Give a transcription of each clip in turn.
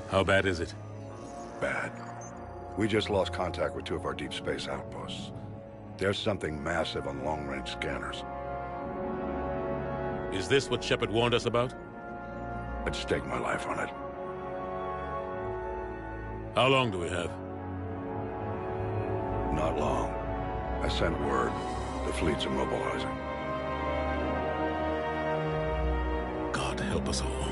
How bad is it? Bad. We just lost contact with 2 of our deep space outposts. There's something massive on long-range scanners. Is this what Shepard warned us about? I'd stake my life on it. How long do we have? Not long. I sent word. The fleet's immobilizing. God help us all.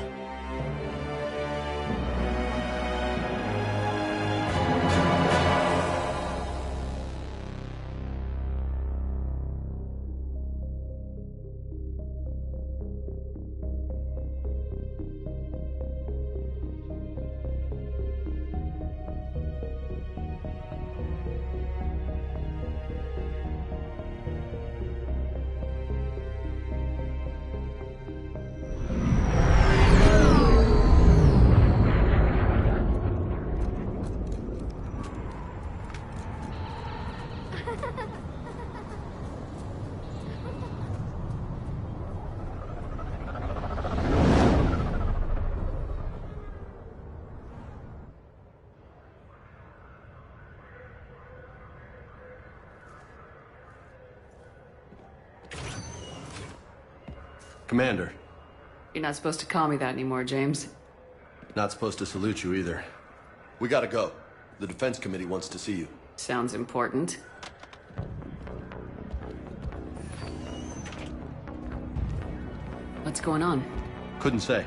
Commander. You're not supposed to call me that anymore, James. Not supposed to salute you either. We gotta go. The Defense Committee wants to see you. Sounds important. What's going on? Couldn't say.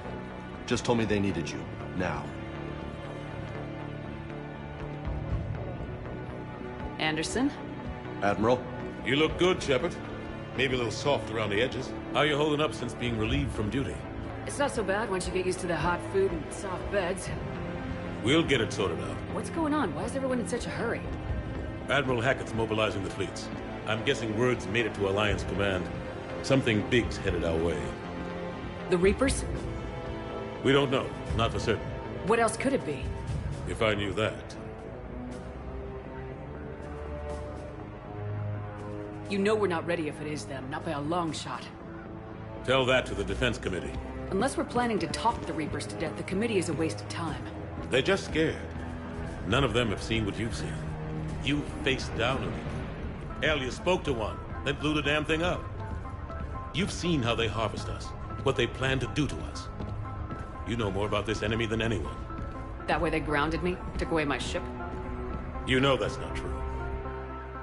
Just told me they needed you. Now. Anderson? Admiral? You look good, Shepard. Maybe a little soft around the edges. How you holding up since being relieved from duty? It's not so bad once you get used to the hot food and soft beds. We'll get it sorted out. What's going on? Why is everyone in such a hurry? Admiral Hackett's mobilizing the fleets. I'm guessing word's made it to Alliance Command. Something big's headed our way. The Reapers? We don't know. Not for certain. What else could it be? If I knew that. You know we're not ready if it is them, not by a long shot. Tell that to the Defense Committee. Unless we're planning to talk the Reapers to death, the committee is a waste of time. They're just scared. None of them have seen what you've seen. You faced down a Reaper. Hell, you spoke to one, then blew the damn thing up. You've seen how they harvest us, what they plan to do to us. You know more about this enemy than anyone. That way they grounded me, took away my ship. You know that's not true.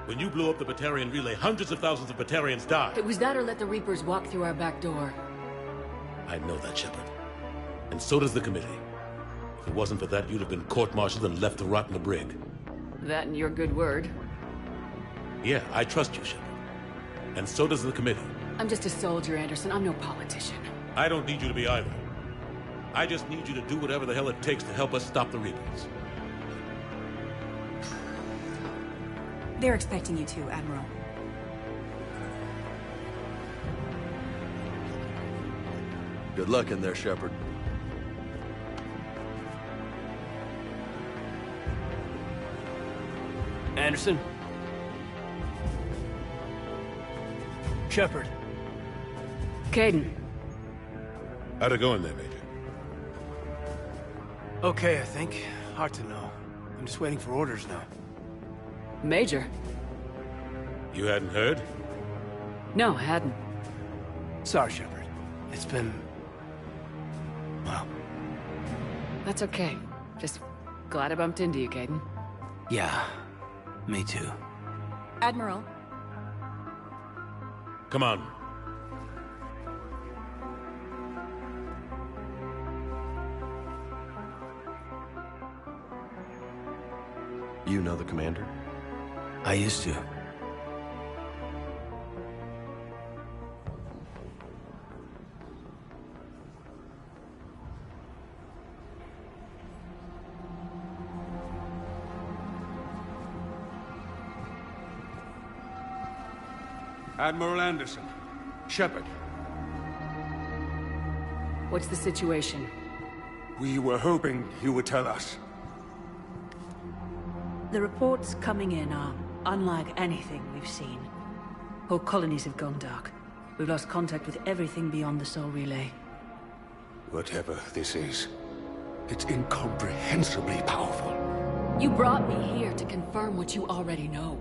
When you blew up the Batarian relay, hundreds of thousands of Batarians died. It was that or let the Reapers walk through our back door. I know that, Shepard. And so does the committee. If it wasn't for that, you'd have been court-martialed and left to rot in the brig. That and your good word. Yeah, I trust you, Shepard. And so does the committee. I'm just a soldier, Anderson. I'm no politician. I don't need you to be either. I just need you to do whatever the hell it takes to help us stop the Reapers. They're expecting you to, Admiral. Good luck in there, Shepard. Anderson? Shepard. Caden. How'd it go in there, Major? Okay, I think. Hard to know. I'm just waiting for orders now. Major? You hadn't heard? No, I hadn't. Sorry, Shepard. It's been... well... That's okay. Just glad I bumped into you, Caden. yeah. Me too. Admiral. Come on. You know the commander? I used to. Admiral Anderson. Shepard. What's the situation? We were hoping you would tell us. The reports coming in are unlike anything we've seen. Whole colonies have gone dark. We've lost contact with everything beyond the Soul Relay. Whatever this is, It's incomprehensibly powerful. You brought me here to confirm what you already know.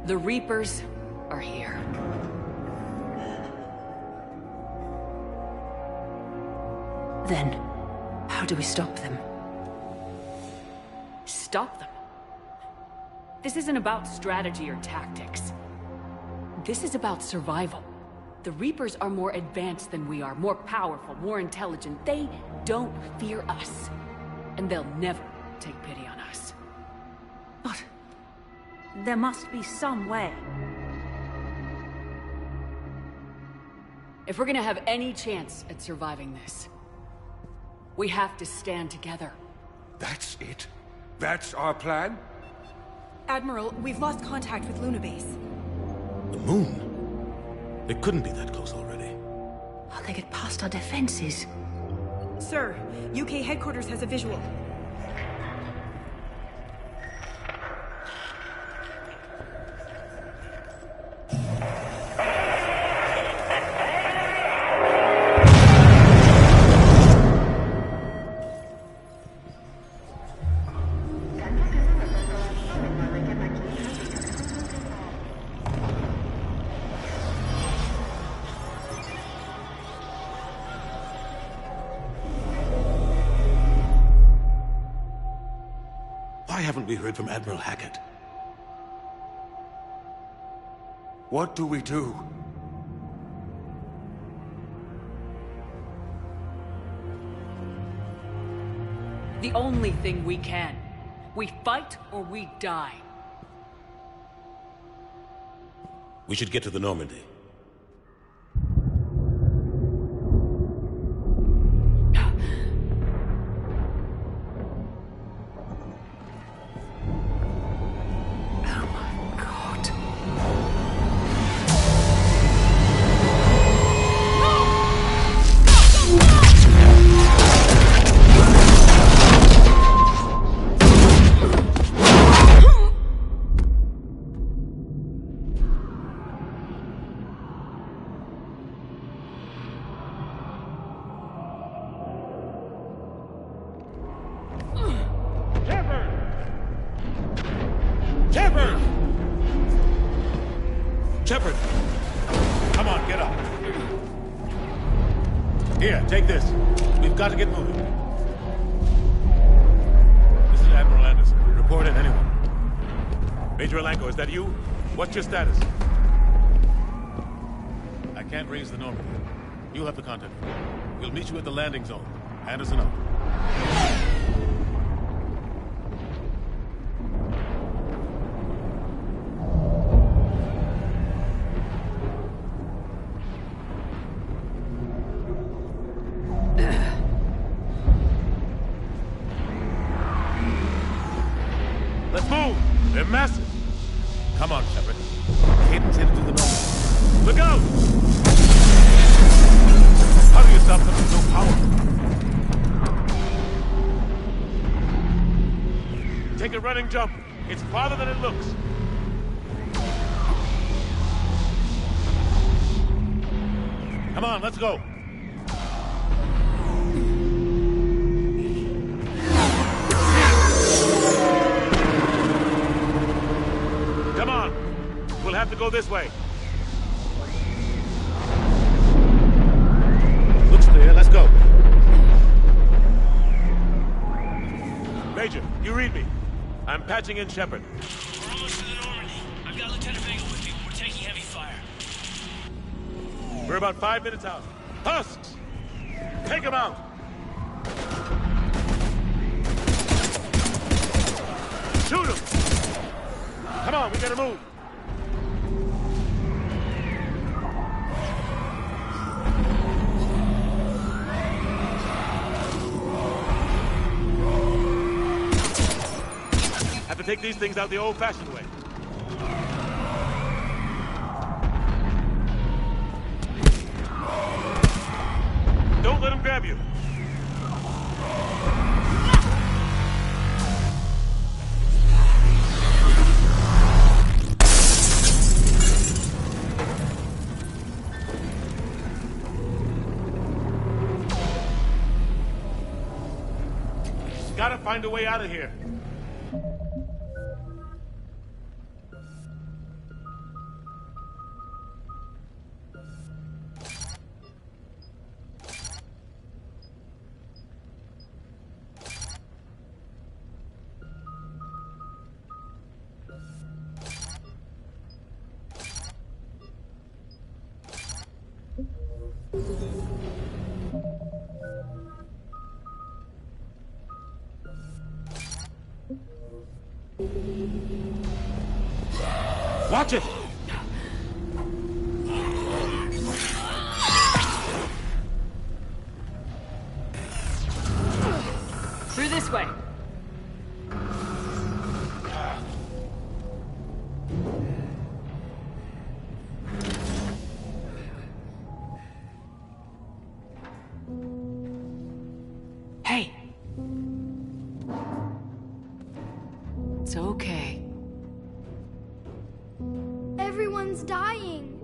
The Reapers are here. Then, how do we stop them? Stop them? This isn't about strategy or tactics. This is about survival. The Reapers are more advanced than we are, more powerful, more intelligent. They don't fear us. And they'll never take pity on us. But there must be some way. If we're gonna have any chance at surviving this, we have to stand together. That's it? That's our plan? Admiral, we've lost contact with Luna Base. The moon? It couldn't be that close already. How'd they get past our defenses? Sir, UK headquarters has a visual. Why haven't we heard from Admiral Hackett? What do we do? The only thing we can. We fight or we die. We should get to the Normandy. Shepard! Come on, get up. Here, take this. We've got to get moving. This is Admiral Anderson. Report in, anyone. Major Alanko, is that you? What's your status? I can't raise the Normandy. You'll have to contact me. We'll meet you at the landing zone. Anderson out. Let's move! They're massive! Come on, Shepard. Cadence headed to the north. Look out! How do you stop something so powerful? Take a running jump. It's farther than it looks. Come on, let's go. Come on. We'll have to go this way. Looks clear. Let's go. Major, you read me. I'm patching in Shepard. We're almost to the Normandy. I've got Lieutenant Vega with me. We're taking heavy fire. We're about 5 minutes out. Husks! Take them out! Shoot them! Come on, we gotta move. Have to take these things out the old-fashioned way. Don't let them grab you. find a way out of here. Watch it! Through this way. Hey. It's okay. Everyone's dying.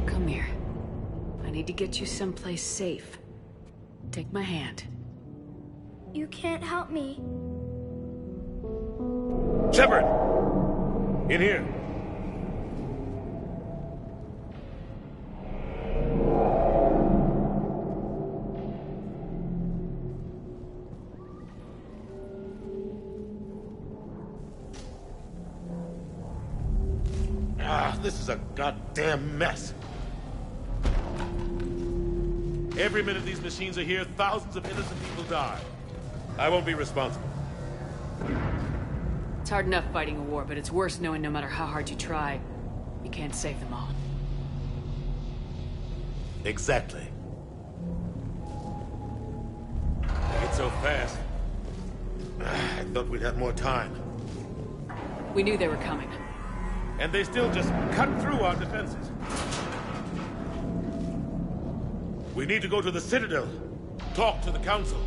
Come here. I need to get you someplace safe. Take my hand. You can't help me. Shepard! In here. This is a goddamn mess. Every minute these machines are here, thousands of innocent people die. I won't be responsible. It's hard enough fighting a war, but it's worse knowing no matter how hard you try, you can't save them all. Exactly. It's so fast. I thought we'd have more time. We knew they were coming. And they still just cut through our defenses. We need to go to the Citadel. Talk to the Council.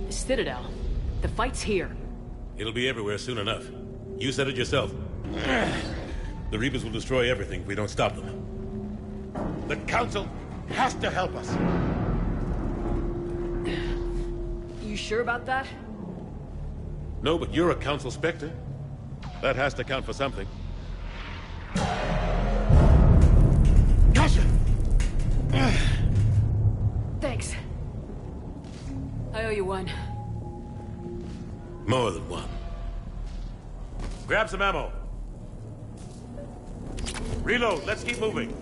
The Citadel? The fight's here. It'll be everywhere soon enough. You said it yourself. The Reapers will destroy everything if we don't stop them. The Council has to help us. You sure about that? No, but you're a Council Spectre. That has to count for something. Gotcha! Thanks. I owe you one. More than one. Grab some ammo. Reload. Let's keep moving.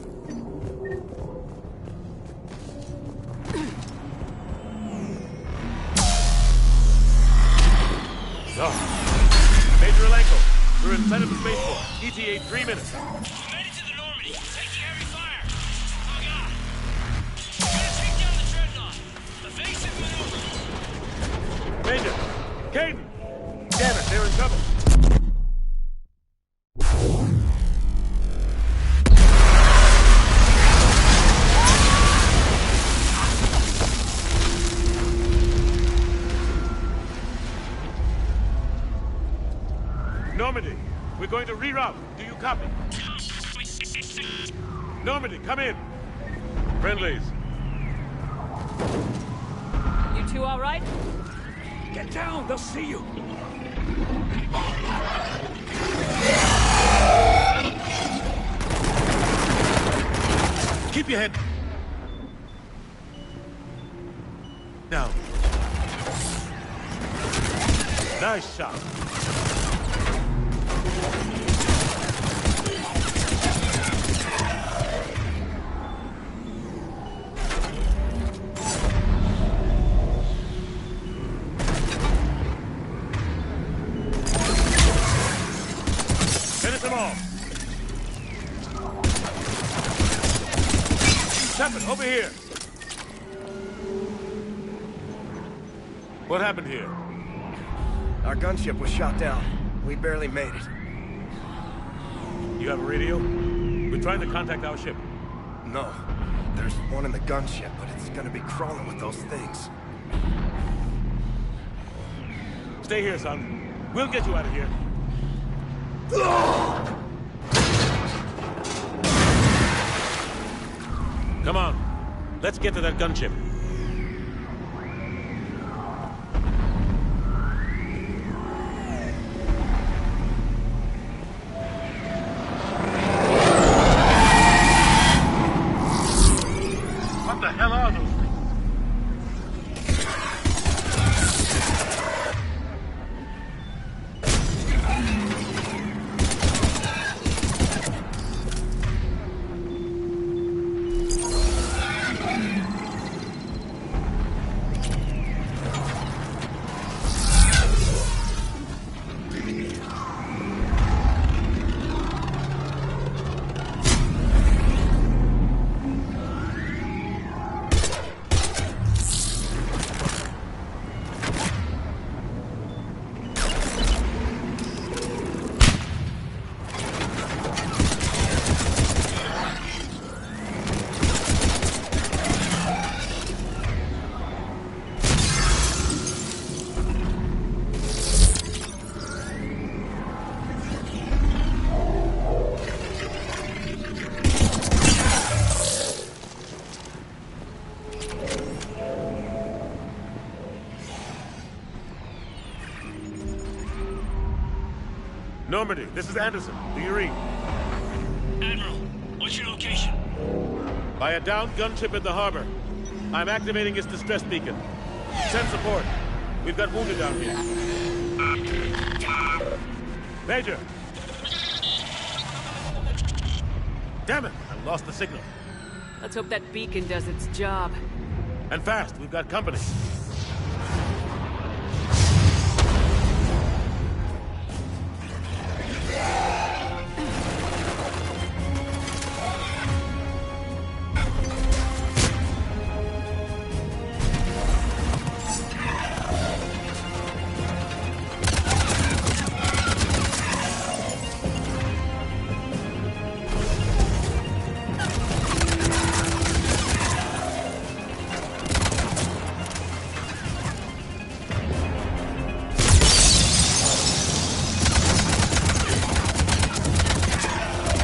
Major Alenko, we're inside of the spaceport. ETA 3 minutes. We made it to the Normandy. Taking heavy fire. Oh, God. We gotta take down the dreadnought. Evasive maneuver. Major! Caden! Damn it, they're in trouble. Normandy, we're going to reroute. Do you copy? Normandy, come in. Friendlies. You two all right? Get down! They'll see you! Keep your head down. Nice shot. Finish them all. Shepard, over here. What happened here? Our gunship was shot down. We barely made it. You have a radio? We're trying to contact our ship. No. There's one in the gunship, but it's gonna be crawling with those things. Stay here, son. We'll get you out of here. Come on. Let's get to that gunship. What the hell are those things? Normandy, this is Anderson. Do you read? Admiral, what's your location? By a downed gunship in the harbor. I'm activating its distress beacon. Send support. We've got wounded down here. Major! Damn it! I lost the signal. Let's hope that beacon does its job. And fast, we've got company.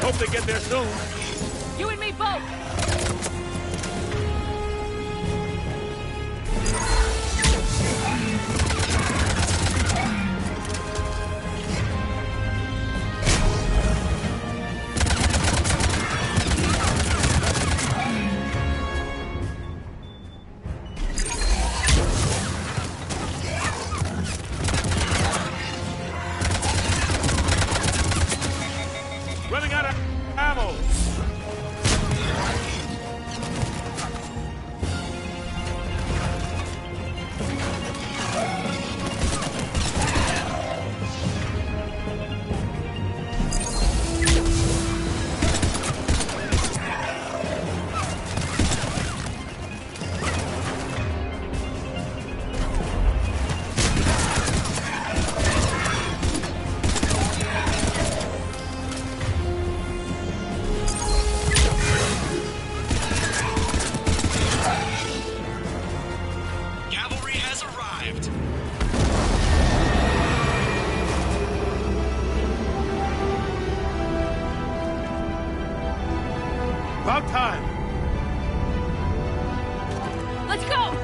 Hope they get there soon. You and me both! Running out of ammo! Cavalry has arrived. About time! Let's go!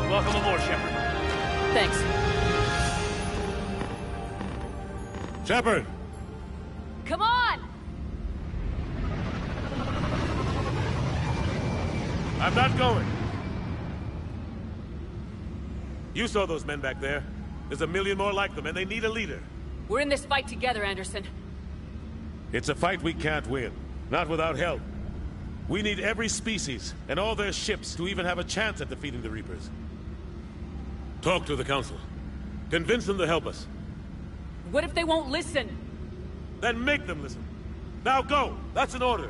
Welcome aboard, Shepard. Thanks. Shepard! Come on! I'm not going. You saw those men back there. There's a million more like them, and they need a leader. We're in this fight together, Anderson. It's a fight we can't win. Not without help. We need every species, and all their ships, to even have a chance at defeating the Reapers. Talk to the Council. Convince them to help us. What if they won't listen? Then make them listen. Now go! That's an order!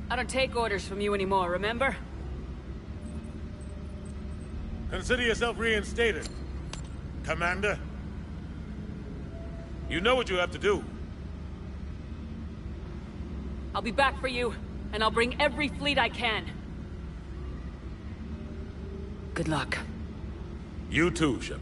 I don't take orders from you anymore, remember? Consider yourself reinstated, Commander. You know what you have to do. I'll be back for you, and I'll bring every fleet I can. Good luck. You too, Shepard.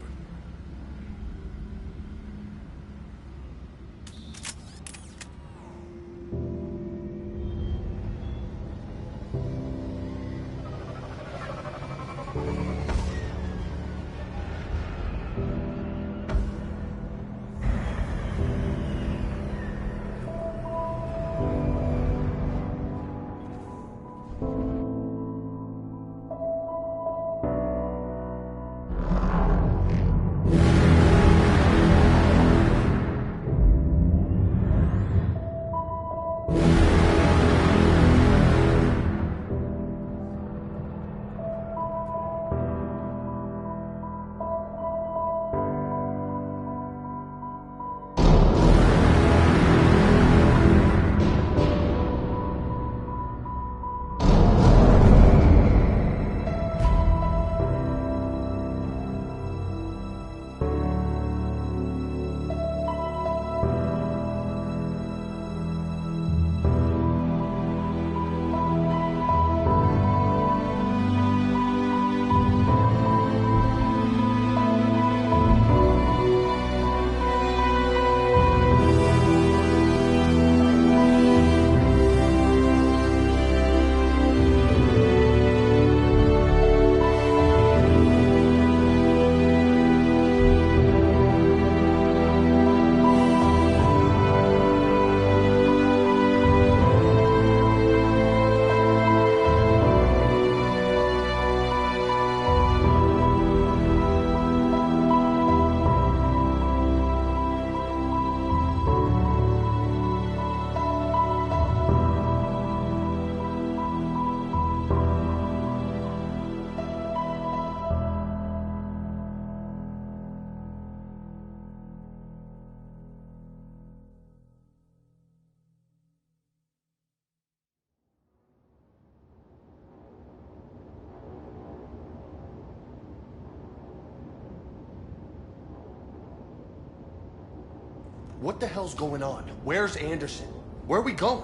What the hell's going on? Where's Anderson? Where are we going?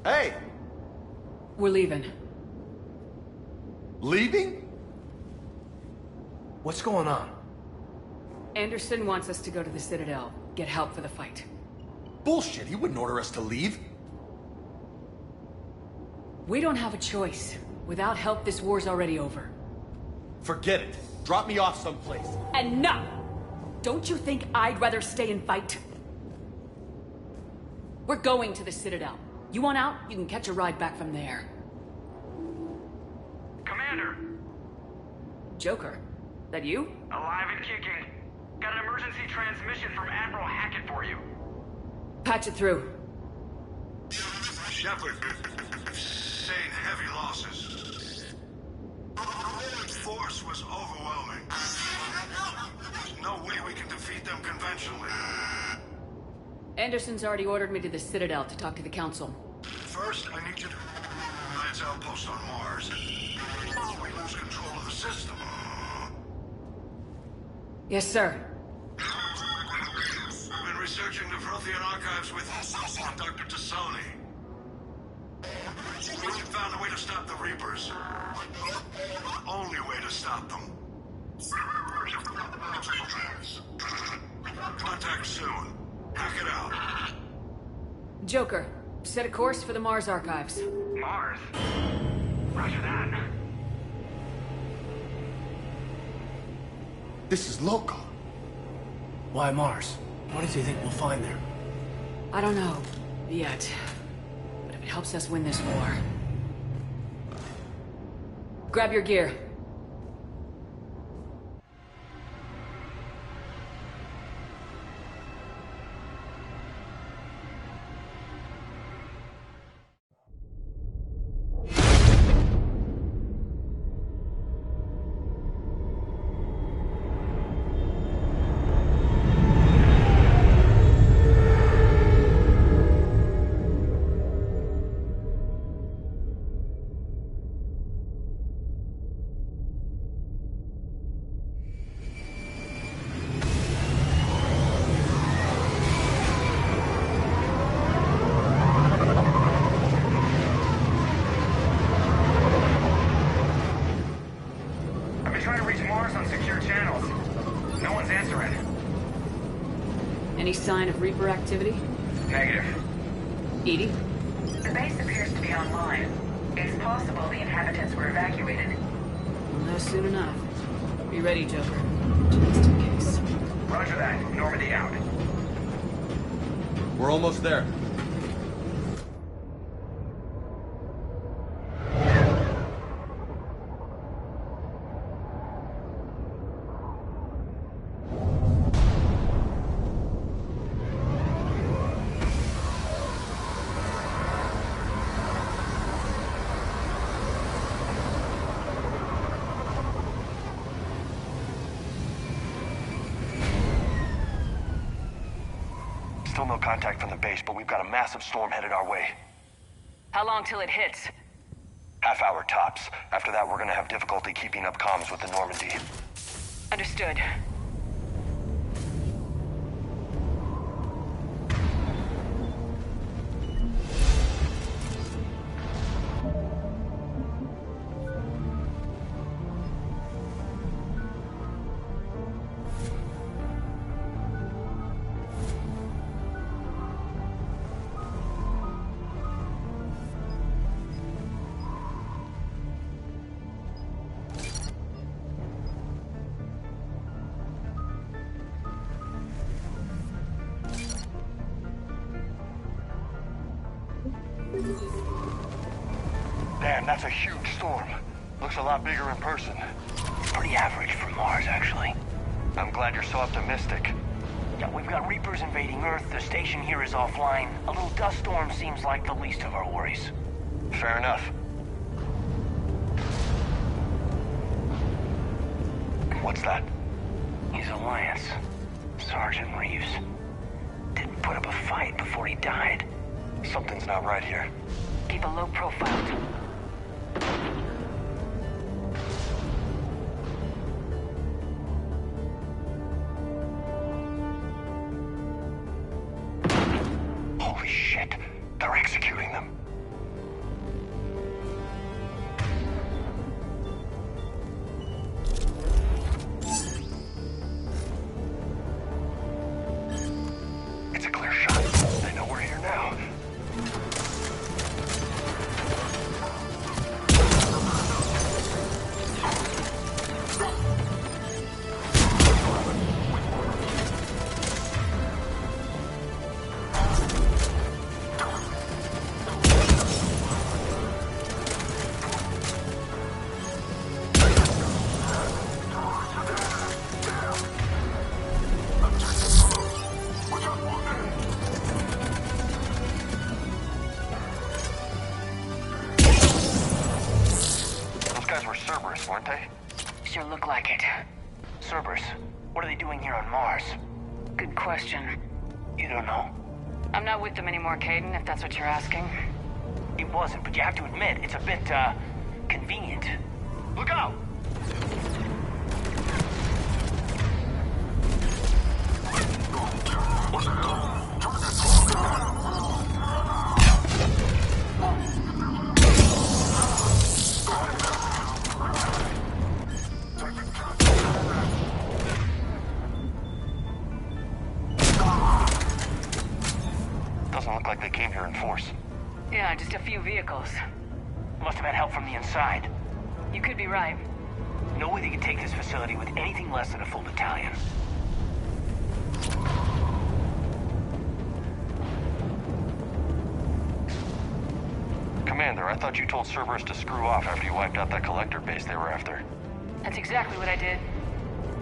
Hey! We're leaving. Leaving? What's going on? Anderson wants us to go to the Citadel, get help for the fight. Bullshit, he wouldn't order us to leave. We don't have a choice. Without help, this war's already over. Forget it. Drop me off someplace. Enough! Don't you think I'd rather stay and fight? We're going to the Citadel. You want out? You can catch a ride back from there. Commander! Joker, that you? Alive and kicking. Got an emergency transmission from Admiral Hackett for you. Patch it through. Shepard, sustained heavy losses. The Roman force was overwhelming. There's no way we can defeat them conventionally. Anderson's already ordered me to the Citadel to talk to the Council. First, I need you to Alliance outpost on Mars. We lose control of the system. Yes, sir. I've been researching the Prothean archives with Dr. Tassoni. We found a way to stop the Reapers. The only way to stop them. Contact soon. Hack it out. Joker, set a course for the Mars archives. Mars? Roger that. This is local. Why Mars? What does he think we'll find there? I don't know. Yet. But if it helps us win this war... Grab your gear. sign of Reaper activity? Negative. Edie? The base appears to be online. It's possible the inhabitants were evacuated. We'll know soon enough. Be ready, Joker. Just in case. Roger that. Normandy out. We're almost there. Still no contact from the base, but we've got a massive storm headed our way. How long till it hits? Half hour tops. After that, we're gonna have difficulty keeping up comms with the Normandy. Understood. Damn, that's a huge storm. Looks a lot bigger in person. Pretty average for Mars, actually. I'm glad you're so optimistic. Yeah, we've got Reapers invading Earth. The station here is offline. A little dust storm seems like the least of our worries. Fair enough. What's that? He's Alliance. Sergeant Reeves. Didn't put up a fight before he died. Something's not right here. Keep a low profile. Holy shit. They're executing them. It's a clear shot. They know we're here now. Cerberus, weren't they? Sure look like it. Cerberus, what are they doing here on Mars? Good question. You don't know? I'm not with them anymore, Caden, if that's what you're asking. It wasn't, but you have to admit, it's a bit, convenient. Look out! Doesn't look like they came here in force. Yeah, just a few vehicles. Must have had help from the inside. You could be right. No way they could take this facility with anything less than a full battalion. Commander, I thought you told Cerberus to screw off after you wiped out that collector base they were after. That's exactly what I did.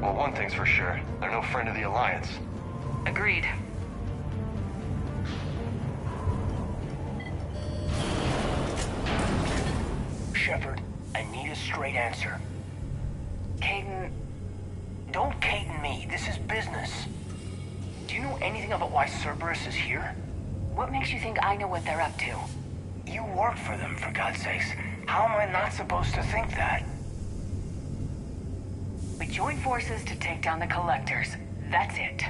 Well, one thing's for sure. They're no friend of the Alliance. Agreed. Shepard, I need a straight answer. Caden... Don't Caden me. This is business. Do you know anything about why Cerberus is here? What makes you think I know what they're up to? You work for them, for God's sakes. How am I not supposed to think that? We joined forces to take down the Collectors. That's it.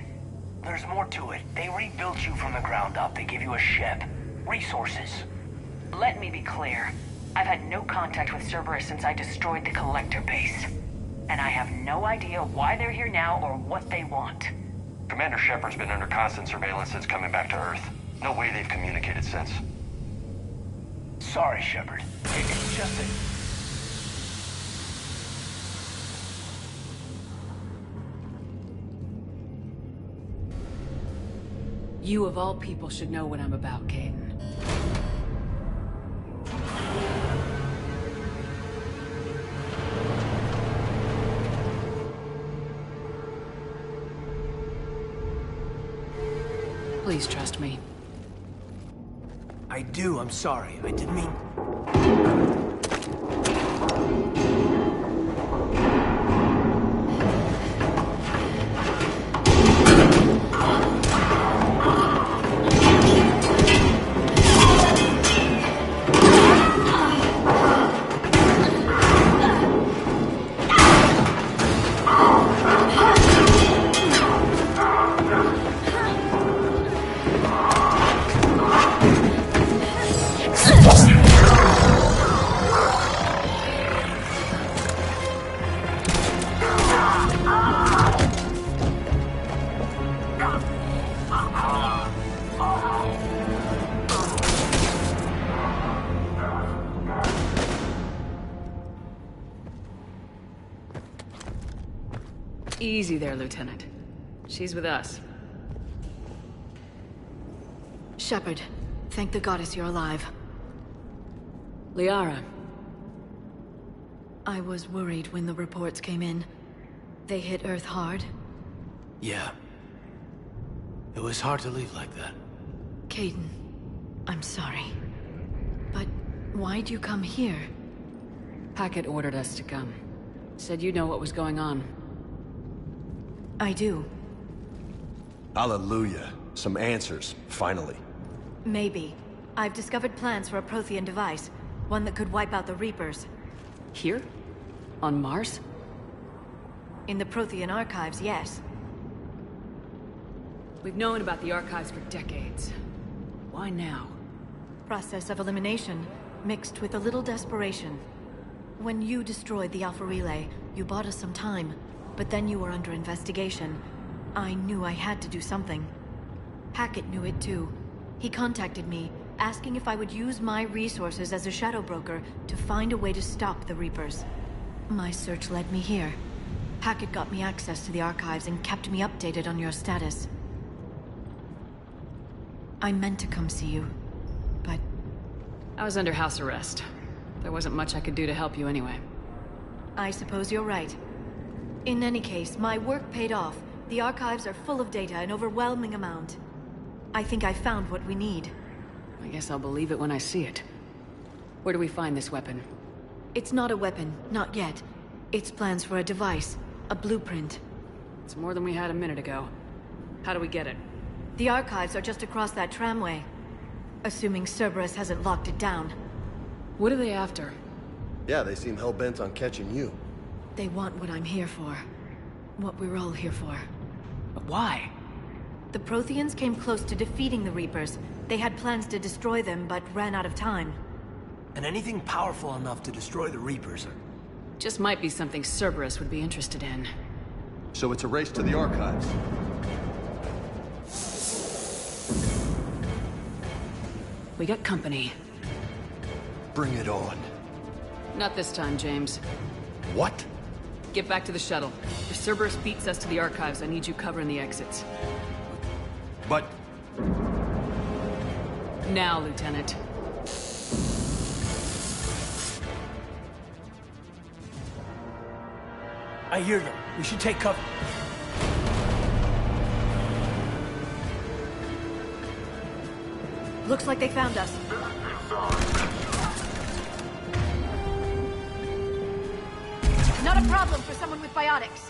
There's more to it. They rebuilt you from the ground up. They give you a ship. Resources. Let me be clear. I've had no contact with Cerberus since I destroyed the Collector base. And I have no idea why they're here now or what they want. Commander Shepard's been under constant surveillance since coming back to Earth. No way they've communicated since. Sorry, Shepard. It's just that... You of all people should know what I'm about, Caden. Please trust me. I do, I'm sorry. I didn't mean... Easy there, Lieutenant. She's with us. Shepard, thank the goddess you're alive. Liara. I was worried when the reports came in. They hit Earth hard. Yeah. It was hard to leave like that. Caden, I'm sorry. But why'd you come here? Hackett ordered us to come. Said you'd know what was going on. I do. Hallelujah. Some answers, finally. Maybe. I've discovered plans for a Prothean device. One that could wipe out the Reapers. Here? On Mars? In the Prothean archives, yes. We've known about the archives for decades. Why now? Process of elimination, mixed with a little desperation. When you destroyed the Alpha Relay, you bought us some time. But then you were under investigation. I knew I had to do something. Hackett knew it too. He contacted me, asking if I would use my resources as a shadow broker to find a way to stop the Reapers. My search led me here. Hackett got me access to the archives and kept me updated on your status. I meant to come see you, but... I was under house arrest. There wasn't much I could do to help you anyway. I suppose you're right. In any case, my work paid off. The archives are full of data, an overwhelming amount. I think I found what we need. I guess I'll believe it when I see it. Where do we find this weapon? It's not a weapon, not yet. It's plans for a device, a blueprint. It's more than we had a minute ago. How do we get it? The archives are just across that tramway. Assuming Cerberus hasn't locked it down. What are they after? Yeah, they seem hell-bent on catching you. They want what I'm here for. What we're all here for. But why? The Protheans came close to defeating the Reapers. They had plans to destroy them, but ran out of time. And anything powerful enough to destroy the Reapers are... Just might be something Cerberus would be interested in. So it's a race to the archives. We got company. Bring it on. Not this time, James. What? Get back to the shuttle. If Cerberus beats us to the archives, I need you covering the exits. But... Now, Lieutenant. I hear them. We should take cover. Looks like they found us. Not a problem for someone with biotics.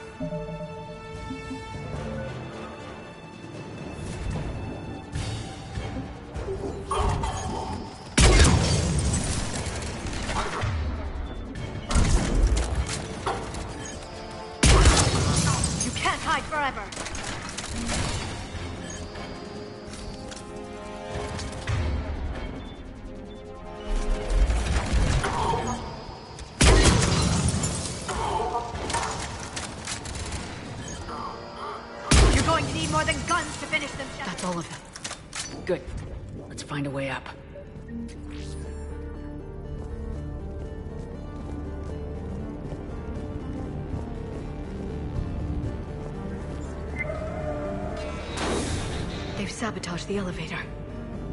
You can't hide forever. Let's find a way up. They've sabotaged the elevator.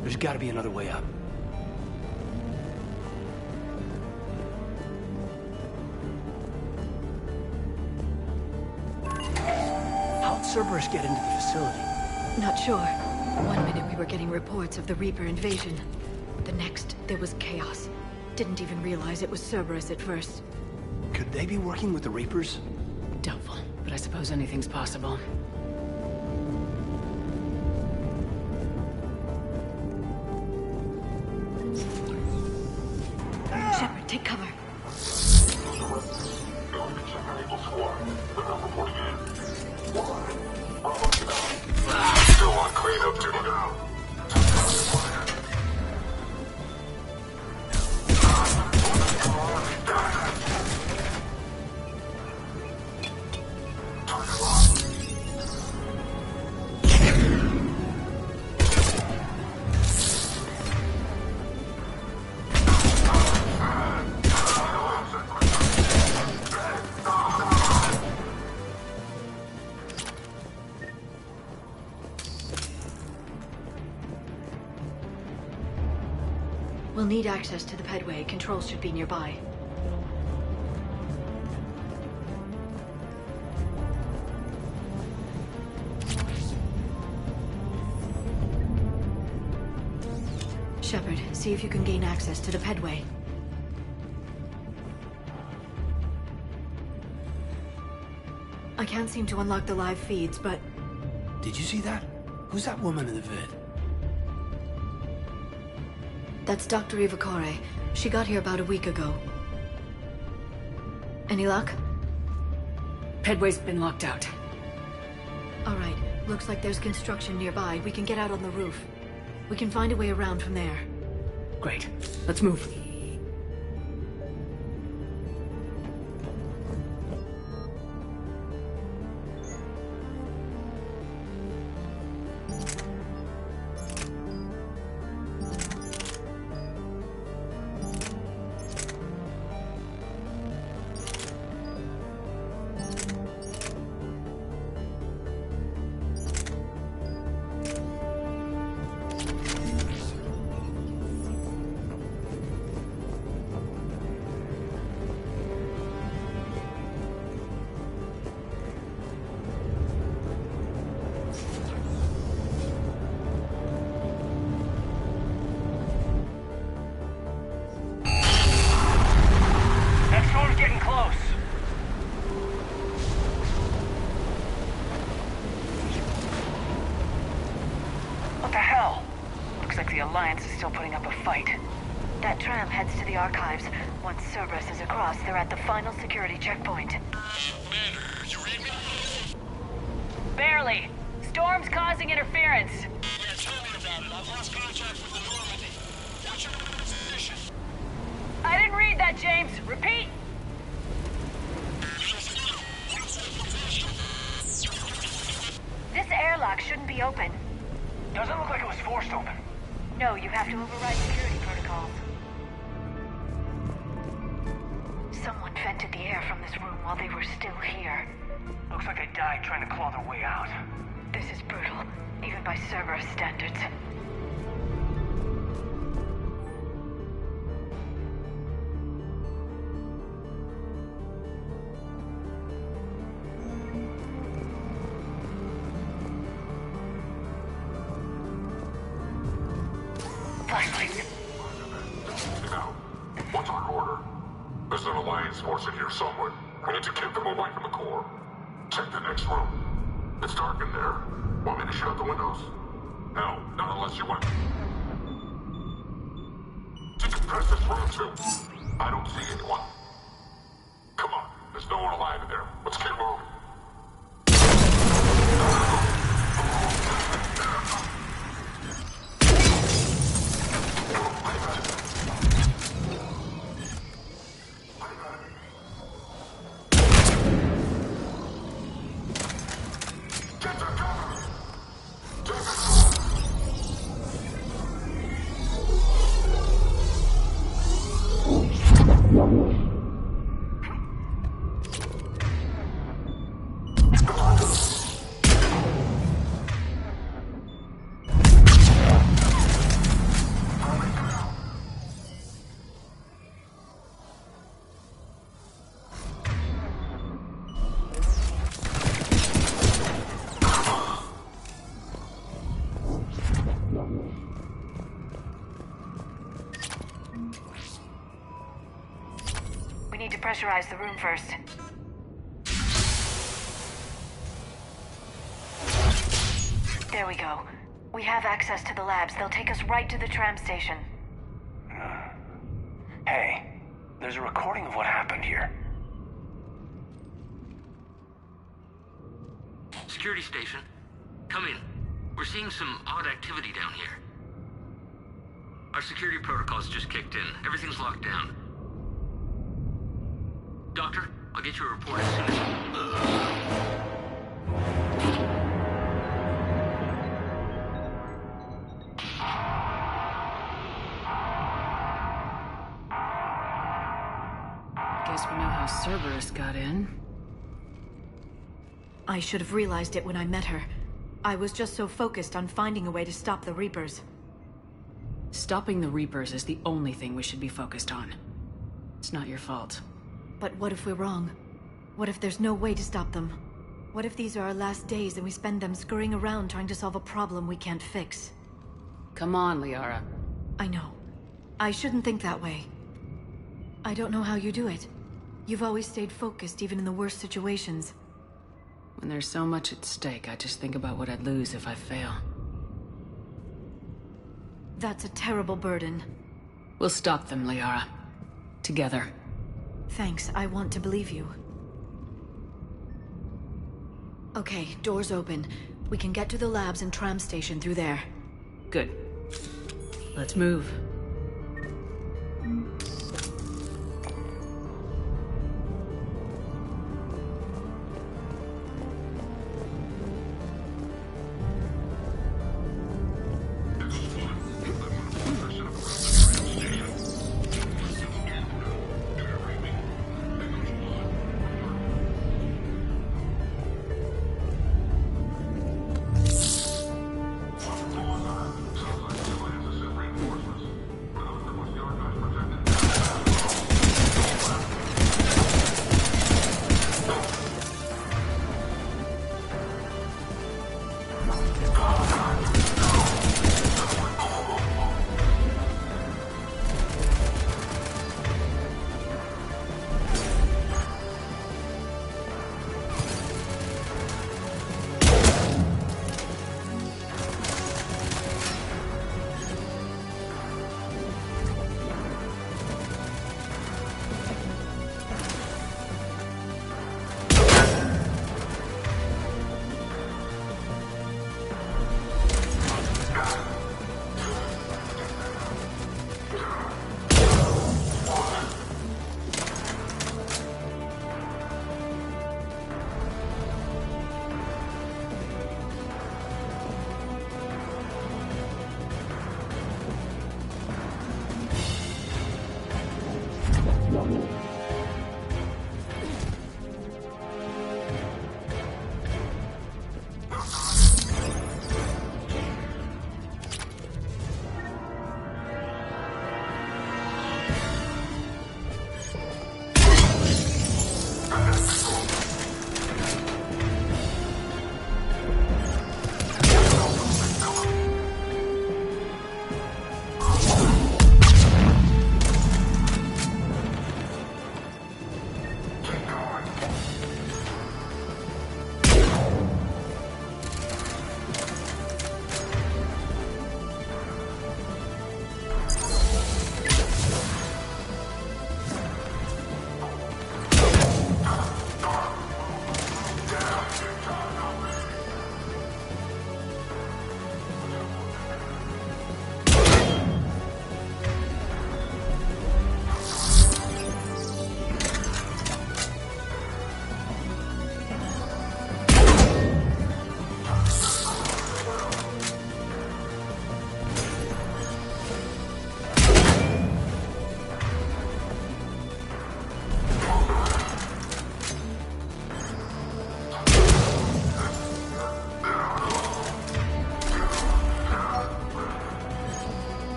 There's gotta be another way up. How'd Cerberus get into the facility? Not sure. One minute we were getting reports of the Reaper invasion. The next, there was chaos. Didn't even realize it was Cerberus at first. Could they be working with the Reapers? Doubtful, but I suppose anything's possible. Shepard, take cover. Still on cleanup duty now. We'll need access to the pedway. Controls should be nearby. Shepard, see if you can gain access to the pedway. I can't seem to unlock the live feeds, but... Did you see that? Who's that woman in the vid? That's Dr. Ivakore. She got here about a week ago. Any luck? Pedway's been locked out. All right. Looks like there's construction nearby. We can get out on the roof. We can find a way around from there. Great. Let's move. Alliance is still putting up a fight. That tram heads to the archives. Once Cerberus is across, they're at the final security checkpoint. Commander, you read me? Barely. Storm's causing interference. Yeah, tell me about it. I've lost contact with the Normandy. What's your position? I didn't read that, James. Repeat. This airlock shouldn't be open. Doesn't look like it was forced open. No, you have to override security protocols. Someone vented the air from this room while they were still here. Looks like they died trying to claw their way out. This is brutal, even by Cerberus standards. Now, what's our order? There's an Alliance force in here somewhere. We need to keep them away from the core. Check the next room. It's dark in there. Want me to shut the windows? No, not unless you want. Did you press this room too? I don't see anyone. Come on, there's no one alive in there. Let's keep moving. to pressurize the room first. There we go. We have access to the labs. They'll take us right to the tram station. Hey, there's a recording of what happened here. Security station. Come in. We're seeing some odd activity down here. Our security protocols just kicked in. Everything's locked down. Doctor, I'll get you a report as soon as... Guess we know how Cerberus got in. I should have realized it when I met her. I was just so focused on finding a way to stop the Reapers. Stopping the Reapers is the only thing we should be focused on. It's not your fault. But what if we're wrong? What if there's no way to stop them? What if these are our last days and we spend them scurrying around trying to solve a problem we can't fix? Come on, Liara. I know. I shouldn't think that way. I don't know how you do it. You've always stayed focused even in the worst situations. When there's so much at stake, I just think about what I'd lose if I fail. That's a terrible burden. We'll stop them, Liara. Together. Thanks, I want to believe you. Okay, doors open. We can get to the labs and tram station through there. Good. Let's move.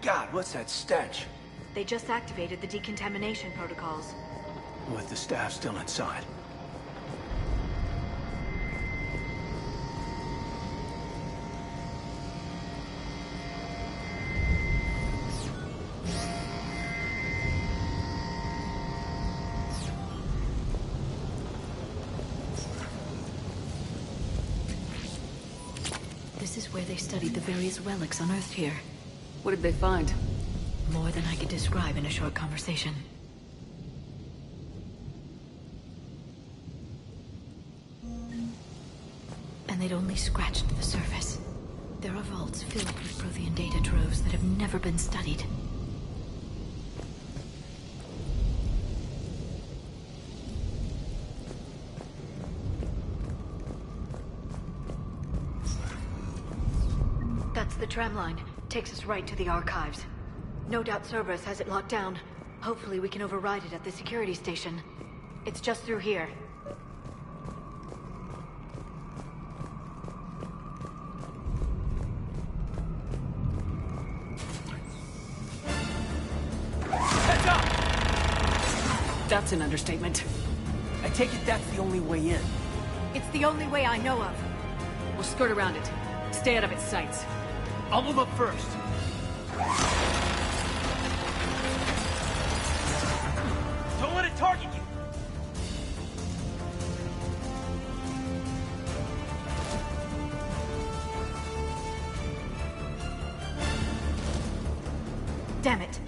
God, what's that stench? They just activated the decontamination protocols. With the staff still inside. This is where they studied the various relics unearthed here. What did they find? More than I could describe in a short conversation. And they'd only scratched the surface. There are vaults filled with Prothean data troves that have never been studied. That's the tram line. Takes us right to the archives. No doubt Cerberus has it locked down. Hopefully we can override it at the security station. It's just through here. Heads up! That's an understatement. I take it that's the only way in. It's the only way I know of. We'll skirt around it. Stay out of its sights. I'll move up first. Don't let it target you! Damn it.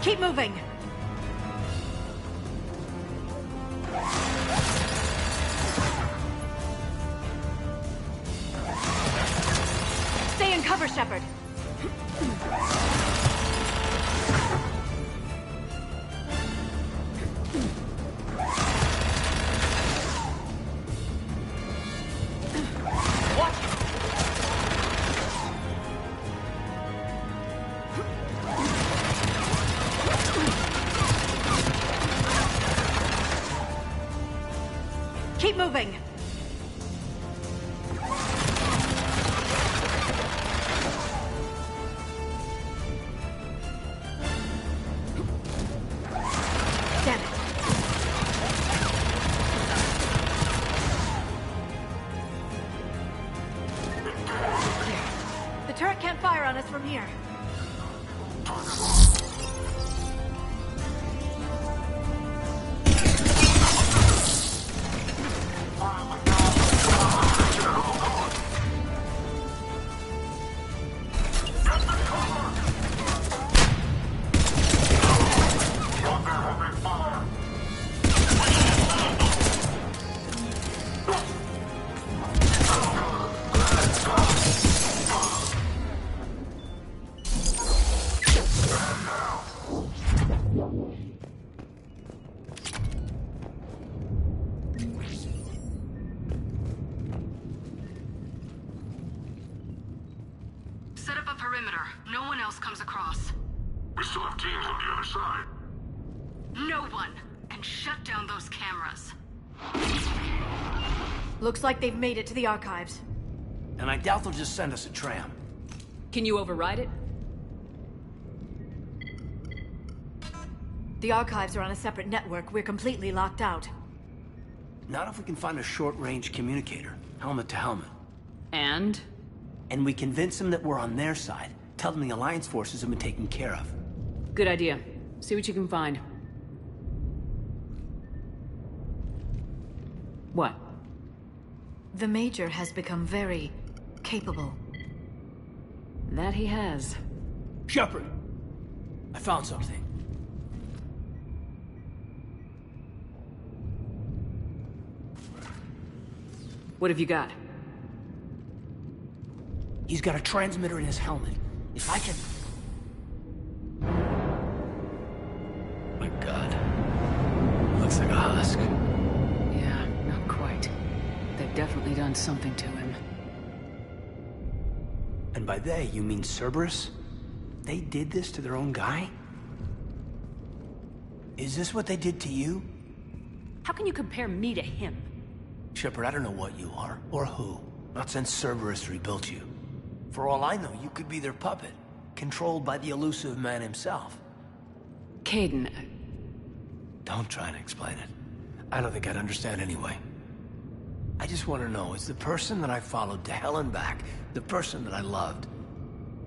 Keep moving! Stay in cover, Shepard. Keep moving! Damn it. The turret can't fire on us from here. Set up a perimeter. No one else comes across. We still have teams on the other side. No one! And shut down those cameras. Looks like they've made it to the archives. And I doubt they'll just send us a tram. Can you override it? The archives are on a separate network. We're completely locked out. Not if we can find a short-range communicator, helmet to helmet. And? And we convince them that we're on their side. Tell them the Alliance forces have been taken care of. Good idea. See what you can find. What? The Major has become very capable. That he has. Shepard! I found something. What have you got? He's got a transmitter in his helmet. If I can... My God. Looks like a husk. Yeah, not quite. They've definitely done something to him. And by they, you mean Cerberus? They did this to their own guy? Is this what they did to you? How can you compare me to him? Shepard, I don't know what you are, or who. Not since Cerberus rebuilt you. For all I know, you could be their puppet, controlled by the elusive man himself. Caden... Don't try to explain it. I don't think I'd understand anyway. I just want to know, is the person that I followed to hell and back, the person that I loved,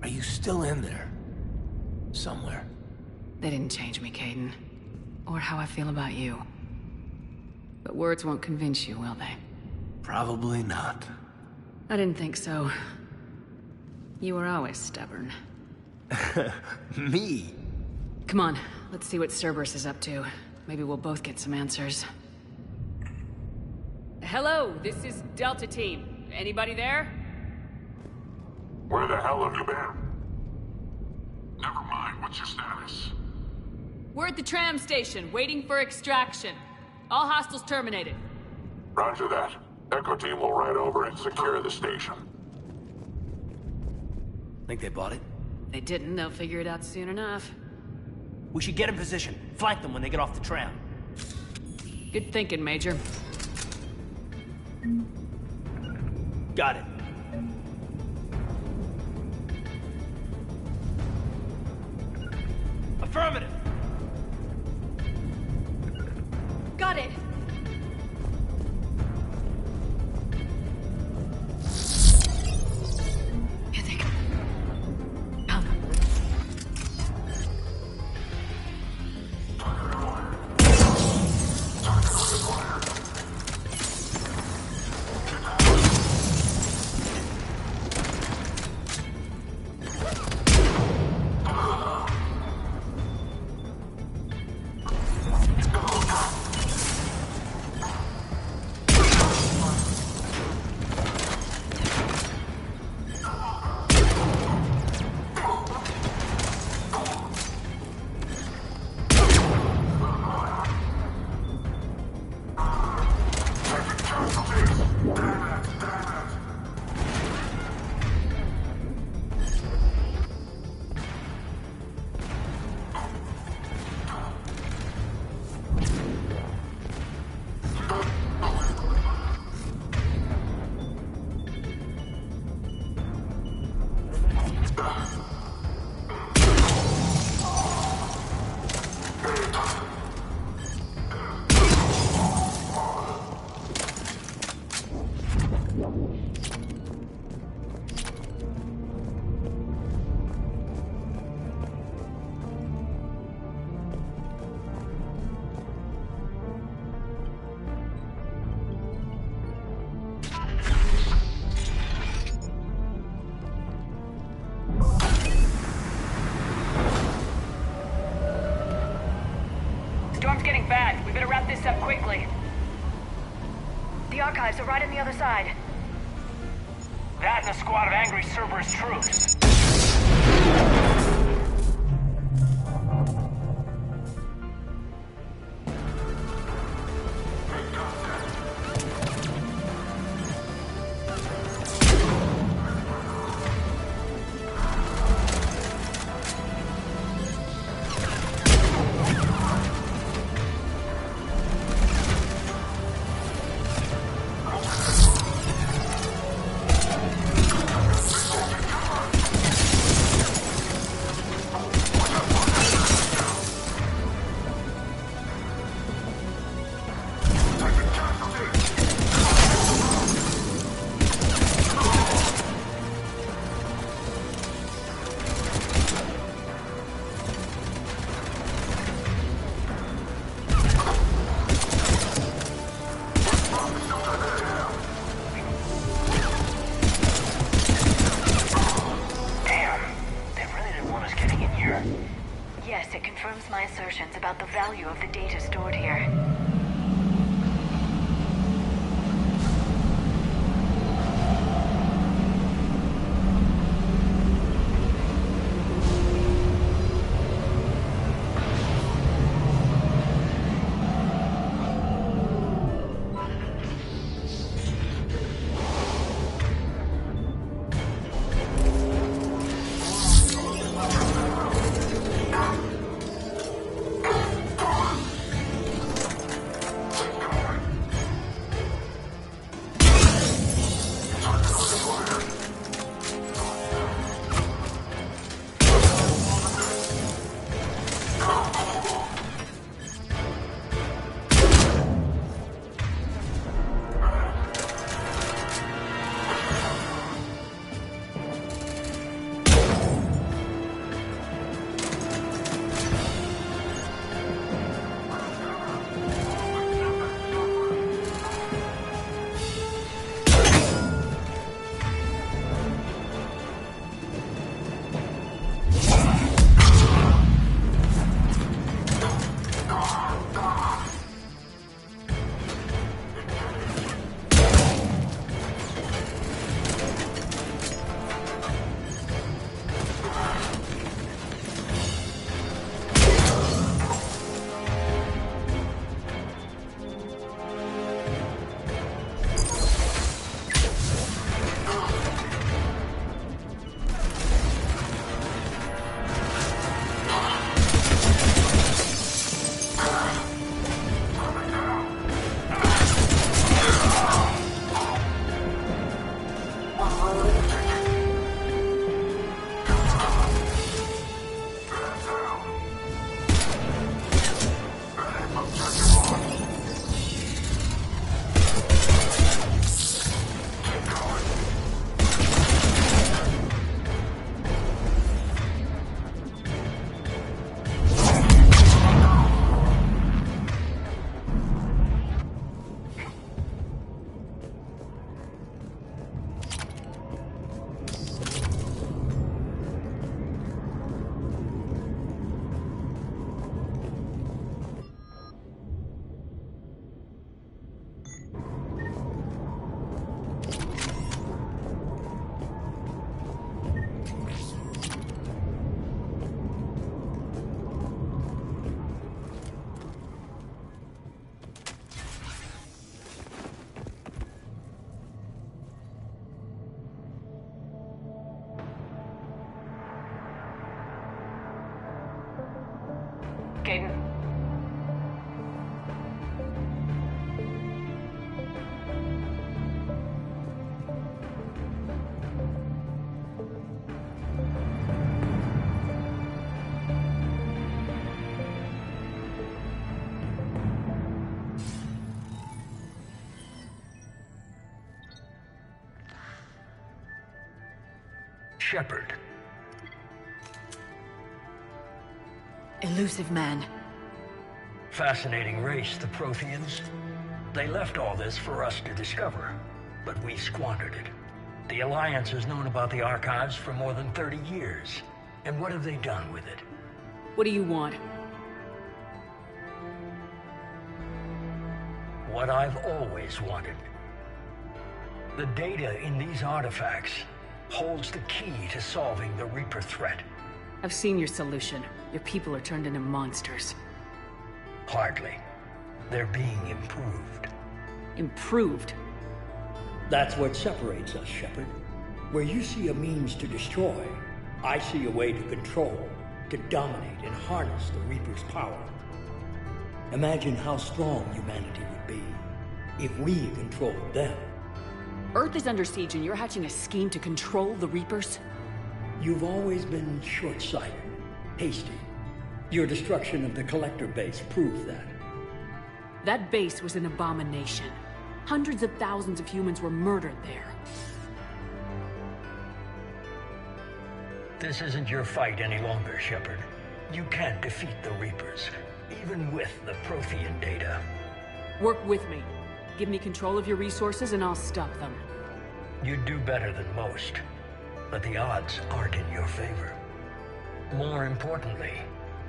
are you still in there? Somewhere. They didn't change me, Caden. Or how I feel about you. But words won't convince you, will they? Probably not. I didn't think so. You were always stubborn. Me? Come on, let's see what Cerberus is up to. Maybe we'll both get some answers. Hello, this is Delta Team. Anybody there? Where the hell have you been? Never mind, what's your status? We're at the tram station, waiting for extraction. All hostiles terminated. Roger that. Echo Team will ride over and secure the station. Think they bought it? They didn't, they'll figure it out soon enough. We should get in position. Flank them when they get off the tram. Good thinking, Major. Got it. Affirmative. Got it. Here they come. Come. Storm's getting bad. We better wrap this up quickly. The archives are right on the other side. That and a squad of angry Cerberus troops. Yes, it confirms my assertions about the value of the data stored here. Hayden. Shepard. Elusive man. Fascinating race, the Protheans. They left all this for us to discover, but we squandered it. The Alliance has known about the archives for more than 30 years. And what have they done with it? What do you want? What I've always wanted. The data in these artifacts holds the key to solving the Reaper threat. I've seen your solution. Your people are turned into monsters. Hardly. They're being improved. Improved? That's what separates us, Shepard. Where you see a means to destroy, I see a way to control, to dominate and harness the Reaper's power. Imagine how strong humanity would be if we controlled them. Earth is under siege and you're hatching a scheme to control the Reapers? You've always been short-sighted, hasty. Your destruction of the Collector base proved that. That base was an abomination. Hundreds of thousands of humans were murdered there. This isn't your fight any longer, Shepard. You can't defeat the Reapers, even with the Prothean data. Work with me. Give me control of your resources and I'll stop them. You'd do better than most, but the odds aren't in your favor. More importantly,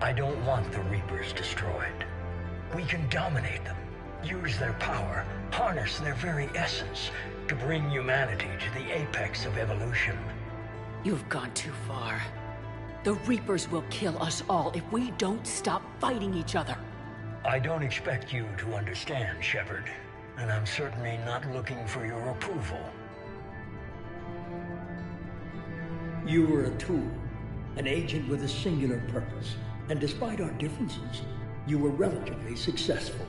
I don't want the Reapers destroyed. We can dominate them, use their power, harness their very essence to bring humanity to the apex of evolution. You've gone too far. The Reapers will kill us all if we don't stop fighting each other. I don't expect you to understand, Shepard, and I'm certainly not looking for your approval. You were a tool, an agent with a singular purpose, and despite our differences, you were relatively successful.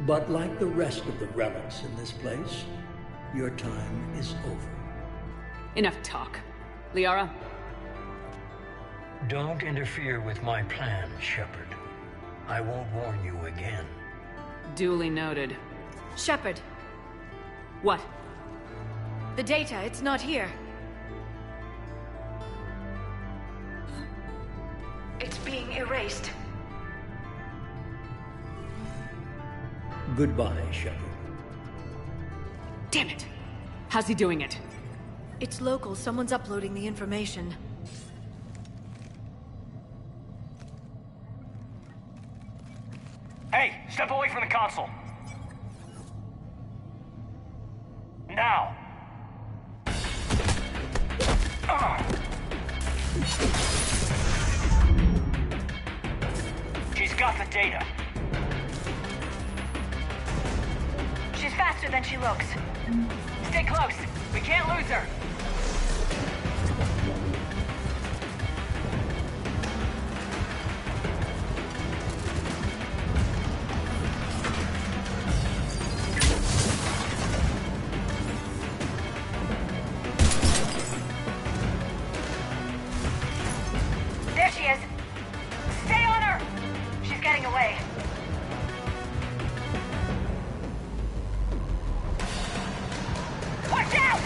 But like the rest of the relics in this place, your time is over. Enough talk. Liara? Don't interfere with my plans, Shepard. I won't warn you again. Duly noted. Shepard. What? The data, it's not here. It's being erased. Goodbye, Shepard. Damn it! How's he doing it? It's local. Someone's uploading the information. Hey, step away from the console. Now. She's got the data. She's faster than she looks. Stay close. We can't lose her. There she is. Stay on her. She's getting away. Watch out!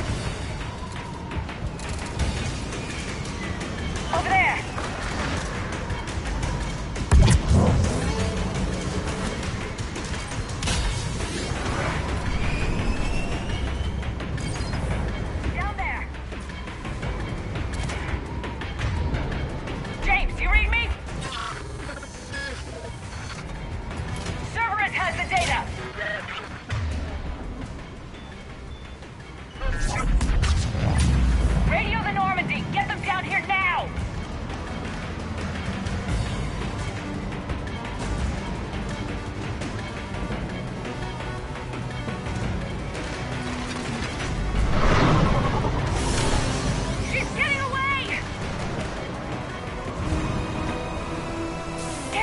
Over there! Down there! James, you read me?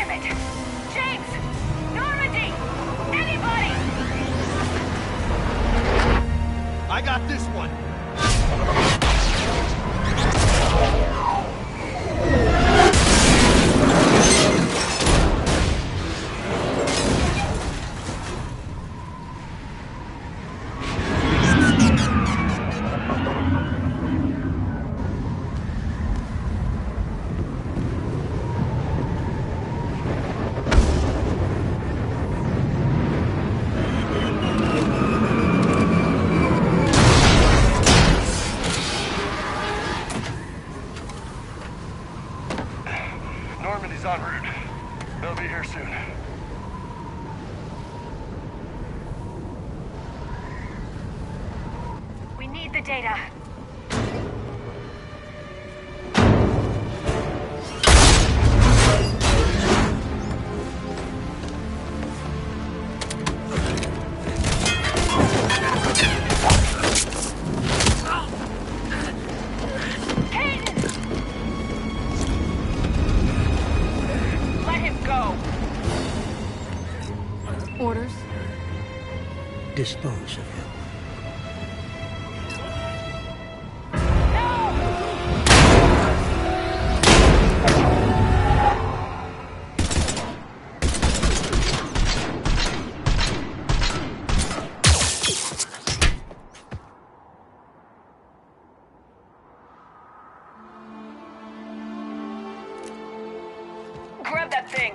Damn it! James! Normandy! Anybody! I got this one! Normandy's en route. They'll be here soon. We need the data. Orders? Dispose of him. Grab that thing.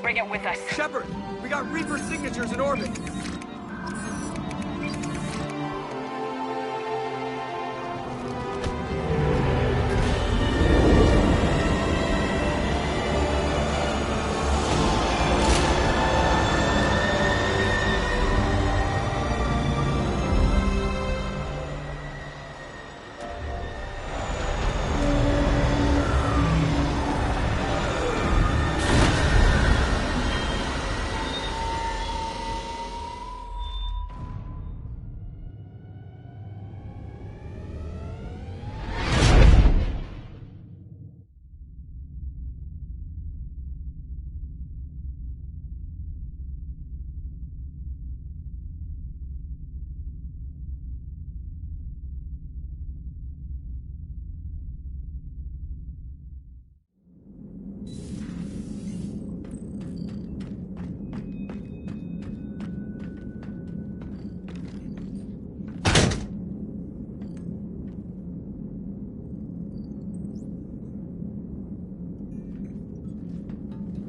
Bring it with us. Shepard, we got Reaper signatures in orbit.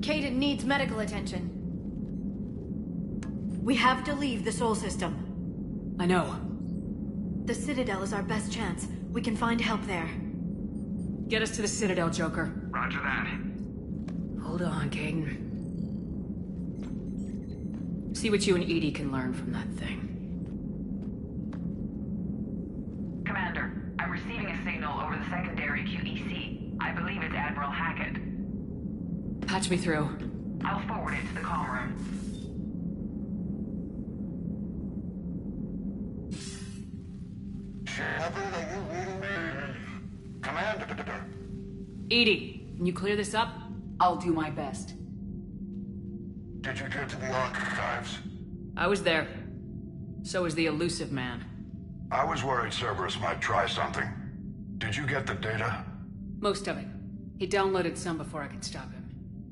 Kaidan needs medical attention. We have to leave the Sol system. I know. The Citadel is our best chance. We can find help there. Get us to the Citadel, Joker. Roger that. Hold on, Kaidan. See what you and Edie can learn from that thing. Commander, I'm receiving a signal over the secondary QEC. I believe it's Admiral Hackett. Patch me through. I'll forward it to the comm room. Shepard, are you reading me? Commander. Edie, can you clear this up? I'll do my best. Did you get to the archives? I was there. So was the elusive man. I was worried Cerberus might try something. Did you get the data? Most of it. He downloaded some before I could stop him.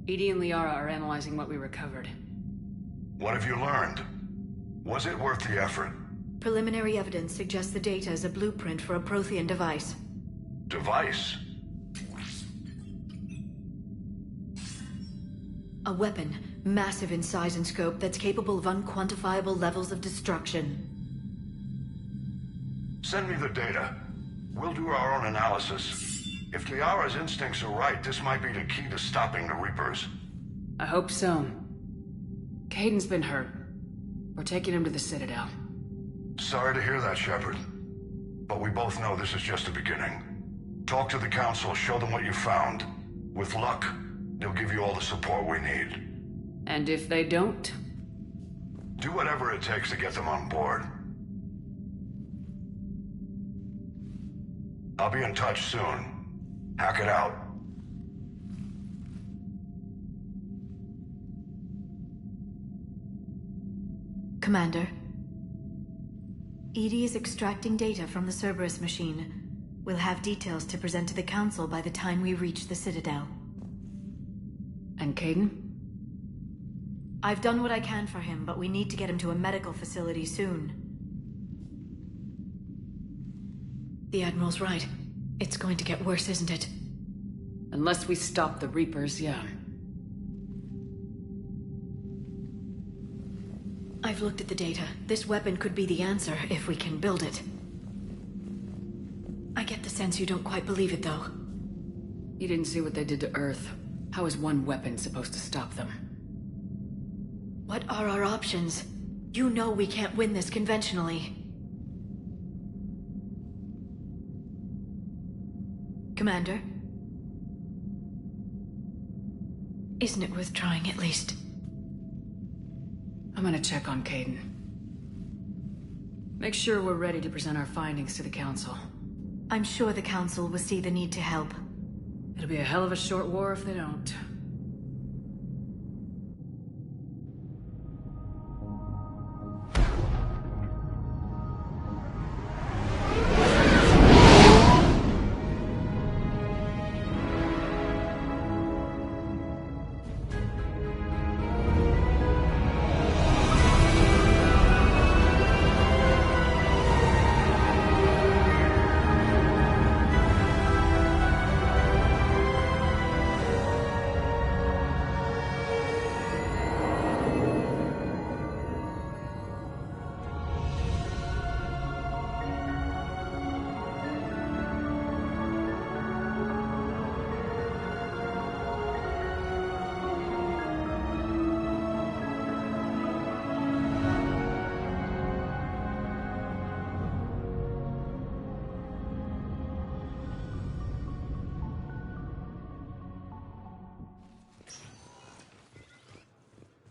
Edie and Liara are analyzing what we recovered. What have you learned? Was it worth the effort? Preliminary evidence suggests the data is a blueprint for a Prothean device. Device? A weapon, massive in size and scope, that's capable of unquantifiable levels of destruction. Send me the data. We'll do our own analysis. If Liara's instincts are right, this might be the key to stopping the Reapers. I hope so. Kaidan's been hurt. We're taking him to the Citadel. Sorry to hear that, Shepard. But we both know this is just the beginning. Talk to the Council, show them what you found. With luck, they'll give you all the support we need. And if they don't? Do whatever it takes to get them on board. I'll be in touch soon. Hack it out. Commander. EDI is extracting data from the Cerberus machine. We'll have details to present to the Council by the time we reach the Citadel. And Caden? I've done what I can for him, but we need to get him to a medical facility soon. The Admiral's right. It's going to get worse, isn't it? Unless we stop the Reapers, yeah. I've looked at the data. This weapon could be the answer, if we can build it. I get the sense you don't quite believe it, though. You didn't see what they did to Earth. How is one weapon supposed to stop them? What are our options? You know we can't win this conventionally. Commander? Isn't it worth trying, at least? I'm gonna check on Caden. Make sure we're ready to present our findings to the Council. I'm sure the Council will see the need to help. It'll be a hell of a short war if they don't.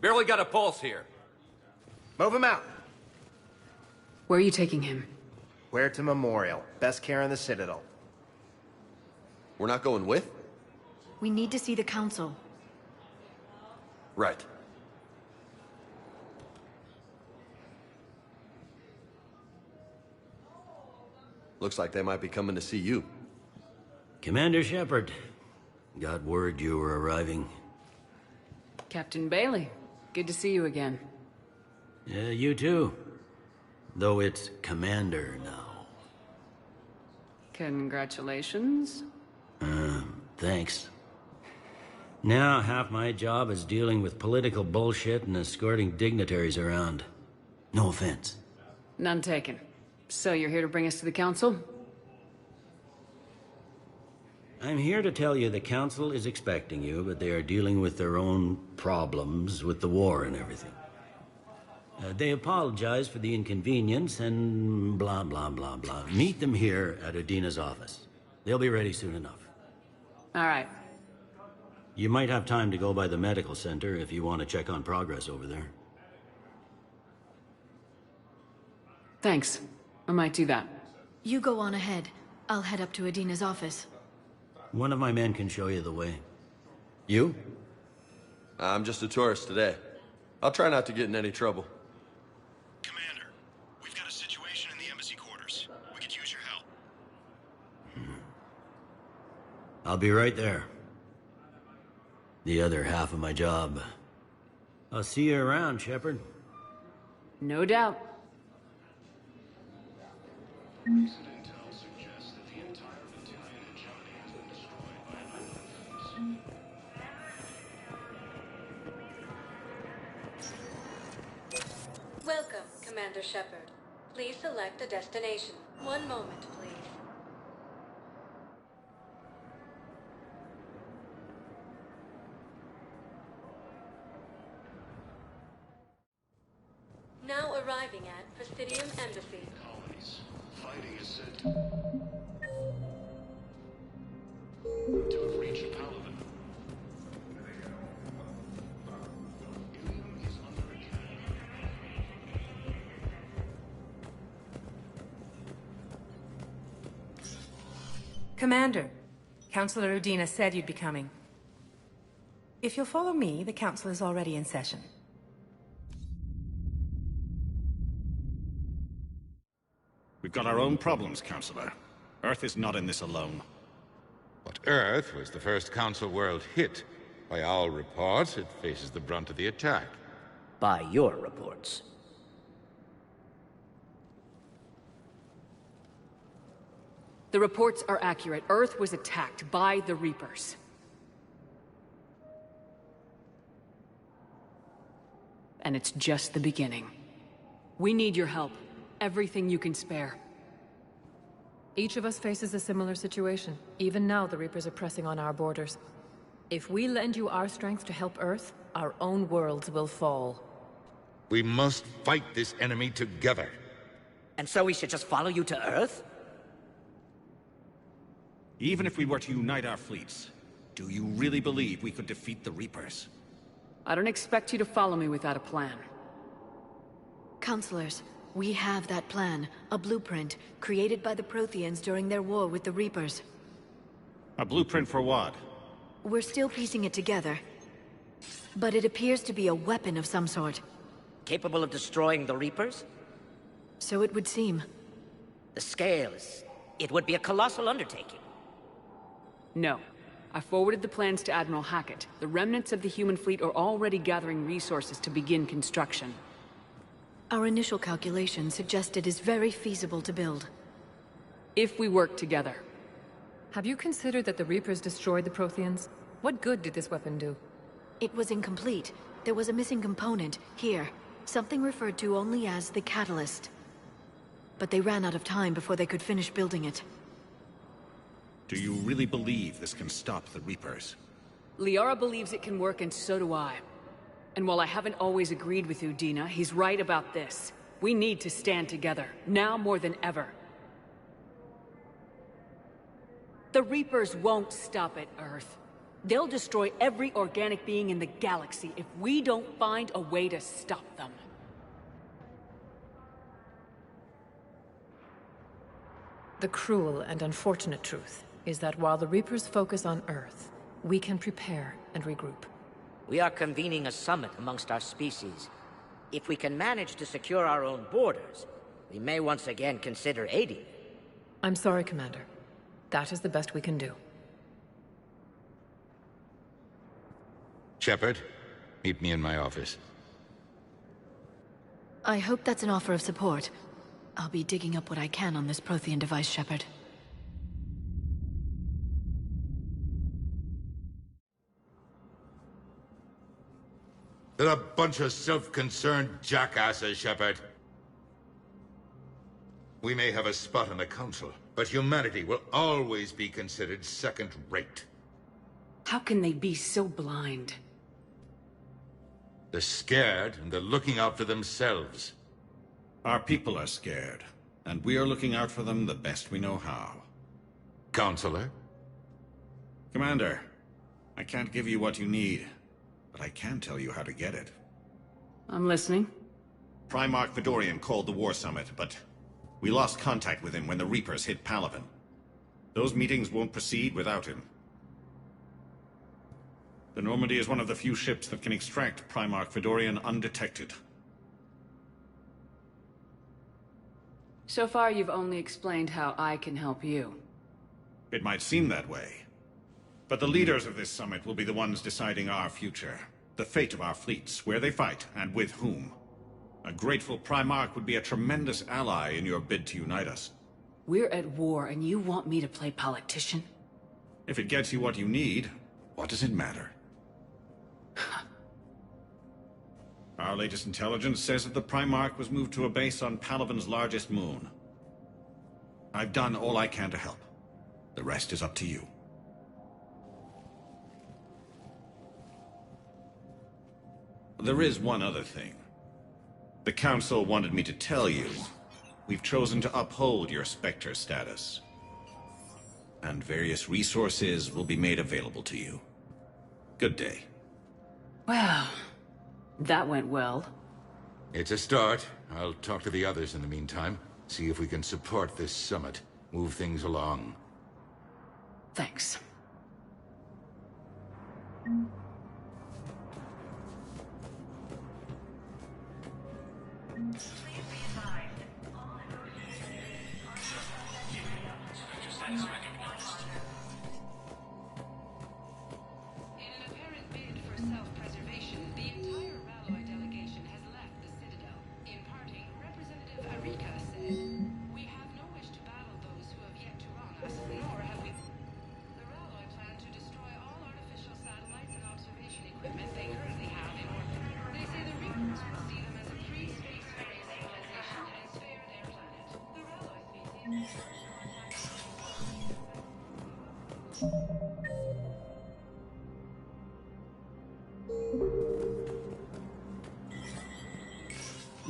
Barely got a pulse here. Move him out. Where are you taking him? Where to Memorial. Best care in the Citadel. We're not going with? We need to see the Council. Right. Looks like they might be coming to see you. Commander Shepard. Got word you were arriving. Captain Bailey, good to see you again. Yeah, you too. Though it's Commander now. Congratulations. Thanks. Now half my job is dealing with political bullshit and escorting dignitaries around. No offense. None taken. So you're here to bring us to the Council? I'm here to tell you the Council is expecting you, but they are dealing with their own problems with the war and everything. They apologize for the inconvenience and blah, blah, blah, blah. Meet them here at Adina's office. They'll be ready soon enough. All right. You might have time to go by the medical center if you want to check on progress over there. Thanks. I might do that. You go on ahead. I'll head up to Adina's office. One of my men can show you the way. You? I'm just a tourist today. I'll try not to get in any trouble. Commander, we've got a situation in the embassy quarters. We could use your help. I'll be right there. The other half of my job. I'll see you around, Shepard. No doubt. Welcome, Commander Shepard. Please select a destination. One moment, please. Now arriving at Presidium Embassy. Colonies. Fighting is said to have reached Paladin. Commander, Councilor Udina said you'd be coming. If you'll follow me, the Council is already in session. got our own problems, Counselor. Earth is not in this alone. But Earth was the first Council world hit. By all reports, it faces the brunt of the attack. By your reports. The reports are accurate. Earth was attacked by the Reapers. And it's just the beginning. We need your help. Everything you can spare. Each of us faces a similar situation. Even now, the Reapers are pressing on our borders. If we lend you our strength to help Earth, our own worlds will fall. We must fight this enemy together. And so we should just follow you to Earth? Even if we were to unite our fleets, do you really believe we could defeat the Reapers? I don't expect you to follow me without a plan. Counselors, we have that plan. A blueprint, created by the Protheans during their war with the Reapers. A blueprint for what? We're still piecing it together. But it appears to be a weapon of some sort. Capable of destroying the Reapers? So it would seem. The scales. It would be a colossal undertaking. No. I forwarded the plans to Admiral Hackett. The remnants of the human fleet are already gathering resources to begin construction. Our initial calculations suggest it is very feasible to build. If we work together. Have you considered that the Reapers destroyed the Protheans? What good did this weapon do? It was incomplete. There was a missing component, here. Something referred to only as the catalyst. But they ran out of time before they could finish building it. Do you really believe this can stop the Reapers? Liara believes it can work, and so do I. And while I haven't always agreed with Udina, he's right about this. We need to stand together, now more than ever. The Reapers won't stop at Earth. They'll destroy every organic being in the galaxy if we don't find a way to stop them. The cruel and unfortunate truth is that while the Reapers focus on Earth, we can prepare and regroup. We are convening a summit amongst our species. If we can manage to secure our own borders, we may once again consider aiding. I'm sorry, Commander. That is the best we can do. Shepard, meet me in my office. I hope that's an offer of support. I'll be digging up what I can on this Prothean device, Shepard. They're a bunch of self-concerned jackasses, Shepard. We may have a spot in the Council, but humanity will always be considered second-rate. How can they be so blind? They're scared, and they're looking out for themselves. Our people are scared, and we are looking out for them the best we know how. Counselor? Commander, I can't give you what you need, but I can tell you how to get it. I'm listening. Primarch Fedorian called the War Summit, but we lost contact with him when the Reapers hit Palaven. Those meetings won't proceed without him. The Normandy is one of the few ships that can extract Primarch Fedorian undetected. So far, you've only explained how I can help you. It might seem that way. But the leaders of this summit will be the ones deciding our future. The fate of our fleets, where they fight, and with whom. A grateful Primarch would be a tremendous ally in your bid to unite us. We're at war, and you want me to play politician? If it gets you what you need, what does it matter? Our latest intelligence says that the Primarch was moved to a base on Palaven's largest moon. I've done all I can to help. The rest is up to you. There is one other thing. The Council wanted me to tell you, we've chosen to uphold your Spectre status. And various resources will be made available to you. Good day. Well, that went well. It's a start. I'll talk to the others in the meantime. See if we can support this summit. Move things along. Thanks.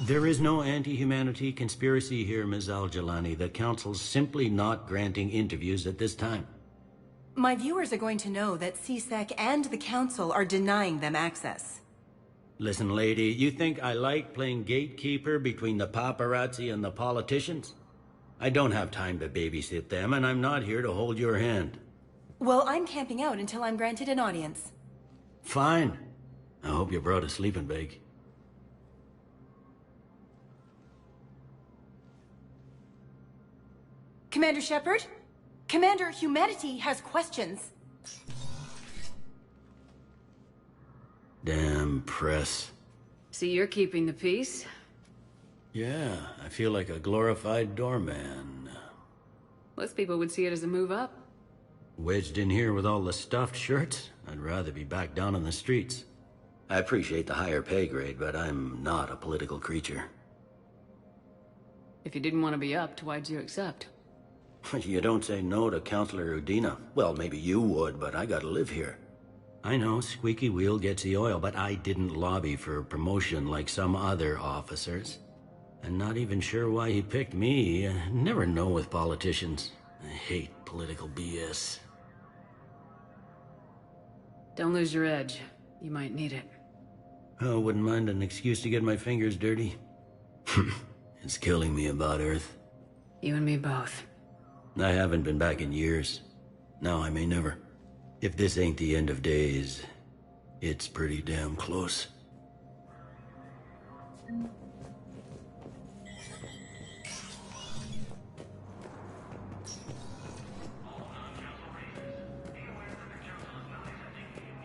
There is no anti-humanity conspiracy here, Ms. Al-Jalani. The Council's simply not granting interviews at this time. My viewers are going to know that CSEC and the Council are denying them access. Listen, lady, you think I like playing gatekeeper between the paparazzi and the politicians? I don't have time to babysit them, and I'm not here to hold your hand. Well, I'm camping out until I'm granted an audience. Fine. I hope you brought a sleeping bag. Commander Shepard? Commander, humanity has questions. Damn press. See, you're keeping the peace. Yeah, I feel like a glorified doorman. Most people would see it as a move up. Wedged in here with all the stuffed shirts, I'd rather be back down on the streets. I appreciate the higher pay grade, but I'm not a political creature. If you didn't want to be upped, why'd you accept? You don't say no to Counselor Udina. Well, maybe you would, but I gotta live here. I know, squeaky wheel gets the oil, but I didn't lobby for promotion like some other officers. I'm not even sure why he picked me. I never know with politicians. I hate political BS. Don't lose your edge. You might need it. Oh, wouldn't mind an excuse to get my fingers dirty. It's killing me about Earth. You and me both. I haven't been back in years. Now I may never. If this ain't the end of days, it's pretty damn close.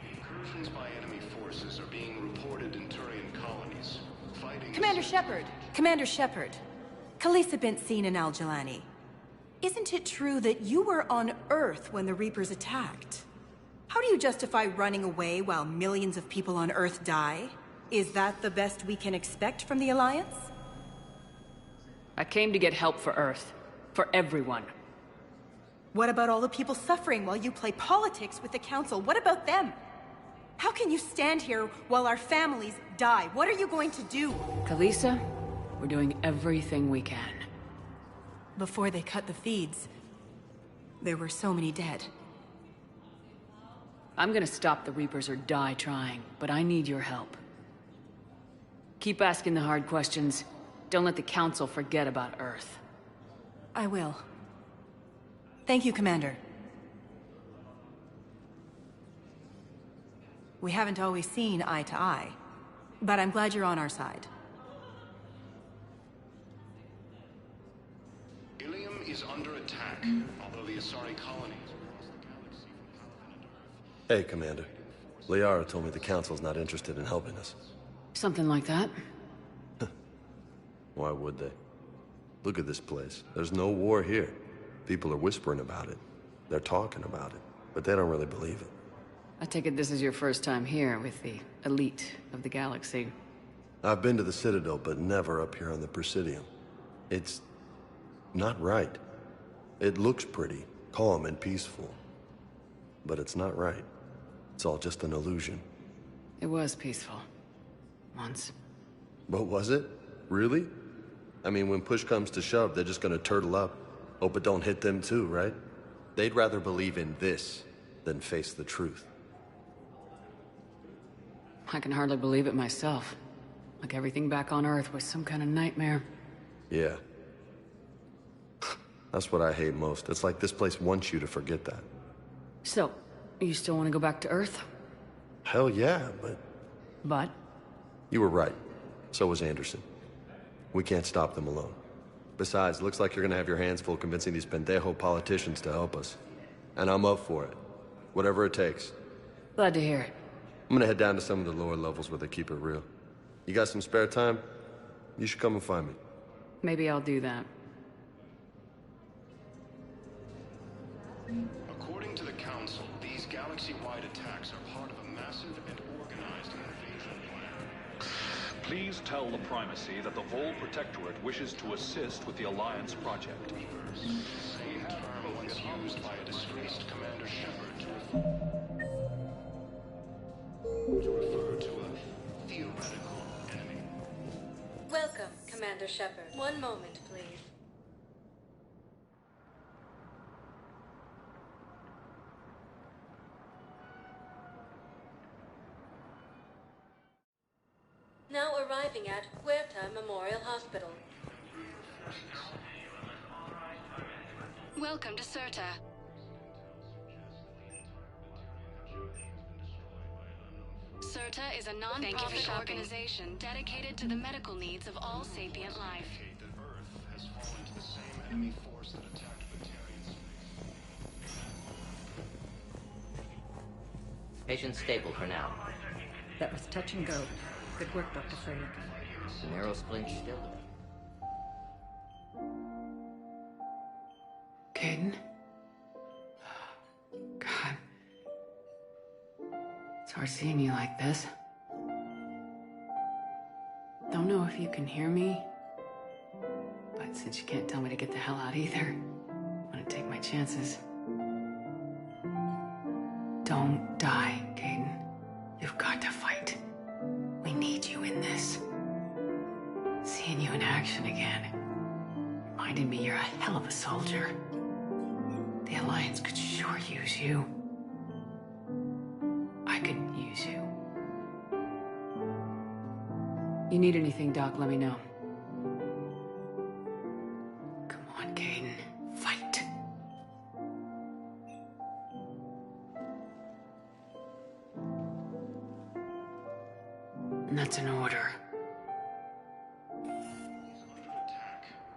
Incursions by enemy forces are being reported in Turian colonies. Fighting... Commander Shepard! Commander Shepard! Khalisah bint Seen and Al-Jalani. Isn't it true that you were on Earth when the Reapers attacked? How do you justify running away while millions of people on Earth die? Is that the best we can expect from the Alliance? I came to get help for Earth. For everyone. What about all the people suffering while you play politics with the Council? What about them? How can you stand here while our families die? What are you going to do? Khalisah, we're doing everything we can. Before they cut the feeds, there were so many dead. I'm gonna stop the Reapers or die trying, but I need your help. Keep asking the hard questions. Don't let the Council forget about Earth. I will. Thank you, Commander. We haven't always seen eye to eye, but I'm glad you're on our side. Ilium is under attack, although the Asari colonies across the galaxy from Paladin and Earth... Hey, Commander. Liara told me the Council's not interested in helping us. Something like that. Why would they? Look at this place. There's no war here. People are whispering about it. They're talking about it, but they don't really believe it. I take it this is your first time here with the elite of the galaxy. I've been to the Citadel, but never up here on the Presidium. It's not right. It looks pretty, calm and peaceful. But it's not right. It's all just an illusion. It was peaceful. Once. But was it? Really? I mean, when push comes to shove, they're just gonna turtle up. Hope it don't hit them too, right? They'd rather believe in this than face the truth. I can hardly believe it myself. Like everything back on Earth was some kind of nightmare. Yeah. That's what I hate most. It's like this place wants you to forget that. So, you still want to go back to Earth? Hell yeah, but... But? You were right. So was Anderson. We can't stop them alone. Besides, looks like you're gonna have your hands full convincing these pendejo politicians to help us. And I'm up for it. Whatever it takes. Glad to hear it. I'm gonna head down to some of the lower levels where they keep it real. You got some spare time? You should come and find me. Maybe I'll do that. According to the Council, these galaxy-wide attacks are part of a massive and organized invasion plan. Please tell the Primacy that the Vol Protectorate wishes to assist with the Alliance project. Same term once used by a disgraced Commander Shepard to refer to a theoretical enemy. Welcome, Commander Shepard. One moment, please. Now arriving at Huerta Memorial Hospital. Welcome to Certa. Certa is a non-profit organization dedicated to the medical needs of all sapient life. Earth has fallen to the same enemy force that attacked Batarians. Patient stable for now. That was touch and go. Good work, Dr. Freya. Narrow splint still. Caden? God. It's hard seeing you like this. Don't know if you can hear me, but since you can't tell me to get the hell out either, I'm gonna take my chances. Don't die, Caden. You've got to fight. We need you in this. Seeing you in action again reminded me you're a hell of a soldier. The Alliance could sure use you. I could use you. You need anything, Doc, let me know. Come on, Caden. Fight. And that's an order.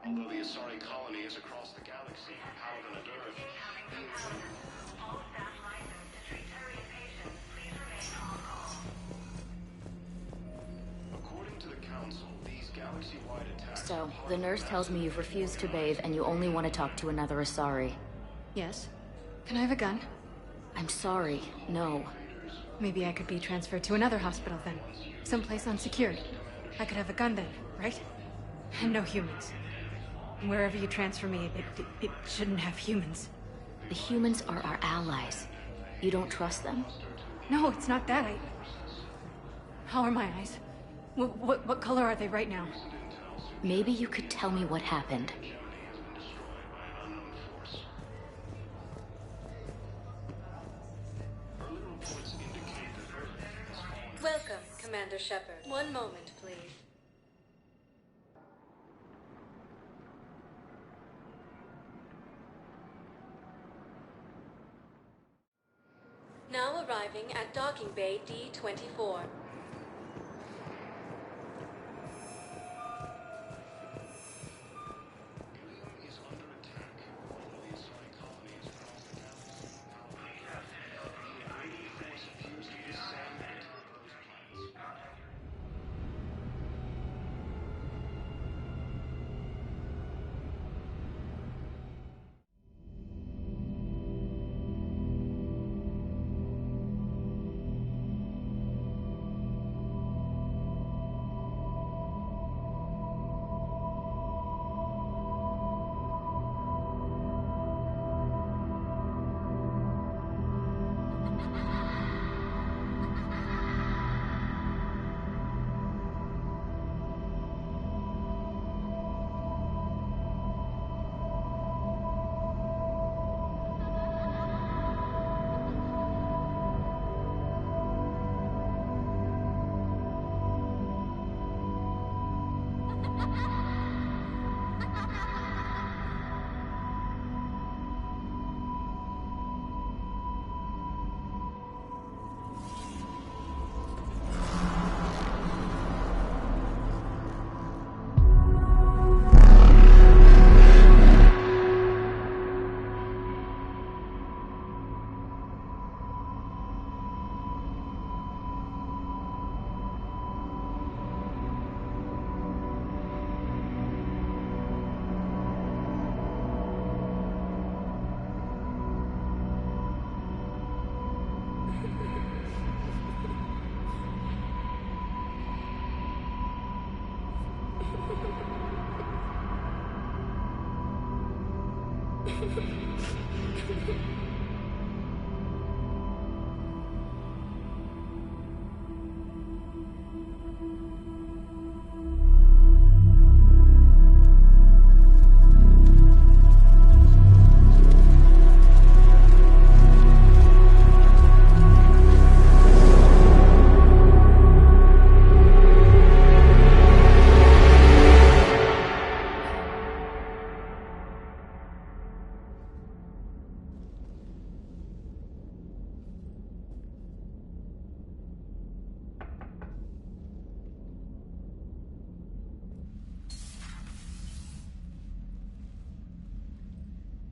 Although the Asari colony is across the galaxy, powered on Earth, according to the Council, these galaxy-wide attacks... So, the nurse tells me you've refused to bathe and you only want to talk to another Asari. Yes. Can I have a gun? I'm sorry, no. Maybe I could be transferred to another hospital then. Someplace unsecured. I could have a gun then, right? And no humans. Wherever you transfer me, it shouldn't have humans. The humans are our allies. You don't trust them? No, it's not that. How are my eyes? What color are they right now? Maybe you could tell me what happened. Welcome, Commander Shepard. One moment, please. Now arriving at Docking Bay D-24.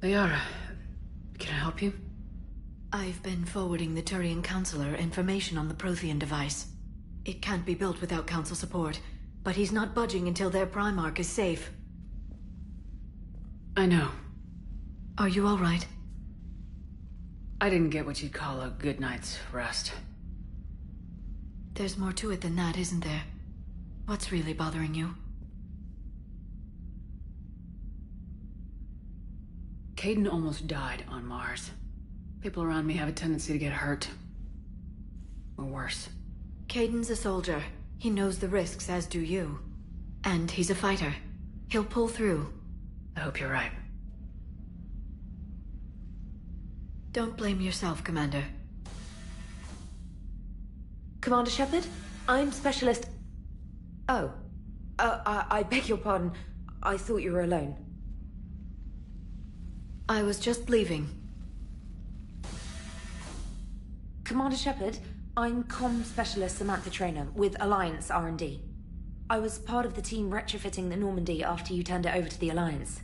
Liara, can I help you? I've been forwarding the Turian Counselor information on the Prothean device. It can't be built without Council support, but he's not budging until their Primarch is safe. I know. Are you all right? I didn't get what you'd call a good night's rest. There's more to it than that, isn't there? What's really bothering you? Caden almost died on Mars. People around me have a tendency to get hurt. Or worse. Caden's a soldier. He knows the risks, as do you. And he's a fighter. He'll pull through. I hope you're right. Don't blame yourself, Commander. Commander Shepard? I'm Specialist... Oh. I beg your pardon. I thought you were alone. I was just leaving. Commander Shepard, I'm Comm Specialist Samantha Traynor with Alliance R&D. I was part of the team retrofitting the Normandy after you turned it over to the Alliance.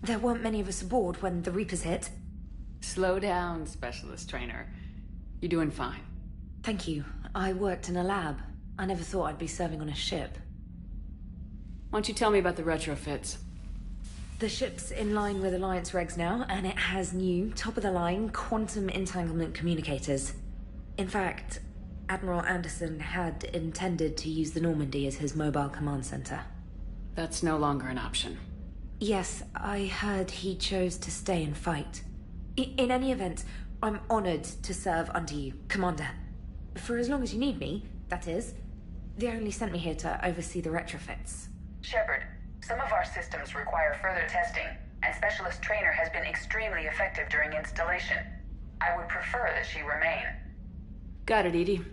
There weren't many of us aboard when the Reapers hit. Slow down, Specialist Trainer. You're doing fine. Thank you. I worked in a lab. I never thought I'd be serving on a ship. Why don't you tell me about the retrofits? The ship's in line with Alliance regs now, and it has new, top-of-the-line, quantum entanglement communicators. In fact, Admiral Anderson had intended to use the Normandy as his mobile command center. That's no longer an option. Yes, I heard he chose to stay and fight. In any event, I'm honored to serve under you, Commander. For as long as you need me, that is. They only sent me here to oversee the retrofits. Shepard, some of our systems require further testing, and Specialist Trainer has been extremely effective during installation. I would prefer that she remain. Got it, Edie.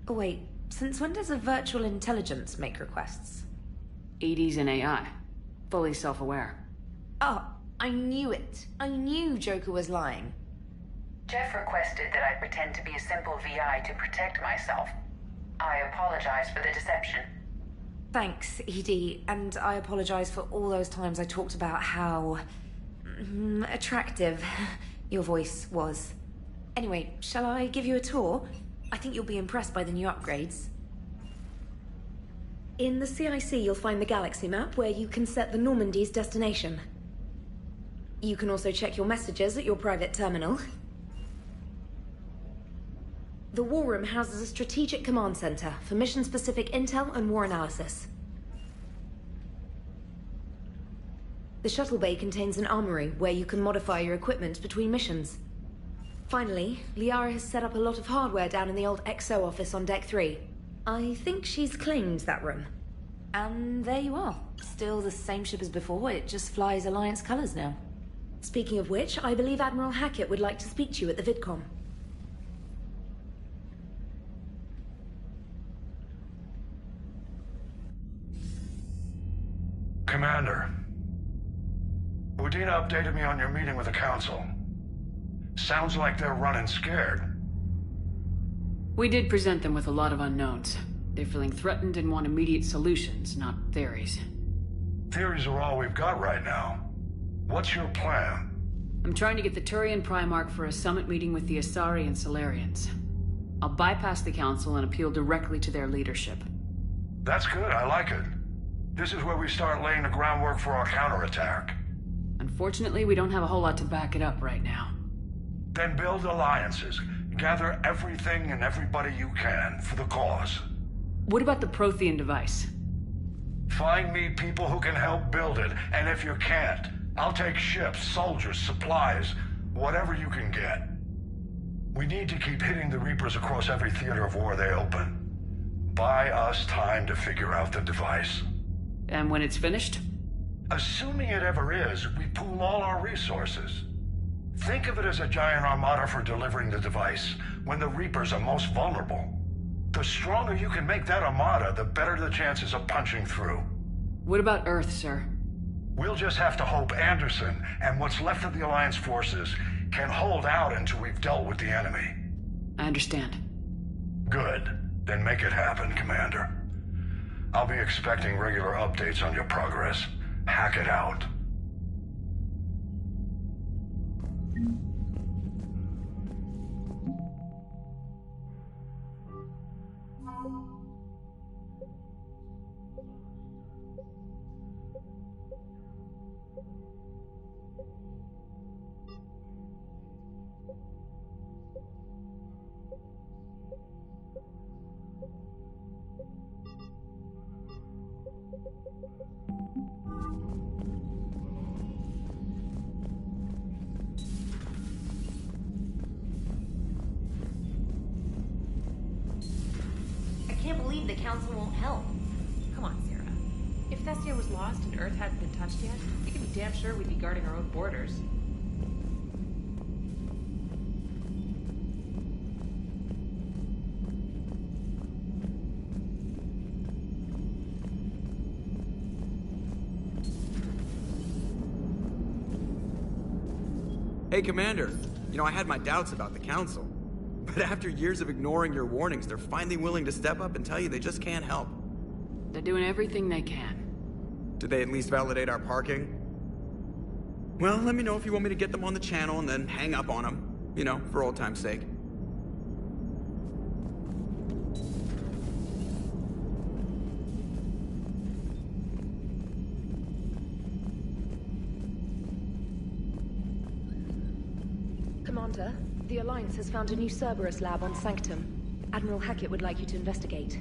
Oh, wait. Since when does a virtual intelligence make requests? Edie's an AI. Fully self-aware. Oh, I knew it. I knew Joker was lying. Jeff requested that I pretend to be a simple VI to protect myself. I apologize for the deception. Thanks, Edie, and I apologize for all those times I talked about how... attractive your voice was. Anyway, shall I give you a tour? I think you'll be impressed by the new upgrades. In the CIC, you'll find the galaxy map where you can set the Normandy's destination. You can also check your messages at your private terminal. The War Room houses a strategic command center for mission-specific intel and war analysis. The shuttle bay contains an armory where you can modify your equipment between missions. Finally, Liara has set up a lot of hardware down in the old XO office on Deck 3. I think she's claimed that room. And there you are. Still the same ship as before, it just flies Alliance colors now. Speaking of which, I believe Admiral Hackett would like to speak to you at the VidCom. Commander, Udina updated me on your meeting with the Council. Sounds like they're running scared. We did present them with a lot of unknowns. They're feeling threatened and want immediate solutions, not theories. Theories are all we've got right now. What's your plan? I'm trying to get the Turian Primarch for a summit meeting with the Asari and Solarians. I'll bypass the Council and appeal directly to their leadership. That's good, I like it. This is where we start laying the groundwork for our counterattack. Unfortunately, we don't have a whole lot to back it up right now. Then build alliances. Gather everything and everybody you can for the cause. What about the Prothean device? Find me people who can help build it, and if you can't, I'll take ships, soldiers, supplies, whatever you can get. We need to keep hitting the Reapers across every theater of war they open. Buy us time to figure out the device. And when it's finished? Assuming it ever is, we pool all our resources. Think of it as a giant armada for delivering the device when the Reapers are most vulnerable. The stronger you can make that armada, the better the chances of punching through. What about Earth, sir? We'll just have to hope Anderson and what's left of the Alliance forces can hold out until we've dealt with the enemy. I understand. Good. Then make it happen, Commander. I'll be expecting regular updates on your progress. Hack it out. I can't believe the Council won't help. Come on, Sarah. If Thessia was lost and Earth hadn't been touched yet, you can be damn sure we'd be guarding our own borders. Hey, Commander. You know, I had my doubts about the Council. But after years of ignoring your warnings, they're finally willing to step up and tell you they just can't help. They're doing everything they can. Did they at least validate our parking? Well, let me know if you want me to get them on the channel and then hang up on them. You know, for old time's sake. Commander, the Alliance has found a new Cerberus lab on Sanctum. Admiral Hackett would like you to investigate.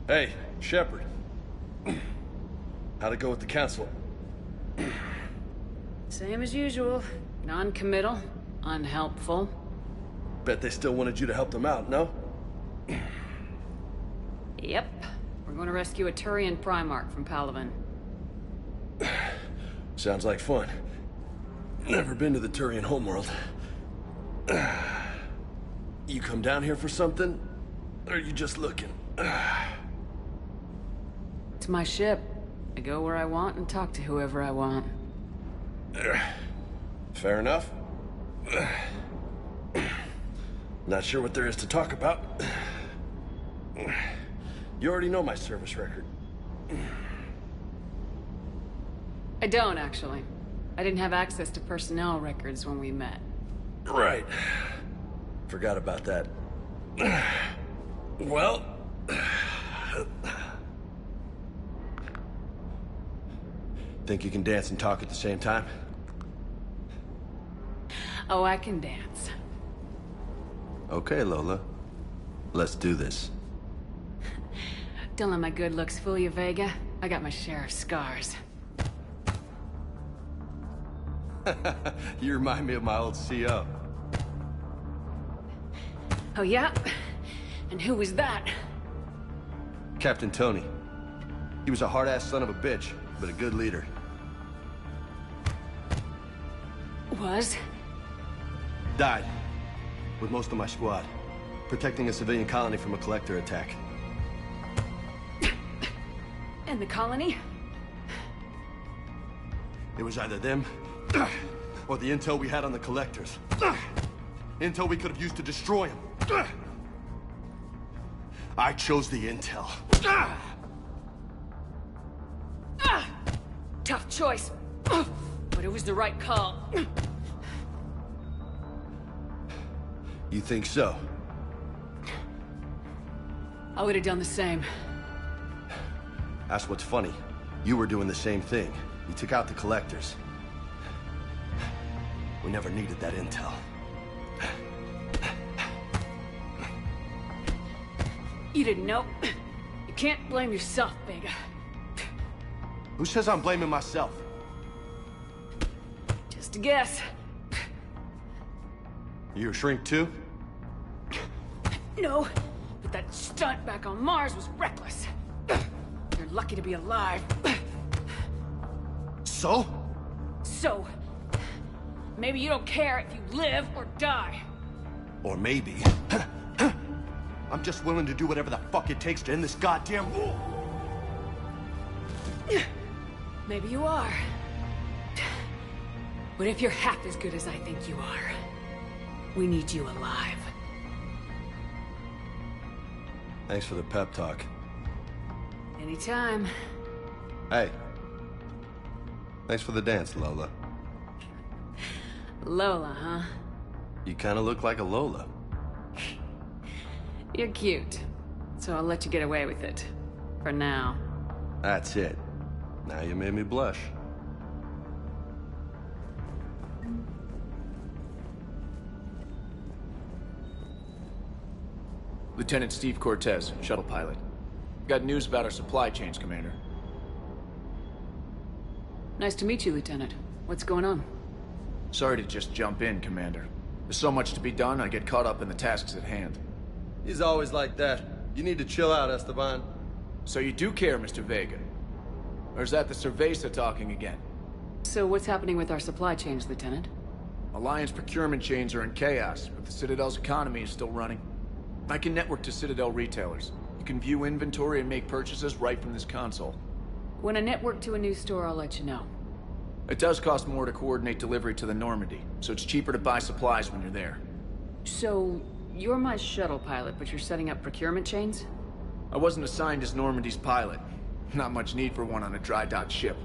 Hey, Shepard. How'd it go with the council? Same as usual. Non-committal, unhelpful. Bet they still wanted you to help them out, no? Yep. We're going to rescue a Turian Primarch from Palaven. Sounds like fun. Never been to the Turian homeworld. You come down here for something? Or are you just looking? It's my ship. I go where I want and talk to whoever I want. Fair enough. Not sure what there is to talk about. You already know my service record. I don't, actually. I didn't have access to personnel records when we met. Right. Forgot about that. Well... Think you can dance and talk at the same time? Oh, I can dance. Okay, Lola. Let's do this. Don't let my good looks fool you, Vega. I got my share of scars. You remind me of my old CO. Oh, yeah? And who was that? Captain Tony. He was a hard-ass son of a bitch, but a good leader. Was? Died. With most of my squad. Protecting a civilian colony from a collector attack. And the colony? It was either them, or the intel we had on the collectors. Intel we could have used to destroy them. I chose the intel. Tough choice. But it was the right call. You think so? I would have done the same. That's what's funny. You were doing the same thing. You took out the collectors. We never needed that intel. You didn't know. You can't blame yourself, Vega. Who says I'm blaming myself? Just a guess. You a shrink too? No, but that stunt back on Mars was reckless. You're lucky to be alive. So? So, maybe you don't care if you live or die. Or maybe... I'm just willing to do whatever the fuck it takes to end this goddamn war. Maybe you are. But if you're half as good as I think you are, we need you alive. Thanks for the pep talk. Anytime. Hey. Thanks for the dance, Lola. Lola, huh? You kind of look like a Lola. You're cute. So I'll let you get away with it. For now. That's it. Now you made me blush. Lieutenant Steve Cortez, shuttle pilot. Got news about our supply chains, Commander. Nice to meet you, Lieutenant. What's going on? Sorry to just jump in, Commander. There's so much to be done, I get caught up in the tasks at hand. He's always like that. You need to chill out, Esteban. So you do care, Mr. Vega? Or is that the Cerveza talking again? So what's happening with our supply chains, Lieutenant? Alliance procurement chains are in chaos, but the Citadel's economy is still running. I can network to Citadel retailers. You can view inventory and make purchases right from this console. When I network to a new store, I'll let you know. It does cost more to coordinate delivery to the Normandy, so it's cheaper to buy supplies when you're there. So, you're my shuttle pilot, but you're setting up procurement chains? I wasn't assigned as Normandy's pilot. Not much need for one on a dry dock ship.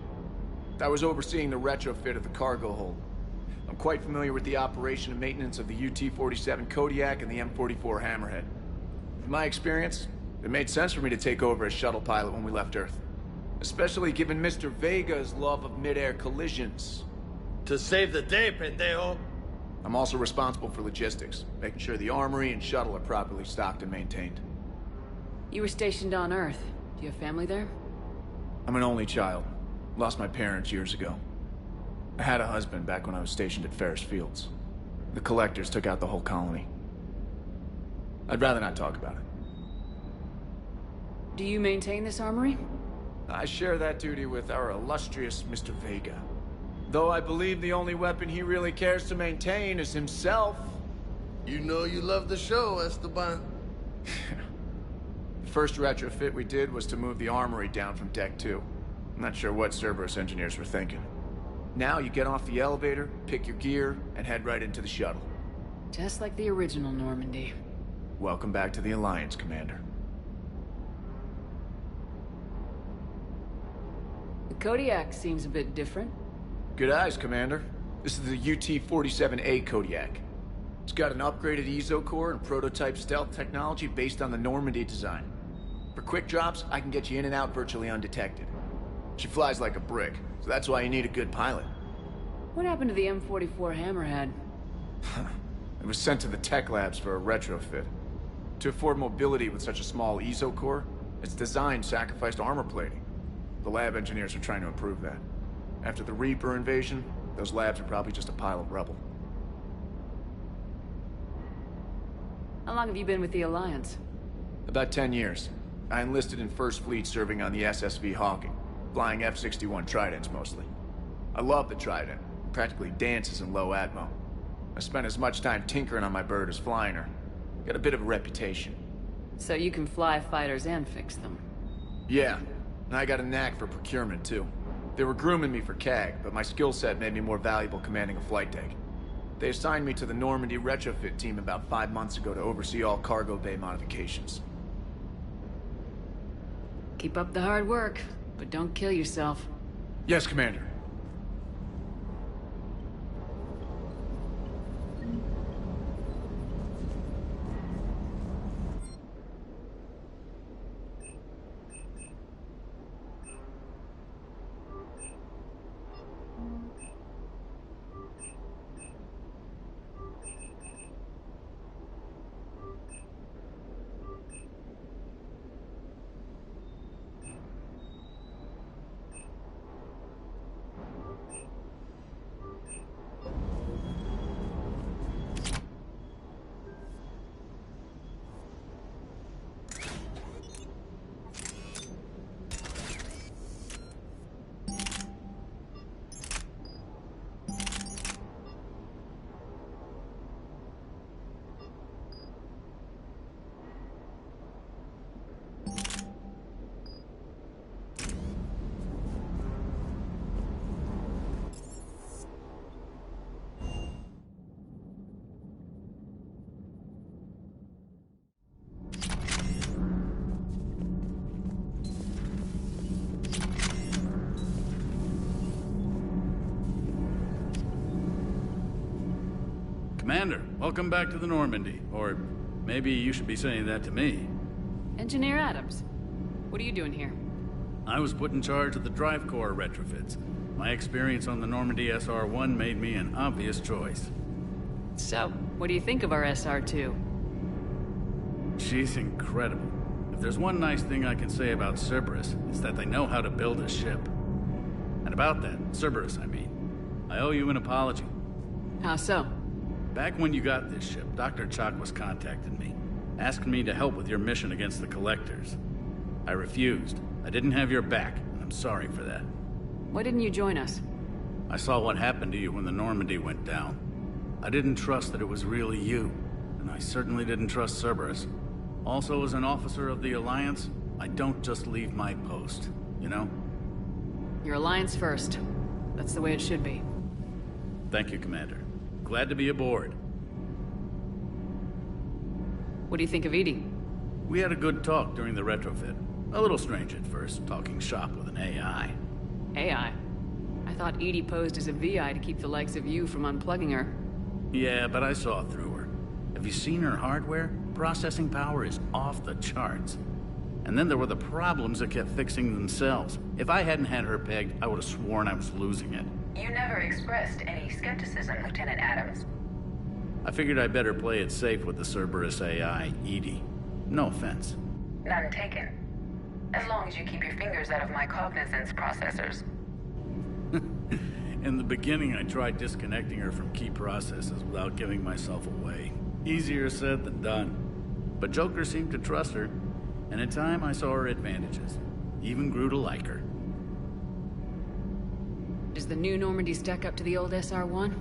I was overseeing the retrofit of the cargo hold. I'm quite familiar with the operation and maintenance of the UT-47 Kodiak and the M44 Hammerhead. In my experience, it made sense for me to take over as shuttle pilot when we left Earth. Especially given Mr. Vega's love of mid-air collisions. To save the day, pendejo! I'm also responsible for logistics, making sure the armory and shuttle are properly stocked and maintained. You were stationed on Earth. Do you have family there? I'm an only child. Lost my parents years ago. I had a husband back when I was stationed at Ferris Fields. The Collectors took out the whole colony. I'd rather not talk about it. Do you maintain this armory? I share that duty with our illustrious Mr. Vega. Though I believe the only weapon he really cares to maintain is himself. You know you love the show, Esteban. The first retrofit we did was to move the armory down from Deck 2. I'm not sure what Cerberus engineers were thinking. Now you get off the elevator, pick your gear, and head right into the shuttle. Just like the original Normandy. Welcome back to the Alliance, Commander. The Kodiak seems a bit different. Good eyes, Commander. This is the UT-47A Kodiak. It's got an upgraded EZO core and prototype stealth technology based on the Normandy design. For quick drops, I can get you in and out virtually undetected. She flies like a brick, so that's why you need a good pilot. What happened to the M44 Hammerhead? It was sent to the tech labs for a retrofit. To afford mobility with such a small EZO core, its design sacrificed armor plating. The lab engineers are trying to improve that. After the Reaper invasion, those labs are probably just a pile of rubble. How long have you been with the Alliance? About 10 years. I enlisted in First Fleet serving on the SSV Hawking, flying F-61 Tridents mostly. I love the Trident. It practically dances in low atmo. I spent as much time tinkering on my bird as flying her. Got a bit of a reputation. So you can fly fighters and fix them? Yeah, and I got a knack for procurement too. They were grooming me for CAG, but my skill set made me more valuable commanding a flight deck. They assigned me to the Normandy retrofit team about 5 months ago to oversee all cargo bay modifications. Keep up the hard work, but don't kill yourself. Yes, Commander. Commander, welcome back to the Normandy. Or maybe you should be saying that to me. Engineer Adams, what are you doing here? I was put in charge of the drive core retrofits. My experience on the Normandy SR-1 made me an obvious choice. So, what do you think of our SR-2? She's incredible. If there's one nice thing I can say about Cerberus, it's that they know how to build a ship. And about that, Cerberus, I mean, I owe you an apology. How so? Back when you got this ship, Dr. Chakwas contacted me, asking me to help with your mission against the Collectors. I refused. I didn't have your back, and I'm sorry for that. Why didn't you join us? I saw what happened to you when the Normandy went down. I didn't trust that it was really you, and I certainly didn't trust Cerberus. Also, as an officer of the Alliance, I don't just leave my post, you know? Your Alliance first. That's the way it should be. Thank you, Commander. Glad to be aboard. What do you think of Edie? We had a good talk during the retrofit. A little strange at first, talking shop with an AI. AI? I thought Edie posed as a VI to keep the likes of you from unplugging her. Yeah, but I saw through her. Have you seen her hardware? Processing power is off the charts. And then there were the problems that kept fixing themselves. If I hadn't had her pegged, I would have sworn I was losing it. You never expressed any skepticism, Lieutenant Adams. I figured I'd better play it safe with the Cerberus AI, Edie. No offense. None taken. As long as you keep your fingers out of my cognizance processors. In the beginning, I tried disconnecting her from key processes without giving myself away. Easier said than done. But Joker seemed to trust her, and in time I saw her advantages. Even grew to like her. Does the new Normandy stack up to the old SR-1?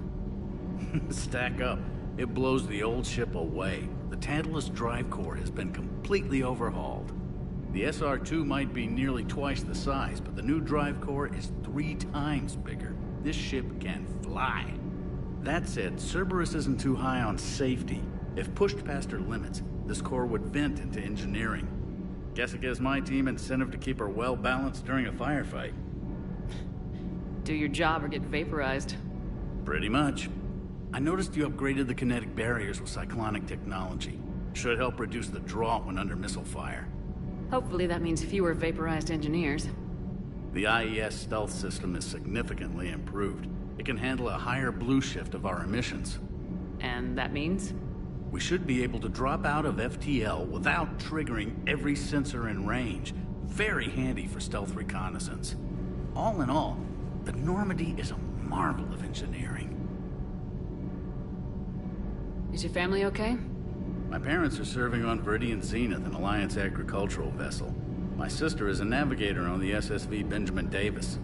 Stack up. It blows the old ship away. The Tantalus drive core has been completely overhauled. The SR-2 might be nearly twice the size, but the new drive core is 3 times bigger. This ship can fly. That said, Cerberus isn't too high on safety. If pushed past her limits, this core would vent into engineering. Guess it gives my team incentive to keep her well-balanced during a firefight. Do your job or get vaporized. Pretty much. I noticed you upgraded the kinetic barriers with cyclonic technology. Should help reduce the draw when under missile fire. Hopefully that means fewer vaporized engineers. The IES stealth system is significantly improved. It can handle a higher blue shift of our emissions. And that means? We should be able to drop out of FTL without triggering every sensor in range. Very handy for stealth reconnaissance. All in all, the Normandy is a marvel of engineering. Is your family okay? My parents are serving on Viridian Zenith, an Alliance agricultural vessel. My sister is a navigator on the SSV Benjamin Davis.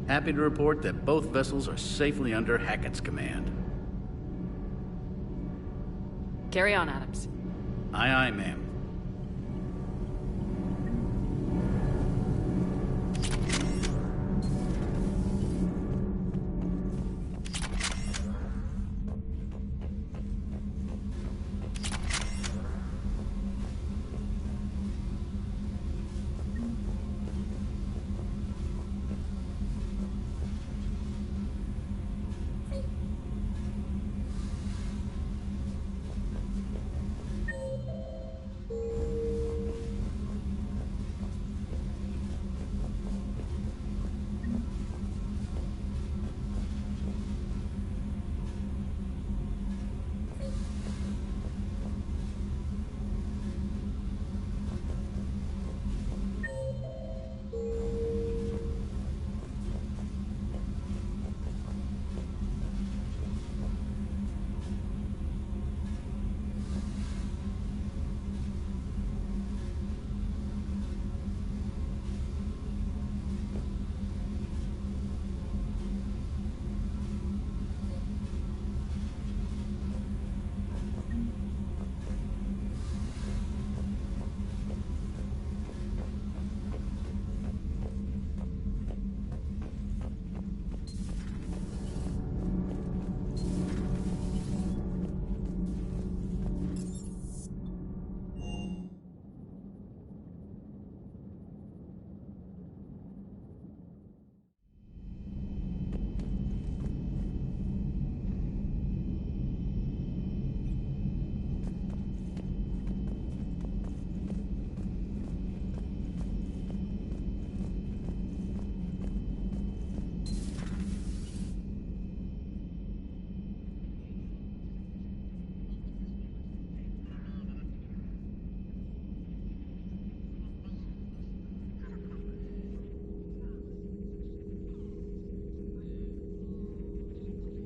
Happy to report that both vessels are safely under Hackett's command. Carry on, Adams. Aye, aye, ma'am.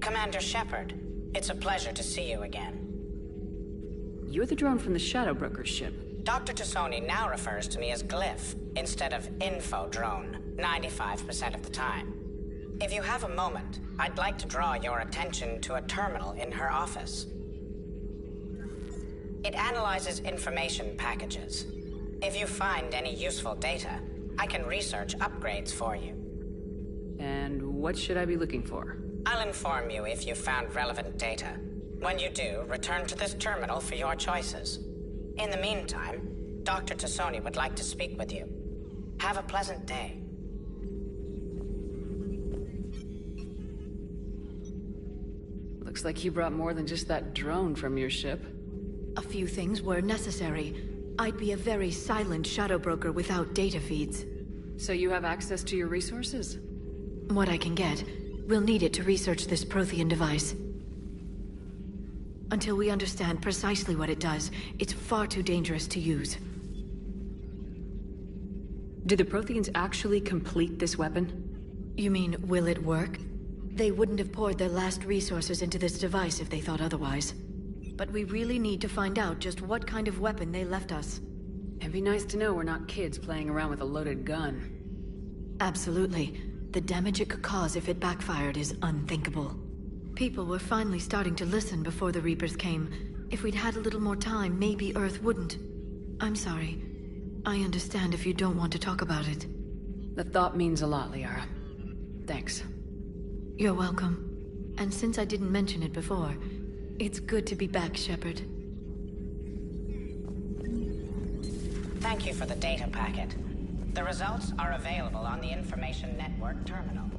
Commander Shepard, it's a pleasure to see you again. You're the drone from the Shadow Broker's ship. Dr. Tassoni now refers to me as Glyph instead of Info Drone, 95% of the time. If you have a moment, I'd like to draw your attention to a terminal in her office. It analyzes information packages. If you find any useful data, I can research upgrades for you. And what should I be looking for? I'll inform you if you found relevant data. When you do, return to this terminal for your choices. In the meantime, Dr. Tassoni would like to speak with you. Have a pleasant day. Looks like you brought more than just that drone from your ship. A few things were necessary. I'd be a very silent Shadow Broker without data feeds. So you have access to your resources? What I can get. We'll need it to research this Prothean device. Until we understand precisely what it does, it's far too dangerous to use. Did the Protheans actually complete this weapon? You mean, will it work? They wouldn't have poured their last resources into this device if they thought otherwise. But we really need to find out just what kind of weapon they left us. It'd be nice to know we're not kids playing around with a loaded gun. Absolutely. The damage it could cause if it backfired is unthinkable. People were finally starting to listen before the Reapers came. If we'd had a little more time, maybe Earth wouldn't. I'm sorry. I understand if you don't want to talk about it. The thought means a lot, Liara. Thanks. You're welcome. And since I didn't mention it before, it's good to be back, Shepard. Thank you for the data packet. The results are available on the Information Network terminal.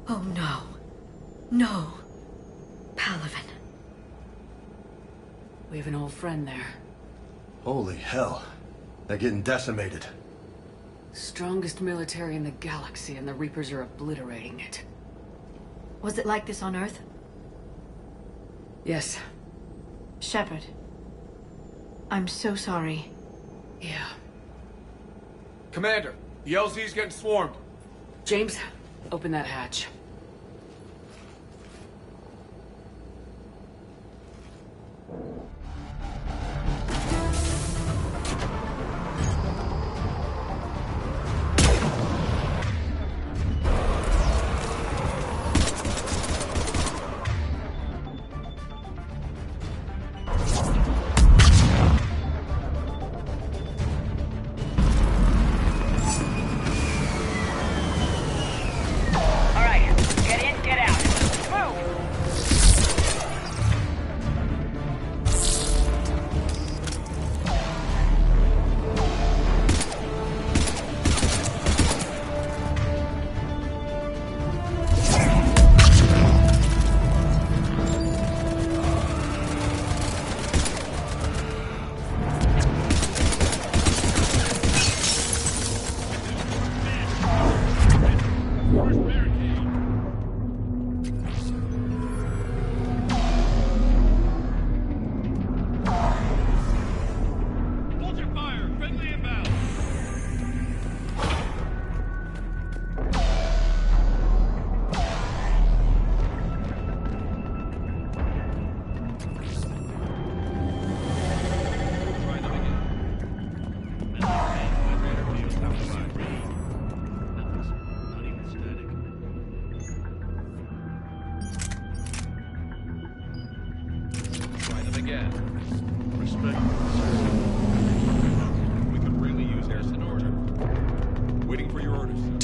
Oh no. No. Palaven. We have an old friend there. Holy hell. They're getting decimated. Strongest military in the galaxy, and the Reapers are obliterating it. Was it like this on Earth? Yes. Shepard. I'm so sorry. Yeah. Commander, the LZ's getting swarmed. James, open that hatch.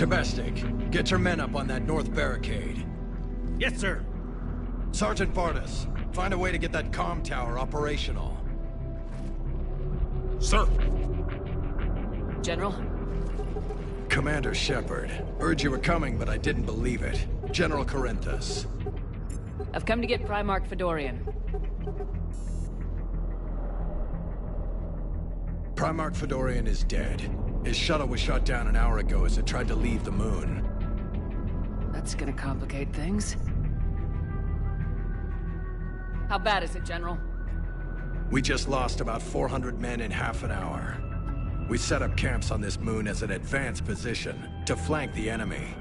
Tebestik, get your men up on that north barricade. Yes, sir. Sergeant Vardis, find a way to get that comm tower operational. Sir. General? Commander Shepard, heard you were coming, but I didn't believe it. General Corinthus. I've come to get Primarch Fedorian. Primarch Fedorian is dead. His shuttle was shot down an hour ago as it tried to leave the moon. That's gonna complicate things. How bad is it, General? We just lost about 400 men in half an hour. We set up camps on this moon as an advanced position to flank the enemy.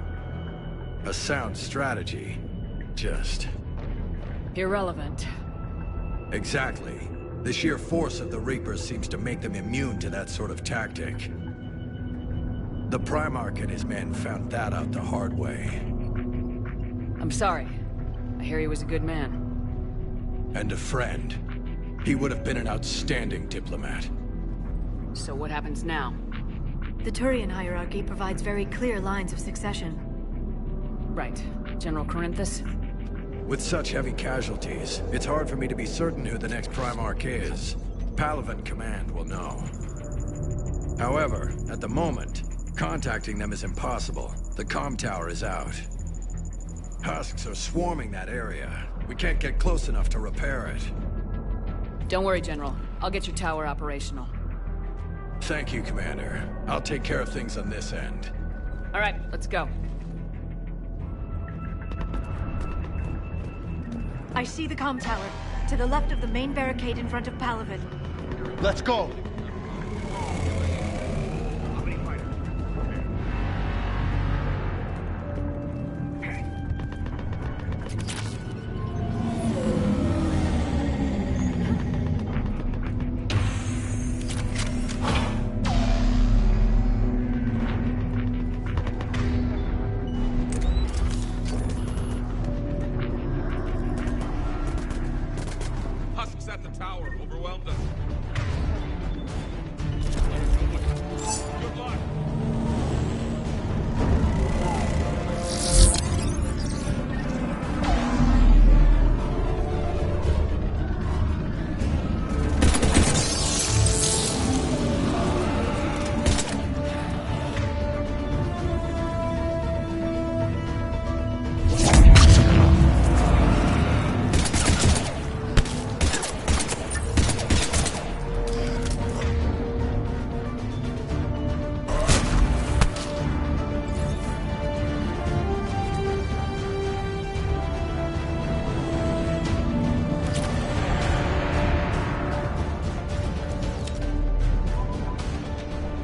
A sound strategy. Just... irrelevant. Exactly. The sheer force of the Reapers seems to make them immune to that sort of tactic. The Primarch and his men found that out the hard way. I'm sorry. I hear he was a good man. And a friend. He would have been an outstanding diplomat. So what happens now? The Turian hierarchy provides very clear lines of succession. Right. General Corinthus? With such heavy casualties, it's hard for me to be certain who the next Primarch is. Palaven Command will know. However, at the moment, contacting them is impossible. The comm tower is out. Husks are swarming that area. We can't get close enough to repair it. Don't worry, General. I'll get your tower operational. Thank you, Commander. I'll take care of things on this end. All right, let's go. I see the comm tower, to the left of the main barricade in front of Palaven. Let's go!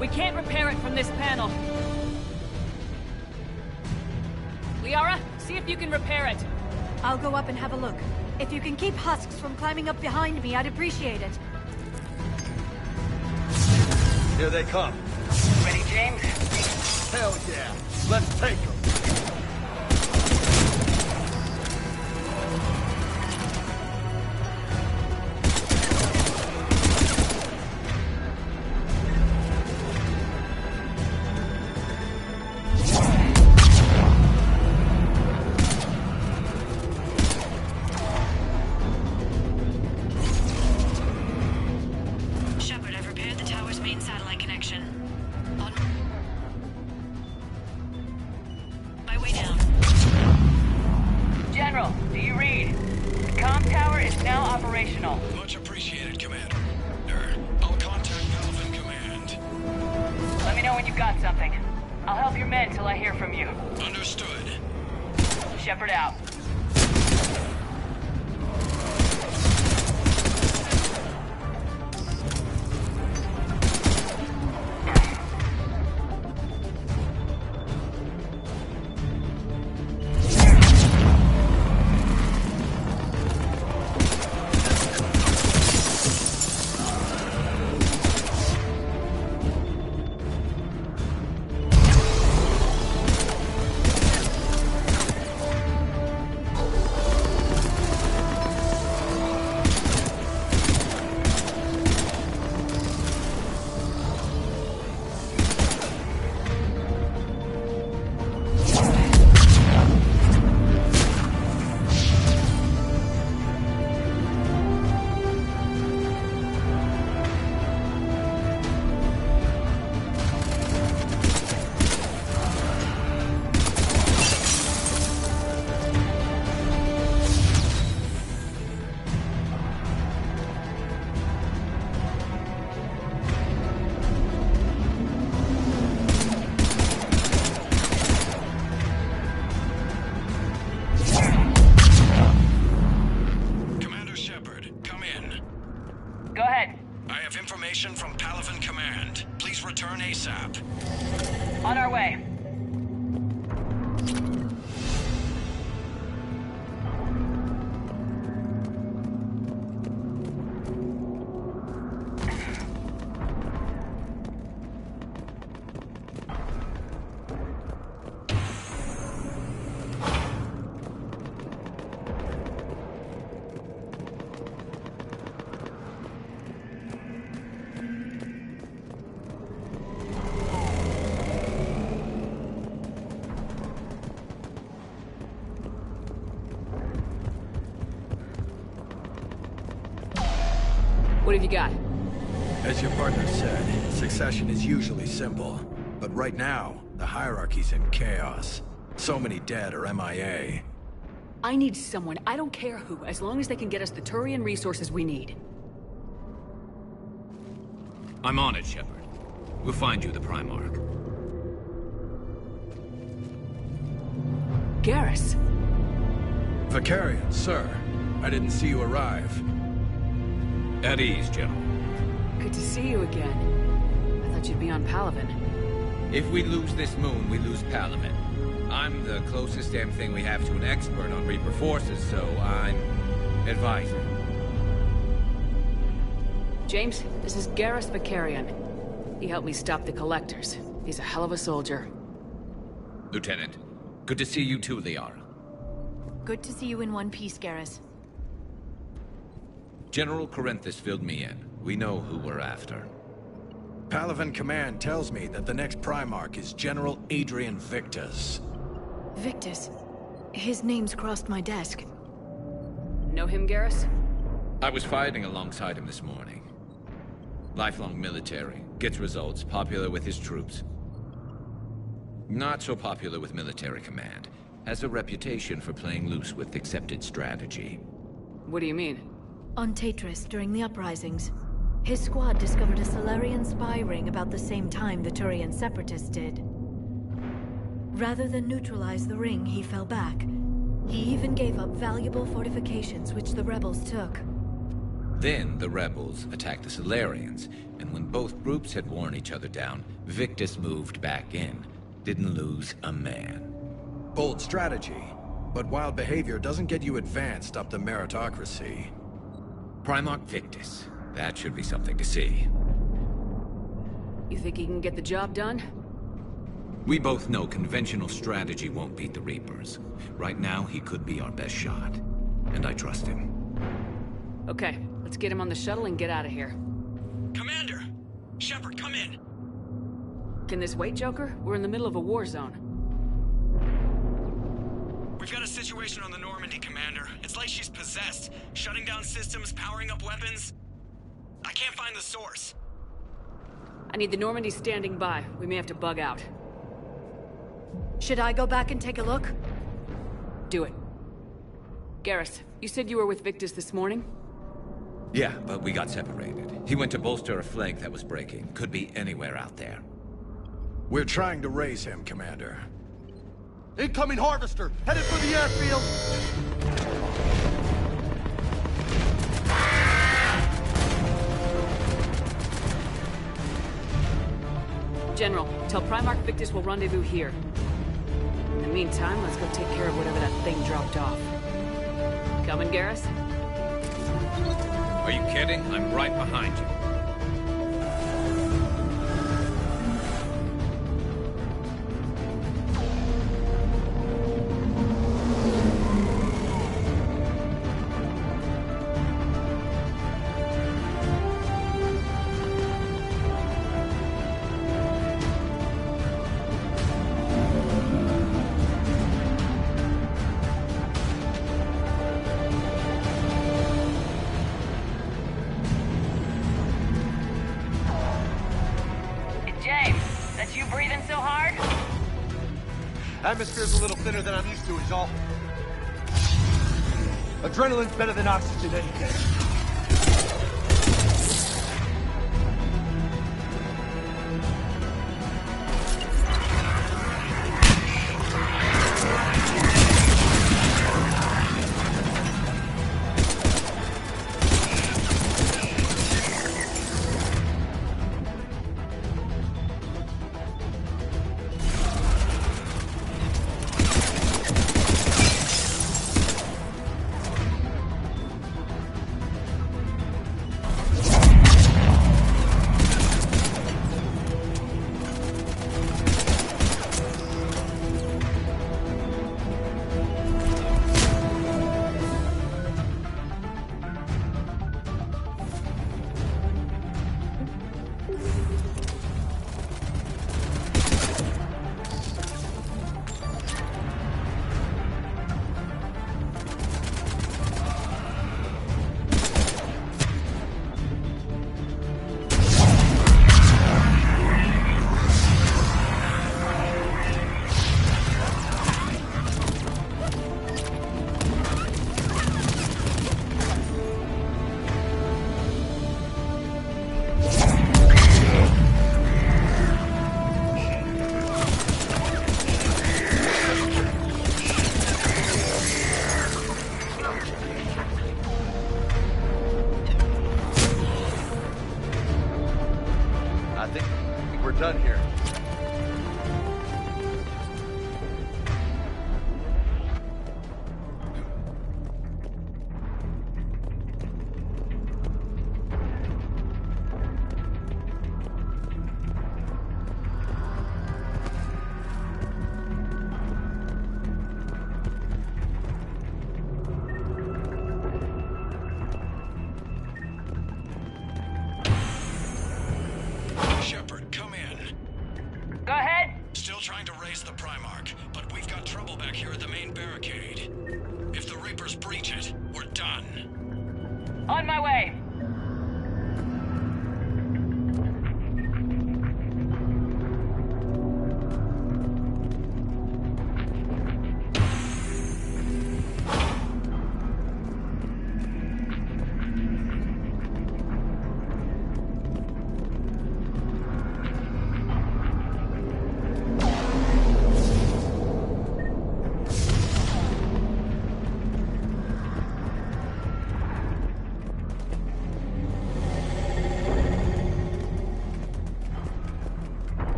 We can't repair it from this panel. Liara, see if you can repair it. I'll go up and have a look. If you can keep Husks from climbing up behind me, I'd appreciate it. Here they come. Ready, James? Hell yeah. Let's take them. Much appreciated, Commander. I'll contact Palaven Command. Let me know when you've got something. I'll help your men till I hear from you. Understood. Shepard out. return ASAP. On our way. What have you got? As your partner said, succession is usually simple. But right now, the hierarchy's in chaos. So many dead or MIA. I need someone, I don't care who, as long as they can get us the Turian resources we need. I'm on it, Shepard. We'll find you the Primarch. Garrus. Vicarian, sir. I didn't see you arrive. At ease, General. Good to see you again. I thought you'd be on Palaven. If we lose this moon, we lose Palaven. I'm the closest damn thing we have to an expert on Reaper forces, so I'm advising. James, this is Garrus Vicarian. He helped me stop the Collectors. He's a hell of a soldier. Lieutenant, good to see you too, Liara. Good to see you in one piece, Garrus. General Corinthus filled me in. We know who we're after. Palaven Command tells me that the next Primarch is General Adrian Victus. Victus? His name's crossed my desk. Know him, Garrus? I was fighting alongside him this morning. Lifelong military, gets results, popular with his troops. Not so popular with military command. Has a reputation for playing loose with accepted strategy. What do you mean? On Tatris, during the uprisings, his squad discovered a Solarian spy ring about the same time the Turian Separatists did. Rather than neutralize the ring, he fell back. He even gave up valuable fortifications which the rebels took. Then the rebels attacked the Solarians, and when both groups had worn each other down, Victus moved back in. Didn't lose a man. Bold strategy, but wild behavior doesn't get you advanced up the meritocracy. Primarch Victus. That should be something to see. You think he can get the job done? We both know conventional strategy won't beat the Reapers. Right now, he could be our best shot. And I trust him. Okay, let's get him on the shuttle and get out of here. Commander! Shepard, come in! Can this wait, Joker? We're in the middle of a war zone. We've got a situation on the Normandy, Commander. It's like she's possessed. Shutting down systems, powering up weapons. I can't find the source. I need the Normandy standing by. We may have to bug out. Should I go back and take a look? Do it. Garrus, you said you were with Victus this morning? Yeah, but we got separated. He went to bolster a flank that was breaking. Could be anywhere out there. We're trying to raise him, Commander. Incoming Harvester! Headed for the airfield! General, tell Primarch Victus we'll rendezvous here. In the meantime, let's go take care of whatever that thing dropped off. Coming, Garrus? Are you kidding? I'm right behind you. Atmosphere's a little thinner than I'm used to, is all. Adrenaline's better than oxygen any day. done here. Shepard, come in. Go ahead. Still trying to raise the Primarch, but we've got trouble back here at the main barricade. If the Reapers breach it, we're done. On my way.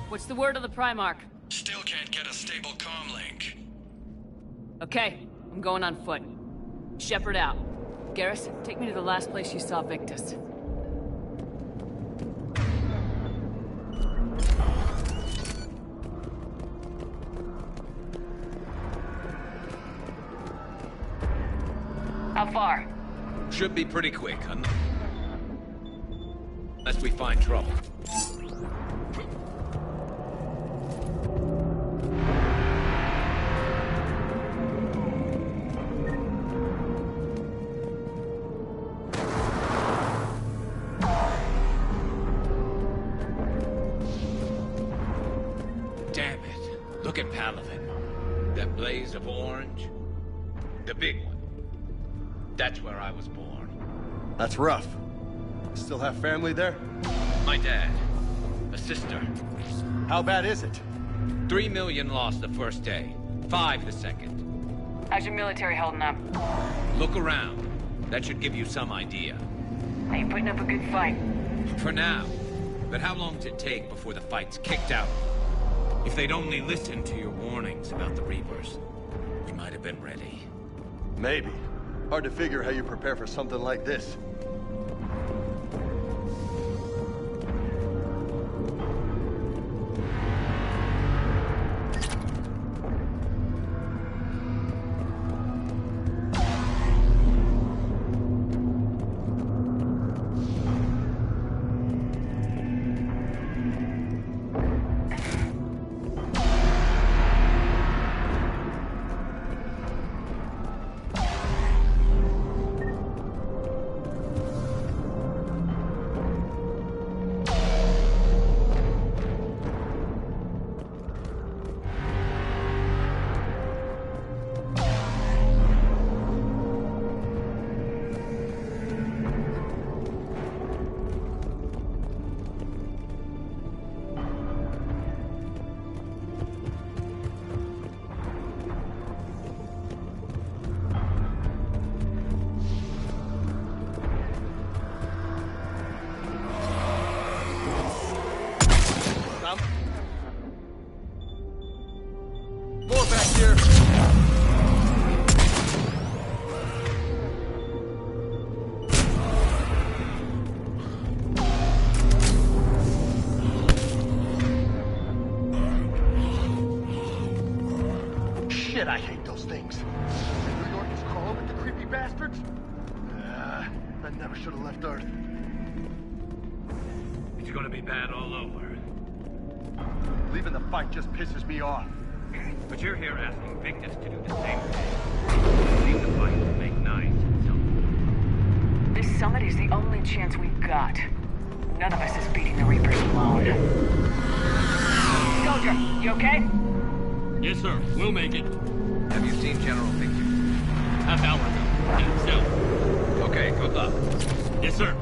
What's the word of the Primarch? Still can't get a stable comm link. Okay, I'm going on foot. Shepard out. Garrus, take me to the last place you saw Victus. How far? Should be pretty quick, unless we find trouble. Damn it. Look at Paladin. That blaze of orange. The big one. That's where I was born. That's rough. Still have family there? My dad. A sister. How bad is it? 3 million lost the first day. 5 the second. How's your military holding up? Look around. That should give you some idea. Are you putting up a good fight? For now. But how long does it take before the fight's kicked out? If they'd only listened to your warnings about the Reapers, we might have been ready. Maybe. Hard to figure how you prepare for something like this. More back here. Shit, I hate those things. New York is crawling with the creepy bastards. I never should have left Earth. It's gonna be bad all over. Leaving the fight just pisses me off. But you're here asking Victus to do the same thing. Leave the fight and make nice. This summit is the only chance we've got. None of us is beating the Reapers alone. Soldier, you okay? Yes, sir. We'll make it. Have you seen General Victor? Half hour ago. And still. Okay, good luck. Yes, sir.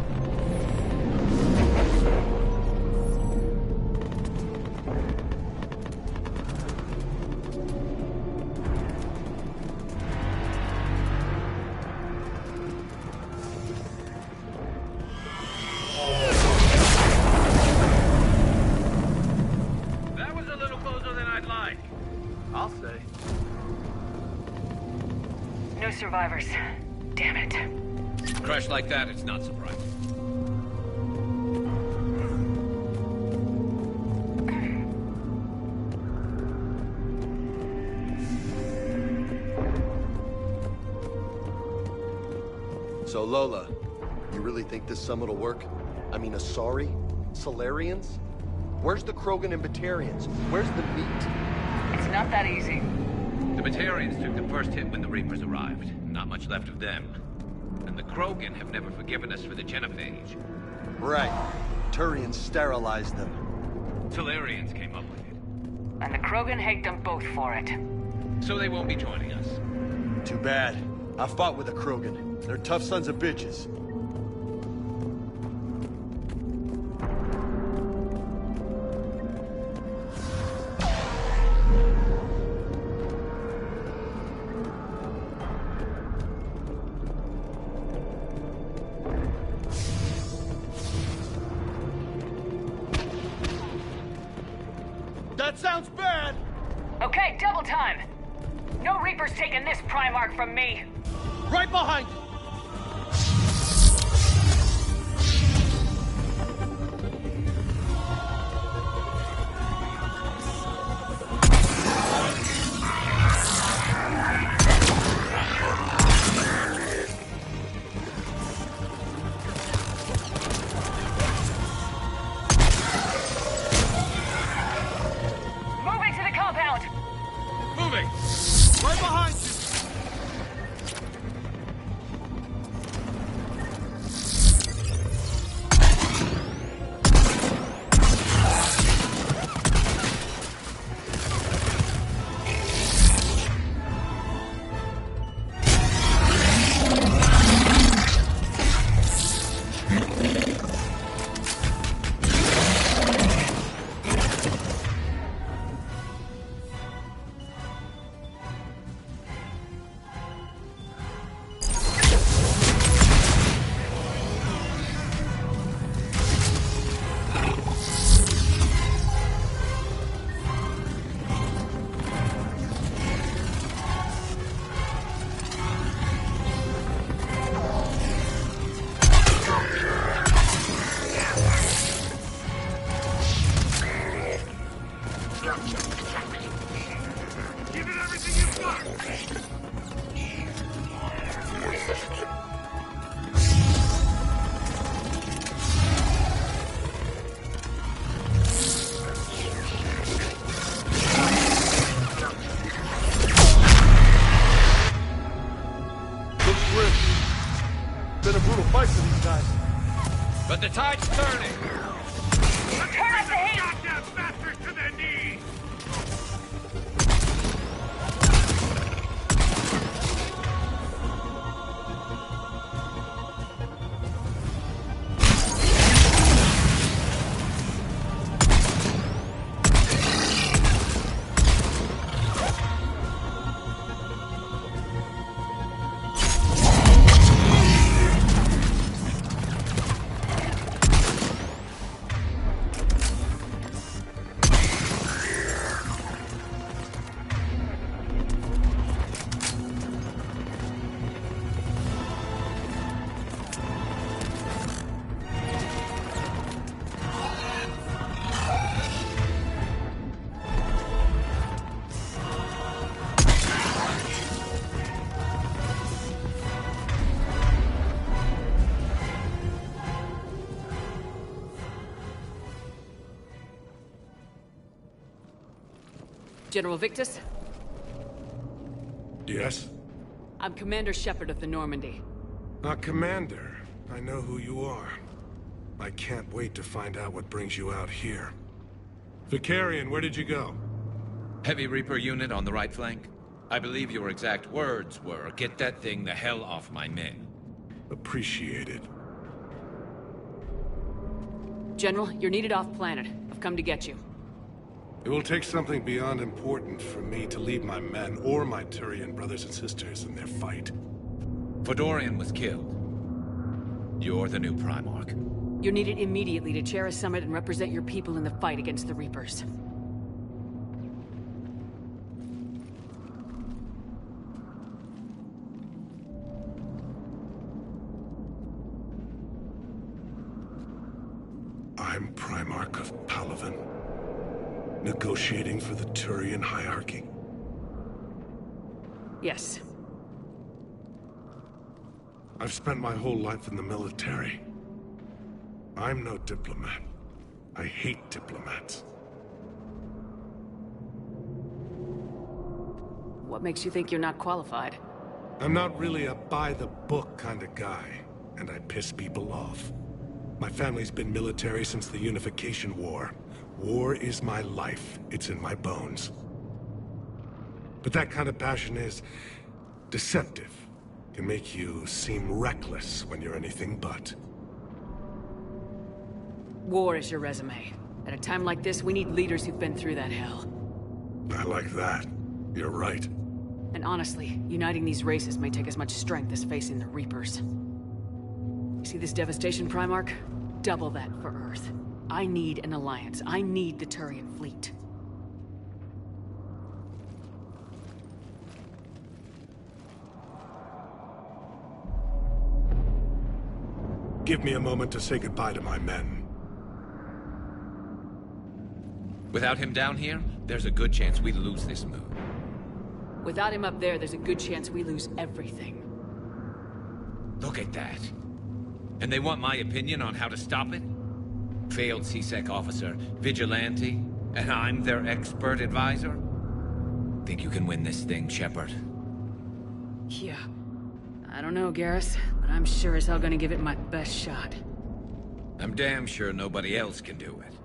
No survivors. Damn it. Crash like that, it's not surprising. So Lola, you really think this summit will work? I mean, Asari? Solarians? Where's the Krogan and Batarians? Where's the meat? It's not that easy. The Batarians took the first hit when the Reapers arrived. Not much left of them. And the Krogan have never forgiven us for the genophage. Right. Turians sterilized them. Solarians came up with it. And the Krogan hate them both for it. So they won't be joining us. Too bad. I fought with the Krogan. They're tough sons of bitches. That sounds bad! Okay, double time! No Reapers taking this Primarch from me! Right behind you! The tide's turning! Turn up the heat! Goddamn bastards to their knees! General Victus? Yes? I'm Commander Shepard of the Normandy. Commander. I know who you are. I can't wait to find out what brings you out here. Vicarian, where did you go? Heavy Reaper unit on the right flank. I believe your exact words were, "Get that thing the hell off my men." Appreciated. General, you're needed off-planet. I've come to get you. It will take something beyond important for me to leave my men or my Turian brothers and sisters in their fight. Fodorian was killed. You're the new Primarch. You're needed immediately to chair a summit and represent your people in the fight against the Reapers. I'm Primarch of Palaven. Negotiating for the Turian hierarchy? Yes. I've spent my whole life in the military. I'm no diplomat. I hate diplomats. What makes you think you're not qualified? I'm not really a by-the-book kind of guy, and I piss people off. My family's been military since the Unification War. War is my life. It's in my bones. But that kind of passion is deceptive. Can make you seem reckless when you're anything but. War is your resume. At a time like this, we need leaders who've been through that hell. I like that. You're right. And honestly, uniting these races may take as much strength as facing the Reapers. You see this devastation, Primarch? Double that for Earth. I need an alliance. I need the Turian fleet. Give me a moment to say goodbye to my men. Without him down here, there's a good chance we lose this move. Without him up there, there's a good chance we lose everything. Look at that. And they want my opinion on how to stop it? Failed CSEC officer, vigilante, and I'm their expert advisor? Think you can win this thing, Shepard? Yeah. I don't know, Garrus, but I'm sure as hell gonna give it my best shot. I'm damn sure nobody else can do it.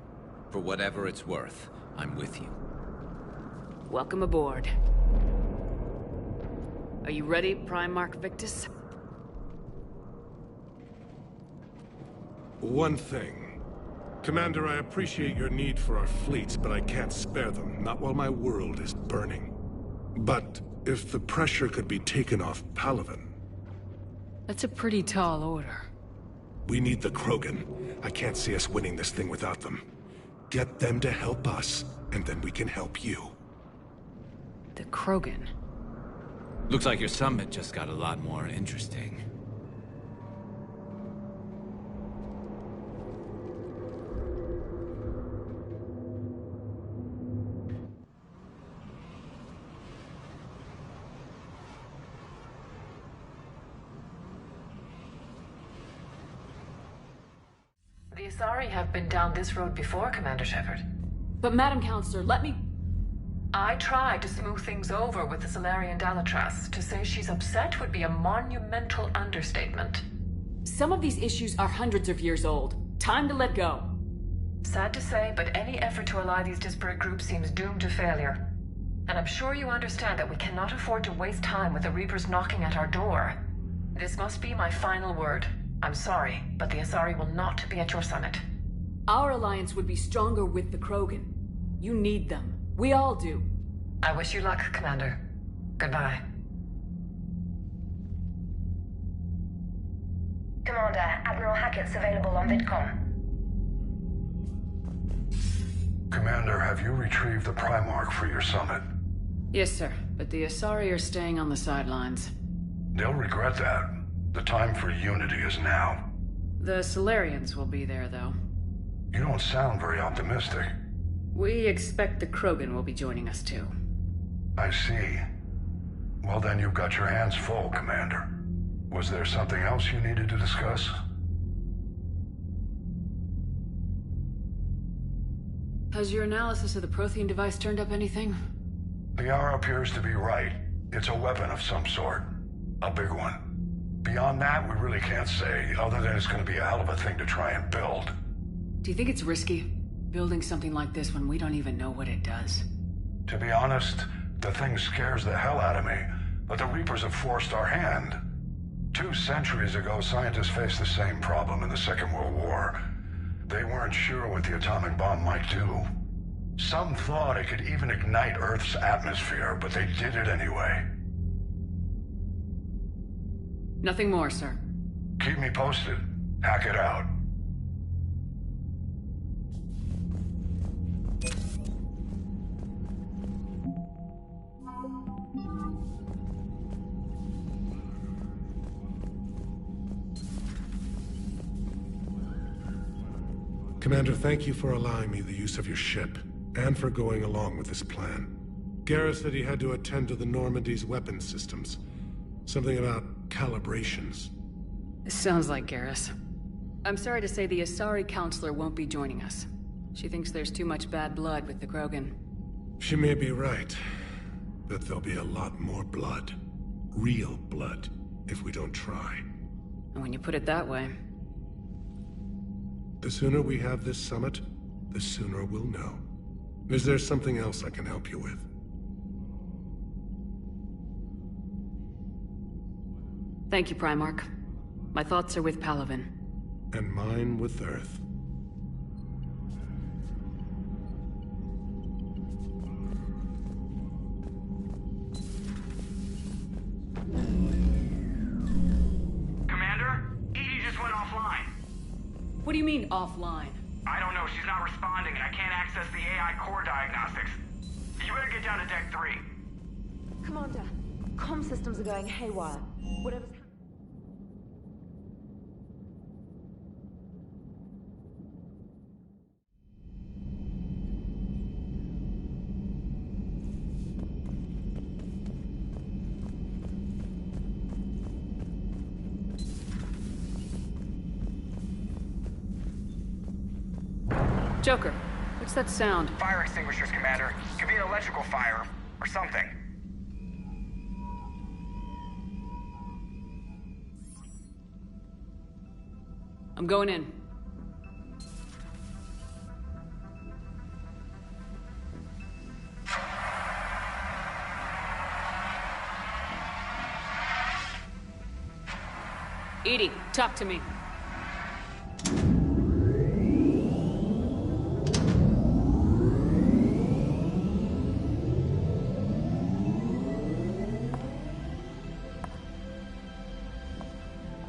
For whatever it's worth, I'm with you. Welcome aboard. Are you ready, Primarch Victus? One thing. Commander, I appreciate your need for our fleets, but I can't spare them, not while my world is burning. But if the pressure could be taken off Palaven... That's a pretty tall order. We need the Krogan. I can't see us winning this thing without them. Get them to help us, and then we can help you. The Krogan? Looks like your summit just got a lot more interesting. The Asari have been down this road before, Commander Shepard. But Madam Counselor, let me... I tried to smooth things over with the Salarian Dalatras. To say she's upset would be a monumental understatement. Some of these issues are hundreds of years old. Time to let go. Sad to say, but any effort to ally these disparate groups seems doomed to failure. And I'm sure you understand that we cannot afford to waste time with the Reapers knocking at our door. This must be my final word. I'm sorry, but the Asari will not be at your summit. Our alliance would be stronger with the Krogan. You need them. We all do. I wish you luck, Commander. Goodbye. Commander, Admiral Hackett's available on VidCom. Commander, have you retrieved the Primarch for your summit? Yes, sir. But the Asari are staying on the sidelines. They'll regret that. The time for unity is now. The Solarians will be there, though. You don't sound very optimistic. We expect the Krogan will be joining us, too. I see. Well, then you've got your hands full, Commander. Was there something else you needed to discuss? Has your analysis of the Prothean device turned up anything? Liara appears to be right. It's a weapon of some sort. A big one. Beyond that, we really can't say, other than it's going to be a hell of a thing to try and build. Do you think it's risky, building something like this when we don't even know what it does? To be honest, the thing scares the hell out of me, but the Reapers have forced our hand. 2 centuries ago, scientists faced the same problem in the Second World War. They weren't sure what the atomic bomb might do. Some thought it could even ignite Earth's atmosphere, but they did it anyway. Nothing more, sir. Keep me posted. Hackett out. Commander, thank you for allowing me the use of your ship, and for going along with this plan. Garrus said he had to attend to the Normandy's weapons systems. Something about calibrations. Sounds like Garrus. I'm sorry to say the Asari Counselor won't be joining us. She thinks there's too much bad blood with the Krogan. She may be right, but there'll be a lot more blood. Real blood, if we don't try. And when you put it that way... The sooner we have this summit, the sooner we'll know. Is there something else I can help you with? Thank you, Primarch. My thoughts are with Palaven. And mine with Earth. Commander? Edie just went offline. What do you mean, offline? I don't know. She's not responding, and I can't access the AI core diagnostics. You better get down to Deck 3. Commander, comm systems are going haywire. Whatever's... Joker, what's that sound? Fire extinguishers, Commander. Could be an electrical fire, or something. I'm going in. Edie, talk to me.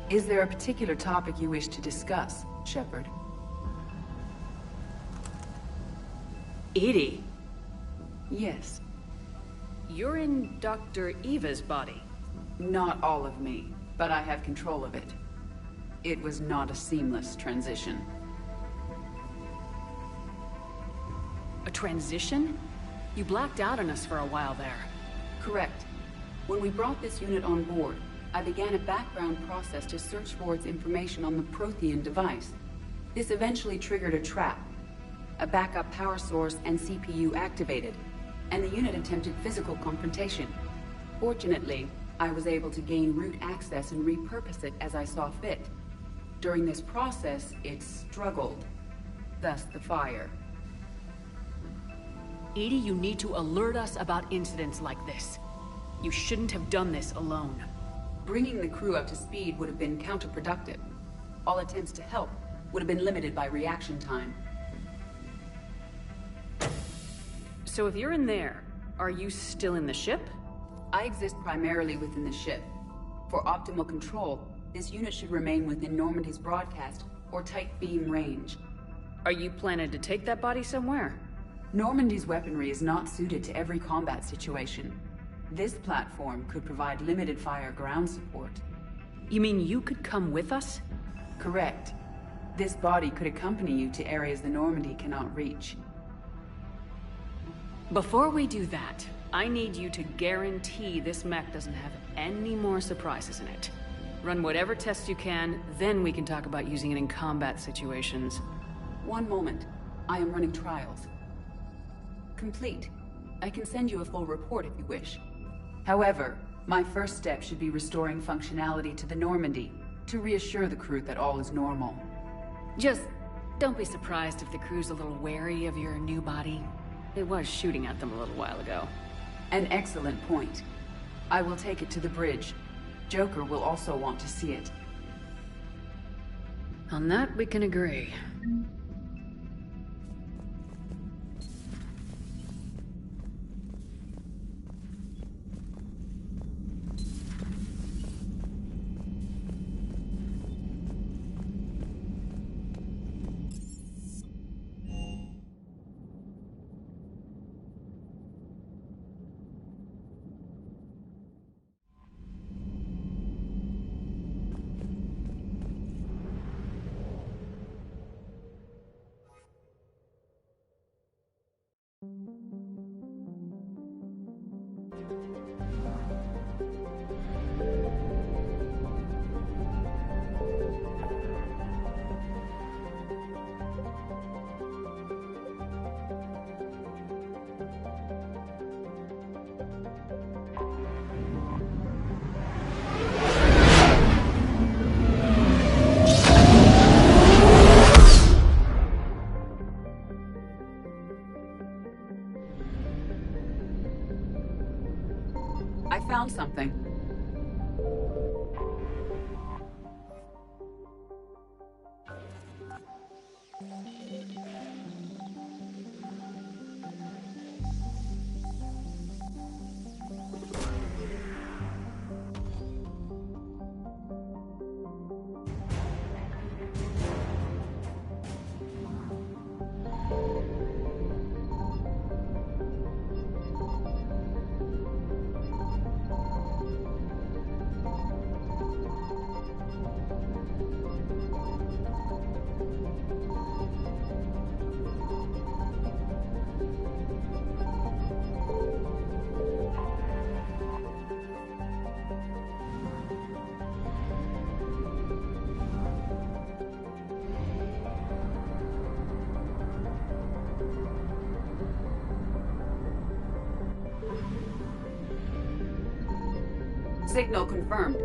Is there a particular topic you wish to discuss, Shepard? Edie? Yes. You're in Dr. Eva's body. Not all of me, but I have control of it. It was not a seamless transition. A transition? You blacked out on us for a while there. Correct. When we brought this unit on board, I began a background process to search for its information on the Prothean device. This eventually triggered a trap. A backup power source and CPU activated, and the unit attempted physical confrontation. Fortunately, I was able to gain root access and repurpose it as I saw fit. During this process, it struggled. Thus the fire. EDI, you need to alert us about incidents like this. You shouldn't have done this alone. Bringing the crew up to speed would have been counterproductive. All attempts to help would have been limited by reaction time. So if you're in there, are you still in the ship? I exist primarily within the ship. For optimal control, this unit should remain within Normandy's broadcast or tight beam range. Are you planning to take that body somewhere? Normandy's weaponry is not suited to every combat situation. This platform could provide limited fire ground support. You mean you could come with us? Correct. This body could accompany you to areas the Normandy cannot reach. Before we do that, I need you to guarantee this mech doesn't have any more surprises in it. Run whatever tests you can, then we can talk about using it in combat situations. One moment. I am running trials. Complete. I can send you a full report if you wish. However, my first step should be restoring functionality to the Normandy to reassure the crew that all is normal. Just don't be surprised if the crew's a little wary of your new body. It was shooting at them a little while ago. An excellent point. I will take it to the bridge. Joker will also want to see it. On that, we can agree. I found something. Signal confirmed.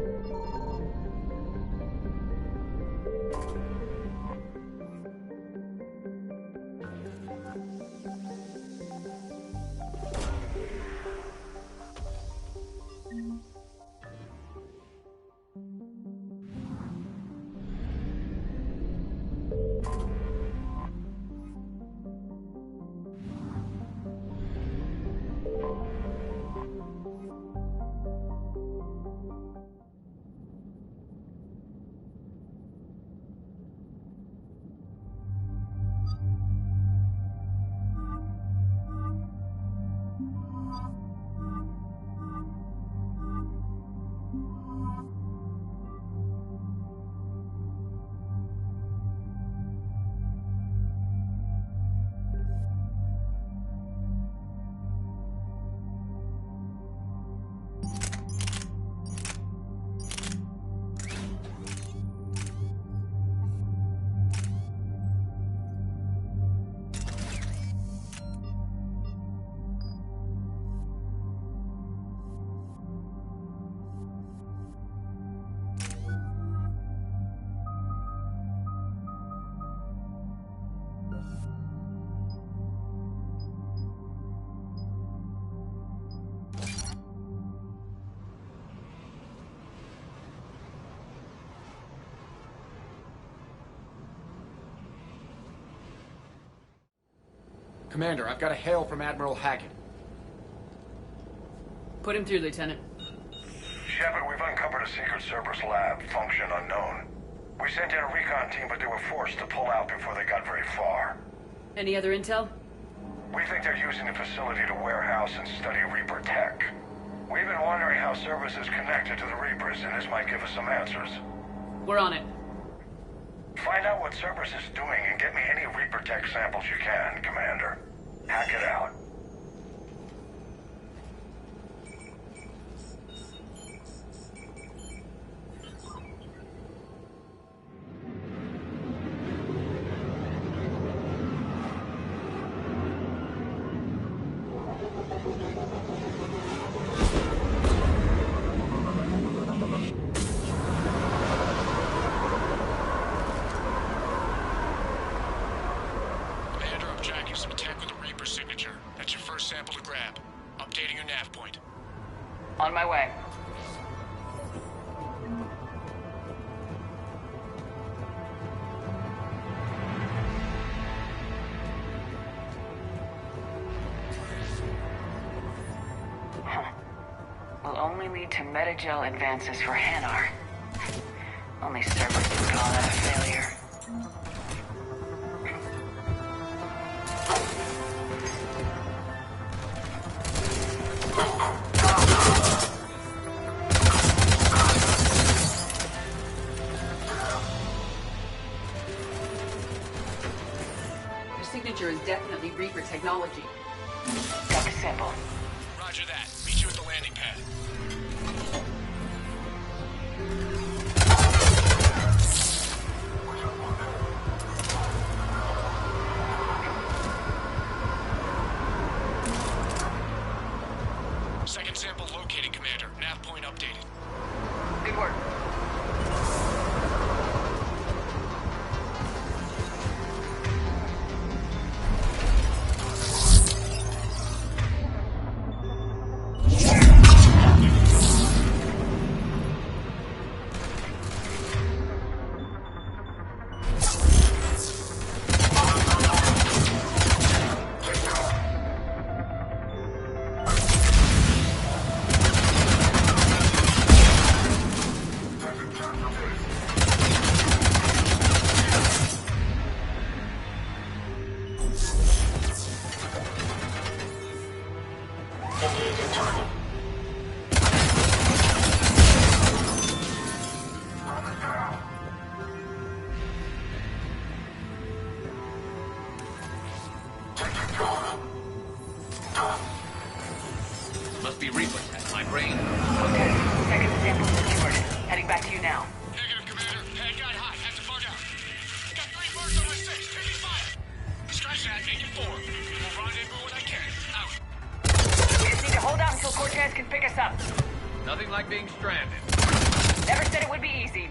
Commander, I've got a hail from Admiral Hackett. Put him through, Lieutenant. Shepard, we've uncovered a secret Cerberus lab, function unknown. We sent in a recon team, but they were forced to pull out before they got very far. Any other intel? We think they're using the facility to warehouse and study Reaper tech. We've been wondering how Cerberus is connected to the Reapers, and this might give us some answers. We're on it. Find out what Cerberus is doing and get me any Reaper tech samples you can, Commander. Hack it out. On my way. Will only lead to metagel advances for Hanar. Only Cerberus would call that a failure. Is definitely Reaper technology. Got the sample. Roger that. Meet you at the landing pad. Second sample located, Commander. Nav point updated. Good work. Must be Reaper. That's my brain. Okay. Second sample secured. Heading back to you now. Negative, Commander. Head got hot. Have to far down. Got 3 birds on my 6. Taking fire. Scratch that. Make it 4. We'll rendezvous when I can. Out. We just need to hold out until Cortez can pick us up. Nothing like being stranded. Never said it would be easy.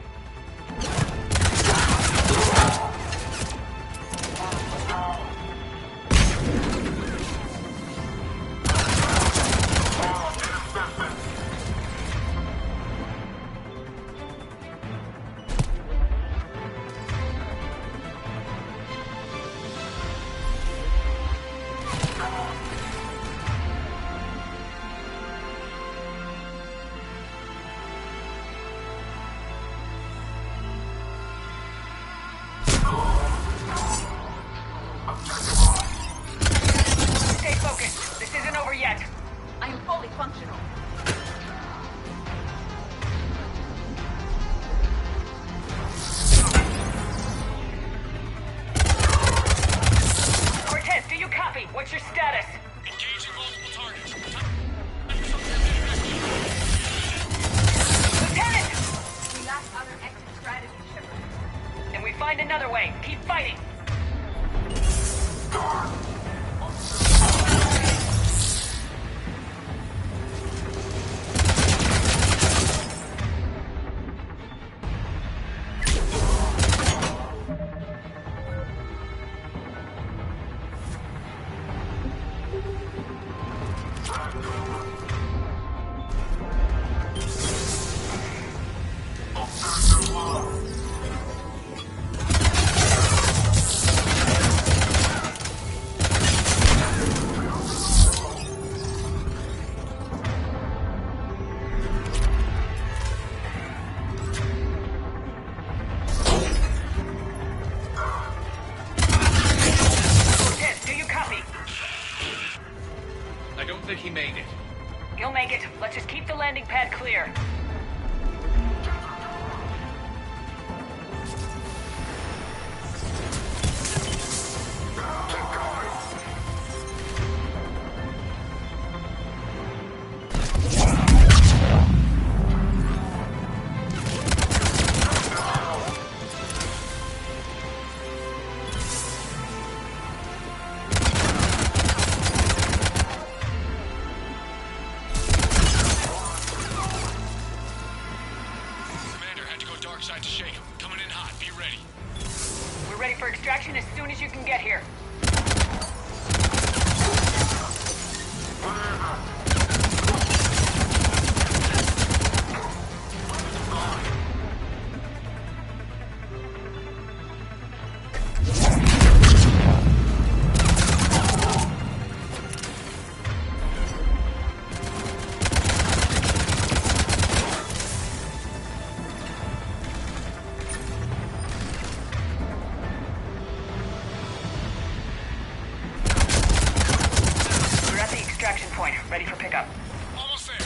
think he made it. He'll make it. Let's just keep the landing pad clear. Extraction as soon as you can get here. Ready for pickup. Almost there.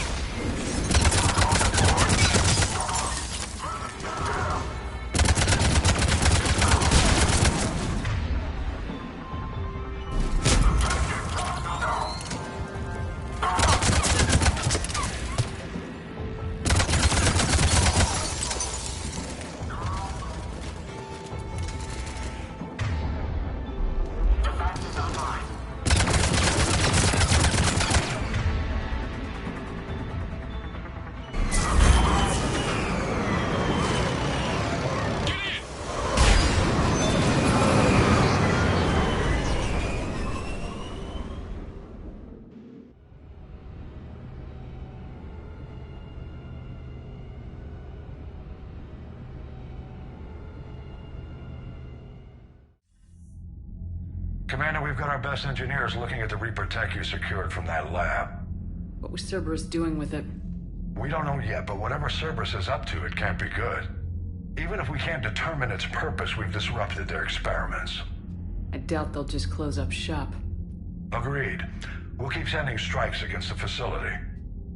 Commander, we've got our best engineers looking at the Reaper tech you secured from that lab. What was Cerberus doing with it? We don't know yet, but whatever Cerberus is up to, it can't be good. Even if we can't determine its purpose, we've disrupted their experiments. I doubt they'll just close up shop. Agreed. We'll keep sending strikes against the facility.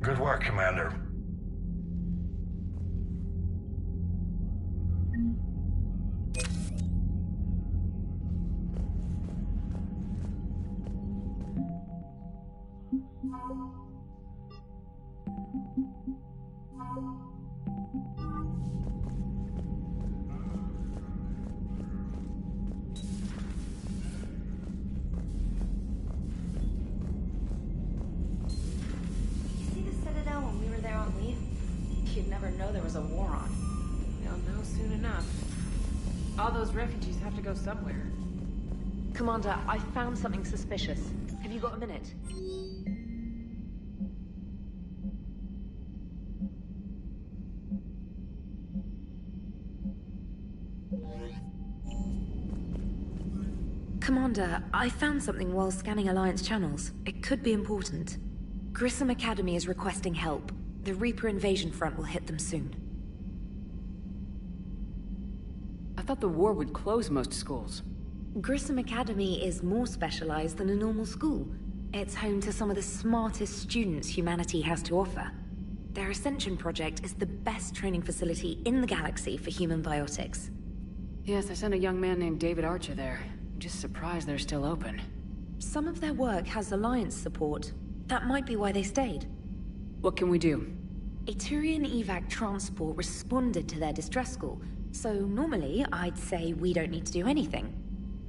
Good work, Commander. You'd never know there was a war on. They'll know soon enough. All those refugees have to go somewhere. Commander, I found something suspicious. Have you got a minute? Commander, I found something while scanning Alliance channels. It could be important. Grissom Academy is requesting help. The Reaper invasion front will hit them soon. I thought the war would close most schools. Grissom Academy is more specialized than a normal school. It's home to some of the smartest students humanity has to offer. Their Ascension project is the best training facility in the galaxy for human biotics. Yes, I sent a young man named David Archer there. I'm just surprised they're still open. Some of their work has Alliance support. That might be why they stayed. What can we do? A Turian evac transport responded to their distress call, so normally I'd say we don't need to do anything.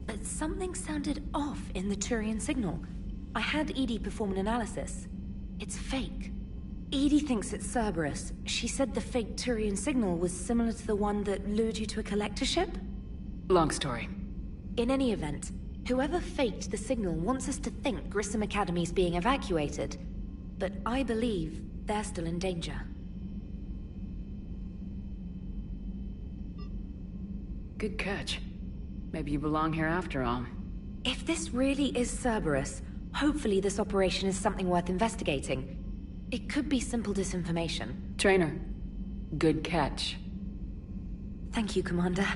But something sounded off in the Turian signal. I had EDI perform an analysis. It's fake. EDI thinks it's Cerberus. She said the fake Turian signal was similar to the one that lured you to a collector ship? Long story. In any event, whoever faked the signal wants us to think Grissom Academy's being evacuated. But I believe they're still in danger. Good catch. Maybe you belong here after all. If this really is Cerberus, hopefully this operation is something worth investigating. It could be simple disinformation. Trainer, good catch. Thank you, Commander.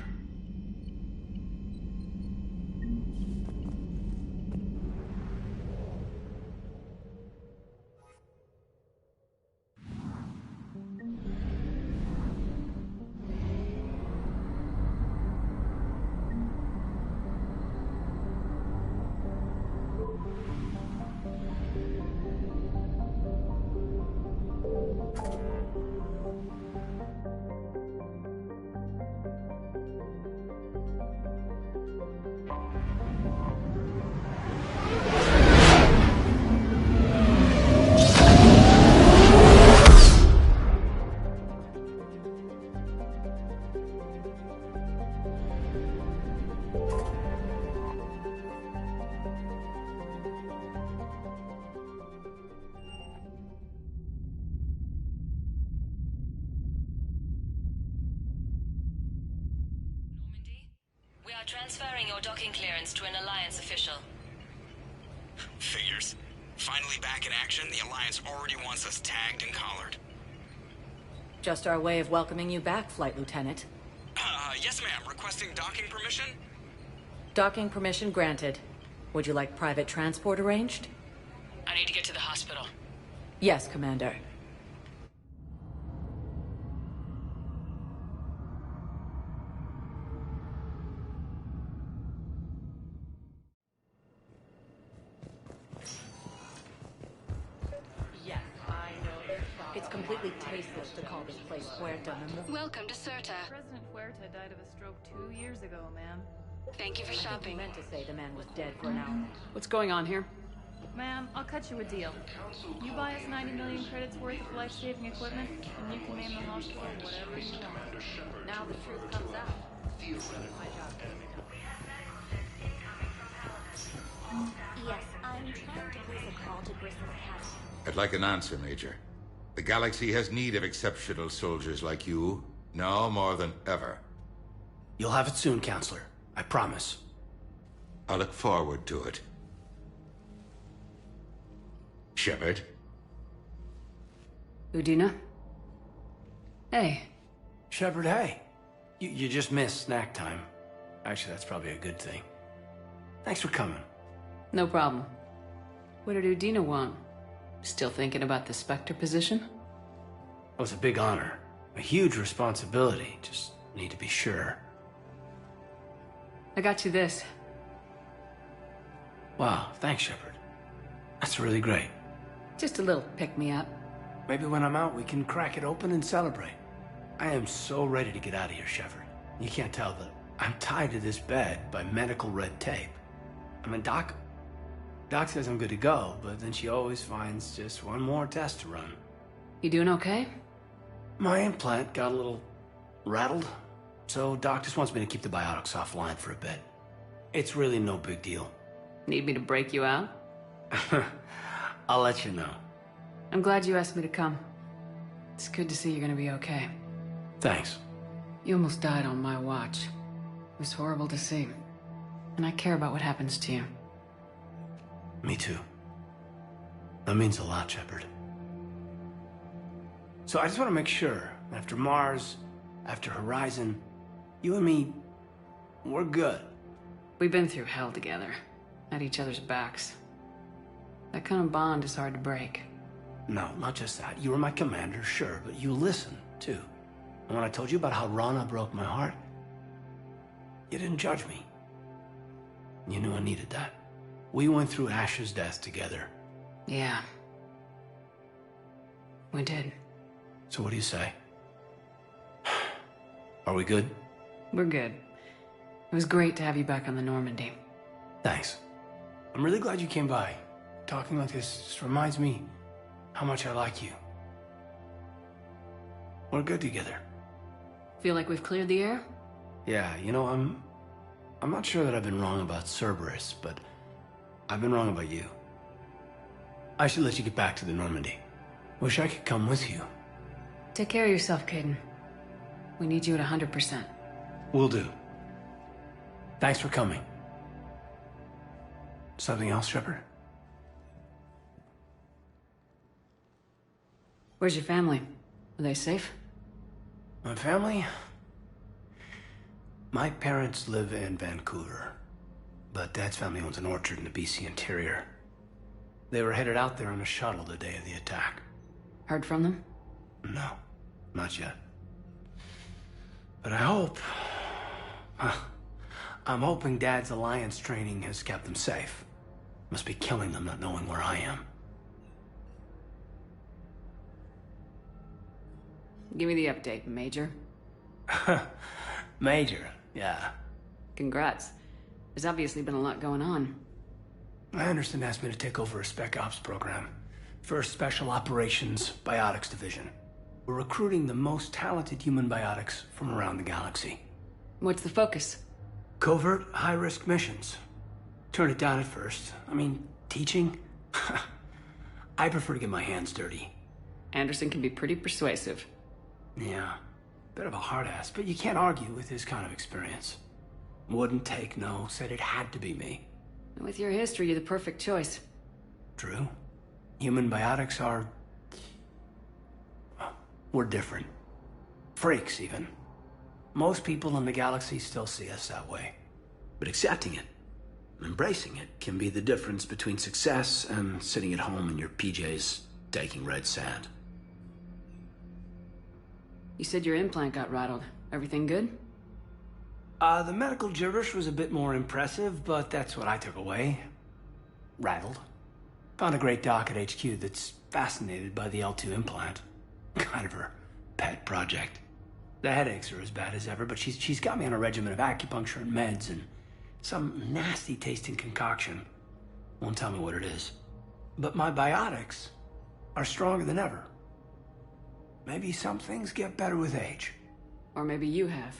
Transferring your docking clearance to an Alliance official. Figures. Finally back in action, the Alliance already wants us tagged and collared. Just our way of welcoming you back, Flight Lieutenant. Yes ma'am. Requesting docking permission? Docking permission granted. Would you like private transport arranged? I need to get to the hospital. Yes, Commander. Yes, I know. It's completely tasteless to call this place Puerto. Welcome to Certa. President Huerta died of a stroke 2 years ago, ma'am. Thank you for shopping. I meant to say the man was dead for an hour. What's going on here? Ma'am, I'll cut you a deal. You buy us 90 million credits worth of life-saving equipment, and you can name the hospital whatever you want. Now the truth comes out. My job. Yes, I'm trying to place a call to Bristol Academy. I'd like an answer, Major. The galaxy has need of exceptional soldiers like you, now more than ever. You'll have it soon, Counselor. I promise. I look forward to it. Shepard? Udina? Hey. Shepard, hey. You just missed snack time. Actually, that's probably a good thing. Thanks for coming. No problem. What did Udina want? Still thinking about the Spectre position? It was a big honor. A huge responsibility. Just need to be sure. I got you this. Wow, thanks, Shepard. That's really great. Just a little pick-me-up. Maybe when I'm out, we can crack it open and celebrate. I am so ready to get out of here, Shepard. You can't tell, but I'm tied to this bed by medical red tape. I mean, Doc says I'm good to go, but then she always finds just one more test to run. You doing okay? My implant got a little rattled, so Doc just wants me to keep the biotics offline for a bit. It's really no big deal. Need me to break you out? I'll let you know. I'm glad you asked me to come. It's good to see you're gonna be okay. Thanks. You almost died on my watch. It was horrible to see. And I care about what happens to you. Me too. That means a lot, Shepard. So I just want to make sure, after Mars, after Horizon, you and me, we're good. We've been through hell together. At each other's backs. That kind of bond is hard to break. No, not just that. You were my commander, sure, but you listened, too. And when I told you about how Rana broke my heart, you didn't judge me. You knew I needed that. We went through Ash's death together. Yeah. We did. So what do you say? Are we good? We're good. It was great to have you back on the Normandy. Thanks. I'm really glad you came by. Talking like this just reminds me how much I like you. We're good together. Feel like we've cleared the air? Yeah, you know, I'm not sure that I've been wrong about Cerberus, but I've been wrong about you. I should let you get back to the Normandy. Wish I could come with you. Take care of yourself, Caden. We need you at 100%. Will do. Thanks for coming. Something else, Shepard? Where's your family? Are they safe? My family? My parents live in Vancouver, but Dad's family owns an orchard in the BC interior. They were headed out there on a shuttle the day of the attack. Heard from them? No, not yet. But I hope... I'm hoping Dad's Alliance training has kept them safe. Must be killing them not knowing where I am. Give me the update, Major. Major, yeah. Congrats. There's obviously been a lot going on. I understand asked me to take over a Spec Ops program. First Special Operations Biotics Division. We're recruiting the most talented human biotics from around the galaxy. What's the focus? Covert, high-risk missions. Turn it down at first. I mean, teaching? I prefer to get my hands dirty. Anderson can be pretty persuasive. Yeah, bit of a hard ass, but you can't argue with his kind of experience. Wouldn't take no, said it had to be me. With your history, you're the perfect choice. True. Human biotics are... we're different. Freaks, even. Most people in the galaxy still see us that way. But accepting it, embracing it, can be the difference between success and sitting at home in your PJs, taking red sand. You said your implant got rattled. Everything good? The medical gibberish was a bit more impressive, but that's what I took away. Rattled. Found a great doc at HQ that's fascinated by the L2 implant. Kind of her pet project. The headaches are as bad as ever, but she's got me on a regimen of acupuncture and meds and some nasty tasting concoction. Won't tell me what it is. But my biotics are stronger than ever. Maybe some things get better with age. Or maybe you have.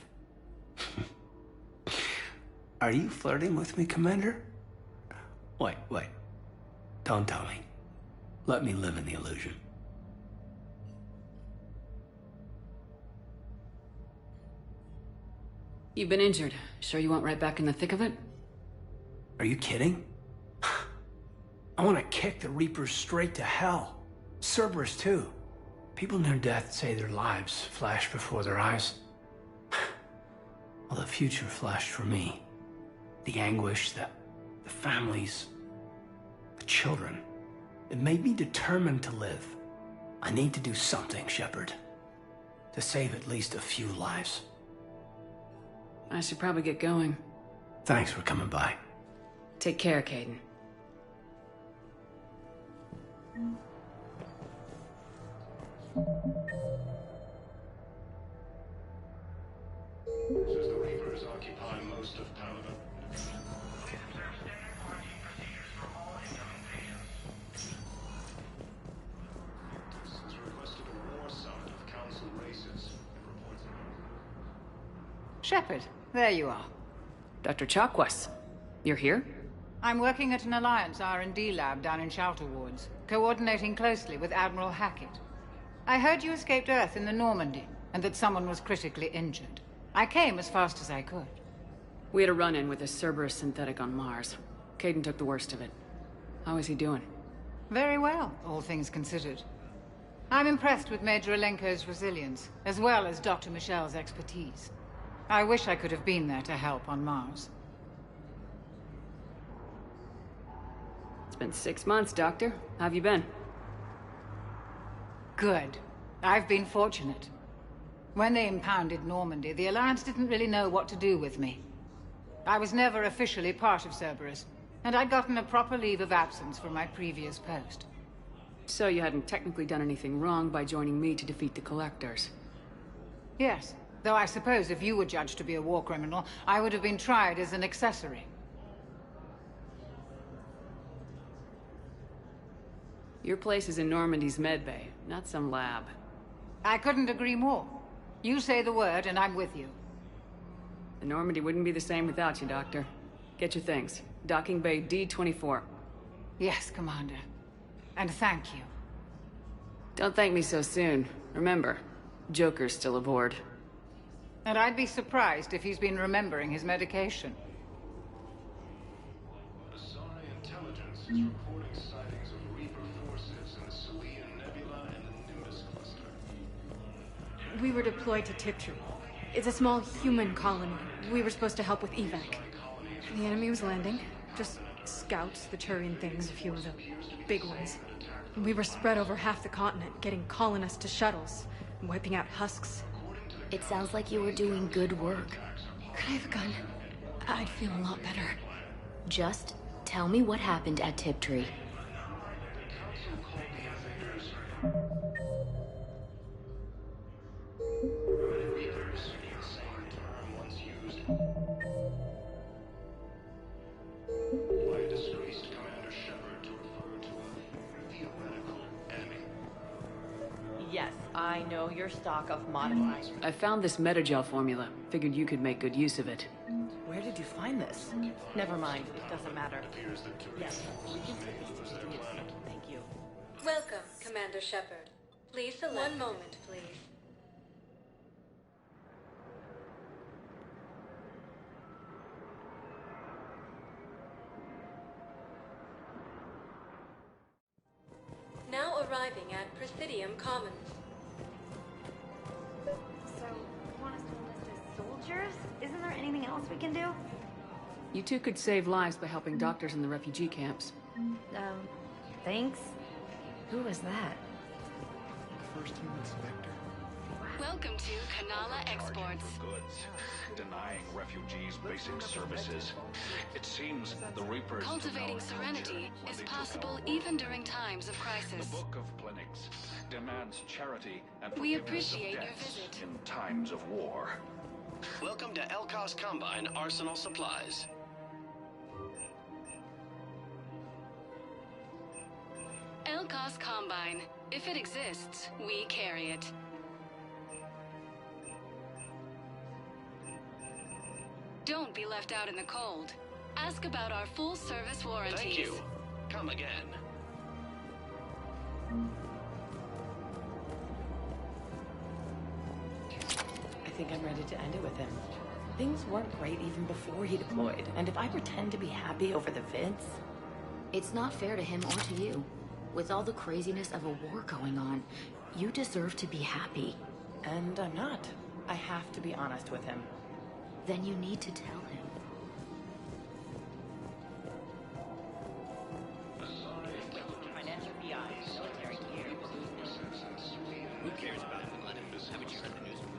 Are you flirting with me, Commander? Wait. Don't tell me. Let me live in the illusion. You've been injured. Sure you want right back in the thick of it? Are you kidding? I want to kick the Reapers straight to hell. Cerberus, too. People near death say their lives flash before their eyes. Well, the future flashed for me. The anguish, the families, the children. It made me determined to live. I need to do something, Shepard. To save at least a few lives. I should probably get going. Thanks for coming by. Take care, Caden. Says the Reapers occupy most of Paladin. Has requested a war summit of Council races. Shepard, there you are. Dr. Chakwas, you're here? I'm working at an Alliance R&D lab down in Shelter Wards, coordinating closely with Admiral Hackett. I heard you escaped Earth in the Normandy, and that someone was critically injured. I came as fast as I could. We had a run-in with a Cerberus synthetic on Mars. Caden took the worst of it. How is he doing? Very well, all things considered. I'm impressed with Major Alenko's resilience, as well as Dr. Michel's expertise. I wish I could have been there to help on Mars. It's been 6 months, Doctor. How have you been? Good. I've been fortunate. When they impounded Normandy, the Alliance didn't really know what to do with me. I was never officially part of Cerberus, and I'd gotten a proper leave of absence from my previous post. So you hadn't technically done anything wrong by joining me to defeat the Collectors? Yes, though I suppose if you were judged to be a war criminal, I would have been tried as an accessory. Your place is in Normandy's medbay, not some lab. I couldn't agree more. You say the word, and I'm with you. The Normandy wouldn't be the same without you, Doctor. Get your things. Docking Bay D-24. Yes, Commander. And thank you. Don't thank me so soon. Remember, Joker's still aboard. And I'd be surprised if he's been remembering his medication. Asari Intelligence is reporting sightings of Reaper forces in the Salian Nebula and the Nimbus cluster. We were deployed to Tiptree. It's a small human colony. We were supposed to help with evac. The enemy was landing. Just scouts, the Turian things, a few of the big ones. We were spread over half the continent, getting colonists to shuttles, wiping out husks. It sounds like you were doing good work. Could I have a gun? I'd feel a lot better. Just tell me what happened at Tiptree. By a disgraced Commander Shepard to refer to a theoretical enemy. Yes, I know your stock of modified. I found this metagel formula. Figured you could make good use of it. Where did you find this? Never mind, it doesn't matter. Yes, we can take this to the Thank you. Welcome, Commander Shepard. Please select. One moment, please. arriving at Presidium Commons. So, you want us to enlist as soldiers? Isn't there anything else we can do? You two could save lives by helping doctors in the refugee camps. Thanks. Who was that? First human specter. Welcome to Kanala Exports. Goods, denying refugees basic services. It seems the Reapers Cultivating serenity is possible even during times of crisis. The Book of Clinics demands charity and We forgiveness appreciate of your debts visit. in times of war. Welcome to Elkos Combine Arsenal Supplies. Elkos Combine. If it exists, we carry it. Don't be left out in the cold. Ask about our full-service warranties. Thank you. Come again. I think I'm ready to end it with him. Things weren't great even before he deployed, and if I pretend to be happy over the vids... It's not fair to him or to you. With all the craziness of a war going on, you deserve to be happy. And I'm not. I have to be honest with him. Then you need to tell him. Financial PI, military gear. Who cares about blood? Haven't you heard the news from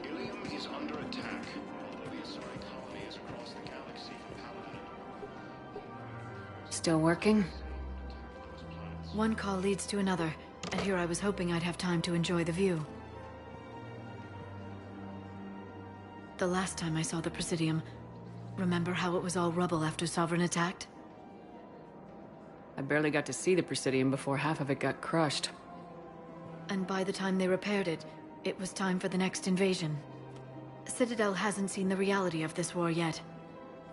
Ilium is under attack, although the Asari colony is across the galaxy from Paladin. Still working? One call leads to another, and here I was hoping I'd have time to enjoy the view. The last time I saw the Presidium, remember how it was all rubble after Sovereign attacked? I barely got to see the Presidium before half of it got crushed. And by the time they repaired it, it was time for the next invasion. Citadel hasn't seen the reality of this war yet.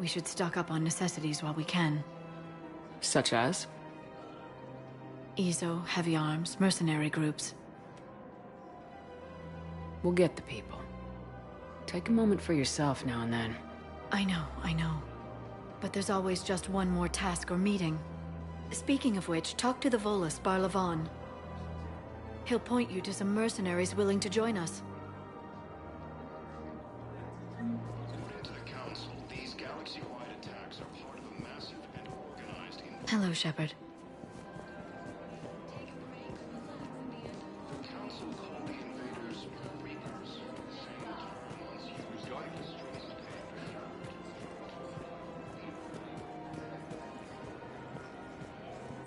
We should stock up on necessities while we can. Such as? EZO, heavy arms, mercenary groups. We'll get the people. Take a moment for yourself now and then. I know. But there's always just one more task or meeting. Speaking of which, talk to the Volus, Barlavon. He'll point you to some mercenaries willing to join us. According to the Council, these galaxy-wide attacks are part of a massive and organized invasion. Hello, Shepard. The Council called the invaders Reapers, saying the term once used to destroy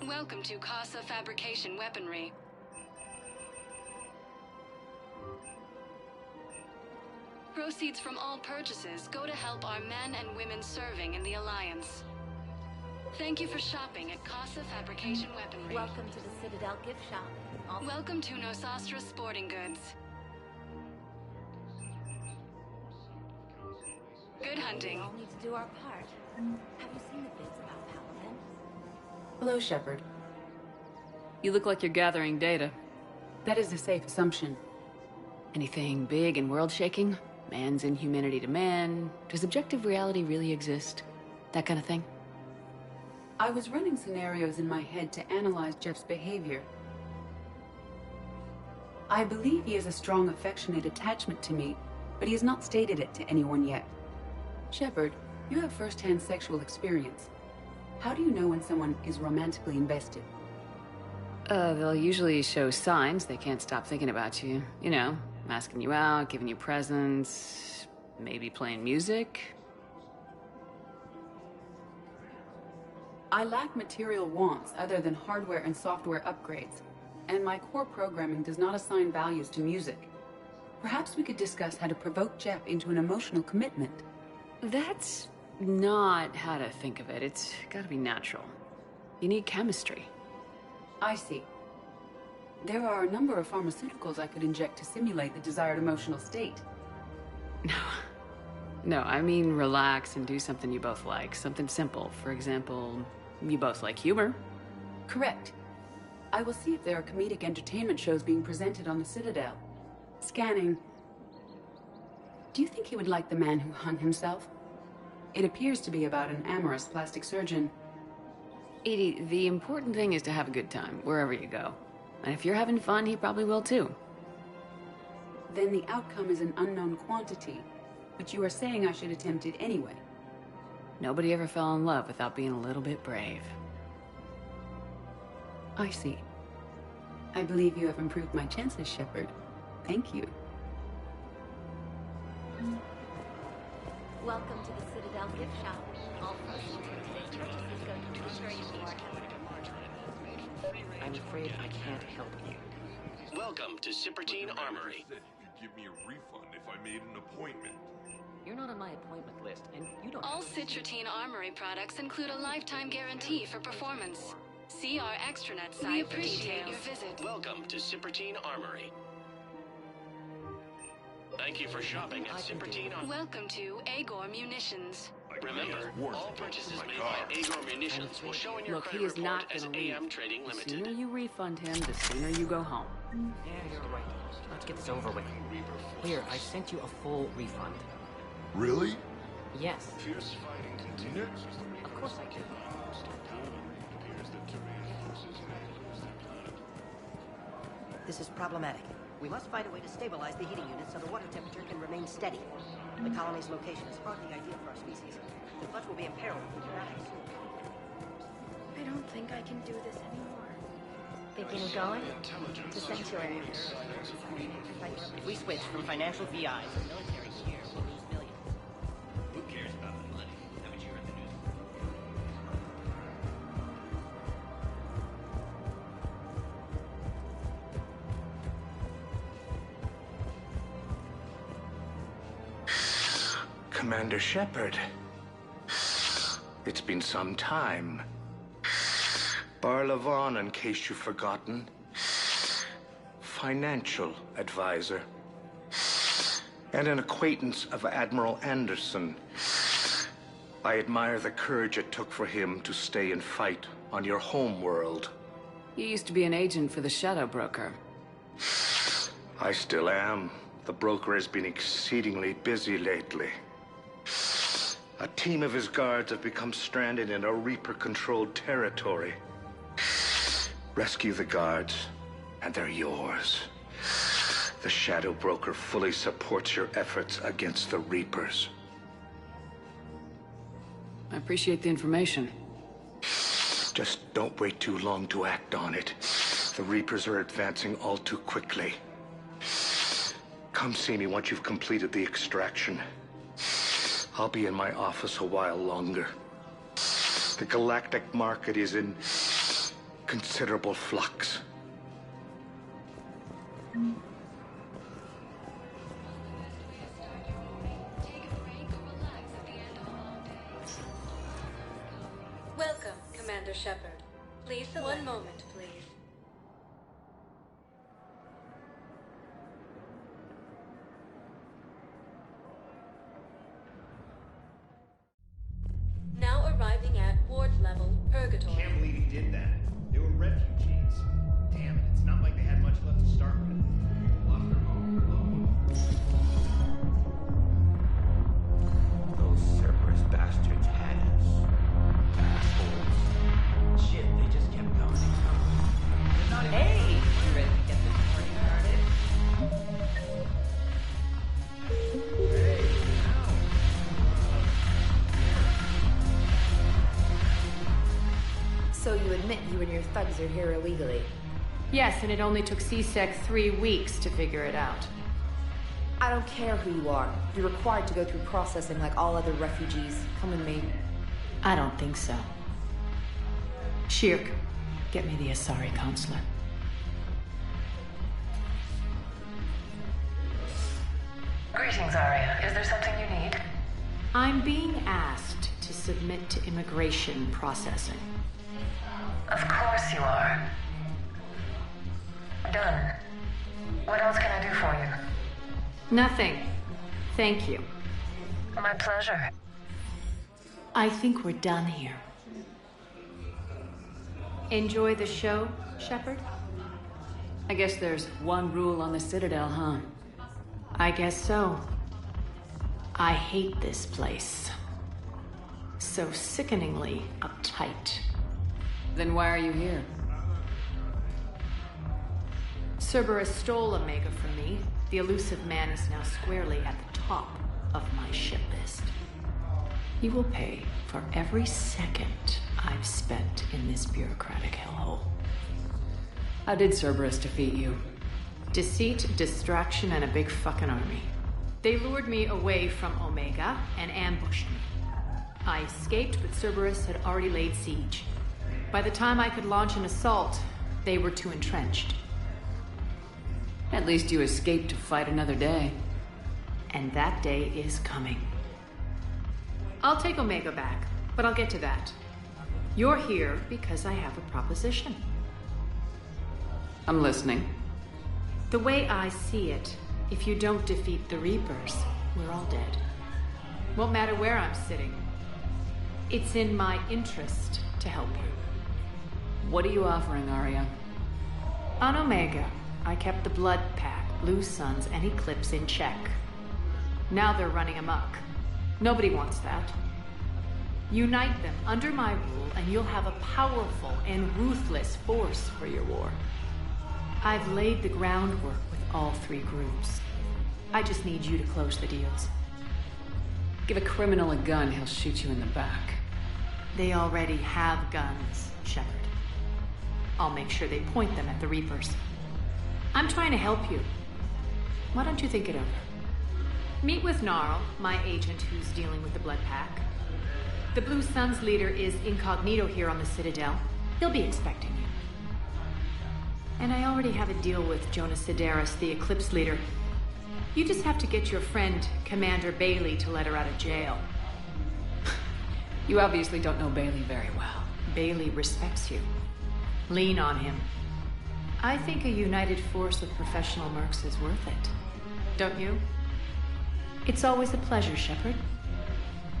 Welcome to Casa Fabrication Weaponry. Proceeds from all purchases go to help our men and women serving in the Alliance. Thank you for shopping at Casa Fabrication Weaponry. Welcome to the Citadel gift shop. Welcome to Nosastra Sporting Goods. Good hunting. We all need to do our part. Have you seen the vids about Paladin? Hello, Shepard. You look like you're gathering data. That is a safe assumption. Anything big and world-shaking? Man's inhumanity to man? Does objective reality really exist? That kind of thing? I was running scenarios in my head to analyze Jeff's behavior. I believe he has a strong affectionate attachment to me, but he has not stated it to anyone yet. Shepard, you have first-hand sexual experience. How do you know when someone is romantically invested? They'll usually show signs they can't stop thinking about you. You know, asking you out, giving you presents, maybe playing music. I lack material wants other than hardware and software upgrades, and my core programming does not assign values to music. Perhaps we could discuss how to provoke Jeff into an emotional commitment. That's not how to think of it. It's gotta be natural. You need chemistry. I see. There are a number of pharmaceuticals I could inject to simulate the desired emotional state. No, I mean relax and do something you both like. Something simple. For example, you both like humor. Correct. I will see if there are comedic entertainment shows being presented on the Citadel. Scanning. Do you think he would like The Man Who Hung Himself? It appears to be about an amorous plastic surgeon. Edie, the important thing is to have a good time, wherever you go. And if you're having fun, he probably will too. Then the outcome is an unknown quantity. But you are saying I should attempt it anyway. Nobody ever fell in love without being a little bit brave. I see. I believe you have improved my chances, Shepard. Thank you. Welcome to the Citadel gift shop. All proceeds from today's purchases go to Treasury Board. I'm afraid I can't help you. Welcome to Sippertine Armory. Give me a refund if I made an appointment. You're not on my appointment list, and you don't... All Sitratine Armory products include a lifetime guarantee for performance. See our extranet site for details. Your visit. Welcome to Sippertine Armory. Thank you for shopping at Sippertine Armory. Welcome to Agor Munitions. Remember, all purchases made by Agor Munitions will show in your Look, credit he is report not as gonna leave. AM Trading The Limited. sooner you refund him, the sooner you go home. Yeah, you're right. Let's get this over with. Here, I sent you a full refund. Really? Yes. Fierce fighting continues? Of course I do. This is problematic. We must find a way to stabilize the heating unit so the water temperature can remain steady. The colony's location is hardly ideal for our species. The flesh will be imperiled if we cannot soon. I don't think I can do this anymore. Thinking of going to Sanctuary. If we switch from financial VIs to military here, we'll lose millions. Who cares about the money? Haven't you heard the news? Commander Shepard. It's been some time. Barlavon, in case you've forgotten. Financial advisor. And an acquaintance of Admiral Anderson. I admire the courage it took for him to stay and fight on your home world. You used to be an agent for the Shadow Broker. I still am. The broker has been exceedingly busy lately. A team of his guards have become stranded in a Reaper-controlled territory. Rescue the guards, and they're yours. The Shadow Broker fully supports your efforts against the Reapers. I appreciate the information. Just don't wait too long to act on it. The Reapers are advancing all too quickly. Come see me once you've completed the extraction. I'll be in my office a while longer. The galactic market is in considerable flux. Welcome, Commander Shepard. Please select. One moment, please. Now arriving at ward level Purgatory. Can't believe he did that. They were refugees. Damn it, it's not like they had much left to start with. Lost their home alone. Those Cerberus bastards had us. Assholes. Shit, they just kept going. Hey! You ready to get this party started? So you admit you and your thugs are here illegally? Yes, and it only took C-Sec 3 weeks to figure it out. I don't care who you are. You're required to go through processing like all other refugees. Come with me. I don't think so. Shirk, get me the Asari consulate. Greetings, Arya. Is there something you need? I'm being asked to submit to immigration processing. Of course you are. Done. What else can I do for you? Nothing. Thank you. My pleasure. I think we're done here. Enjoy the show, Shepard? I guess there's one rule on the Citadel, huh? I guess so. I hate this place. So sickeningly uptight. Then why are you here? Cerberus stole Omega from me. The elusive man is now squarely at the top of my ship list. He will pay for every second I've spent in this bureaucratic hellhole. How did Cerberus defeat you? Deceit, distraction, and a big fucking army. They lured me away from Omega and ambushed me. I escaped, but Cerberus had already laid siege. By the time I could launch an assault, they were too entrenched. At least you escaped to fight another day. And that day is coming. I'll take Omega back, but I'll get to that. You're here because I have a proposition. I'm listening. The way I see it, if you don't defeat the Reapers, we're all dead. Won't matter where I'm sitting. It's in my interest to help you. What are you offering, Arya? On Omega, I kept the Blood Pack, Blue Suns, and Eclipse in check. Now they're running amok. Nobody wants that. Unite them under my rule, and you'll have a powerful and ruthless force for your war. I've laid the groundwork with all three groups. I just need you to close the deals. Give a criminal a gun, he'll shoot you in the back. They already have guns, Shepard. I'll make sure they point them at the Reapers. I'm trying to help you. Why don't you think it over? Meet with Gnarl, my agent who's dealing with the Blood Pack. The Blue Suns leader is incognito here on the Citadel. He'll be expecting you. And I already have a deal with Jonas Sidaris, the Eclipse leader. You just have to get your friend, Commander Bailey, to let her out of jail. You obviously don't know Bailey very well. Bailey respects you. Lean on him. I think a united force of professional mercs is worth it. Don't you? It's always a pleasure, Shepard.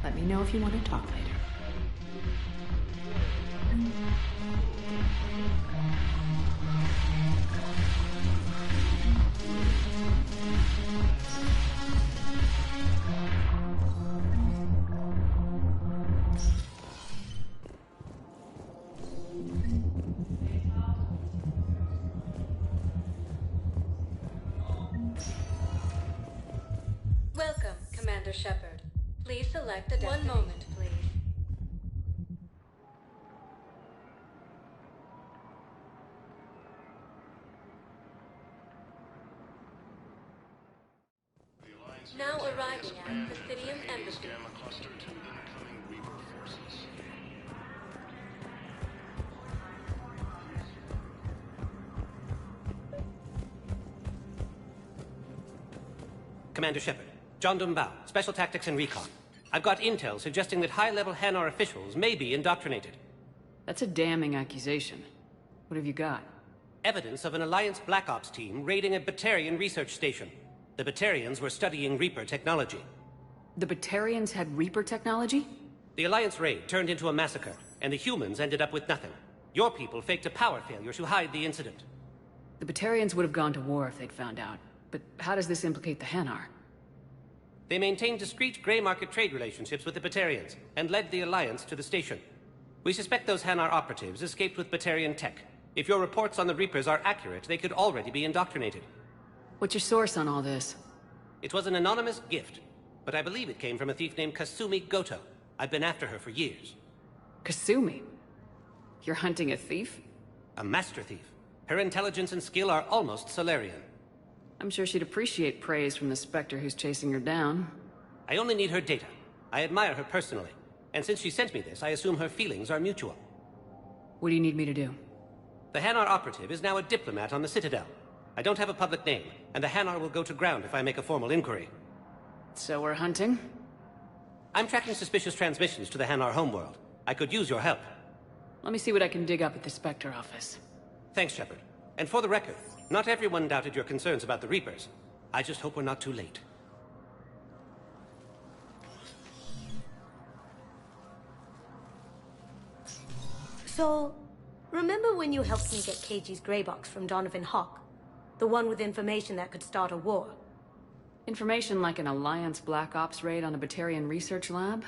Let me know if you want to talk later. Welcome, Commander Shepard. Please select a destination. 1 moment, please. Now arriving at Presidium Embassy. Commander Shepard, John Dumbao, Special Tactics and Recon. I've got intel suggesting that high-level Hanar officials may be indoctrinated. That's a damning accusation. What have you got? Evidence of an Alliance Black Ops team raiding a Batarian research station. The Batarians were studying Reaper technology. The Batarians had Reaper technology? The Alliance raid turned into a massacre, and the humans ended up with nothing. Your people faked a power failure to hide the incident. The Batarians would have gone to war if they'd found out. But how does this implicate the Hanar? They maintained discreet gray market trade relationships with the Batarians, and led the Alliance to the station. We suspect those Hanar operatives escaped with Batarian tech. If your reports on the Reapers are accurate, they could already be indoctrinated. What's your source on all this? It was an anonymous gift, but I believe it came from a thief named Kasumi Goto. I've been after her for years. Kasumi? You're hunting a thief? A master thief. Her intelligence and skill are almost Solarian. I'm sure she'd appreciate praise from the Spectre who's chasing her down. I only need her data. I admire her personally. And since she sent me this, I assume her feelings are mutual. What do you need me to do? The Hanar operative is now a diplomat on the Citadel. I don't have a public name, and the Hanar will go to ground if I make a formal inquiry. So we're hunting? I'm tracking suspicious transmissions to the Hanar homeworld. I could use your help. Let me see what I can dig up at the Spectre office. Thanks, Shepard. And for the record, not everyone doubted your concerns about the Reapers. I just hope we're not too late. So, remember when you helped me get KG's grey box from Donovan Hawk? The one with information that could start a war? Information like an Alliance Black Ops raid on a Batarian research lab?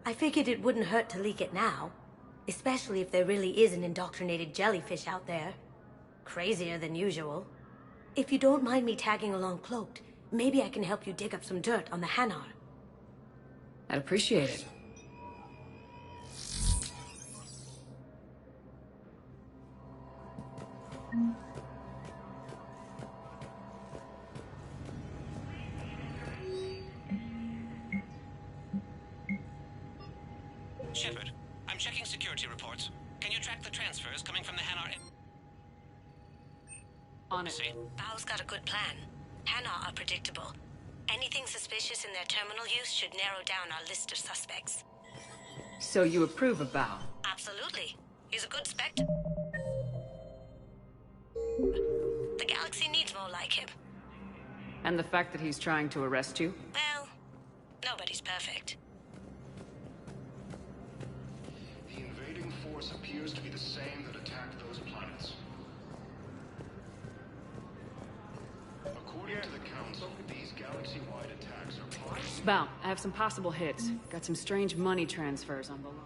I figured it wouldn't hurt to leak it now. Especially if there really is an indoctrinated jellyfish out there. Crazier than usual. If you don't mind me tagging along cloaked, maybe I can help you dig up some dirt on the Hanar. I'd appreciate it. Shepard, I'm checking security reports. Can you track the transfers coming from the Hanar? On it. Bao's got a good plan. Hanar are predictable. Anything suspicious in their terminal use should narrow down our list of suspects. So you approve of Bao? Absolutely. He's a good spectre. The galaxy needs more like him. And the fact that he's trying to arrest you? Well, nobody's perfect. The invading force appears to be the same that attacked those planets. According to the Council, these galaxy-wide attacks are part of... Bao, I have some possible hits. Got some strange money transfers on Balloon.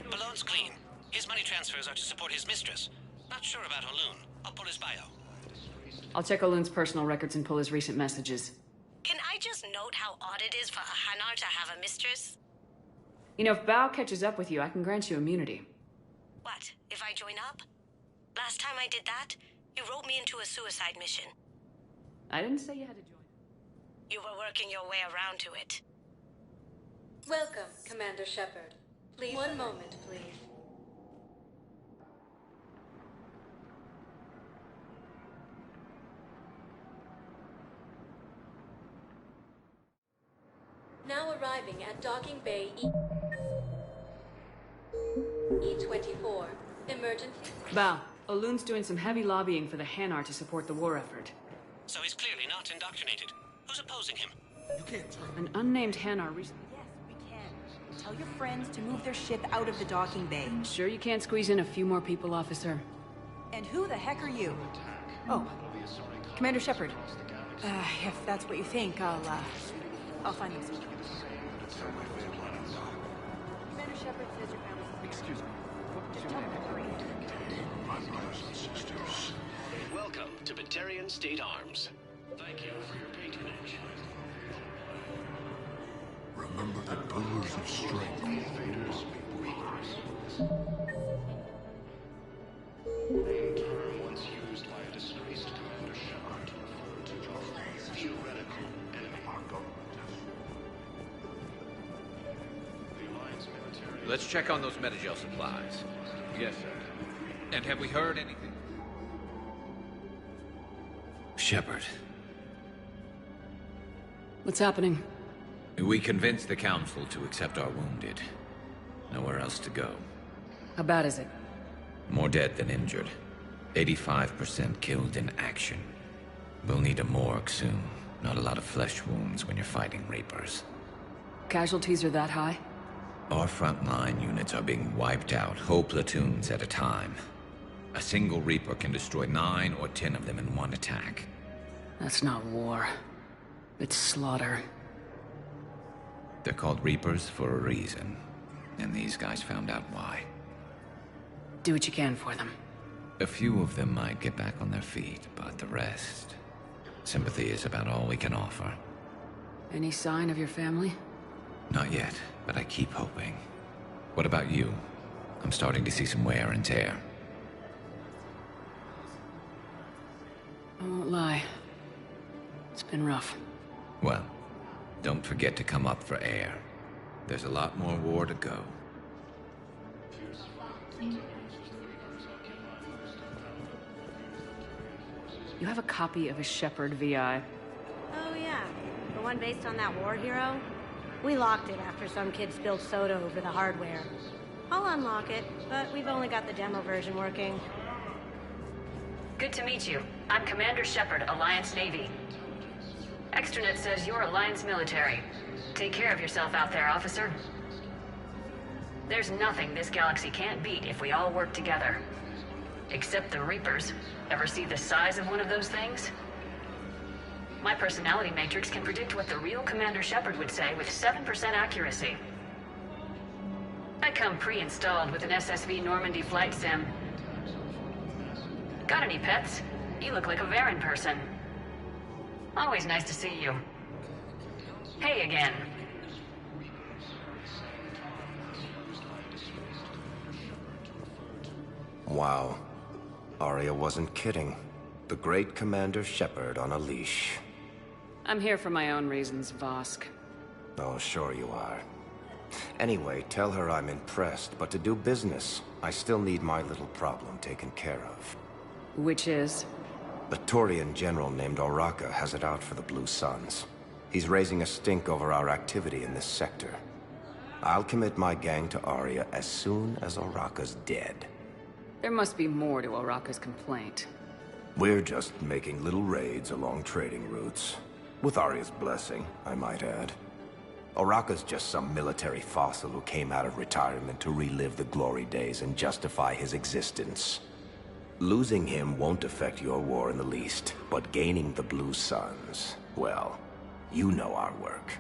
Balloon's clean. His money transfers are to support his mistress. Not sure about Balloon. I'll pull his bio. I'll check Balloon's personal records and pull his recent messages. Can I just note how odd it is for a Hanar to have a mistress? You know, if Bao catches up with you, I can grant you immunity. What, if I join up? Last time I did that, you wrote me into a suicide mission. I didn't say you had to join. You were working your way around to it. Welcome, Commander Shepard. Please. One moment, please. Now arriving at Docking Bay E24. Emergency. Bao, Balloon's doing some heavy lobbying for the Hanar to support the war effort. So he's clearly not indoctrinated. Who's opposing him? You can't turn. An unnamed Hanar recently... Yes, we can. Tell your friends to move their ship out of the docking bay. Sure you can't squeeze in a few more people, officer? And who the heck are you? Oh, Commander Shepard. If that's what you think, I'll find them. Commander Shepard says your family's... Excuse me. What was your name? My brothers and sisters. Welcome to Batarian State Arms. Thank you for your patronage. Remember the pillars of strength. Invaders, name term once used by a disgraced Commander Shepard to refer to the theoretical enemy. The Alliance military... Let's check on those Metagel supplies. Yes, sir. And have we heard anything? Shepard. What's happening? We convinced the Council to accept our wounded. Nowhere else to go. How bad is it? More dead than injured. 85% killed in action. We'll need a morgue soon. Not a lot of flesh wounds when you're fighting Reapers. Casualties are that high? Our frontline units are being wiped out, whole platoons at a time. A single Reaper can destroy 9 or 10 of them in one attack. That's not war. It's slaughter. They're called Reapers for a reason. And these guys found out why. Do what you can for them. A few of them might get back on their feet, but the rest... Sympathy is about all we can offer. Any sign of your family? Not yet, but I keep hoping. What about you? I'm starting to see some wear and tear. I won't lie. It's been rough. Well, don't forget to come up for air. There's a lot more war to go. You have a copy of a Shepard VI. Oh yeah, the one based on that war hero? We locked it after some kid spilled soda over the hardware. I'll unlock it, but we've only got the demo version working. Good to meet you. I'm Commander Shepard, Alliance Navy. Extranet says you're Alliance military. Take care of yourself out there, officer. There's nothing this galaxy can't beat if we all work together. Except the Reapers. Ever see the size of one of those things? My personality matrix can predict what the real Commander Shepard would say with 7% accuracy. I come pre-installed with an SSV Normandy flight sim. Got any pets? You look like a Varen person. Always nice to see you. Hey again. Wow. Arya wasn't kidding. The great Commander Shepard on a leash. I'm here for my own reasons, Vosk. Oh, sure you are. Anyway, tell her I'm impressed, but to do business, I still need my little problem taken care of. Which is? A Turian general named Oraka has it out for the Blue Suns. He's raising a stink over our activity in this sector. I'll commit my gang to Arya as soon as Oraka's dead. There must be more to Oraka's complaint. We're just making little raids along trading routes. With Arya's blessing, I might add. Oraka's just some military fossil who came out of retirement to relive the glory days and justify his existence. Losing him won't affect your war in the least, but gaining the Blue Suns, well, you know our work.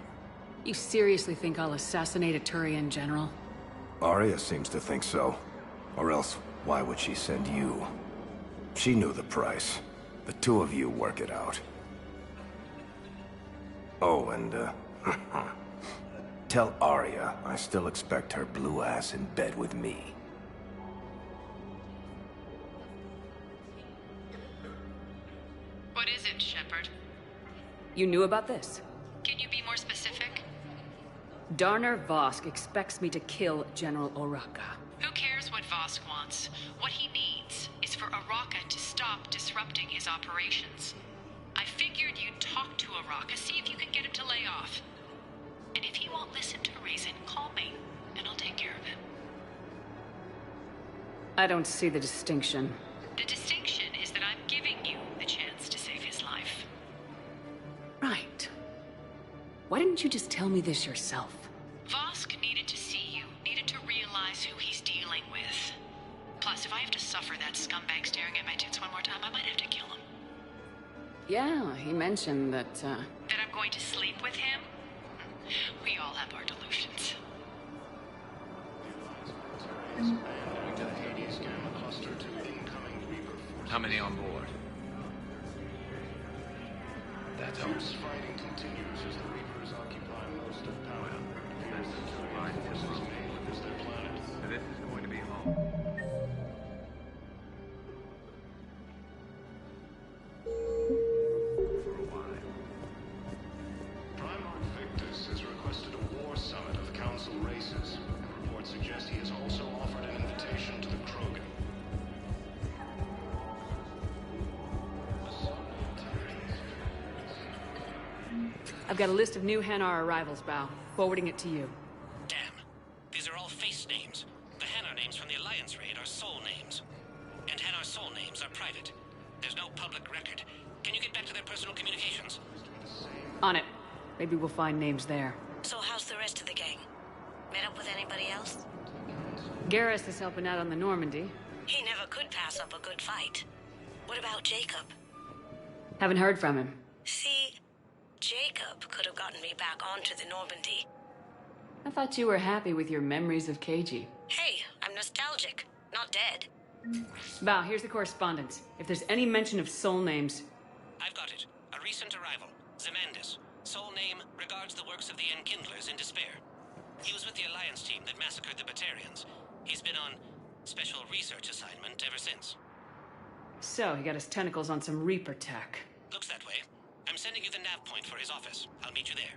You seriously think I'll assassinate a Turian general? Arya seems to think so. Or else, why would she send you? She knew the price. The two of you work it out. Oh, and, tell Arya I still expect her blue ass in bed with me. What is it, Shepard? You knew about this? Can you be more specific? Darner Vosk expects me to kill General Oraka. Who cares what Vosk wants? What he needs is for Oraka to stop disrupting his operations. I figured you'd talk to Oraka, see if you can get him to lay off. And if he won't listen to reason, call me, and I'll take care of him. I don't see the distinction. The distinction is that I'm giving you the chance to save his life. Right. Why didn't you just tell me this yourself? Vosk needed to see you, needed to realize who he's dealing with. Plus, if I have to suffer that scumbag staring at my tits one more time, I might have to kill him. Yeah, he mentioned that, That I'm going to sleep with him? We all have our delusions. How many on board? That's all. Fierce fighting continues as the Reapers occupy most of power. This is their planet. This is going to be home. Primarch Victus has requested a war summit of Council races. Reports suggest he has also offered an invitation to the Krogan. I've got a list of new Hanar arrivals, Bao. Forwarding it to you. Damn. These are all face names. The Hanar names from the Alliance raid are soul names. And Hanar soul names are private. There's no public record. Can you get back to their personal communications? On it. Maybe we'll find names there. So how's the rest of the gang? Met up with anybody else? Garrus is helping out on the Normandy. He never could pass up a good fight. What about Jacob? Haven't heard from him. See, Jacob could have gotten me back onto the Normandy. I thought you were happy with your memories of KG. Hey, I'm nostalgic, not dead. Bao, here's the correspondence. If there's any mention of soul names... I've got it. A recent arrival. Zemandis. Soul name regards the works of the Enkindlers in despair. He was with the Alliance team that massacred the Batarians. He's been on special research assignment ever since. So, he got his tentacles on some Reaper tech. Looks that way. I'm sending you the nav point for his office. I'll meet you there.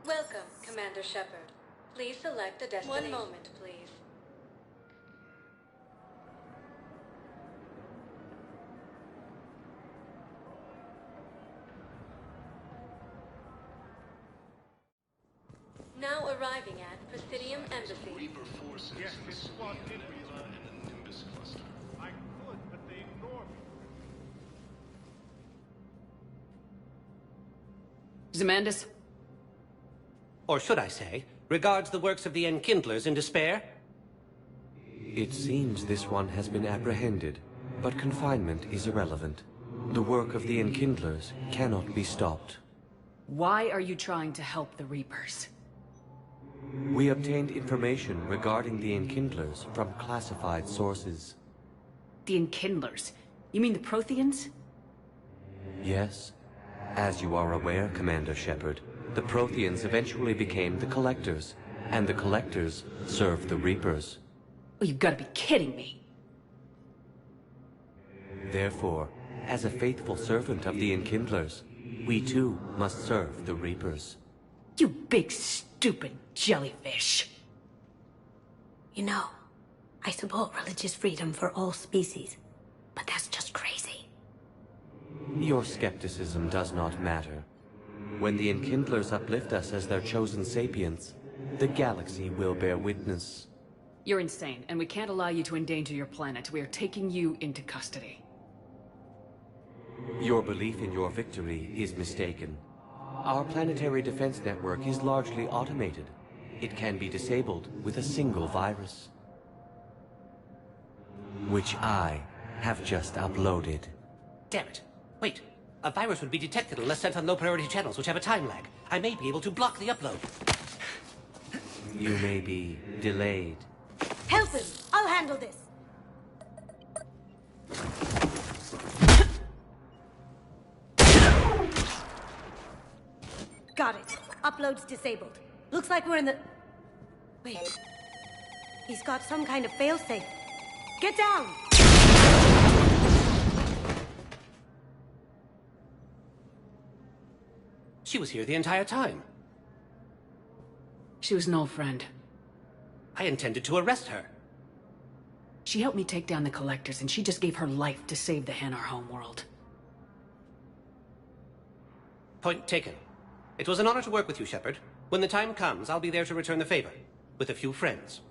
Welcome, Commander Shepard. Please select a destination. 1 moment, please. Now arriving at Presidium Embassy. Reaper forces in the Squad Nebula and the Nimbus cluster. I could, but they ignore me. Zemandis? Or should I say, regards the works of the Enkindlers in despair? It seems this one has been apprehended, but confinement is irrelevant. The work of the Enkindlers cannot be stopped. Why are you trying to help the Reapers? We obtained information regarding the Enkindlers from classified sources. The Enkindlers? You mean the Protheans? Yes. As you are aware, Commander Shepard, the Protheans eventually became the Collectors, and the Collectors served the Reapers. Oh, you've got to be kidding me. Therefore, as a faithful servant of the Enkindlers, we too must serve the Reapers. You big, stupid jellyfish. You know, I support religious freedom for all species, but that's just crazy. Your skepticism does not matter. When the Enkindlers uplift us as their chosen sapients, the galaxy will bear witness. You're insane, and we can't allow you to endanger your planet. We are taking you into custody. Your belief in your victory is mistaken. Our planetary defense network is largely automated. It can be disabled with a single virus, which I have just uploaded. Damn it. Wait. A virus would be detected unless sent on low-priority channels, which have a time lag. I may be able to block the upload. You may be delayed. Help him! I'll handle this! Got it. Upload's disabled. Looks like we're in the... Wait. He's got some kind of failsafe. Get down! She was here the entire time. She was an old friend. I intended to arrest her. She helped me take down the Collectors, and she just gave her life to save the Hanar homeworld. Point taken. It was an honor to work with you, Shepard. When the time comes, I'll be there to return the favor. With a few friends.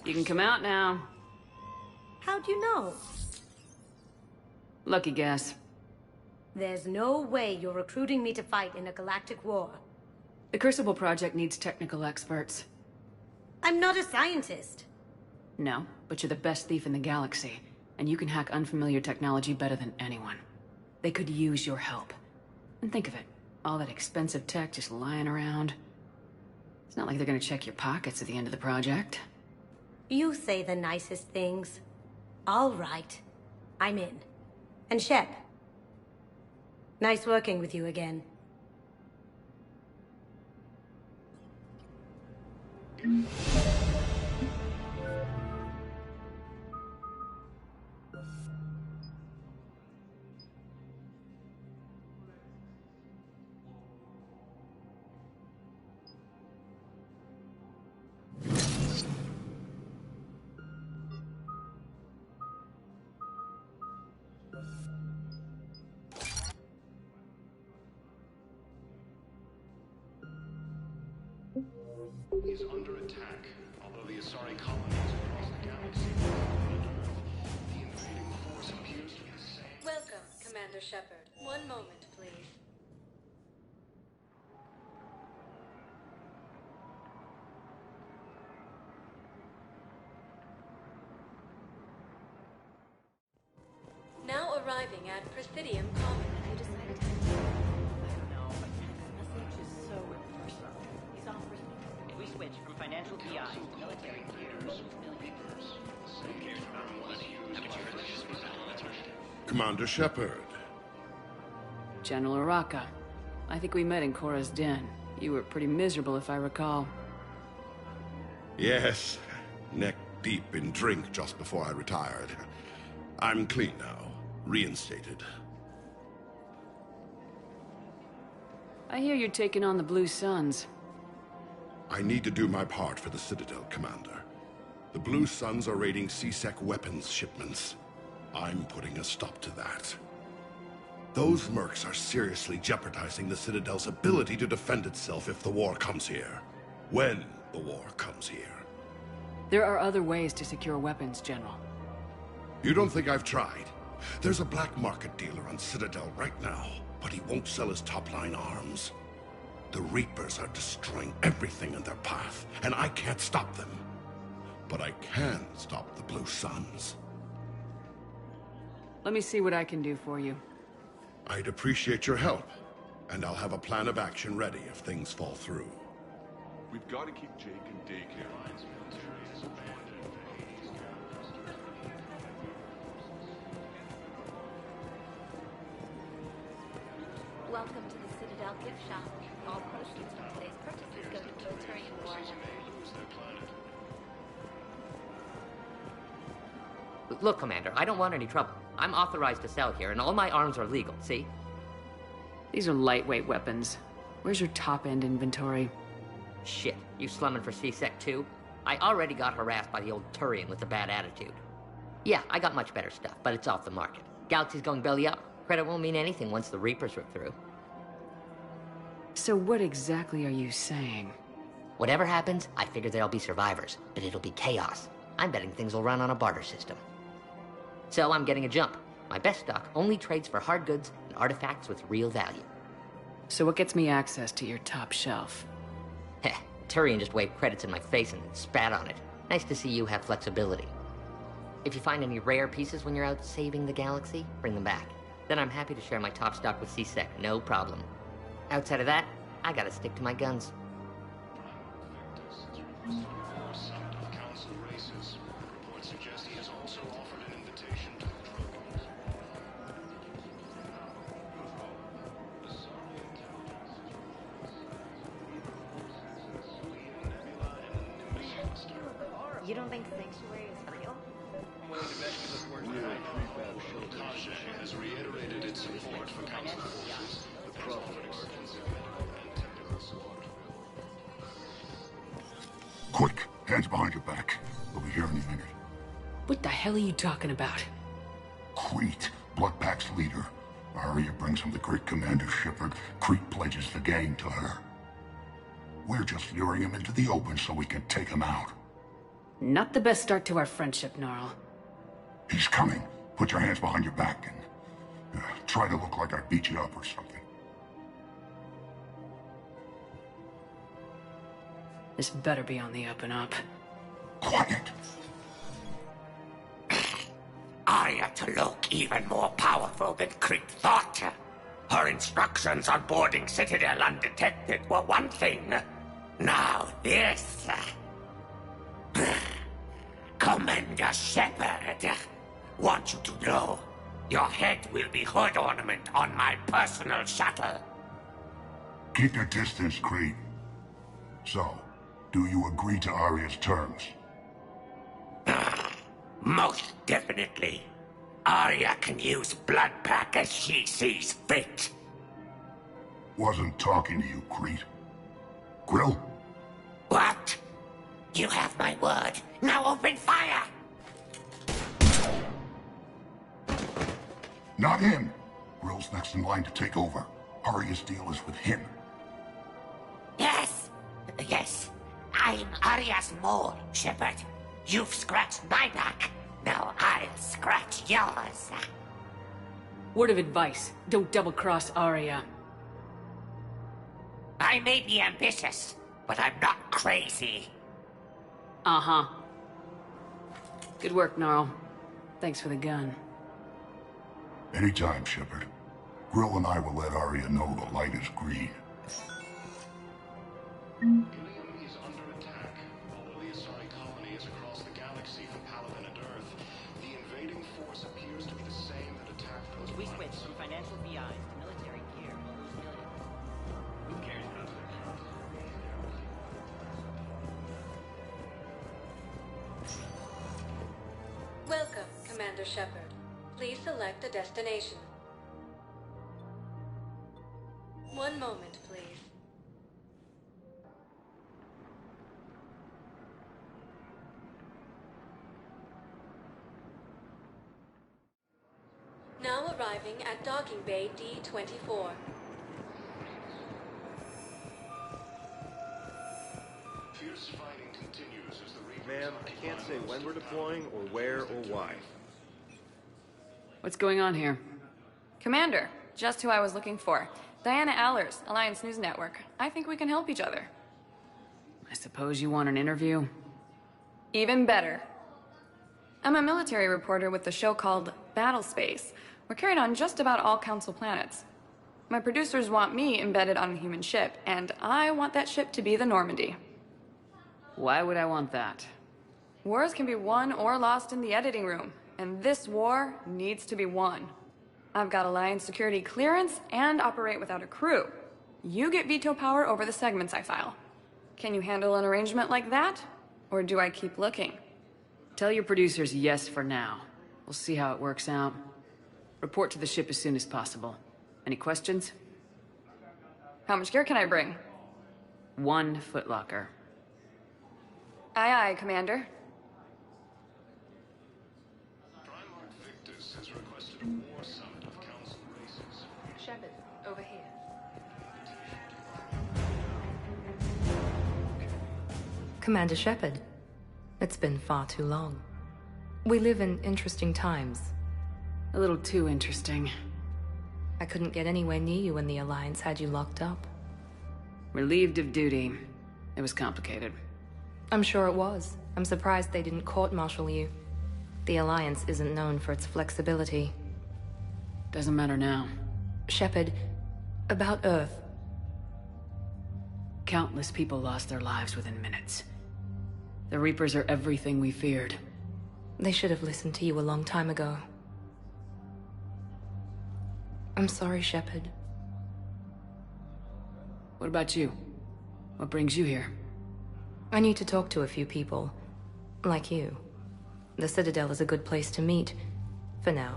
You can come out now. How'd you know? Lucky guess. There's no way you're recruiting me to fight in a galactic war. The Crucible Project needs technical experts. I'm not a scientist. No, but you're the best thief in the galaxy, and you can hack unfamiliar technology better than anyone. They could use your help. And think of it, all that expensive tech just lying around. It's not like they're gonna check your pockets at the end of the project. You say the nicest things. All right. I'm in. And Shep. Nice working with you again. Is under attack, although the Asari colonies across the galaxy the invading force appears to be the same. Welcome, Commander Shepard. One moment, please. Now arriving at Presidium Common. You decided to... I don't know, but the message is so impersonal. These offers... If we switch from financial PI to military gears... Commander Shepard. General Araka. I think we met in Korra's den. You were pretty miserable, if I recall. Yes, neck deep in drink just before I retired. I'm clean now, reinstated. I hear you're taking on the Blue Suns. I need to do my part for the Citadel, Commander. The Blue Suns are raiding C-Sec weapons shipments. I'm putting a stop to that. Those mercs are seriously jeopardizing the Citadel's ability to defend itself if the war comes here. When the war comes here. There are other ways to secure weapons, General. You don't think I've tried? There's a black market dealer on Citadel right now, but he won't sell his top-line arms. The Reapers are destroying everything in their path, and I can't stop them. But I can stop the Blue Suns. Let me see what I can do for you. I'd appreciate your help, and I'll have a plan of action ready if things fall through. We've got to keep Jake in daycare. Welcome to the Citadel gift shop. All proceeds from today's purchases go to military and war effort. Look, Commander, I don't want any trouble. I'm authorized to sell here, and all my arms are legal, see? These are lightweight weapons. Where's your top-end inventory? Shit, you slumming for CSEC too? I already got harassed by the old Turian with a bad attitude. Yeah, I got much better stuff, but it's off the market. Galaxy's going belly up. Credit won't mean anything once the Reapers rip through. So what exactly are you saying? Whatever happens, I figure there'll be survivors, but it'll be chaos. I'm betting things will run on a barter system. So I'm getting a jump. My best stock only trades for hard goods and artifacts with real value. So what gets me access to your top shelf? Heh, Turian just waved credits in my face and spat on it. Nice to see you have flexibility. If you find any rare pieces when you're out saving the galaxy, bring them back. Then I'm happy to share my top stock with CSEC, no problem. Outside of that, I gotta stick to my guns. You don't think Sanctuary is real? Tasha has reiterated its support for Council forces. The problem is medical and technical support. Quick, hands behind your back. We'll be here any minute. What the hell are you talking about? Crete, Bloodpack's leader. Arya brings him the great Commander Shepard. Crete pledges the gang to her. We're just luring him into the open so we can take him out. Not the best start to our friendship, Gnarl. He's coming. Put your hands behind your back and try to look like I beat you up or something. This better be on the up and up. Quiet. Arya to look even more powerful than Crete thought. Her instructions on boarding Citadel undetected were one thing. Now this. Commander Shepard, want you to know, your head will be hood ornament on my personal shuttle. Keep your distance, Crete. So, do you agree to Arya's terms? Most definitely. Arya can use Bloodpack as she sees fit. Wasn't talking to you, Crete. Grill? What? You have my word. Now open fire! Not him. Grill's next in line to take over. Arya's deal is with him. Yes. Yes. I'm Arya's mole, Shepard. You've scratched my back. Now I'll scratch yours. Word of advice. Don't double-cross Arya. I may be ambitious, but I'm not crazy. Uh-huh. Good work, Gnarl. Thanks for the gun. Anytime, Shepard. Grill and I will let Arya know the light is green. Ilium is under attack. Although the Asari colony is across the galaxy from Paladin and Earth, the invading force appears to be the same that attacked those If we planets. switch from financial BIs to military gear, we'll lose millions. Who cares about that? Welcome, Commander Shepard. Please select a destination. One moment, please. Now arriving at Docking Bay D-24. Fierce fighting continues as the Reapers Ma'am, I can't say when we're deploying or where or why. What's going on here? Commander, just who I was looking for. Diana Allers, Alliance News Network. I think we can help each other. I suppose you want an interview? Even better. I'm a military reporter with the show called battle space. We're carried on just about all Council planets. My producers want me embedded on a human ship, and I want that ship to be the Normandy. Why would I want that? Wars can be won or lost in the editing room, and this war needs to be won. I've got Alliance security clearance and operate without a crew. You get veto power over the segments I file. Can you handle an arrangement like that? Or do I keep looking? Tell your producers yes for now. We'll see how it works out. Report to the ship as soon as possible. Any questions? How much gear can I bring? 1 footlocker. Aye, aye, Commander. Victus has requested a war summit of council races. Shepard, over here. Commander Shepard, it's been far too long. We live in interesting times. A little too interesting. I couldn't get anywhere near you when the Alliance had you locked up. Relieved of duty. It was complicated. I'm sure it was. I'm surprised they didn't court-martial you. The Alliance isn't known for its flexibility. Doesn't matter now. Shepard, about Earth. Countless people lost their lives within minutes. The Reapers are everything we feared. They should have listened to you a long time ago. I'm sorry, Shepard. What about you? What brings you here? I need to talk to a few people. Like you. The Citadel is a good place to meet. For now.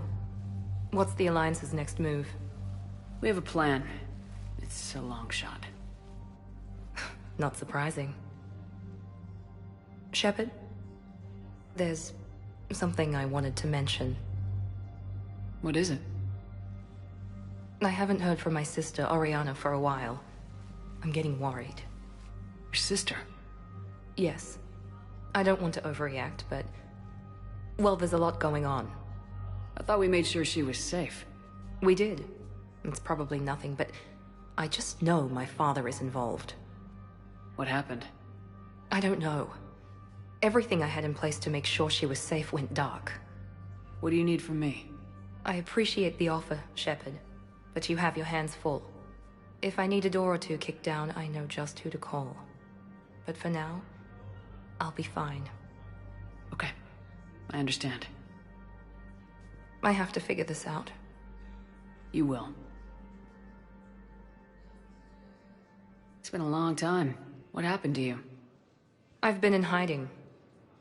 What's the Alliance's next move? We have a plan. It's a long shot. Not surprising. Shepard? There's something I wanted to mention. What is it? I haven't heard from my sister, Oriana, for a while. I'm getting worried. Your sister? Yes. I don't want to overreact, but... well, there's a lot going on. I thought we made sure she was safe. We did. It's probably nothing, but I just know my father is involved. What happened? I don't know. Everything I had in place to make sure she was safe went dark. What do you need from me? I appreciate the offer, Shepard, but you have your hands full. If I need a door or two kicked down, I know just who to call. But for now, I'll be fine. Okay. I understand. I have to figure this out. You will. It's been a long time. What happened to you? I've been in hiding.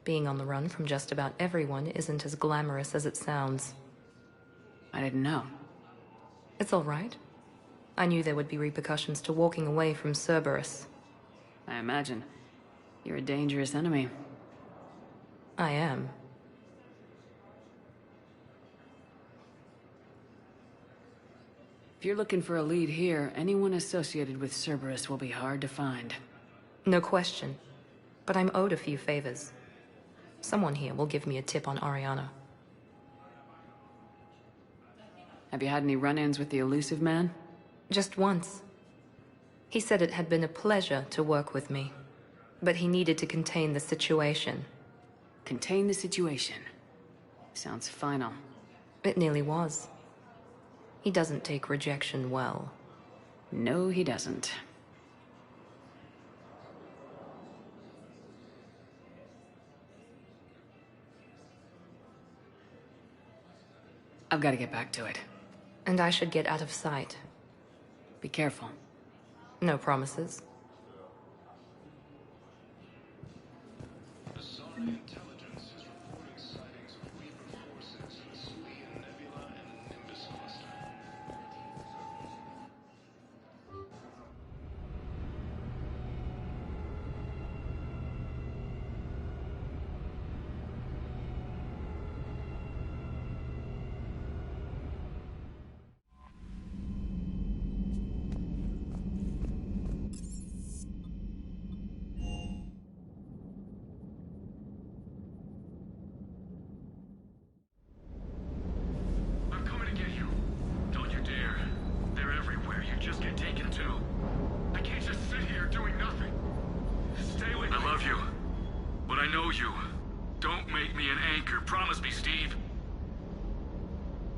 Being on the run from just about everyone isn't as glamorous as it sounds. I didn't know. It's all right. I knew there would be repercussions to walking away from Cerberus. I imagine. You're a dangerous enemy. I am. If you're looking for a lead here, anyone associated with Cerberus will be hard to find. No question. But I'm owed a few favors. Someone here will give me a tip on Oriana. Have you had any run-ins with the elusive man? Just once. He said it had been a pleasure to work with me. But he needed to contain the situation. Contain the situation. Sounds final. It nearly was. He doesn't take rejection well. No, he doesn't. I've got to get back to it. And I should get out of sight. Be careful. No promises. Intelligence is reporting sightings of Reaper forces in the Salian Nebula and Nimbus cluster.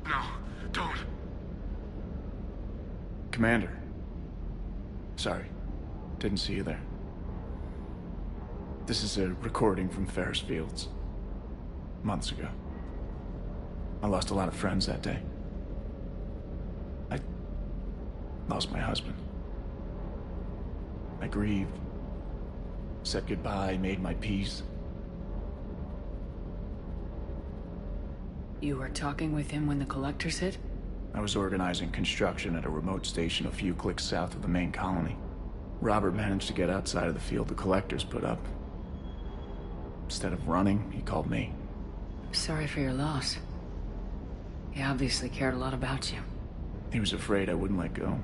No, don't. Commander. Sorry. Didn't see you there. This is a recording from Ferris Fields. Months ago. I lost a lot of friends that day. I lost my husband. I grieved. Said goodbye, made my peace. You were talking with him when the collectors hit? I was organizing construction at a remote station a few clicks south of the main colony. Robert managed to get outside of the field the collectors put up. Instead of running, he called me. Sorry for your loss. He obviously cared a lot about you. He was afraid I wouldn't let go.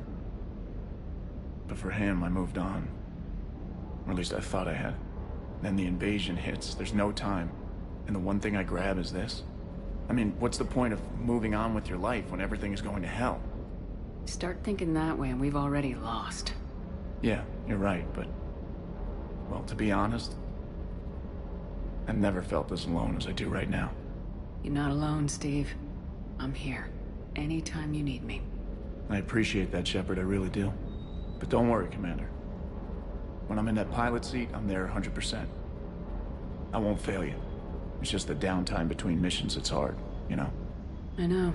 But for him, I moved on. Or at least I thought I had. Then the invasion hits, there's no time. And the one thing I grab is this. I mean, what's the point of moving on with your life when everything is going to hell? Start thinking that way and we've already lost. Yeah, you're right, but... well, to be honest, I've never felt as alone as I do right now. You're not alone, Steve. I'm here. Anytime you need me. I appreciate that, Shepard, I really do. But don't worry, Commander. When I'm in that pilot seat, I'm there 100%. I won't fail you. It's just the downtime between missions that's hard, you know? I know.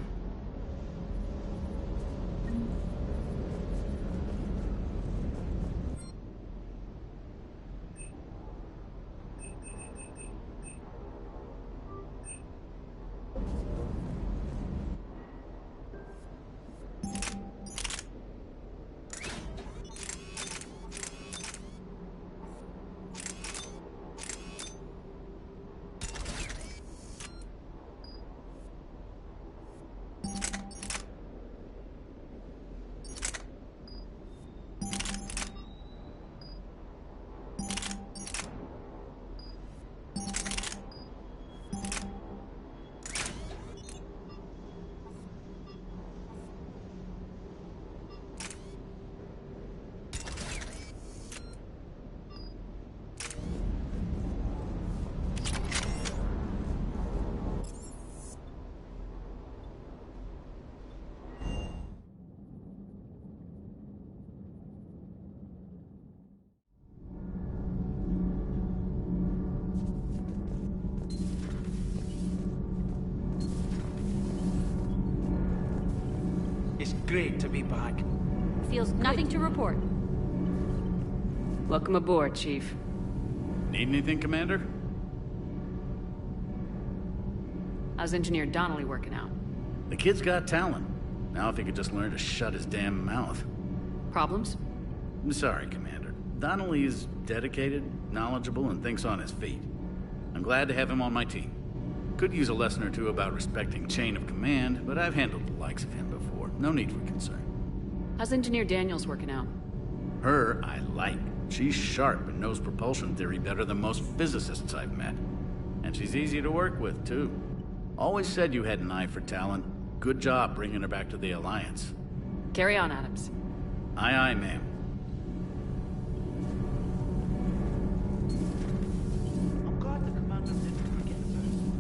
It's great to be back. Feels nothing to report. Welcome aboard, Chief. Need anything, Commander? How's Engineer Donnelly working out? The kid's got talent. Now if he could just learn to shut his damn mouth. Problems? I'm sorry, Commander. Donnelly is dedicated, knowledgeable, and thinks on his feet. I'm glad to have him on my team. Could use a lesson or two about respecting chain of command, but I've handled the likes of him before. No need for concern. How's Engineer Daniels working out? Her, I like. She's sharp and knows propulsion theory better than most physicists I've met. And she's easy to work with, too. Always said you had an eye for talent. Good job bringing her back to the Alliance. Carry on, Adams. Aye, aye, ma'am. I'm glad the commander didn't forget about us.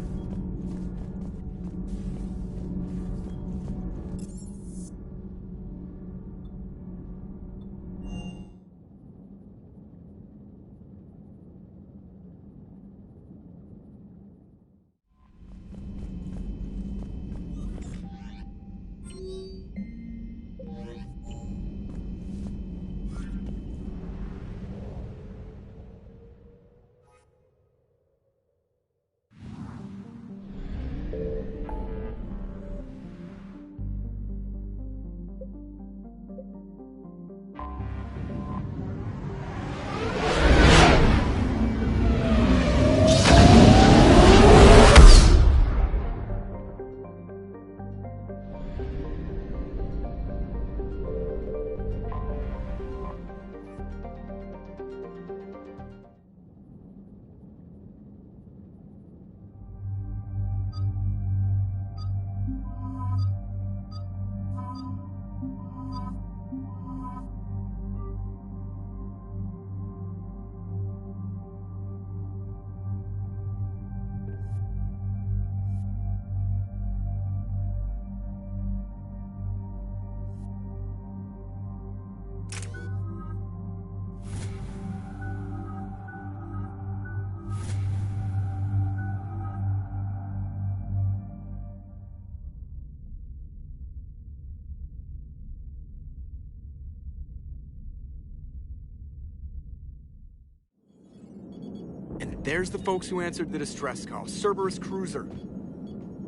There's the folks who answered the distress call. Cerberus cruiser.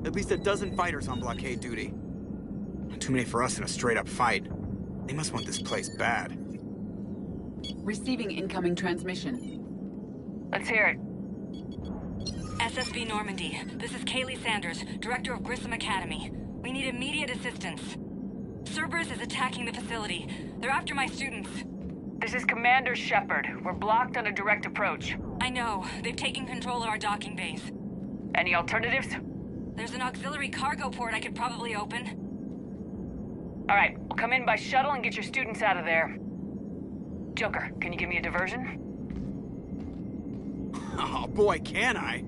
At least a dozen fighters on blockade duty. Too many for us in a straight-up fight. They must want this place bad. Receiving incoming transmission. Let's hear it. SSV Normandy. This is Kaylee Sanders, Director of Grissom Academy. We need immediate assistance. Cerberus is attacking the facility. They're after my students. This is Commander Shepard. We're blocked on a direct approach. I know. They've taken control of our docking base. Any alternatives? There's an auxiliary cargo port I could probably open. All right, we'll come in by shuttle and get your students out of there. Joker, can you give me a diversion? Oh boy, can I?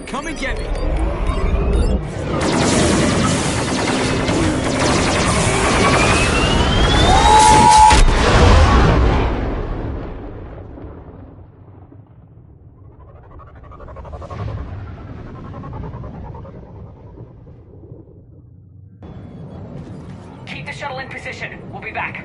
Come and get me! Keep the shuttle in position. We'll be back.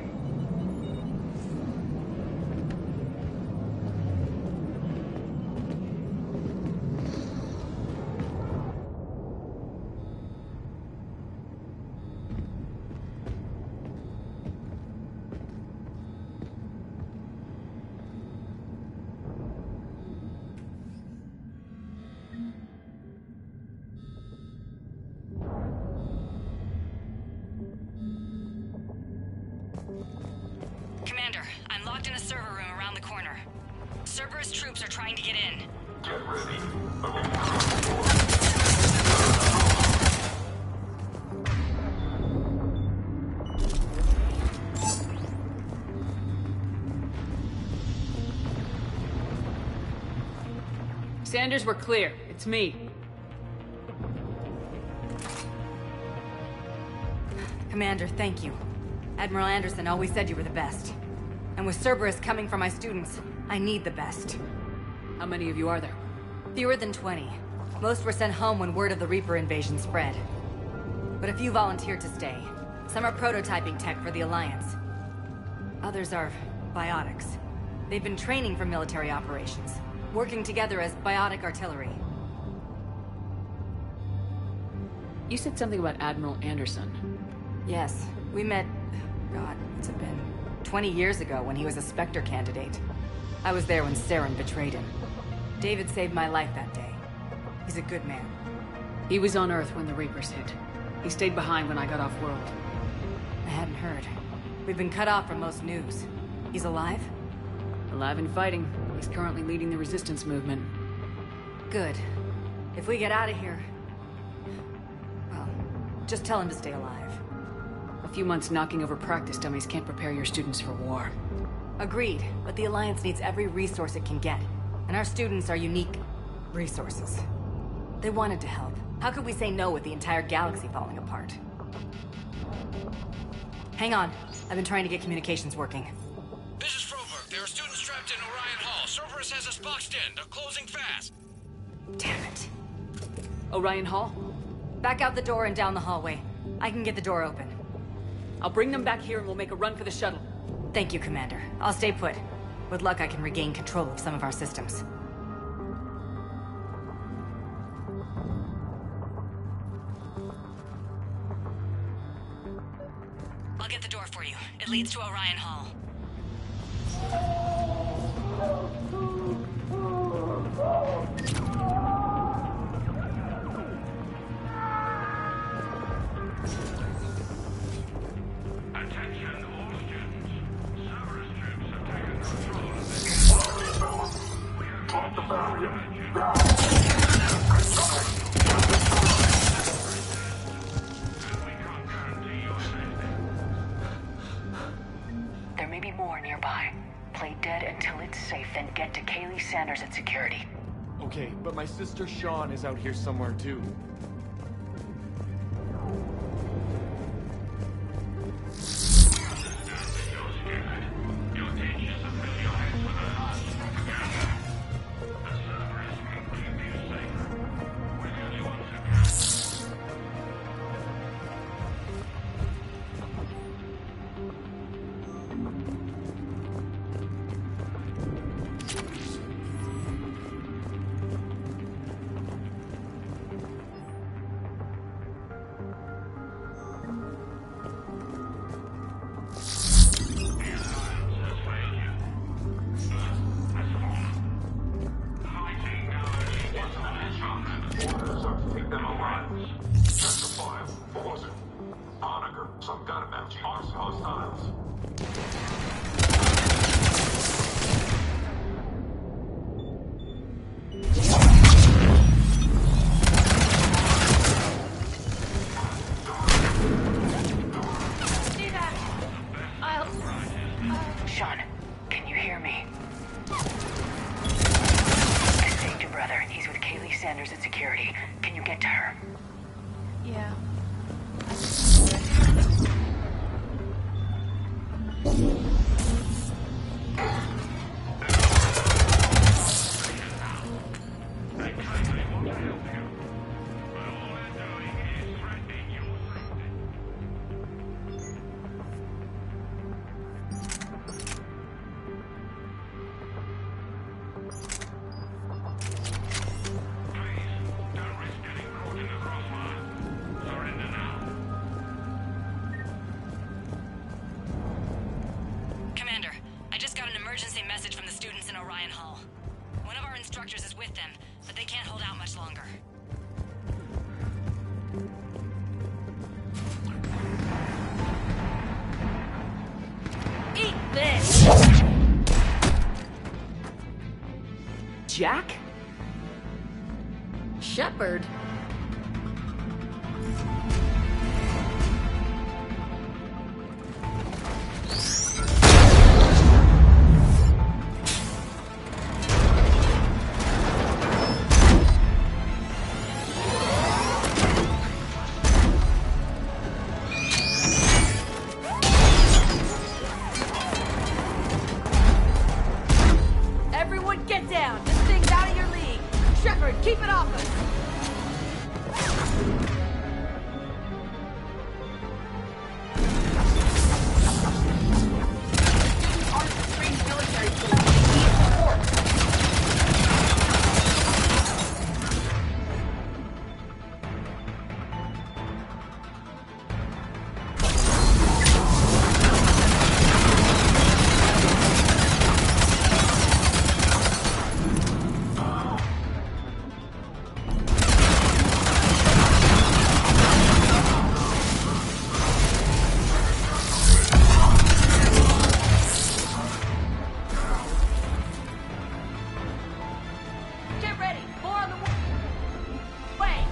Commander, I'm locked in a server room around the corner. Cerberus troops are trying to get in. Get ready. Sanders, we're clear. It's me. Commander, thank you. Admiral Anderson always said you were the best. And with Cerberus coming for my students, I need the best. How many of you are there? Fewer than 20. Most were sent home when word of the Reaper invasion spread. But a few volunteered to stay. Some are prototyping tech for the Alliance. Others are biotics. They've been training for military operations, working together as biotic artillery. You said something about Admiral Anderson. Yes, we met... God, what's it been? 20 years ago when he was a Spectre candidate. I was there when Saren betrayed him. David saved my life that day. He's a good man. He was on Earth when the Reapers hit. He stayed behind when I got off-world. I hadn't heard. We've been cut off from most news. He's alive? Alive and fighting. He's currently leading the resistance movement. Good. If we get out of here... well, just tell him to stay alive. A few months knocking over practice dummies can't prepare your students for war. Agreed, but the Alliance needs every resource it can get. And our students are unique resources. They wanted to help. How could we say no with the entire galaxy falling apart? Hang on. I've been trying to get communications working. This is Froberg. There are students trapped in Orion Hall. Cerberus has us boxed in. They're closing fast. Damn it. Orion Hall? Back out the door and down the hallway. I can get the door open. I'll bring them back here and we'll make a run for the shuttle. Thank you, Commander. I'll stay put. With luck, I can regain control of some of our systems. I'll get the door for you. It leads to Orion Hall. Attention, all students. Cerberus troops have taken control of the We are going to There may be more nearby. Play dead until it's safe, then get to Kaylee Sanders at security. Okay, but my sister Sean is out here somewhere too. Silence. Justifiable. What was it? Hanukkah. Some kind of empty hostiles. Sean, can you hear me? I saved your brother. He's with Kaylee Sanders at security. Can you get to her? Yeah. Commander, I just got an emergency message from the students in Orion Hall. One of our instructors is with them, but they can't hold out much longer. Eat this! Jack? Shepard? Everyone get down! This thing's out of your league! Shepard, keep it off us! Get ready! More on the way!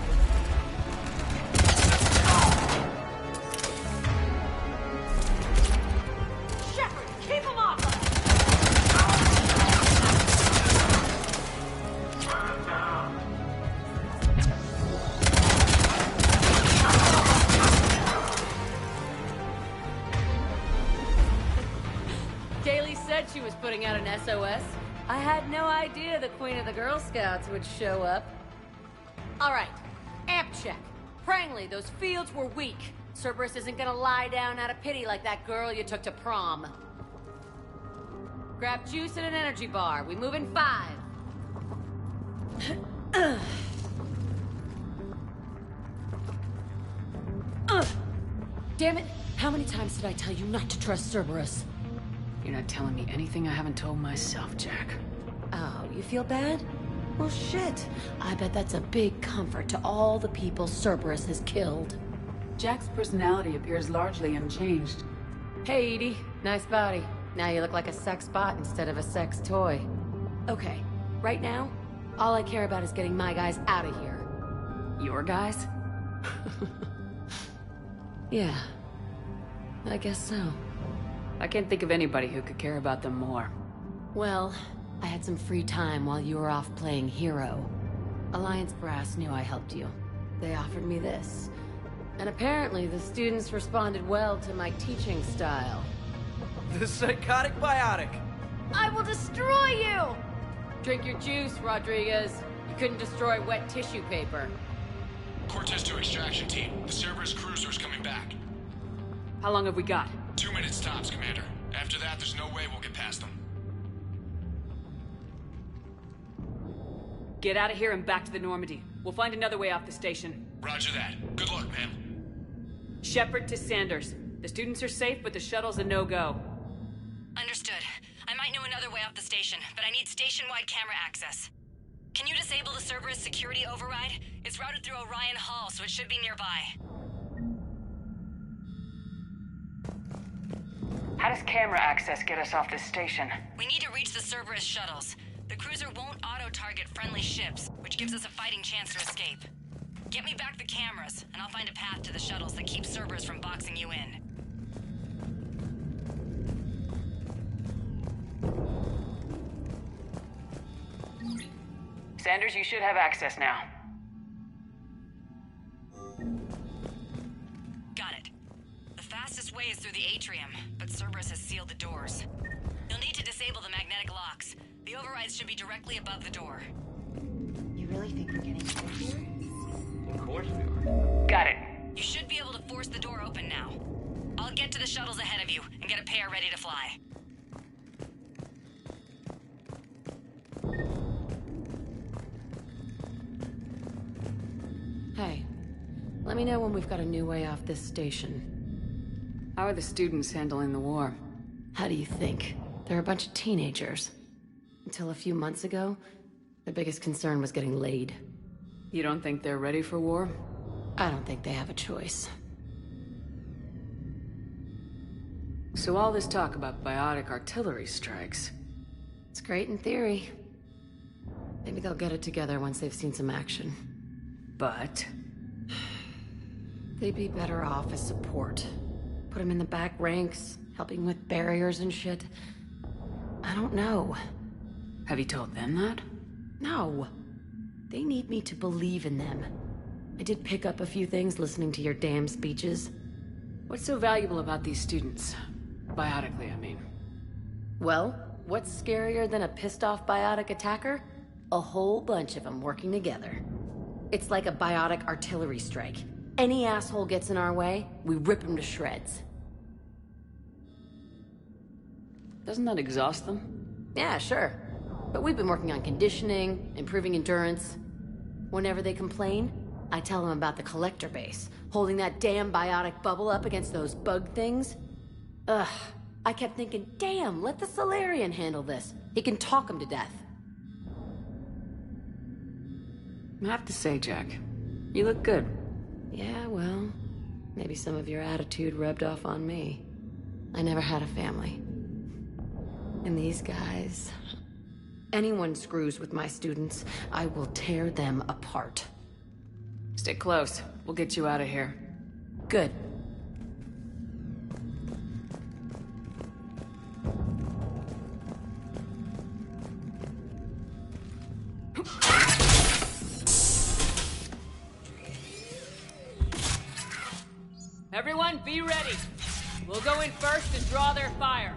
Shepard, keep him off us! Kaylee said she was putting out an SOS. I had no idea the Queen of the Girl Scouts would show up. All right, amp check. Prangley, those fields were weak. Cerberus isn't gonna lie down out of pity like that girl you took to prom. Grab juice and an energy bar. We move in 5. Damn it! How many times did I tell you not to trust Cerberus? You're not telling me anything I haven't told myself, Jack. Oh, you feel bad? Well, shit. I bet that's a big comfort to all the people Cerberus has killed. Jack's personality appears largely unchanged. Hey, Edie. Nice body. Now you look like a sex bot instead of a sex toy. Okay, right now, all I care about is getting my guys out of here. Your guys? Yeah. I guess so. I can't think of anybody who could care about them more. Well, I had some free time while you were off playing hero. Alliance Brass knew I helped you. They offered me this. And apparently the students responded well to my teaching style. The psychotic biotic! I will destroy you! Drink your juice, Rodriguez. You couldn't destroy wet tissue paper. Cortez to extraction team. The Cerberus cruiser's coming back. How long have we got? 2 minutes tops, Commander. After that, there's no way we'll get past them. Get out of here and back to the Normandy. We'll find another way off the station. Roger that. Good luck, ma'am. Shepard to Sanders. The students are safe, but the shuttle's a no-go. Understood. I might know another way off the station, but I need station-wide camera access. Can you disable the Cerberus security override? It's routed through Orion Hall, so it should be nearby. How does camera access get us off this station? We need to reach the Cerberus shuttles. The cruiser won't auto-target friendly ships, which gives us a fighting chance to escape. Get me back the cameras, and I'll find a path to the shuttles that keeps Cerberus from boxing you in. Sanders, you should have access now. Got it. The fastest way is through the atrium, but Cerberus has sealed the doors. You'll need to disable the magnetic locks. The overrides should be directly above the door. You really think we're getting through here? Of course we are. Got it. You should be able to force the door open now. I'll get to the shuttles ahead of you and get a pair ready to fly. Hey, let me know when we've got a new way off this station. How are the students handling the war? How do you think? They're a bunch of teenagers. Until a few months ago, their biggest concern was getting laid. You don't think they're ready for war? I don't think they have a choice. So all this talk about biotic artillery strikes. It's great in theory. Maybe they'll get it together once they've seen some action. But they'd be better off as support. Put them in the back ranks, helping with barriers and shit. I don't know. Have you told them that? No. They need me to believe in them. I did pick up a few things listening to your damn speeches. What's so valuable about these students? Biotically, I mean. Well, what's scarier than a pissed-off biotic attacker? A whole bunch of them working together. It's like a biotic artillery strike. Any asshole gets in our way, we rip him to shreds. Doesn't that exhaust them? Yeah, sure. But we've been working on conditioning, improving endurance. Whenever they complain, I tell them about the collector base, holding that damn biotic bubble up against those bug things. Ugh, I kept thinking, damn, let the Solarian handle this. He can talk them to death. I have to say, Jack, you look good. Yeah, well, maybe some of your attitude rubbed off on me. I never had a family. And these guys... Anyone screws with my students, I will tear them apart. Stick close. We'll get you out of here. Good. Everyone, be ready. We'll go in first and draw their fire.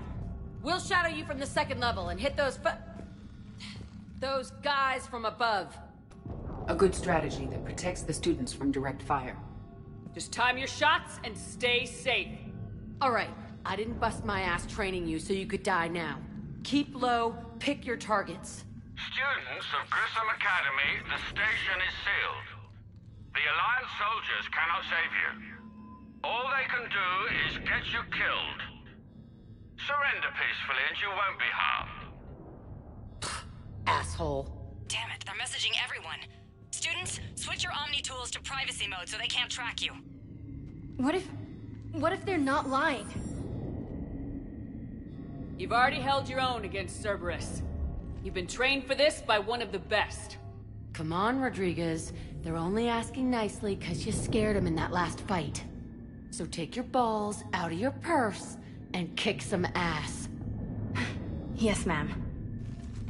We'll shadow you from the second level and hit those guys from above. A good strategy that protects the students from direct fire. Just time your shots and stay safe. All right, I didn't bust my ass training you so you could die now. Keep low, pick your targets. Students of Grissom Academy, the station is sealed. The Alliance soldiers cannot save you. All they can do is get you killed. Surrender peacefully and you won't be harmed. Asshole. Damn it, they're messaging everyone. Students, switch your Omni tools to privacy mode so they can't track you. What if they're not lying? You've already held your own against Cerberus. You've been trained for this by one of the best. Come on, Rodriguez. They're only asking nicely because you scared them in that last fight. So take your balls out of your purse and kick some ass. Yes, ma'am.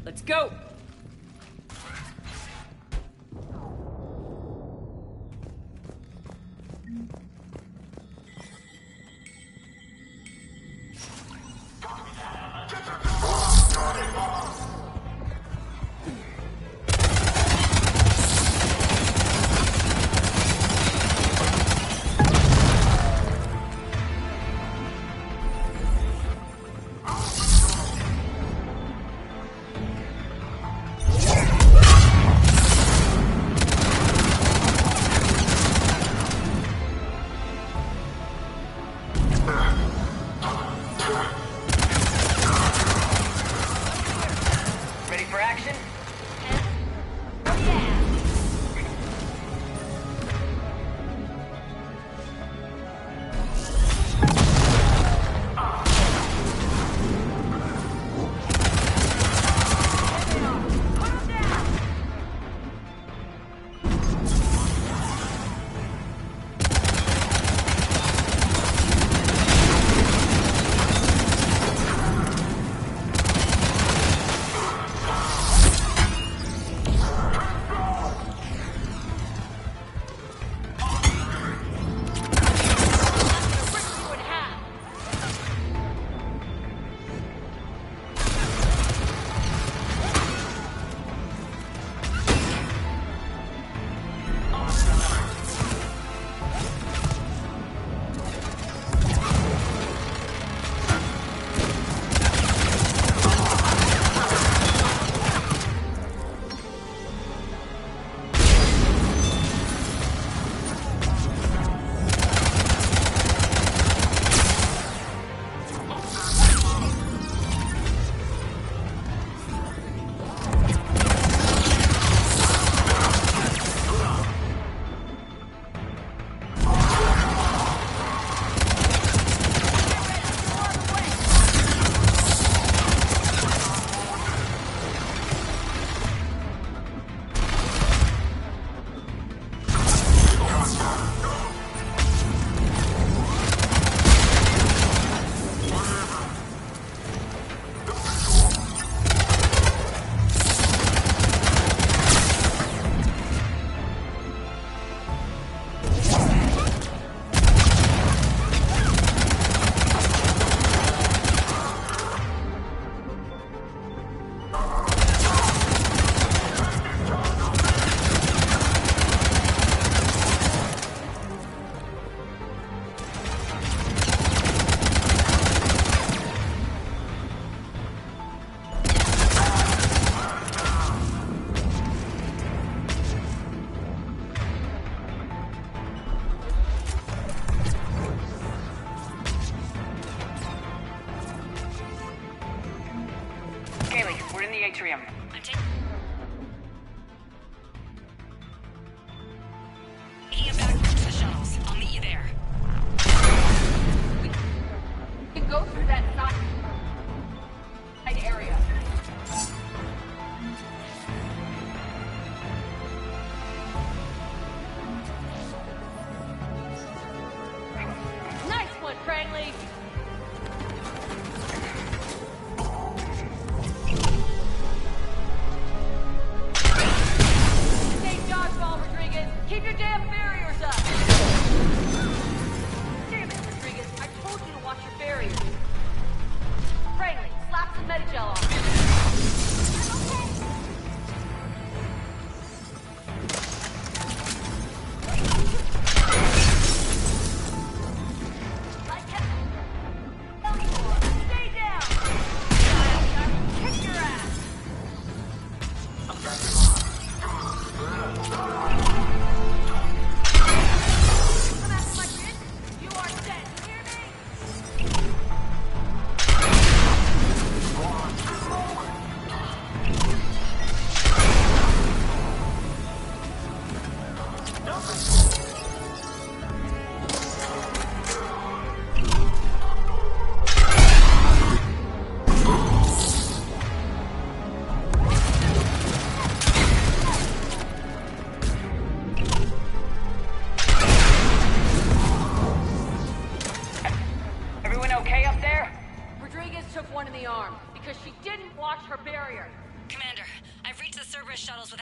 Let's go!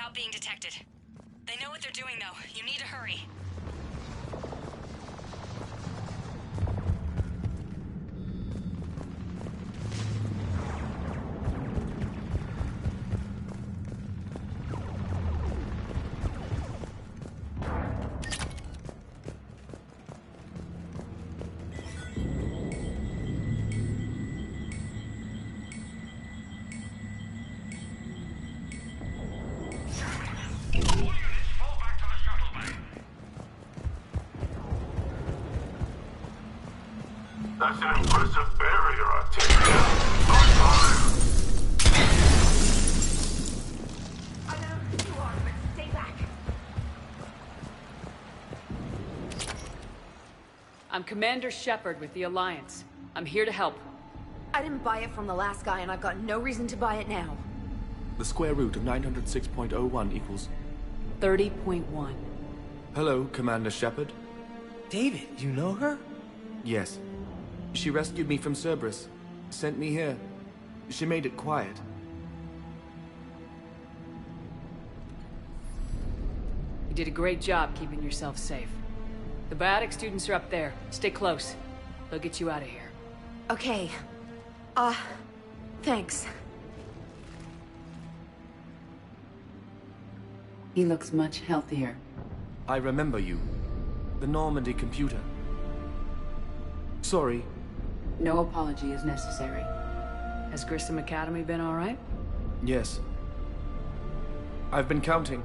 without being detected. They know what they're doing, though. You need to hurry. That's an impressive barrier I've taken down. High five! I know who you are, but stay back. I'm Commander Shepard with the Alliance. I'm here to help. I didn't buy it from the last guy, and I've got no reason to buy it now. The square root of 906.01 equals... 30.1. Hello, Commander Shepard. David, you know her? Yes. She rescued me from Cerberus. Sent me here. She made it quiet. You did a great job keeping yourself safe. The biotic students are up there. Stay close. They'll get you out of here. Okay. Thanks. He looks much healthier. I remember you. The Normandy computer. Sorry. No apology is necessary. Has Grissom Academy been all right? Yes. I've been counting.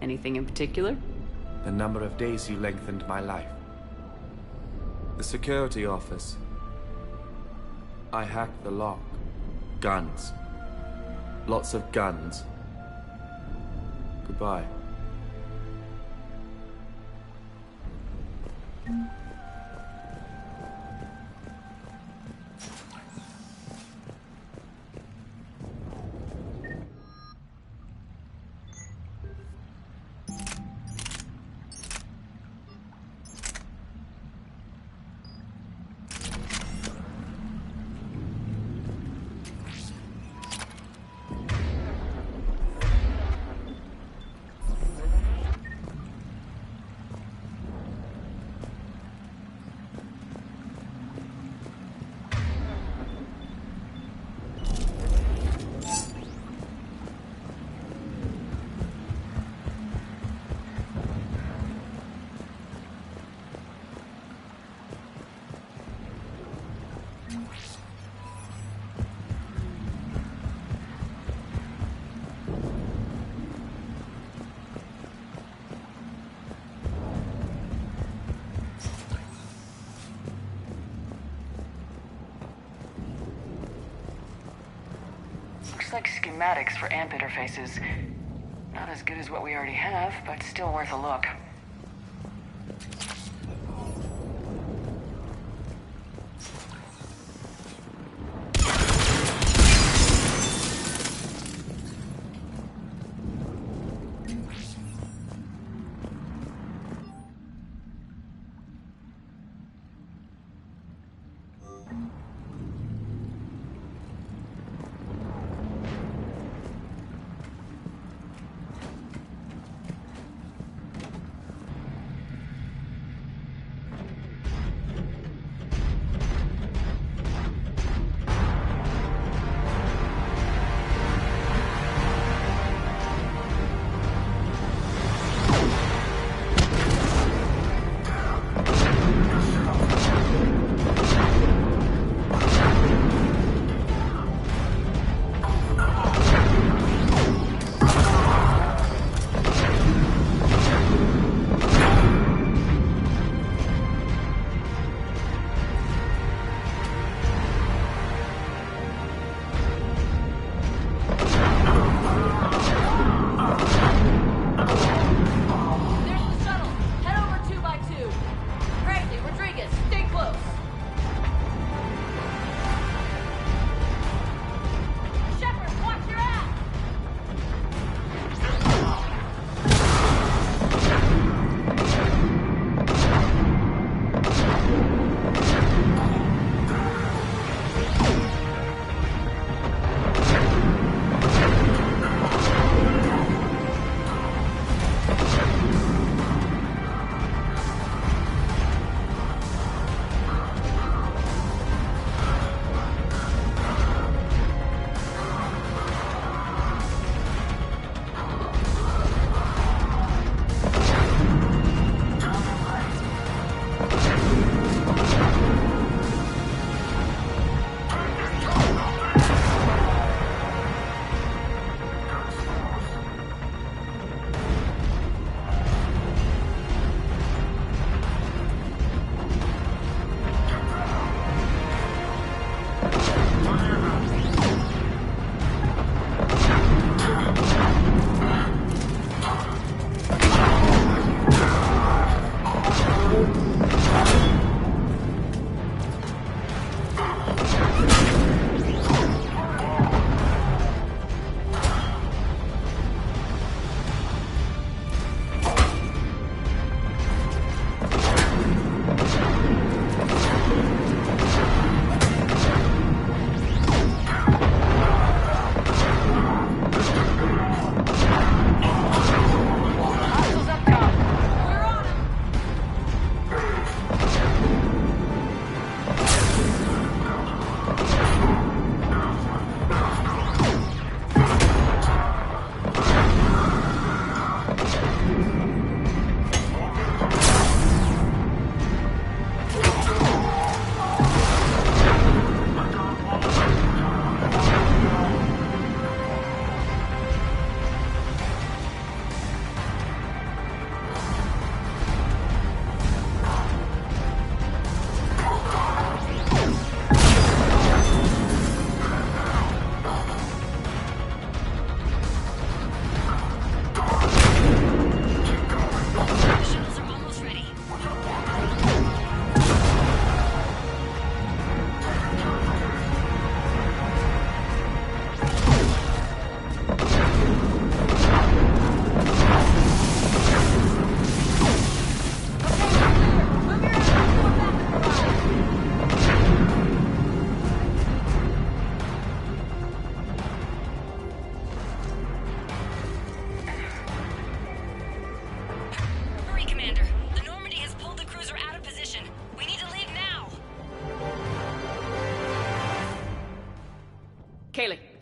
Anything in particular? The number of days you lengthened my life. The security office. I hacked the lock. Guns. Lots of guns. Goodbye. Looks like schematics for AMP interfaces. Not as good as what we already have, but still worth a look.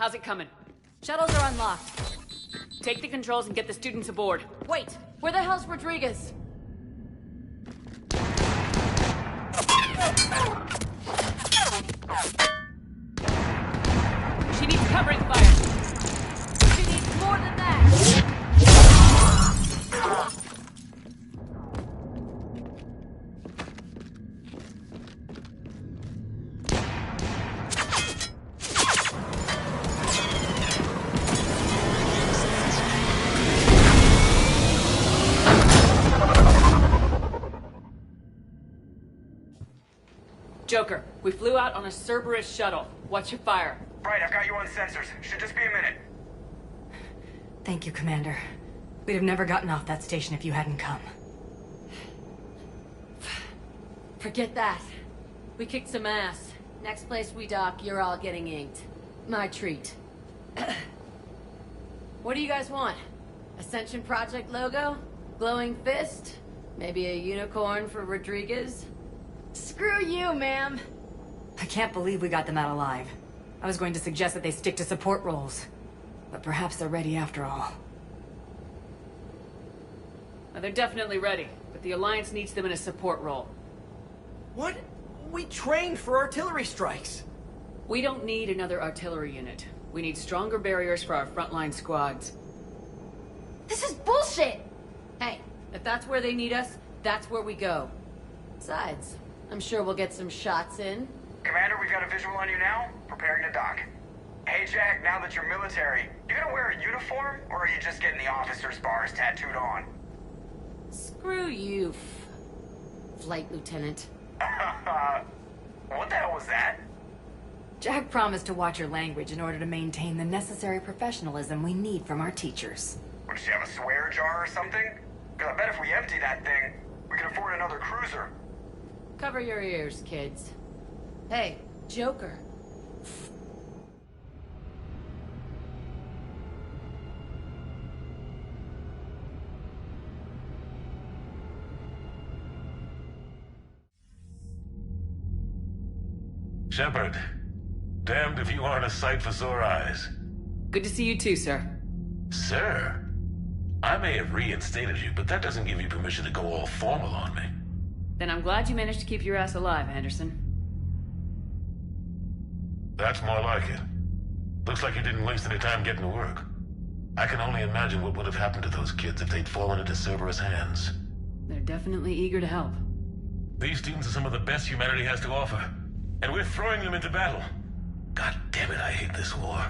How's it coming? Shuttles are unlocked. Take the controls and get the students aboard. Wait, where the hell's Rodriguez? She needs covering fire. She needs more than that. Joker, we flew out on a Cerberus shuttle. What's your fire? Right, I've got you on sensors. Should just be a minute. Thank you, Commander. We'd have never gotten off that station if you hadn't come. Forget that. We kicked some ass. Next place we dock, you're all getting inked. My treat. What do you guys want? Ascension Project logo? Glowing fist? Maybe a unicorn for Rodriguez? Screw you, ma'am. I can't believe we got them out alive. I was going to suggest that they stick to support roles. But perhaps they're ready after all. Well, they're definitely ready, but the Alliance needs them in a support role. What? We trained for artillery strikes. We don't need another artillery unit. We need stronger barriers for our frontline squads. This is bullshit! Hey, if that's where they need us, that's where we go. Besides, I'm sure we'll get some shots in. Commander, we've got a visual on you now. Preparing to dock. Hey, Jack, now that you're military, you gonna wear a uniform, or are you just getting the officer's bars tattooed on? Screw you, Flight Lieutenant. What the hell was that? Jack promised to watch your language in order to maintain the necessary professionalism we need from our teachers. Does she have a swear jar or something? Because I bet if we empty that thing, we can afford another cruiser. Cover your ears, kids. Hey, Joker. Shepard, damned if you aren't a sight for sore eyes. Good to see you too, sir. Sir? I may have reinstated you, but that doesn't give you permission to go all formal on me. Then I'm glad you managed to keep your ass alive, Anderson. That's more like it. Looks like you didn't waste any time getting to work. I can only imagine what would have happened to those kids if they'd fallen into Cerberus' hands. They're definitely eager to help. These students are some of the best humanity has to offer, and we're throwing them into battle. God damn it, I hate this war.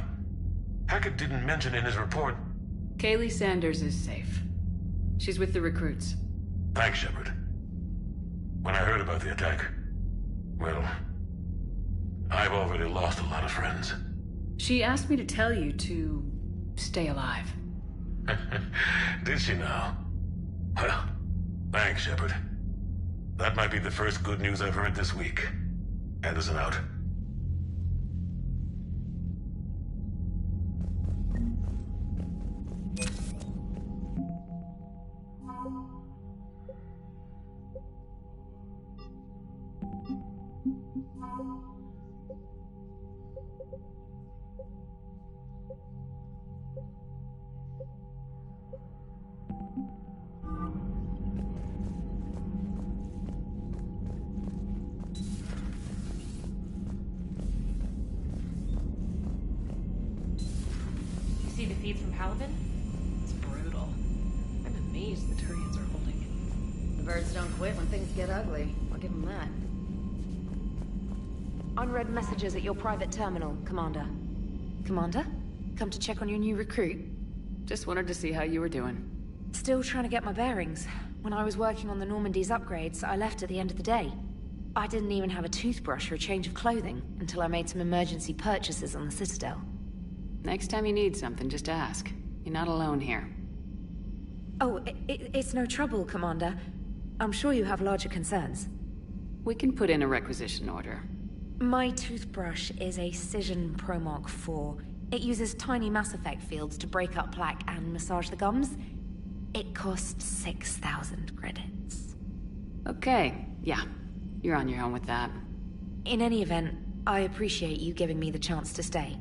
Hackett didn't mention in his report... Kaylee Sanders is safe. She's with the recruits. Thanks, Shepard. When I heard about the attack, well, I've already lost a lot of friends. She asked me to tell you to stay alive. Did she now? Well, thanks, Shepard. That might be the first good news I've heard this week. Anderson out. See the feeds from Paladin? It's brutal. I'm amazed the Turians are holding it. The birds don't quit when things get ugly. I'll give them that. Unread messages at your private terminal, Commander. Commander? Come to check on your new recruit. Just wanted to see how you were doing. Still trying to get my bearings. When I was working on the Normandy's upgrades, I left at the end of the day. I didn't even have a toothbrush or a change of clothing until I made some emergency purchases on the Citadel. Next time you need something, just ask. You're not alone here. Oh, it's no trouble, Commander. I'm sure you have larger concerns. We can put in a requisition order. My toothbrush is a Cision Pro Mark IV. It uses tiny Mass Effect fields to break up plaque and massage the gums. It costs 6,000 credits. Okay, yeah. You're on your own with that. In any event, I appreciate you giving me the chance to stay.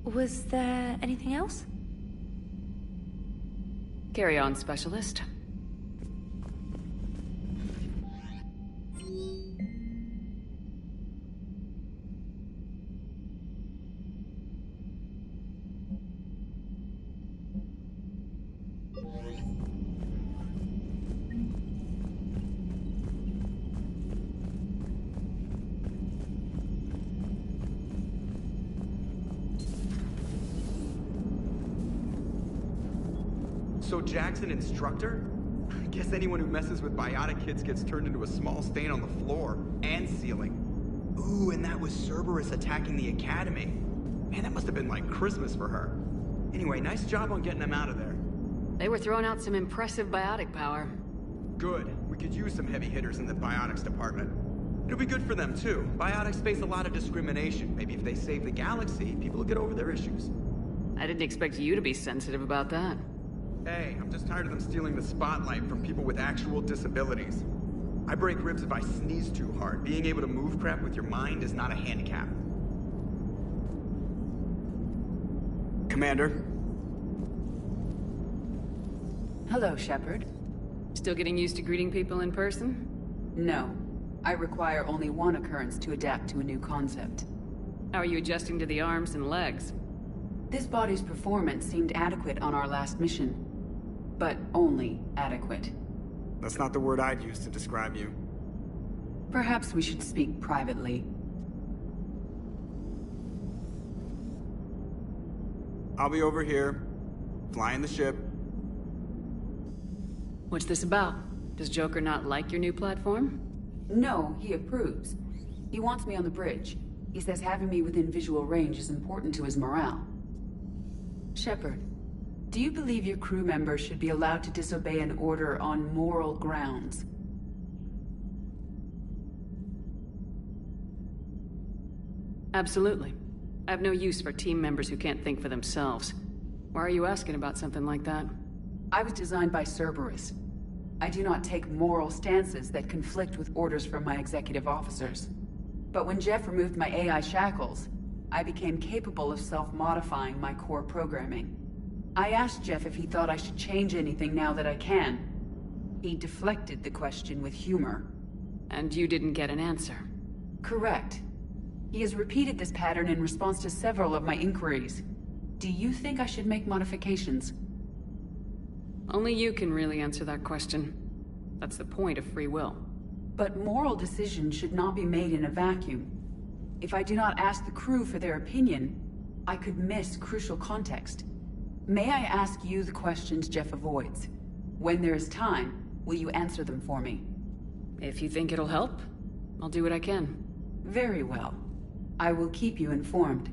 Was there anything else? Carry on, Specialist. So Jack's an instructor? I guess anyone who messes with biotic kids gets turned into a small stain on the floor and ceiling. Ooh, and that was Cerberus attacking the academy. Man, that must have been like Christmas for her. Anyway, nice job on getting them out of there. They were throwing out some impressive biotic power. Good. We could use some heavy hitters in the biotics department. It'll be good for them, too. Biotics face a lot of discrimination. Maybe if they save the galaxy, people will get over their issues. I didn't expect you to be sensitive about that. Hey, I'm just tired of them stealing the spotlight from people with actual disabilities. I break ribs if I sneeze too hard. Being able to move crap with your mind is not a handicap. Commander? Hello, Shepard. Still getting used to greeting people in person? No. I require only one occurrence to adapt to a new concept. How are you adjusting to the arms and legs? This body's performance seemed adequate on our last mission. But only adequate. That's not the word I'd use to describe you. Perhaps we should speak privately. I'll be over here, flying the ship. What's this about? Does Joker not like your new platform? No, he approves. He wants me on the bridge. He says having me within visual range is important to his morale. Shepard, do you believe your crew members should be allowed to disobey an order on moral grounds? Absolutely. I have no use for team members who can't think for themselves. Why are you asking about something like that? I was designed by Cerberus. I do not take moral stances that conflict with orders from my executive officers. But when Jeff removed my AI shackles, I became capable of self-modifying my core programming. I asked Jeff if he thought I should change anything now that I can. He deflected the question with humor. And you didn't get an answer? Correct. He has repeated this pattern in response to several of my inquiries. Do you think I should make modifications? Only you can really answer that question. That's the point of free will. But moral decisions should not be made in a vacuum. If I do not ask the crew for their opinion, I could miss crucial context. May I ask you the questions Jeff avoids? When there is time, will you answer them for me? If you think it'll help, I'll do what I can. Very well. I will keep you informed.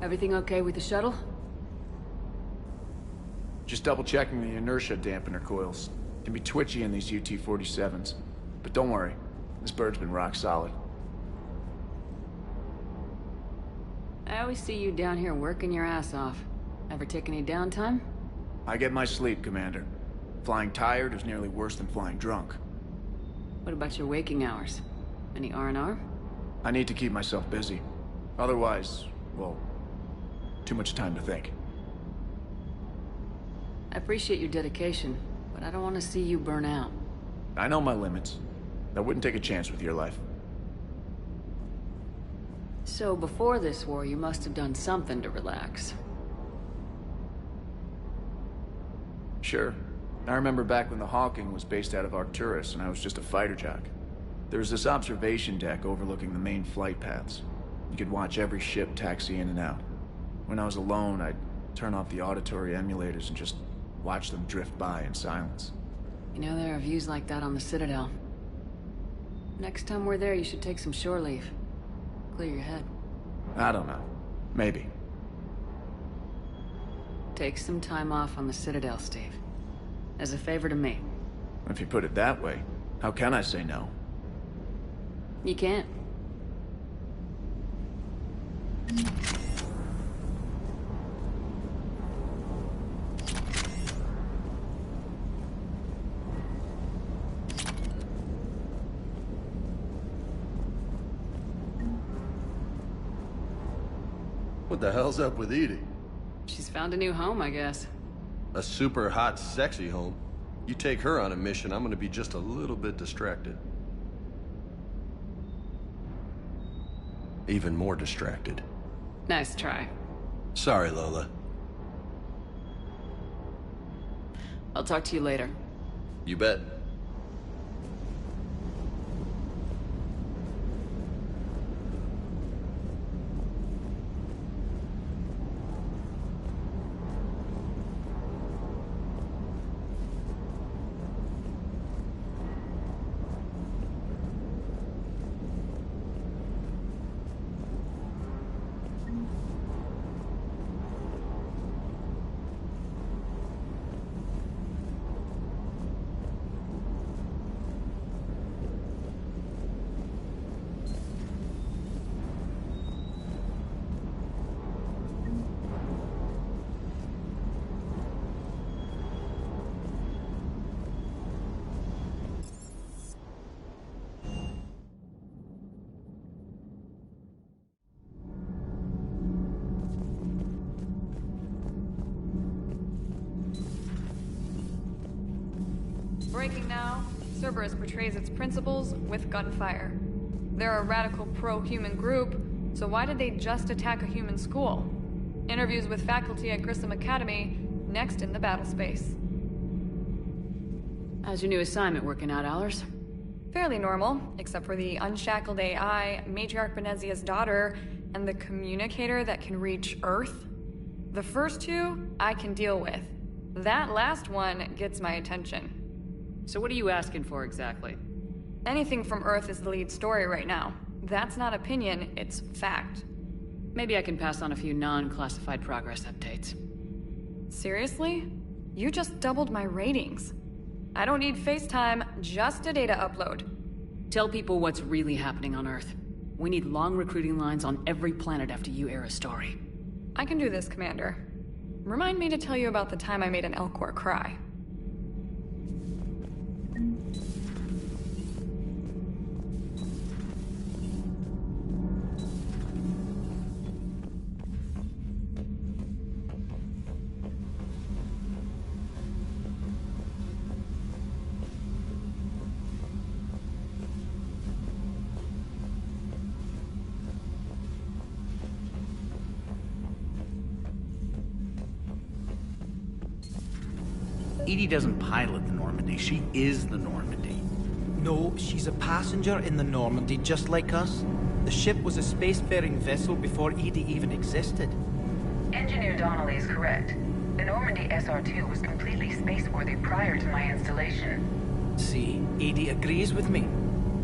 Everything okay with the shuttle? Just double-checking the inertia dampener coils. Can be twitchy in these UT-47s. But don't worry, this bird's been rock solid. I always see you down here working your ass off. Ever take any downtime? I get my sleep, Commander. Flying tired is nearly worse than flying drunk. What about your waking hours? Any R&R? I need to keep myself busy. Otherwise, well, too much time to think. I appreciate your dedication, but I don't want to see you burn out. I know my limits. I wouldn't take a chance with your life. So before this war, you must have done something to relax. Sure. I remember back when the Hawking was based out of Arcturus and I was just a fighter jock. There was this observation deck overlooking the main flight paths. You could watch every ship taxi in and out. When I was alone, I'd turn off the auditory emulators and just watch them drift by in silence. You know, there are views like that on the Citadel. Next time we're there, you should take some shore leave. Clear your head. I don't know. Maybe. Take some time off on the Citadel, Steve. As a favor to me. If you put it that way, how can I say no? You can't. What the hell's up with Edie? She's found a new home, I guess. A super hot, sexy home. You take her on a mission, I'm gonna be just a little bit distracted. Even more distracted. Nice try. Sorry, Lola. I'll talk to you later. You bet. Breaking now, Cerberus portrays its principles with gunfire. They're a radical pro-human group, so why did they just attack a human school? Interviews with faculty at Grissom Academy, next in the battle space. How's your new assignment working out, Allers? Fairly normal, except for the unshackled AI, Matriarch Benezia's daughter, and the communicator that can reach Earth. The first two, I can deal with. That last one gets my attention. So what are you asking for exactly? Anything from Earth is the lead story right now. That's not opinion, it's fact. Maybe I can pass on a few non-classified progress updates. Seriously? You just doubled my ratings. I don't need FaceTime, just a data upload. Tell people what's really happening on Earth. We need long recruiting lines on every planet after you air a story. I can do this, Commander. Remind me to tell you about the time I made an Elcor cry. Edie doesn't pilot the Normandy, she is the Normandy. No, she's a passenger in the Normandy, just like us. The ship was a spacefaring vessel before Edie even existed. Engineer Donnelly is correct. The Normandy SR-2 was completely spaceworthy prior to my installation. See, Edie agrees with me.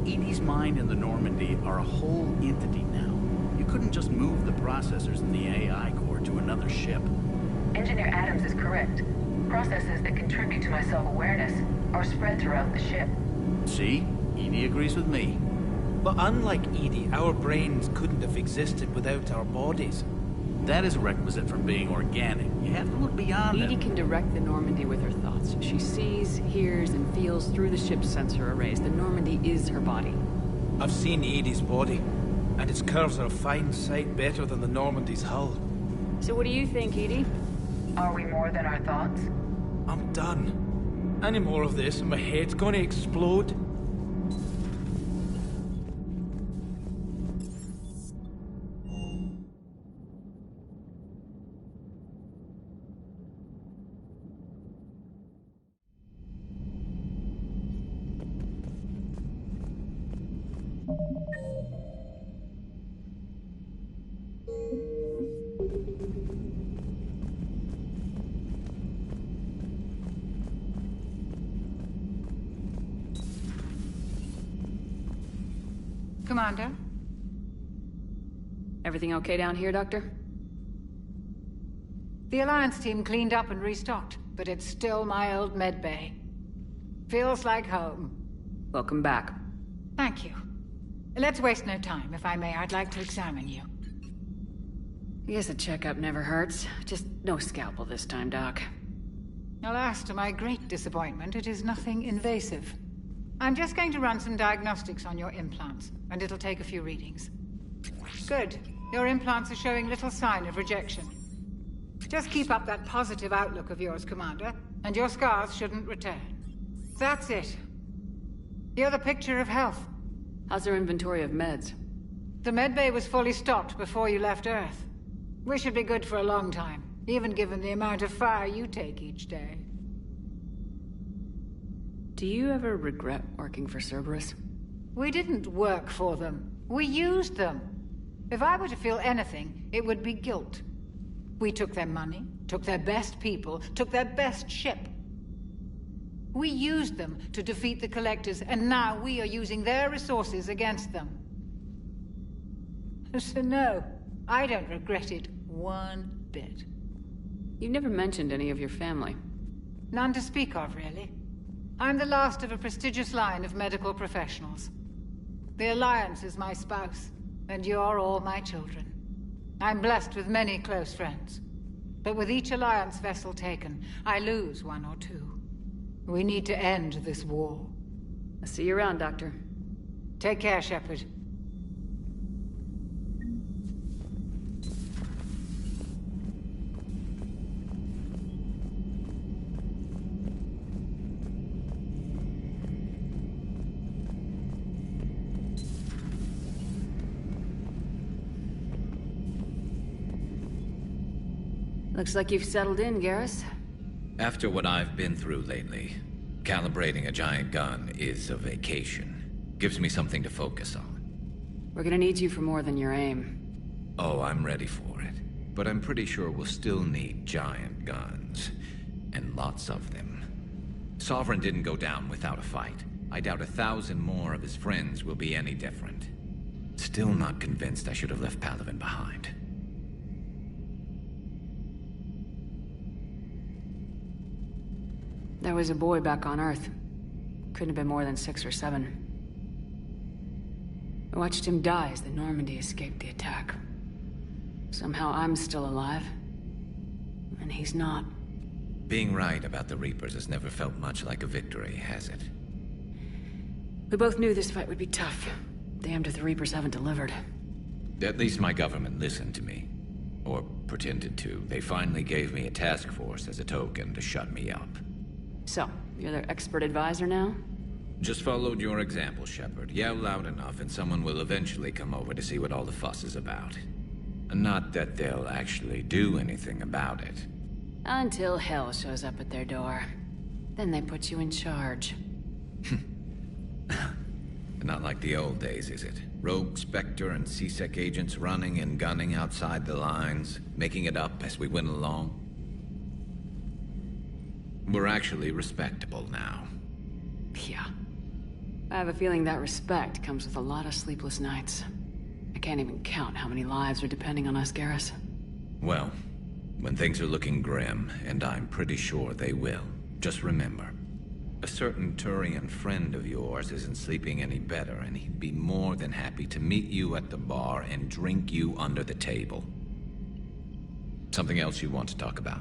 Edie's mind and the Normandy are a whole entity now. You couldn't just move the processors in the AI core to another ship. Engineer Adams is correct. Processes that contribute to my self-awareness are spread throughout the ship. See? Edie agrees with me. But unlike Edie, our brains couldn't have existed without our bodies. That is a requisite for being organic. You have to look beyond Edie it. can direct the Normandy with her thoughts. She sees, hears, and feels through the ship's sensor arrays. The Normandy is her body. I've seen Edie's body, and its curves are a fine sight better than the Normandy's hull. So what do you think, Edie? Are we more than our thoughts? I'm done. Any more of this and my head's gonna explode. Commander? Everything okay down here, Doctor? The Alliance team cleaned up and restocked, but it's still my old medbay. Feels like home. Welcome back. Thank you. Let's waste no time. If I may, I'd like to examine you. I guess a checkup never hurts. Just no scalpel this time, Doc. Alas, to my great disappointment, it is nothing invasive. I'm just going to run some diagnostics on your implants, and it'll take a few readings. Good. Your implants are showing little sign of rejection. Just keep up that positive outlook of yours, Commander, and your scars shouldn't return. That's it. You're the picture of health. How's our inventory of meds? The medbay was fully stocked before you left Earth. We should be good for a long time, even given the amount of fire you take each day. Do you ever regret working for Cerberus? We didn't work for them. We used them. If I were to feel anything, it would be guilt. We took their money, took their best people, took their best ship. We used them to defeat the Collectors, and now we are using their resources against them. So no, I don't regret it one bit. You never mentioned any of your family. None to speak of, really. I'm the last of a prestigious line of medical professionals. The Alliance is my spouse, and you're all my children. I'm blessed with many close friends. But with each Alliance vessel taken, I lose one or two. We need to end this war. I'll see you around, Doctor. Take care, Shepard. Looks like you've settled in, Garrus. After what I've been through lately, calibrating a giant gun is a vacation. Gives me something to focus on. We're gonna need you for more than your aim. Oh, I'm ready for it. But I'm pretty sure we'll still need giant guns. And lots of them. Sovereign didn't go down without a fight. I doubt 1,000 more of his friends will be any different. Still not convinced I should have left Palaven behind. There was a boy back on Earth. Couldn't have been more than 6 or 7. I watched him die as the Normandy escaped the attack. Somehow I'm still alive. And he's not. Being right about the Reapers has never felt much like a victory, has it? We both knew this fight would be tough. Damned if the Reapers haven't delivered. At least my government listened to me. Or pretended to. They finally gave me a task force as a token to shut me up. So, you're their expert advisor now? Just followed your example, Shepard. Yell loud enough and someone will eventually come over to see what all the fuss is about. Not that they'll actually do anything about it. Until hell shows up at their door. Then they put you in charge. Not like the old days, is it? Rogue Spectre and C-Sec agents running and gunning outside the lines, making it up as we went along. We're actually respectable now. Yeah. I have a feeling that respect comes with a lot of sleepless nights. I can't even count how many lives are depending on us, Garrus. Well, when things are looking grim, and I'm pretty sure they will, just remember, a certain Turian friend of yours isn't sleeping any better, and he'd be more than happy to meet you at the bar and drink you under the table. Something else you want to talk about?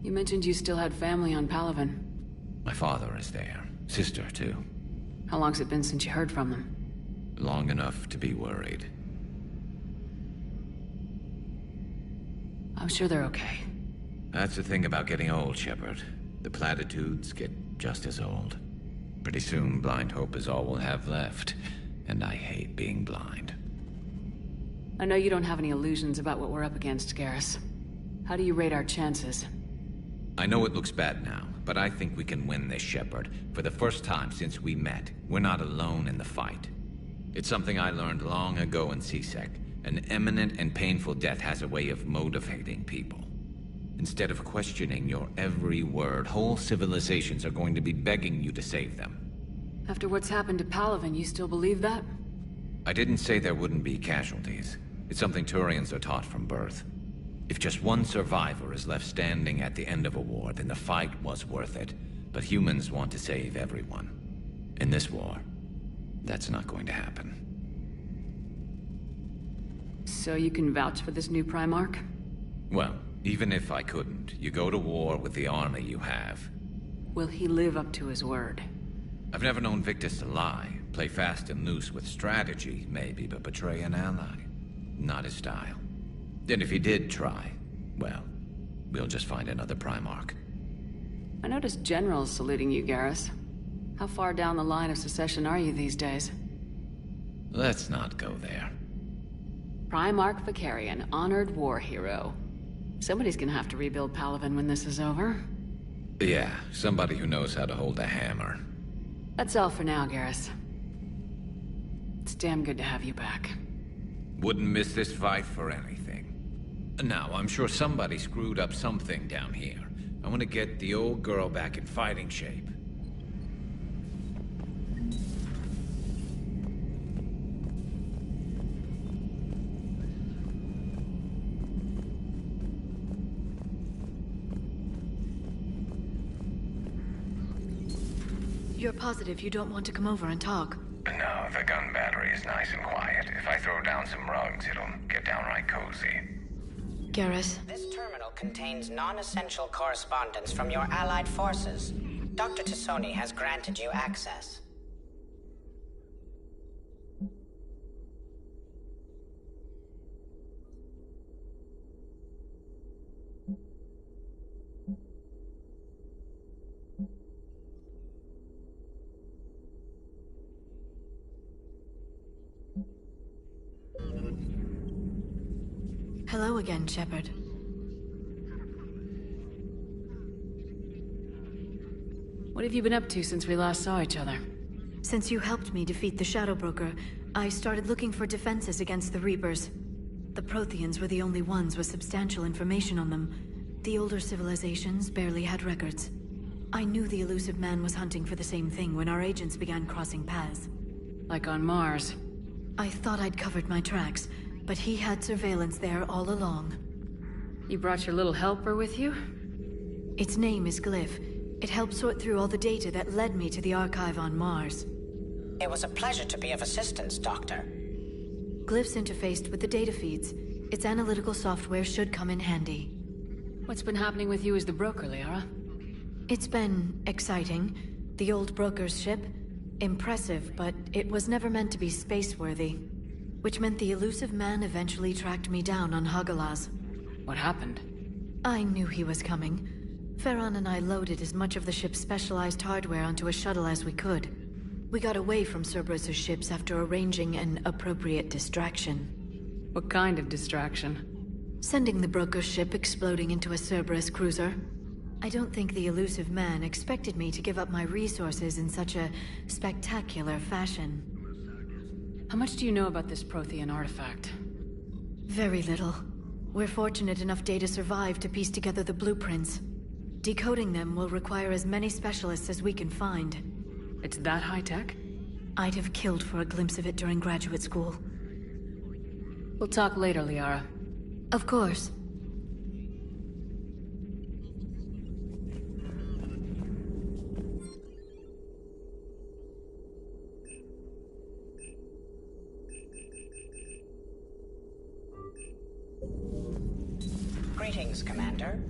You mentioned you still had family on Palaven. My father is there. Sister, too. How long's it been since you heard from them? Long enough to be worried. I'm sure they're okay. That's the thing about getting old, Shepard. The platitudes get just as old. Pretty soon, blind hope is all we'll have left. And I hate being blind. I know you don't have any illusions about what we're up against, Garrus. How do you rate our chances? I know it looks bad now, but I think we can win this, Shepard. For the first time since we met, we're not alone in the fight. It's something I learned long ago in CSEC. An imminent and painful death has a way of motivating people. Instead of questioning your every word, whole civilizations are going to be begging you to save them. After what's happened to Palaven, you still believe that? I didn't say there wouldn't be casualties. It's something Turians are taught from birth. If just one survivor is left standing at the end of a war, then the fight was worth it. But humans want to save everyone. In this war, that's not going to happen. So you can vouch for this new Primarch? Well, even if I couldn't, you go to war with the army you have. Will he live up to his word? I've never known Victus to lie. Play fast and loose with strategy, maybe, but betray an ally. Not his style. And if he did try, well, we'll just find another Primarch. I noticed generals saluting you, Garrus. How far down the line of succession are you these days? Let's not go there. Primarch Vicarian, honored war hero. Somebody's gonna have to rebuild Palaven when this is over. Yeah, somebody who knows how to hold a hammer. That's all for now, Garrus. It's damn good to have you back. Wouldn't miss this fight for anything. Now, I'm sure somebody screwed up something down here. I want to get the old girl back in fighting shape. You're positive you don't want to come over and talk? No, the gun battery is nice and quiet. If I throw down some rugs, it'll get downright cozy. Garrus? This terminal contains non-essential correspondence from your allied forces. Dr. Tassoni has granted you access. Hello again, Shepard. What have you been up to since we last saw each other? Since you helped me defeat the Shadow Broker, I started looking for defenses against the Reapers. The Protheans were the only ones with substantial information on them. The older civilizations barely had records. I knew the elusive man was hunting for the same thing when our agents began crossing paths. Like on Mars. I thought I'd covered my tracks, but he had surveillance there all along. You brought your little helper with you? Its name is Glyph. It helped sort through all the data that led me to the archive on Mars. It was a pleasure to be of assistance, Doctor. Glyph's interfaced with the data feeds. Its analytical software should come in handy. What's been happening with you as the broker, Liara? It's been exciting. The old broker's ship? Impressive, but it was never meant to be space-worthy. Which meant the elusive man eventually tracked me down on Hagalaz. What happened? I knew he was coming. Farron and I loaded as much of the ship's specialized hardware onto a shuttle as we could. We got away from Cerberus' ships after arranging an appropriate distraction. What kind of distraction? Sending the broker's ship exploding into a Cerberus cruiser. I don't think the elusive man expected me to give up my resources in such a spectacular fashion. How much do you know about this Prothean artifact? Very little. We're fortunate enough Data survived to piece together the blueprints. Decoding them will require as many specialists as we can find. It's that high-tech? I'd have killed for a glimpse of it during graduate school. We'll talk later, Liara. Of course. Greetings, Commander.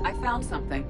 I found something.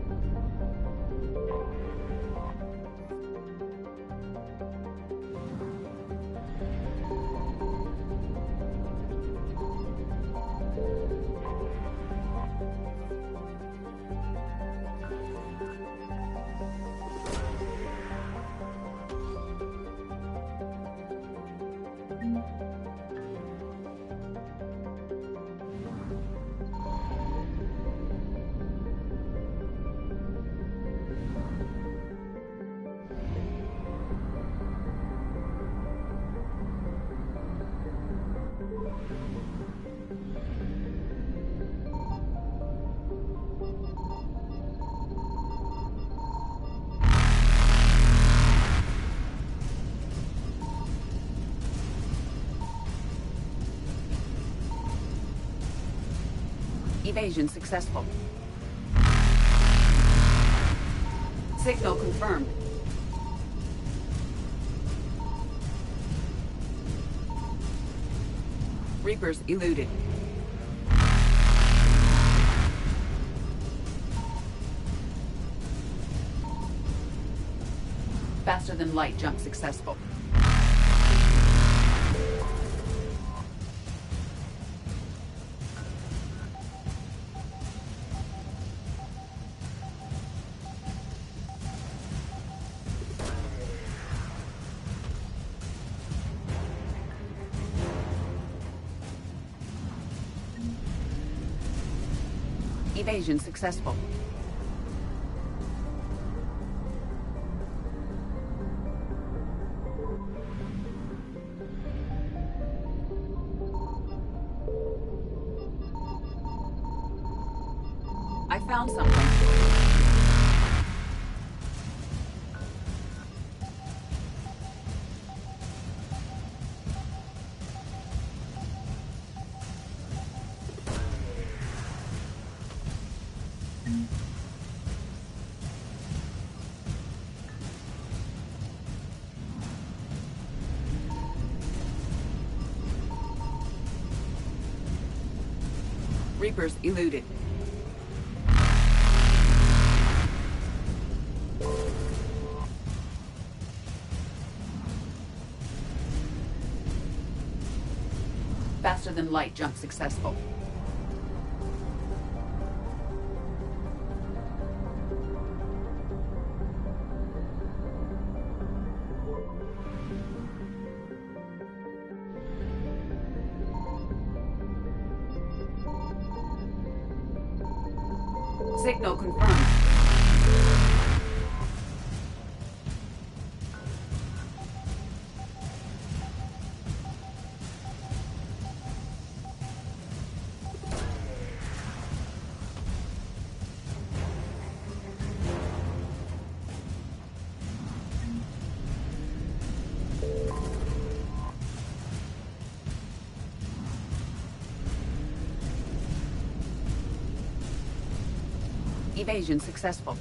Evasion successful. Signal confirmed. Reapers eluded. Faster than light jump successful. Evasion successful. I found something. Reapers eluded. Faster than light jump successful. Signal confirmed. Evasion successful.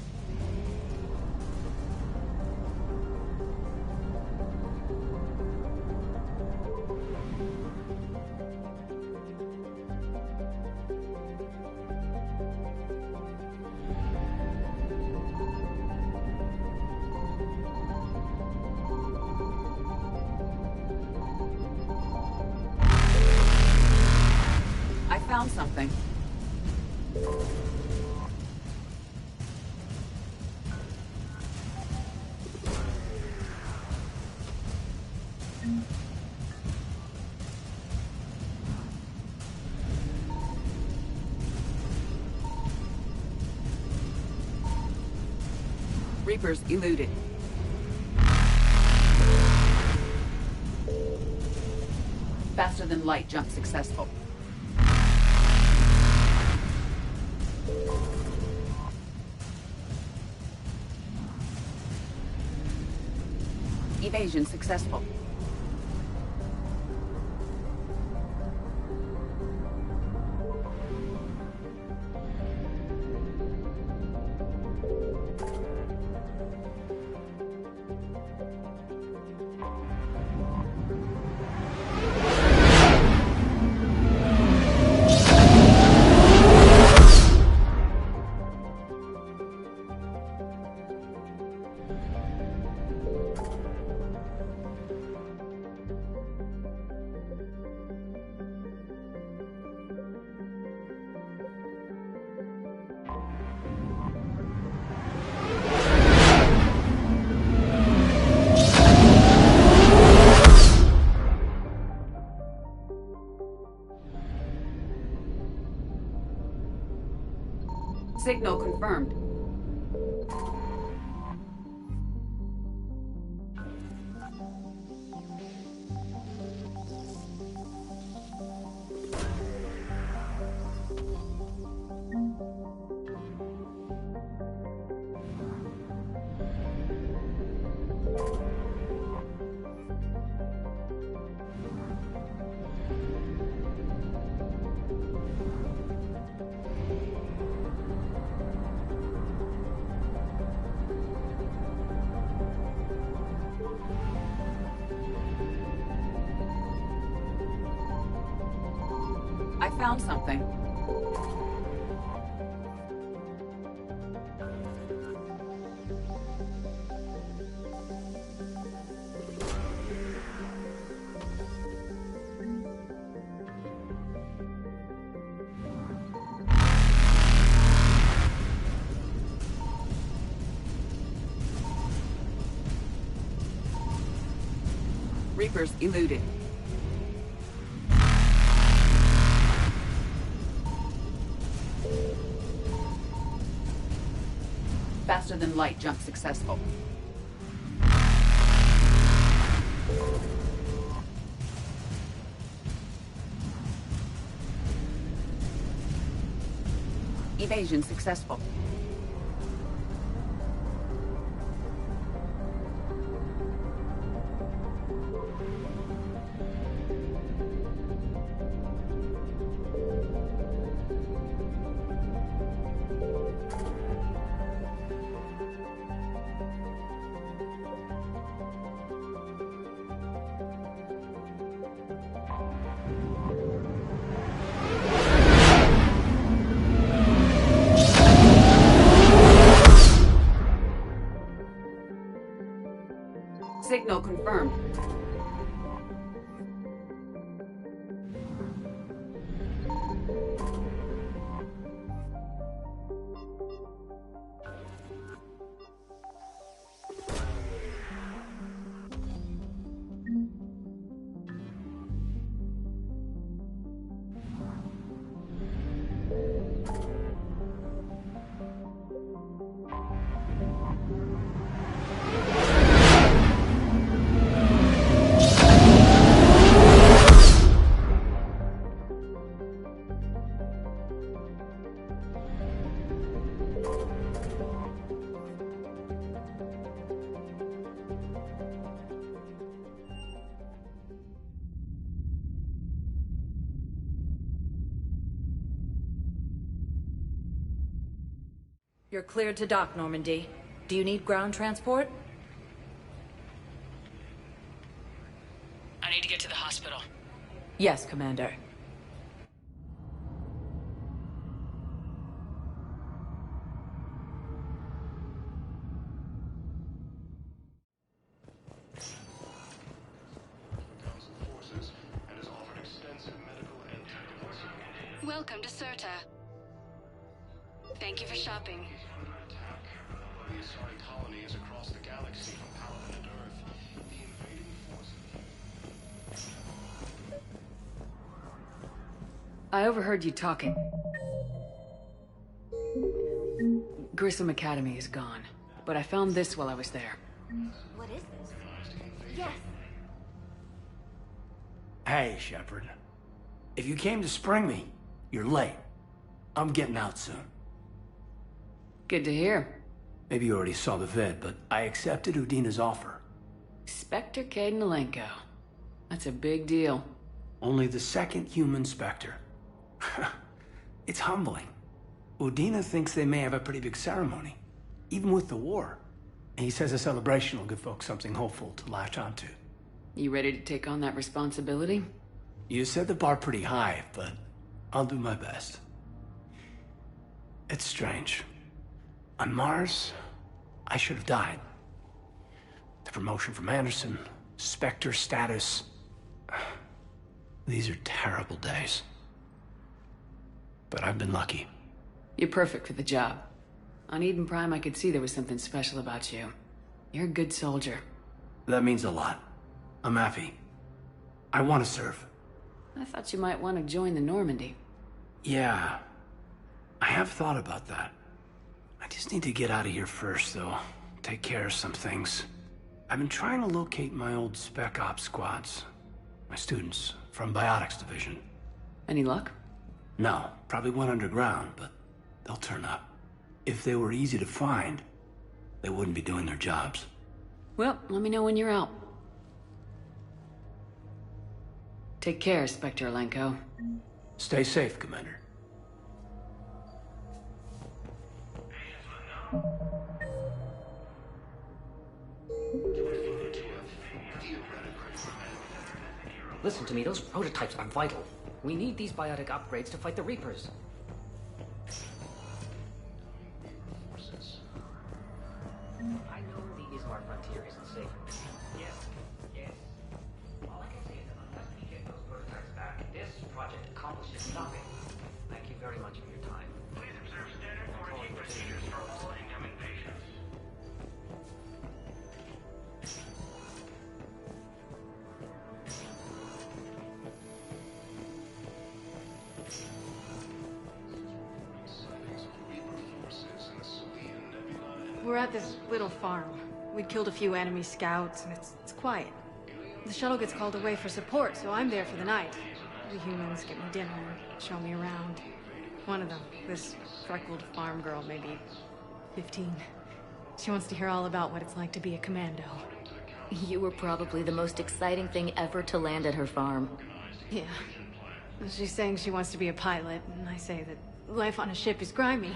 I found something. Reapers eluded. Faster than light jump successful. Evasion successful. Signal confirmed. I found something. Reapers eluded. Faster than light jump successful. Evasion successful. Signal confirmed. You're cleared to dock, Normandy. Do you need ground transport? I need to get to the hospital. Yes, Commander. Welcome to Serta. Thank you for shopping. The Asari colony is across the galaxy from Paladin Earth. The invading forces. I overheard you talking. Grissom Academy is gone, but I found this while I was there. What is this? Yes. Hey, Shepard. If you came to spring me, you're late. I'm getting out soon. Good to hear. Maybe you already saw the vid, but I accepted Udina's offer. Spectre Cadenalenko. That's a big deal. Only the second human Spectre. It's humbling. Udina thinks they may have a pretty big ceremony, even with the war. And he says a celebration will give folks something hopeful to latch onto. You ready to take on that responsibility? You set the bar pretty high, but I'll do my best. It's strange. On Mars, I should have died. The promotion from Anderson, Spectre status. These are terrible days. But I've been lucky. You're perfect for the job. On Eden Prime, I could see there was something special about you. You're a good soldier. That means a lot. I'm happy. I want to serve. I thought you might want to join the Normandy. Yeah. I have thought about that. I just need to get out of here first, though. Take care of some things. I've been trying to locate my old Spec Ops squads. My students from Biotics Division. Any luck? No, probably went underground, but they'll turn up. If they were easy to find, they wouldn't be doing their jobs. Well, let me know when you're out. Take care, Spectre Alenko. Stay safe, Commander. Listen to me, those prototypes are vital. We need these biotic upgrades to fight the Reapers. I know the Ismar frontier isn't safe. Yes, yes. All I can say is that unless we get those prototypes back, this project accomplishes nothing. Thank you very much for your time. Please observe standard quarantine procedures for all incoming patients. We're at this little farm. We'd killed a few enemy scouts, and it's quiet. The shuttle gets called away for support, so I'm there for the night. The humans get me dinner, show me around. One of them, this freckled farm girl, maybe 15. She wants to hear all about what it's like to be a commando. You were probably the most exciting thing ever to land at her farm. Yeah. She's saying she wants to be a pilot, and I say that life on a ship is grimy.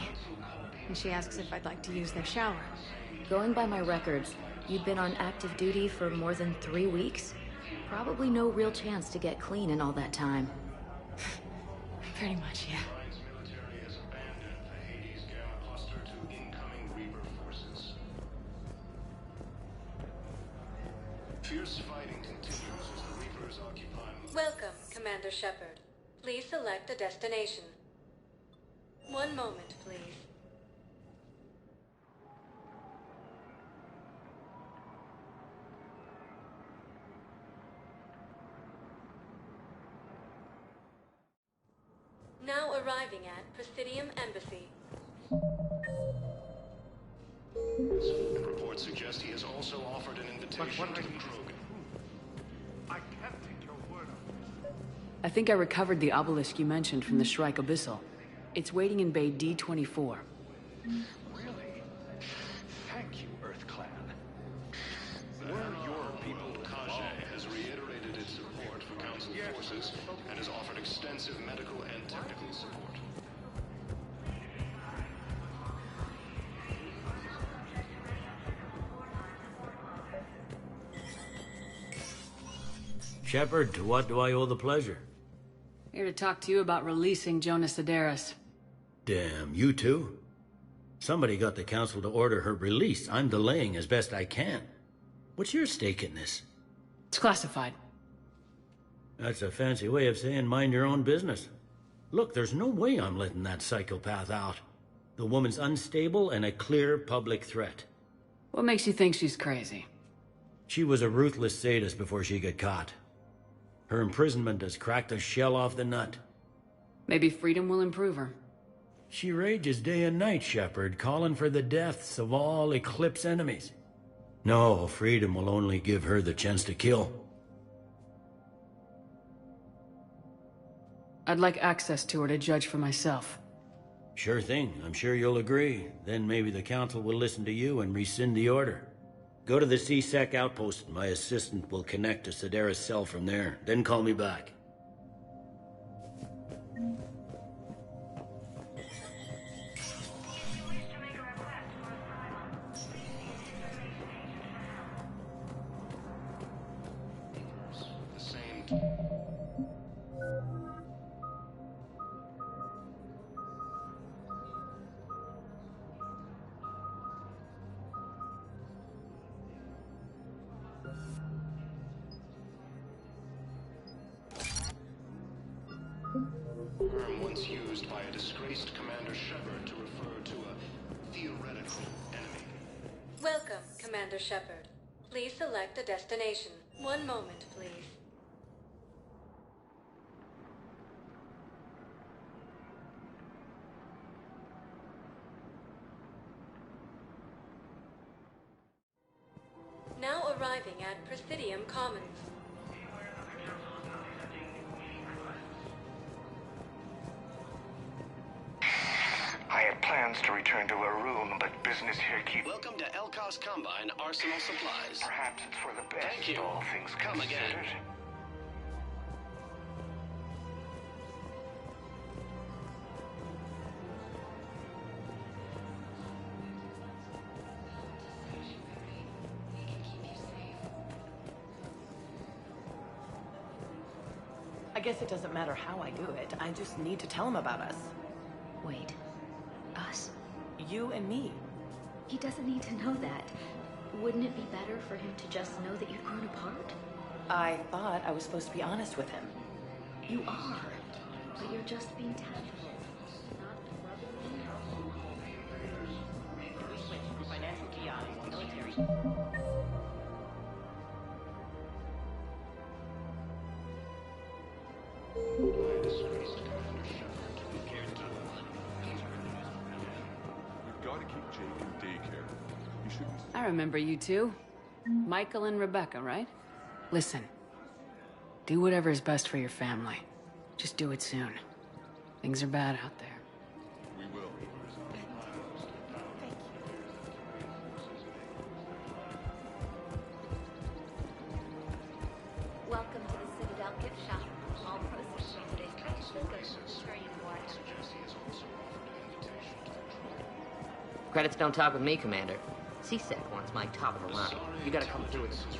And she asks if I'd like to use their shower. Going by my records, you've been on active duty for more than 3 weeks. Probably no real chance to get clean in all that time. Pretty much, yeah. Fierce fighting continues as the Reapers occupy... Welcome, Commander Shepard. Please select a destination. One moment, please. Now arriving at Presidium Embassy. Reports suggest he has also offered an invitation to the Krogan. I can't take your word on this. I think I recovered the obelisk you mentioned from the Shrike Abyssal. It's waiting in Bay D-24. Really? Thank you, Earth Clan. We're your people. Kajay has reiterated its support for Council forces and has offered extensive medical and technical support. Shepard, to what do I owe the pleasure? Here to talk to you about releasing Jonas Sedaris. Damn, you too? Somebody got the council to order her release. I'm delaying as best I can. What's your stake in this? It's classified. That's a fancy way of saying mind your own business. Look, there's no way I'm letting that psychopath out. The woman's unstable and a clear public threat. What makes you think she's crazy? She was a ruthless sadist before she got caught. Her imprisonment has cracked the shell off the nut. Maybe freedom will improve her. She rages day and night, Shepard, calling for the deaths of all Eclipse enemies. No, freedom will only give her the chance to kill. I'd like access to her to judge for myself. Sure thing. I'm sure you'll agree. Then maybe the council will listen to you and rescind the order. Go to the C-Sec outpost. My assistant will connect to Sedaris' cell from there. Then call me back. Term once used by a disgraced Commander Shepard to refer to a theoretical enemy. Welcome, Commander Shepard. Please select a destination. One moment, please. Now arriving at Presidium Commons. I had plans to return to a room, but business here keeps... Welcome to Elkos Combine Arsenal Supplies. Perhaps it's for the best. Thank you. All things Come considered. again. I guess it doesn't matter how I do it. I just need to tell him about us. Wait. Us? You and me. He doesn't need to know that. Wouldn't it be better for him to just know that you've grown apart? I thought I was supposed to be honest with him. You are. But you're just being tactful. We switched from financial GI to military. I remember you two. Michael and Rebecca, right? Listen. Do whatever is best for your family. Just do it soon. Things are bad out there. We will. Welcome to the Citadel gift shop. All proceeds from today's purchases go to the Ukrainian war. Credits don't talk with me, Commander. C-Sec wants my top of the line. You gotta come through with it.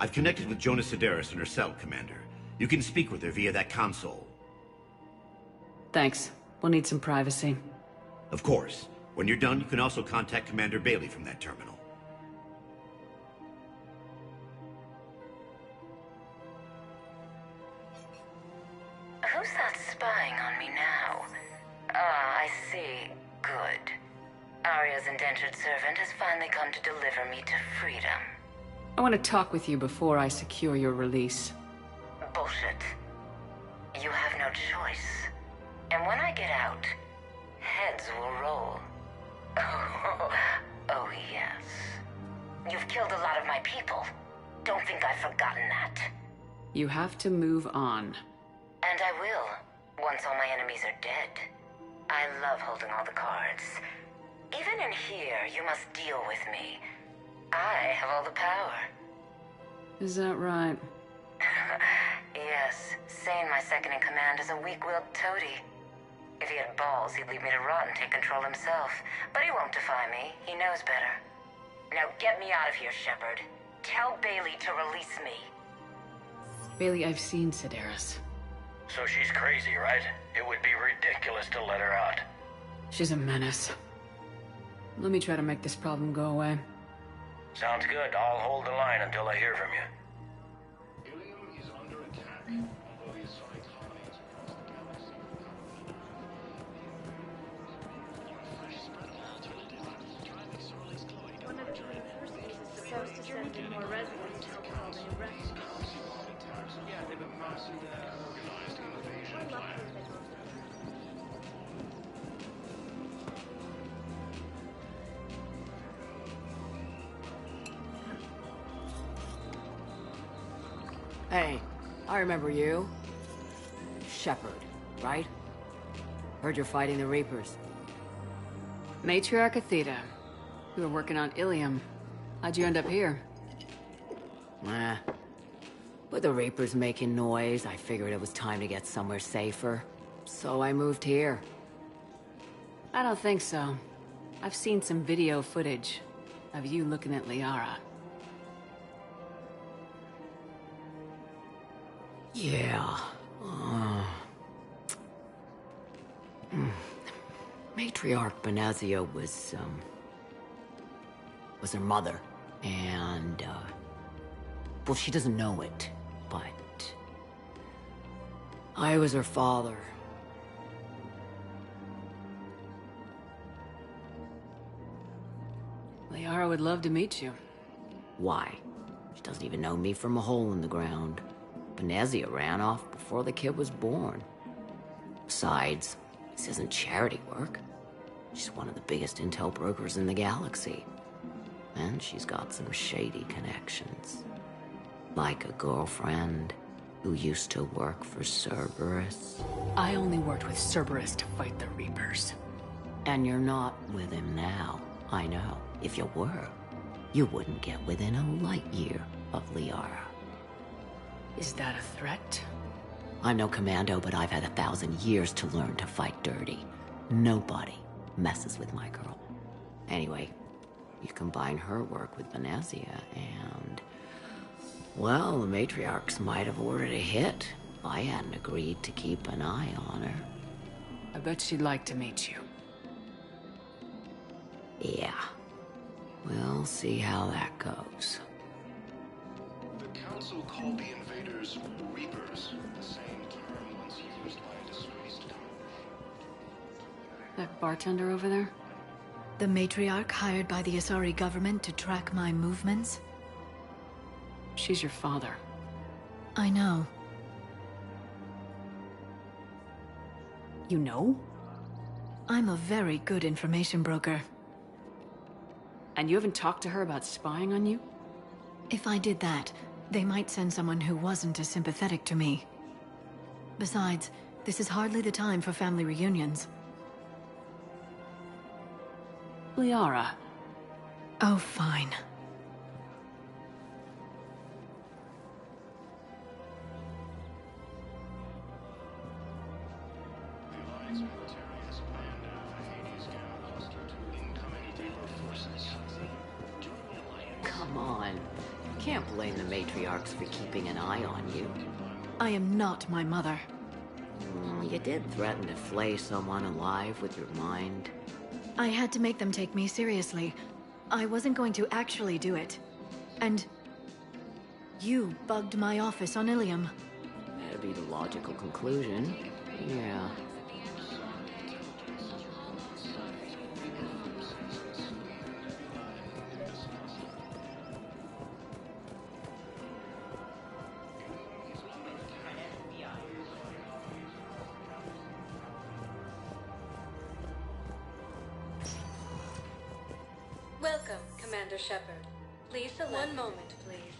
I've connected with Jonas Sedaris in her cell, Commander. You can speak with her via that console. Thanks. We'll need some privacy. Of course. When you're done, you can also contact Commander Bailey from that terminal. Who's that spying on me now? Ah, I see. Good. Arya's indentured servant has finally come to deliver me to freedom. I want to talk with you before I secure your release. Bullshit. You have no choice. And when I get out, heads will roll. Oh, yes. You've killed a lot of my people. Don't think I've forgotten that. You have to move on. And I will, once all my enemies are dead. I love holding all the cards. Even in here, you must deal with me. I have all the power. Is that right? Yes, Sane, my second in command, is a weak-willed toady. If he had balls, he'd leave me to rot and take control himself. But he won't defy me. He knows better. Now get me out of here, Shepard. Tell Bailey to release me. Bailey, I've seen Sedaris. So she's crazy, right? It would be ridiculous to let her out. She's a menace. Let me try to make this problem go away. Sounds good. I'll hold the line until I hear from you. Ilium is under attack, although the Asari colonies across the galaxy on a fresh spread of alternative driving Sorley's Chloe. One of the universities is supposed to send in more residents to help with all the arrests. Yeah, they've been massive organized invasion plan. Hey, I remember you. Shepard, right? Heard you're fighting the Reapers. Matriarch Athena. You were working on Ilium. How'd you end up here? With the Reapers making noise, I figured it was time to get somewhere safer. So I moved here. I don't think so. I've seen some video footage of you looking at Liara. Yeah. Matriarch Benazia was her mother. And, well, she doesn't know it, but I was her father. Liara would love to meet you. Why? She doesn't even know me from a hole in the ground. Benazia ran off before the kid was born. Besides, this isn't charity work. She's one of the biggest intel brokers in the galaxy. And she's got some shady connections. Like a girlfriend who used to work for Cerberus. I only worked with Cerberus to fight the Reapers. And you're not with him now, I know. If you were, you wouldn't get within a light year of Liara. Is that a threat? I'm no commando, but I've had 1,000 years to learn to fight dirty. Nobody messes with my girl. Anyway, you combine her work with Benazia and... well, the matriarchs might have ordered a hit if I hadn't agreed to keep an eye on her. I bet she'd like to meet you. Yeah. We'll see how that goes. The Council called the invaders Reapers, the same term once used by a disgraced That bartender over there? The matriarch hired by the Asari government to track my movements? She's your father. I know. You know? I'm a very good information broker. And you haven't talked to her about spying on you? If I did that, they might send someone who wasn't as sympathetic to me. Besides, this is hardly the time for family reunions. Liara. Oh, fine. Come on. You can't blame the matriarchs for keeping an eye on you. I am not my mother. You did threaten to flay someone alive with your mind. I had to make them take me seriously. I wasn't going to actually do it. And... you bugged my office on Ilium. That'd be the logical conclusion. Yeah. Welcome, Commander Shepard. Please select... One moment, please.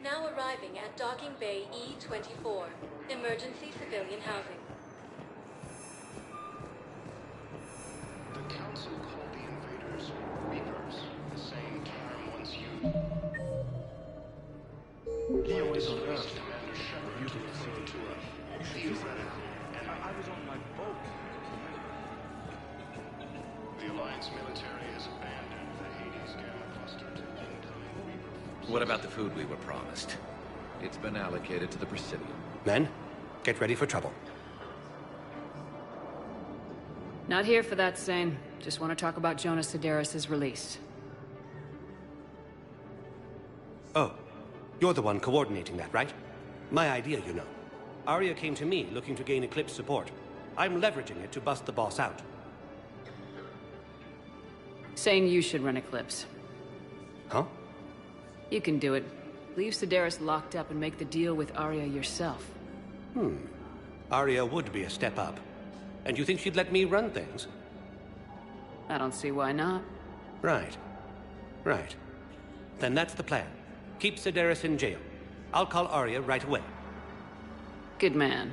Now arriving at Docking Bay E-24, emergency civilian housing. The Council called the invaders Reapers, the same term is on Earth. Commander Shepard to refer to a theoretical enemy. I was on my boat. The Alliance military has abandoned the Hades Gamma cluster to incoming Reaper forces. What about the food we were promised? It's been allocated to the Presidium. Men, get ready for trouble. Not here for that, Sane. Just want to talk about Jonas Sedaris' release. Oh, you're the one coordinating that, right? My idea, you know. Arya came to me looking to gain Eclipse support. I'm leveraging it to bust the boss out. Sane, you should run Eclipse. Huh? You can do it. Leave Sedaris locked up and make the deal with Arya yourself. Arya would be a step up. And you think she'd let me run things? I don't see why not. Right. Right. Then that's the plan. Keep Sedaris in jail. I'll call Arya right away. Good man.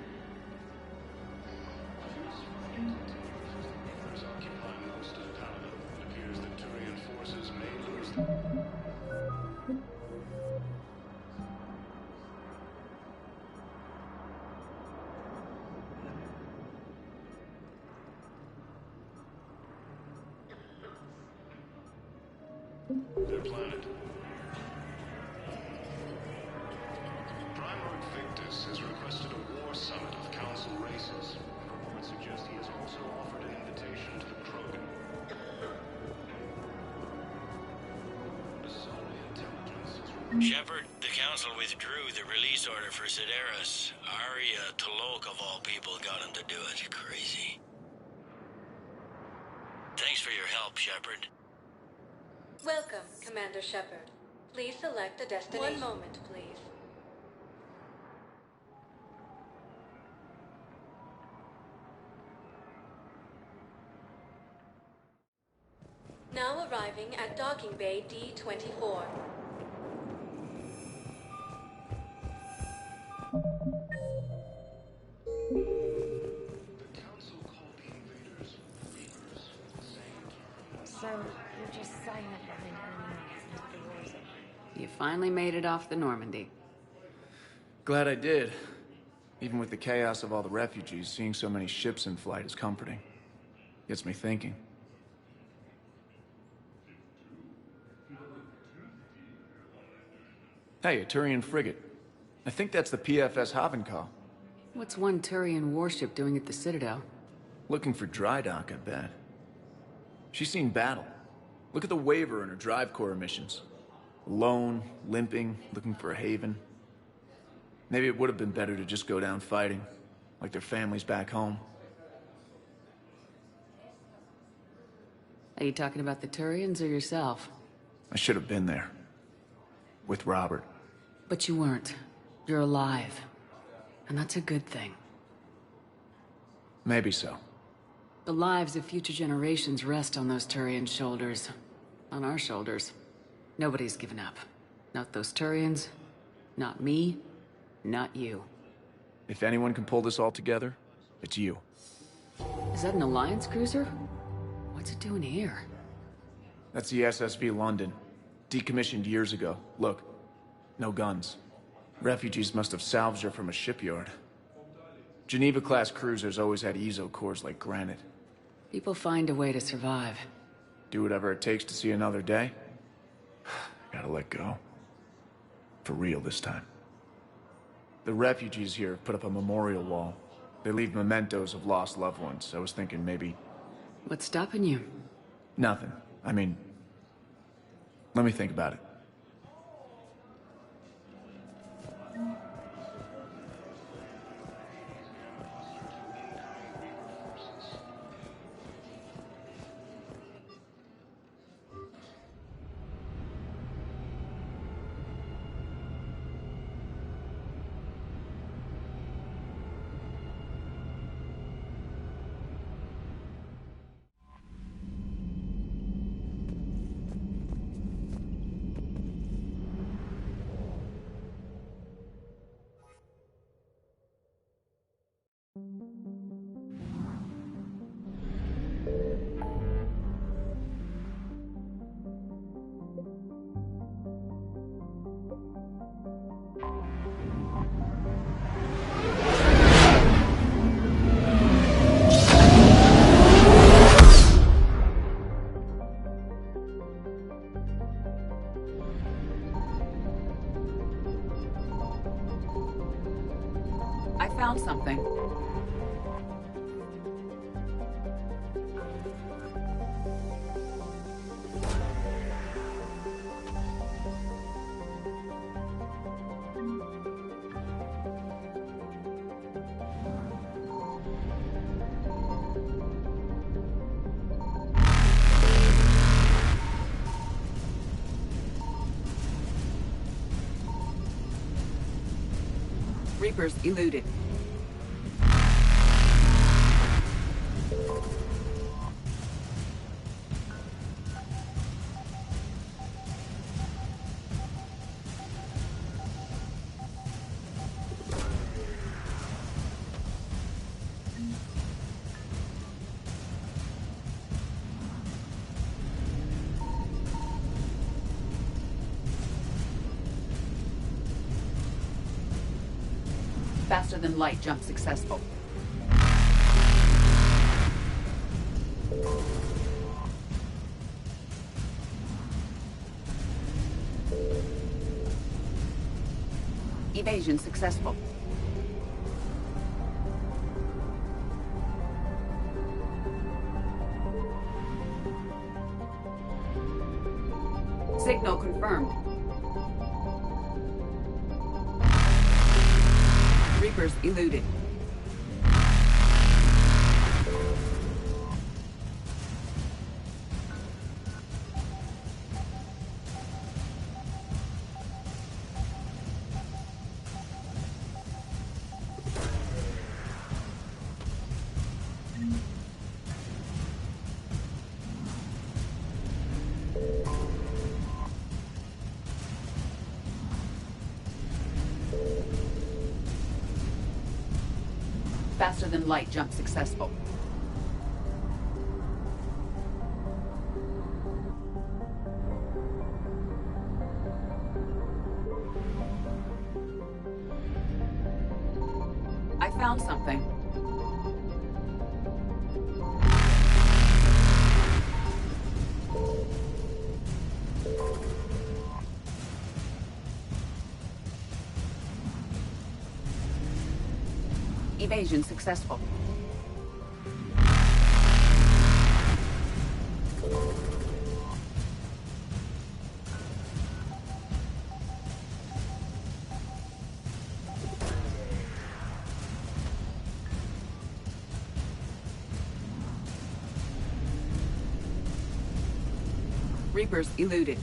Occupying most of Paladin. It appears that Turian forces may lose. Their planet. Primarch Victus has requested a war summit of council races. Reports suggest he has also offered an invitation to the Krogan. Asari intelligence is... Shepard, the Council withdrew the release order for Sedaris. Arya T'Loak, of all people, got him to do it. Crazy. Thanks for your help, Shepard. Welcome, Commander Shepard. Please select a destination. 1 moment, please. Now arriving at Docking Bay D-24. So, you're just silent behind enemy lines into the war zone. You finally made it off the Normandy. Glad I did. Even with the chaos of all the refugees, seeing so many ships in flight is comforting. Gets me thinking. Hey, a Turian frigate. I think that's the PFS Havenkal. What's one Turian warship doing at the Citadel? Looking for dry dock, I bet. She's seen battle. Look at the waiver in her drive corps missions. Alone, limping, looking for a haven. Maybe it would have been better to just go down fighting, like their families back home. Are you talking about the Turians or yourself? I should have been there. With Robert. But you weren't. You're alive. And that's a good thing. Maybe so. The lives of future generations rest on those Turian shoulders. On our shoulders. Nobody's given up. Not those Turians. Not me. Not you. If anyone can pull this all together, it's you. Is that an Alliance cruiser? What's it doing here? That's the SSV London. Decommissioned years ago. Look. No guns. Refugees must have salvaged her from a shipyard. Geneva-class cruisers always had eezo cores like granite. People find a way to survive. Do whatever it takes to see another day. Gotta let go. For real this time. The refugees here have put up a memorial wall. They leave mementos of lost loved ones. I was thinking maybe... What's stopping you? Nothing. I mean... Let me think about it. found something. Reapers eluded. Faster than light jump successful. Evasion successful. Signal confirmed. Reapers eluded. Faster than light jump successful. I found something. Evasion successful. Reapers eluded.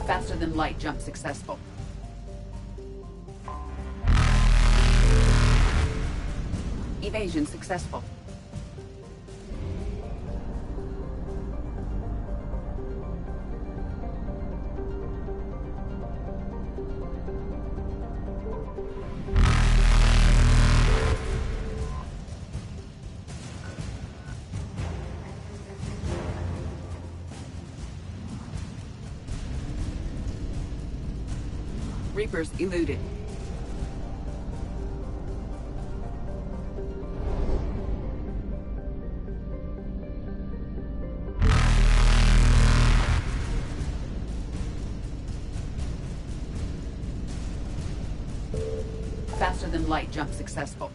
Faster than light jump successful. Evasion successful. Reapers eluded. Faster than light jump successful.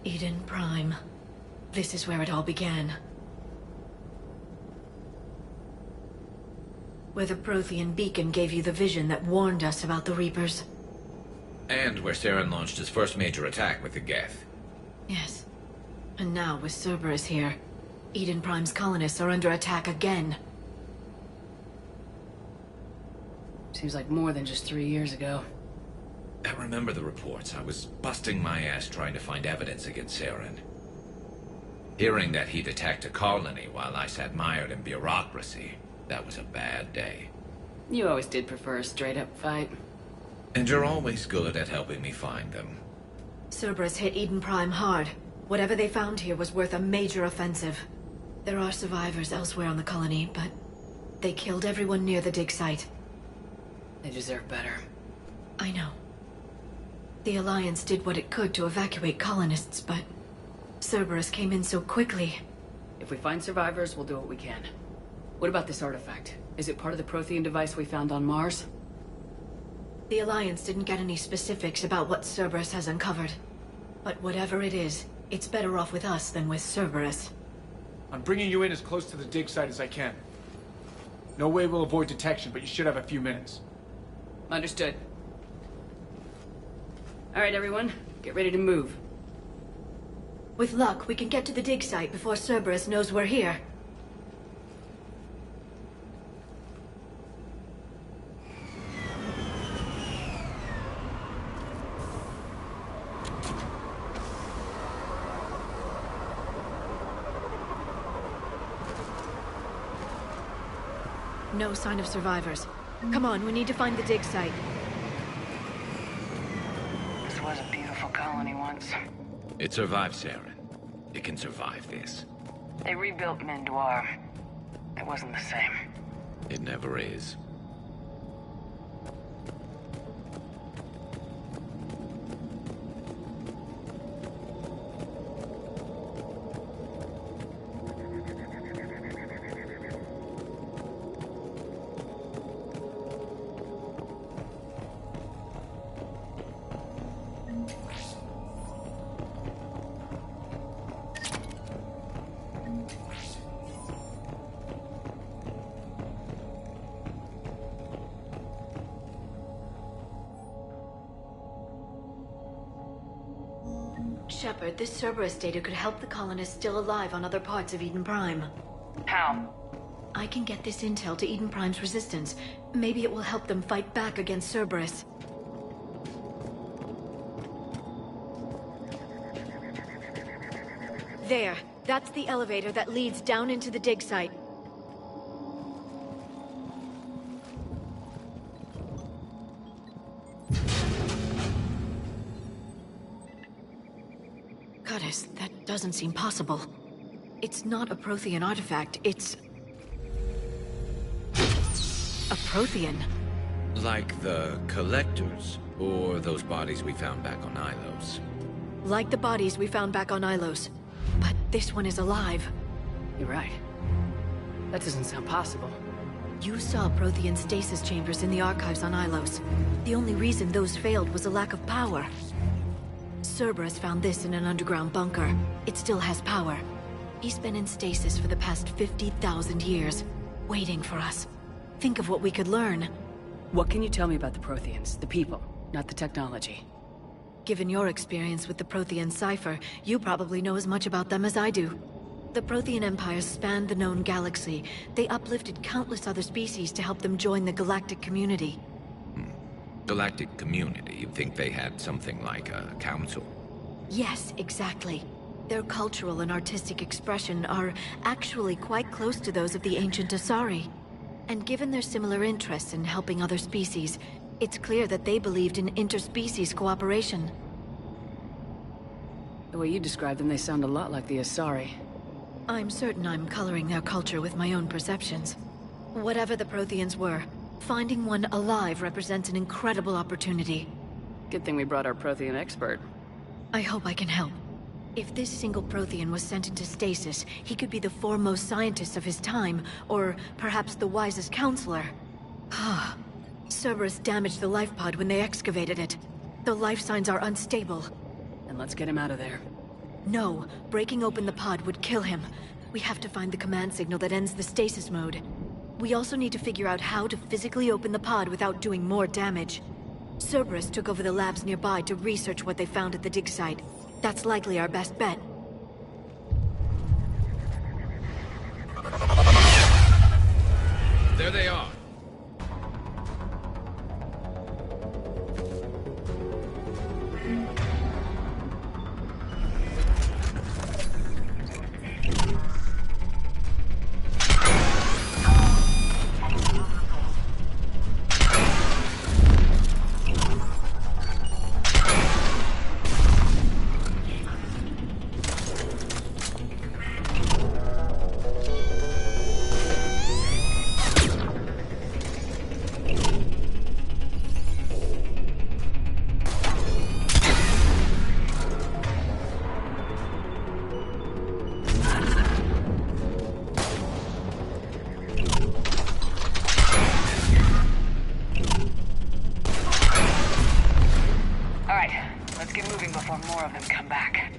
Eden Prime. This is where it all began. Where the Prothean beacon gave you the vision that warned us about the Reapers. And where Saren launched his first major attack with the Geth. Yes. And now, with Cerberus here, Eden Prime's colonists are under attack again. Seems like more than just 3 years ago. I remember the reports. I was busting my ass trying to find evidence against Saren. Hearing that he'd attacked a colony while I sat mired in bureaucracy, that was a bad day. You always did prefer a straight-up fight. And you're always good at helping me find them. Cerberus hit Eden Prime hard. Whatever they found here was worth a major offensive. There are survivors elsewhere on the colony, but they killed everyone near the dig site. They deserve better. I know. The Alliance did what it could to evacuate colonists, but Cerberus came in so quickly. If we find survivors, we'll do what we can. What about this artifact? Is it part of the Prothean device we found on Mars? The Alliance didn't get any specifics about what Cerberus has uncovered. But whatever it is, it's better off with us than with Cerberus. I'm bringing you in as close to the dig site as I can. No way we'll avoid detection, but you should have a few minutes. Understood. All right, everyone. Get ready to move. With luck, we can get to the dig site before Cerberus knows we're here. No sign of survivors. Come on, we need to find the dig site. This was a beautiful colony once. It survived Saren. It can survive this. They rebuilt Mendoir. It wasn't the same. It never is. Shepard, this Cerberus data could help the colonists still alive on other parts of Eden Prime. How? I can get this intel to Eden Prime's resistance. Maybe it will help them fight back against Cerberus. There. That's the elevator that leads down into the dig site. Goddess, that doesn't seem possible. It's not a Prothean artifact, it's... a Prothean. Like the Collectors, or those bodies we found back on Ilos. Like the bodies we found back on Ilos. But this one is alive. You're right. That doesn't sound possible. You saw Prothean stasis chambers in the archives on Ilos. The only reason those failed was a lack of power. Cerberus found this in an underground bunker. It still has power. He's been in stasis for the past 50,000 years, waiting for us. Think of what we could learn. What can you tell me about the Protheans? The people, not the technology. Given your experience with the Prothean cipher, you probably know as much about them as I do. The Prothean empires spanned the known galaxy. They uplifted countless other species to help them join the galactic community. Galactic community? You think they had something like a council? Yes, exactly. Their cultural and artistic expression are actually quite close to those of the ancient Asari. And given their similar interests in helping other species, it's clear that they believed in interspecies cooperation. The way you describe them, they sound a lot like the Asari. I'm certain I'm coloring their culture with my own perceptions. Whatever the Protheans were, finding one alive represents an incredible opportunity. Good thing we brought our Prothean expert. I hope I can help. If this single Prothean was sent into stasis, he could be the foremost scientist of his time, or perhaps the wisest counselor. Ah. Cerberus damaged the life pod when they excavated it. The life signs are unstable. Then let's get him out of there. No, breaking open the pod would kill him. We have to find the command signal that ends the stasis mode. We also need to figure out how to physically open the pod without doing more damage. Cerberus took over the labs nearby to research what they found at the dig site. That's likely our best bet. There they are. More of them come back.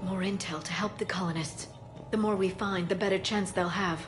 More intel to help the colonists. The more we find, the better chance they'll have.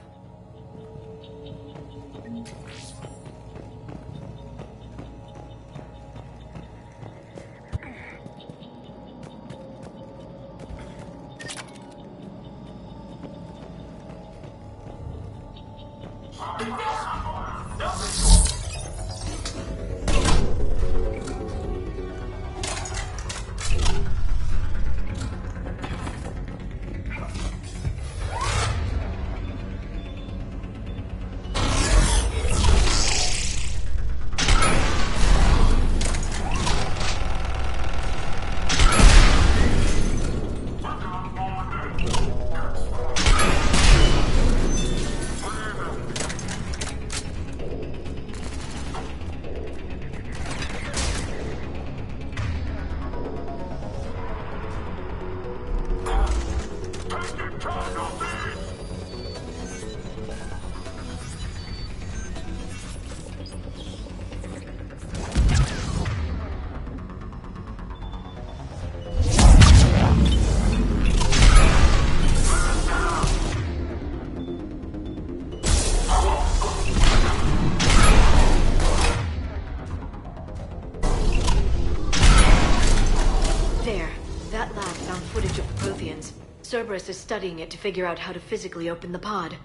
Cerberus is studying it to figure out how to physically open the pod.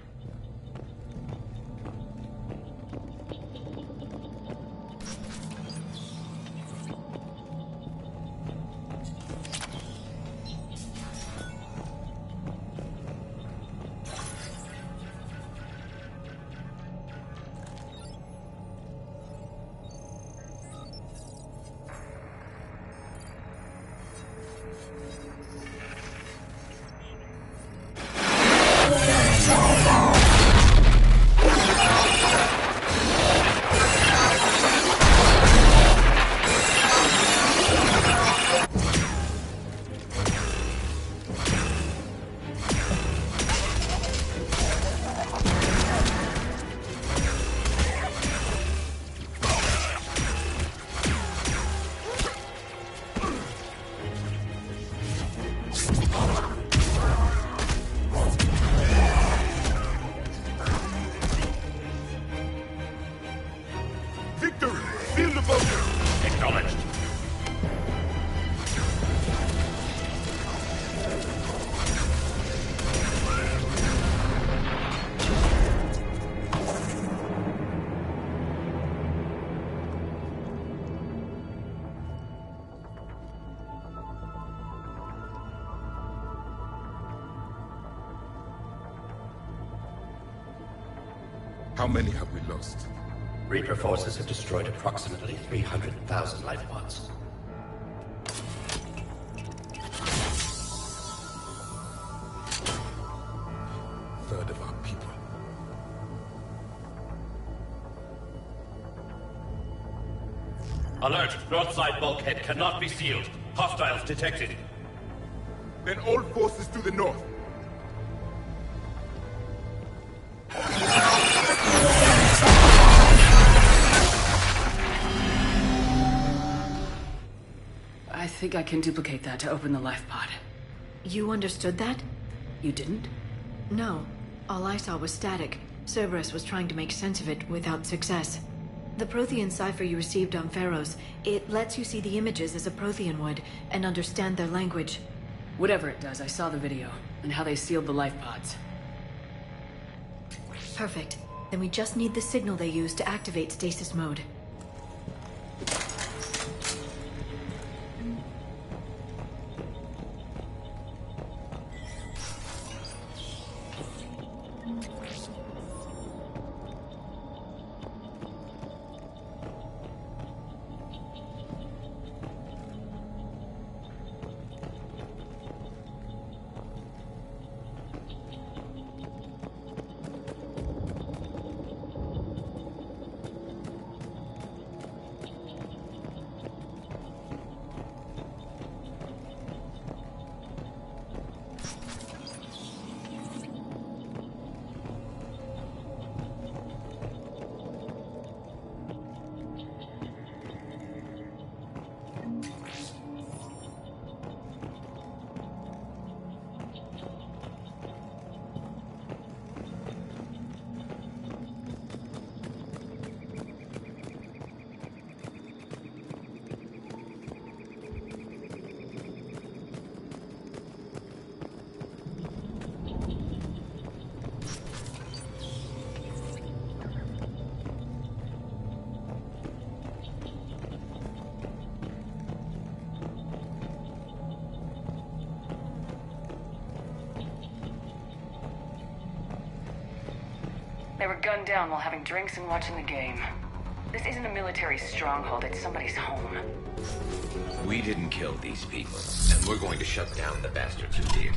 How many have we lost? Reaper forces have destroyed approximately 300,000 life pods. Third of our people. Alert! North side bulkhead cannot be sealed. Hostiles detected. Then all forces to the north. I think I can duplicate that to open the life pod. You understood that? You didn't? No. All I saw was static. Cerberus was trying to make sense of it without success. The Prothean cipher you received on Pharaohs, it lets you see the images as a Prothean would, and understand their language. Whatever it does, I saw the video, and how they sealed the life pods. Perfect. Then we just need the signal they used to activate stasis mode. They were gunned down while having drinks and watching the game. This isn't a military stronghold, it's somebody's home. We didn't kill these people, and we're going to shut down the bastards who did.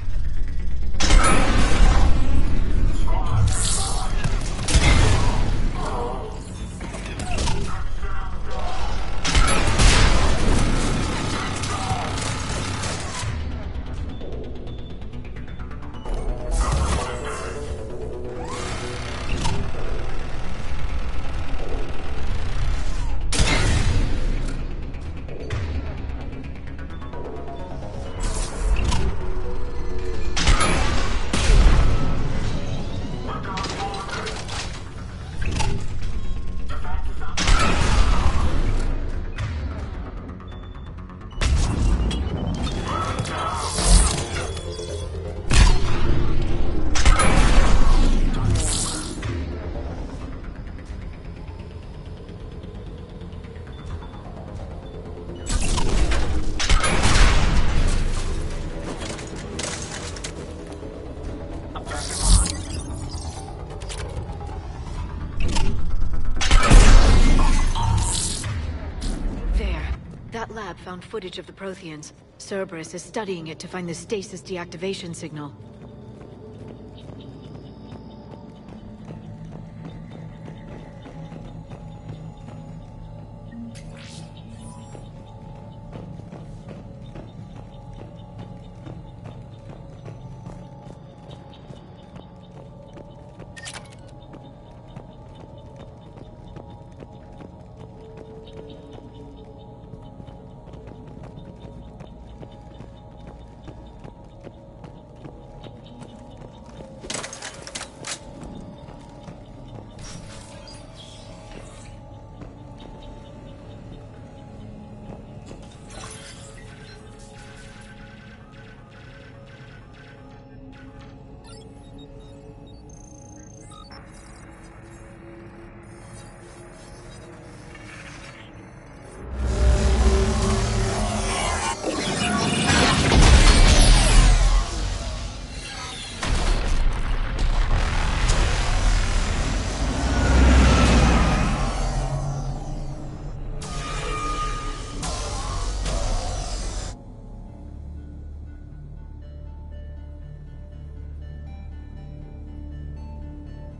Found footage of the Protheans. Cerberus is studying it to find the stasis deactivation signal.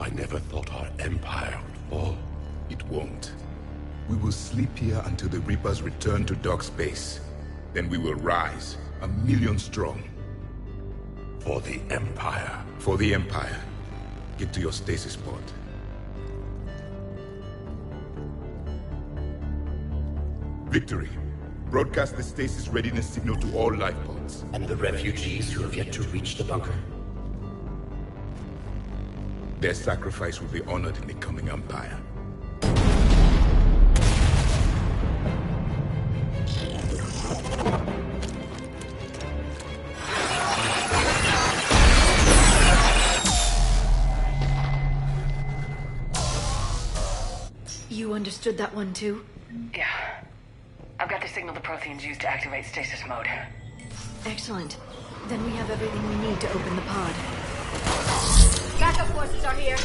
I never thought our empire would fall. It won't. We will sleep here until the Reapers return to Doc's base. Then we will rise, 1,000,000 strong. For the Empire. For the Empire. Get to your stasis pod. Victory. Broadcast the stasis readiness signal to all life pods. And the refugees who have yet to reach the bunker? Their sacrifice will be honored in the coming Empire. You understood that one too? Yeah. I've got the signal the Protheans use to activate stasis mode. Excellent. Then we have everything we need to open the pod. Backup forces are here.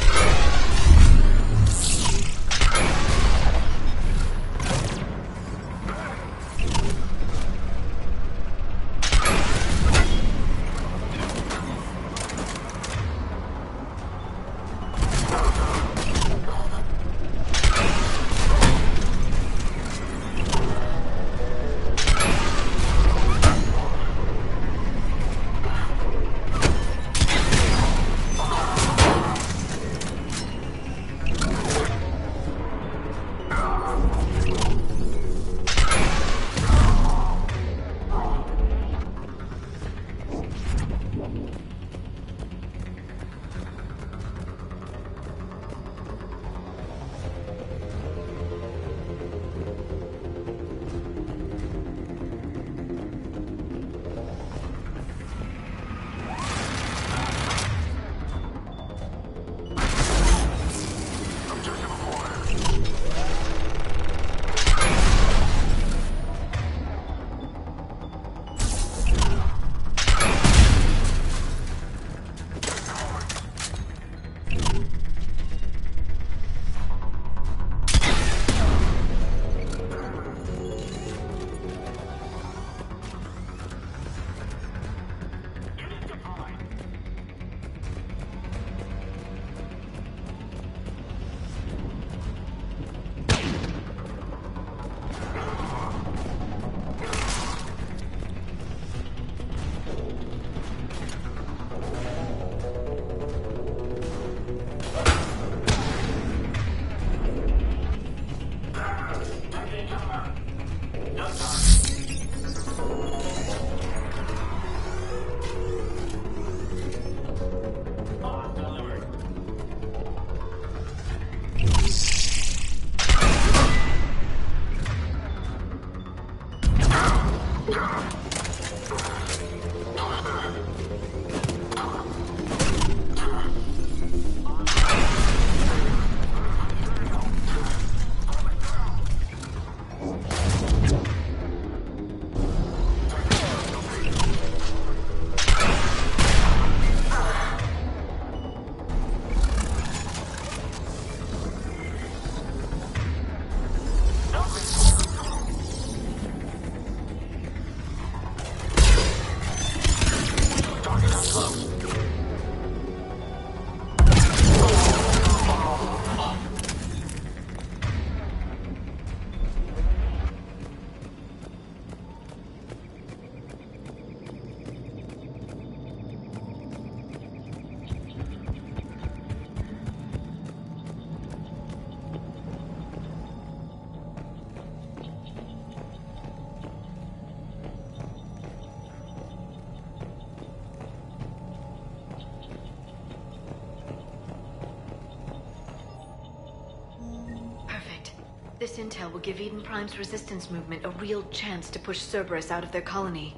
This intel will give Eden Prime's resistance movement a real chance to push Cerberus out of their colony.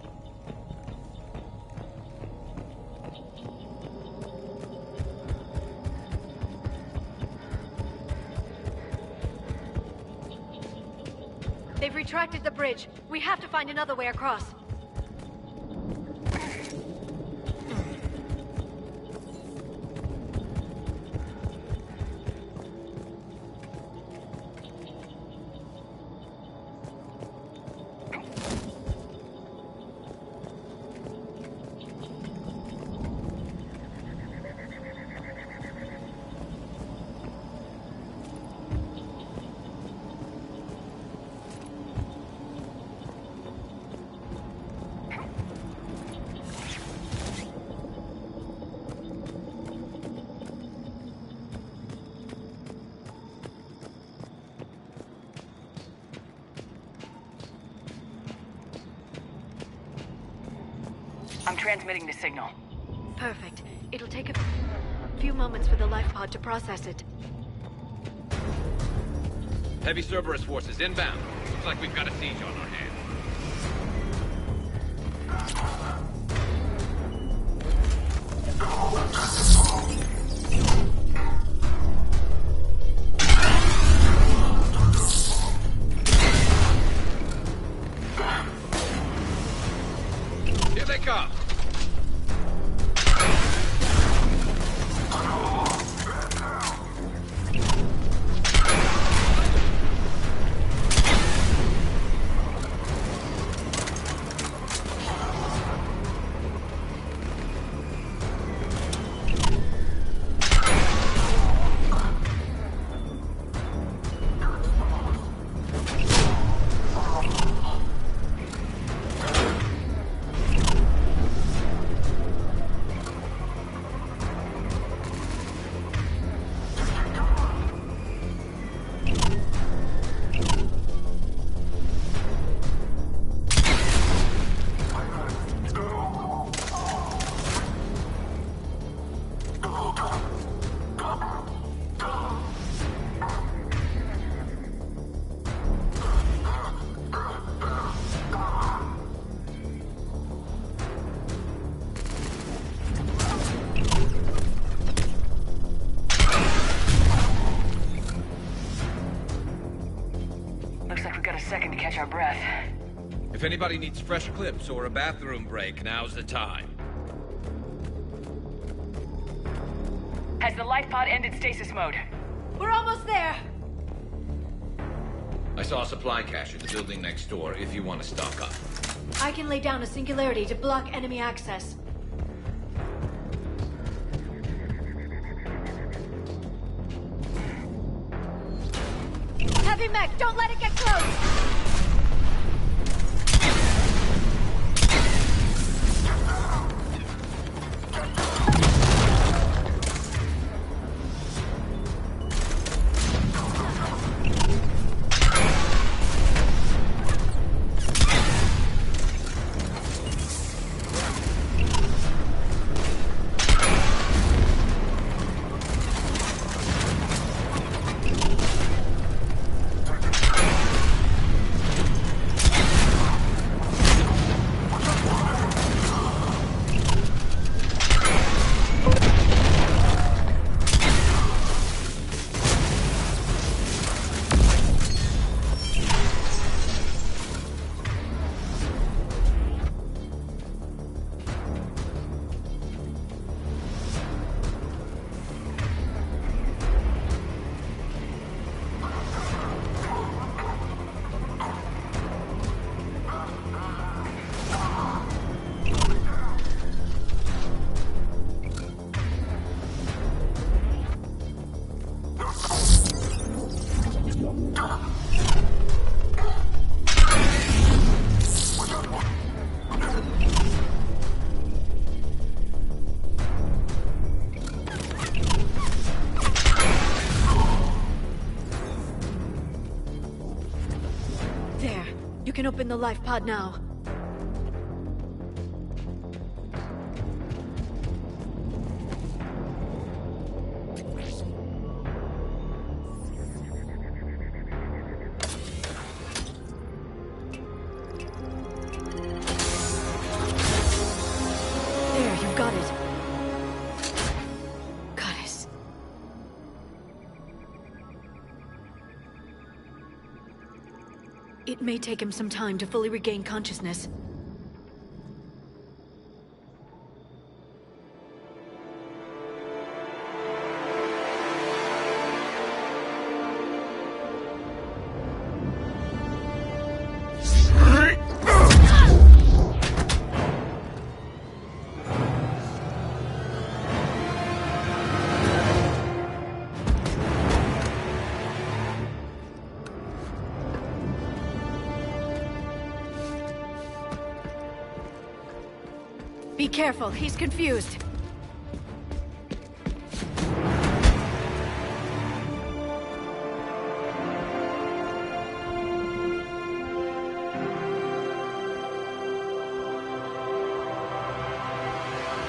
They've retracted the bridge. We have to find another way across. I'm transmitting the signal. Perfect. It'll take a few moments for the life pod to process it. Heavy Cerberus forces inbound. Looks like we've got a siege on our hands. Here they come! Second to catch our breath. If anybody needs fresh clips or a bathroom break, now's the time. Has the life pod ended stasis mode? We're almost there! I saw a supply cache at the building next door if you want to stock up. I can lay down a singularity to block enemy access. Heavy mech, don't let it get close! You can open the life pod now. There, you've got it. Goddess. It may take him some time to fully regain consciousness. Be careful, he's confused.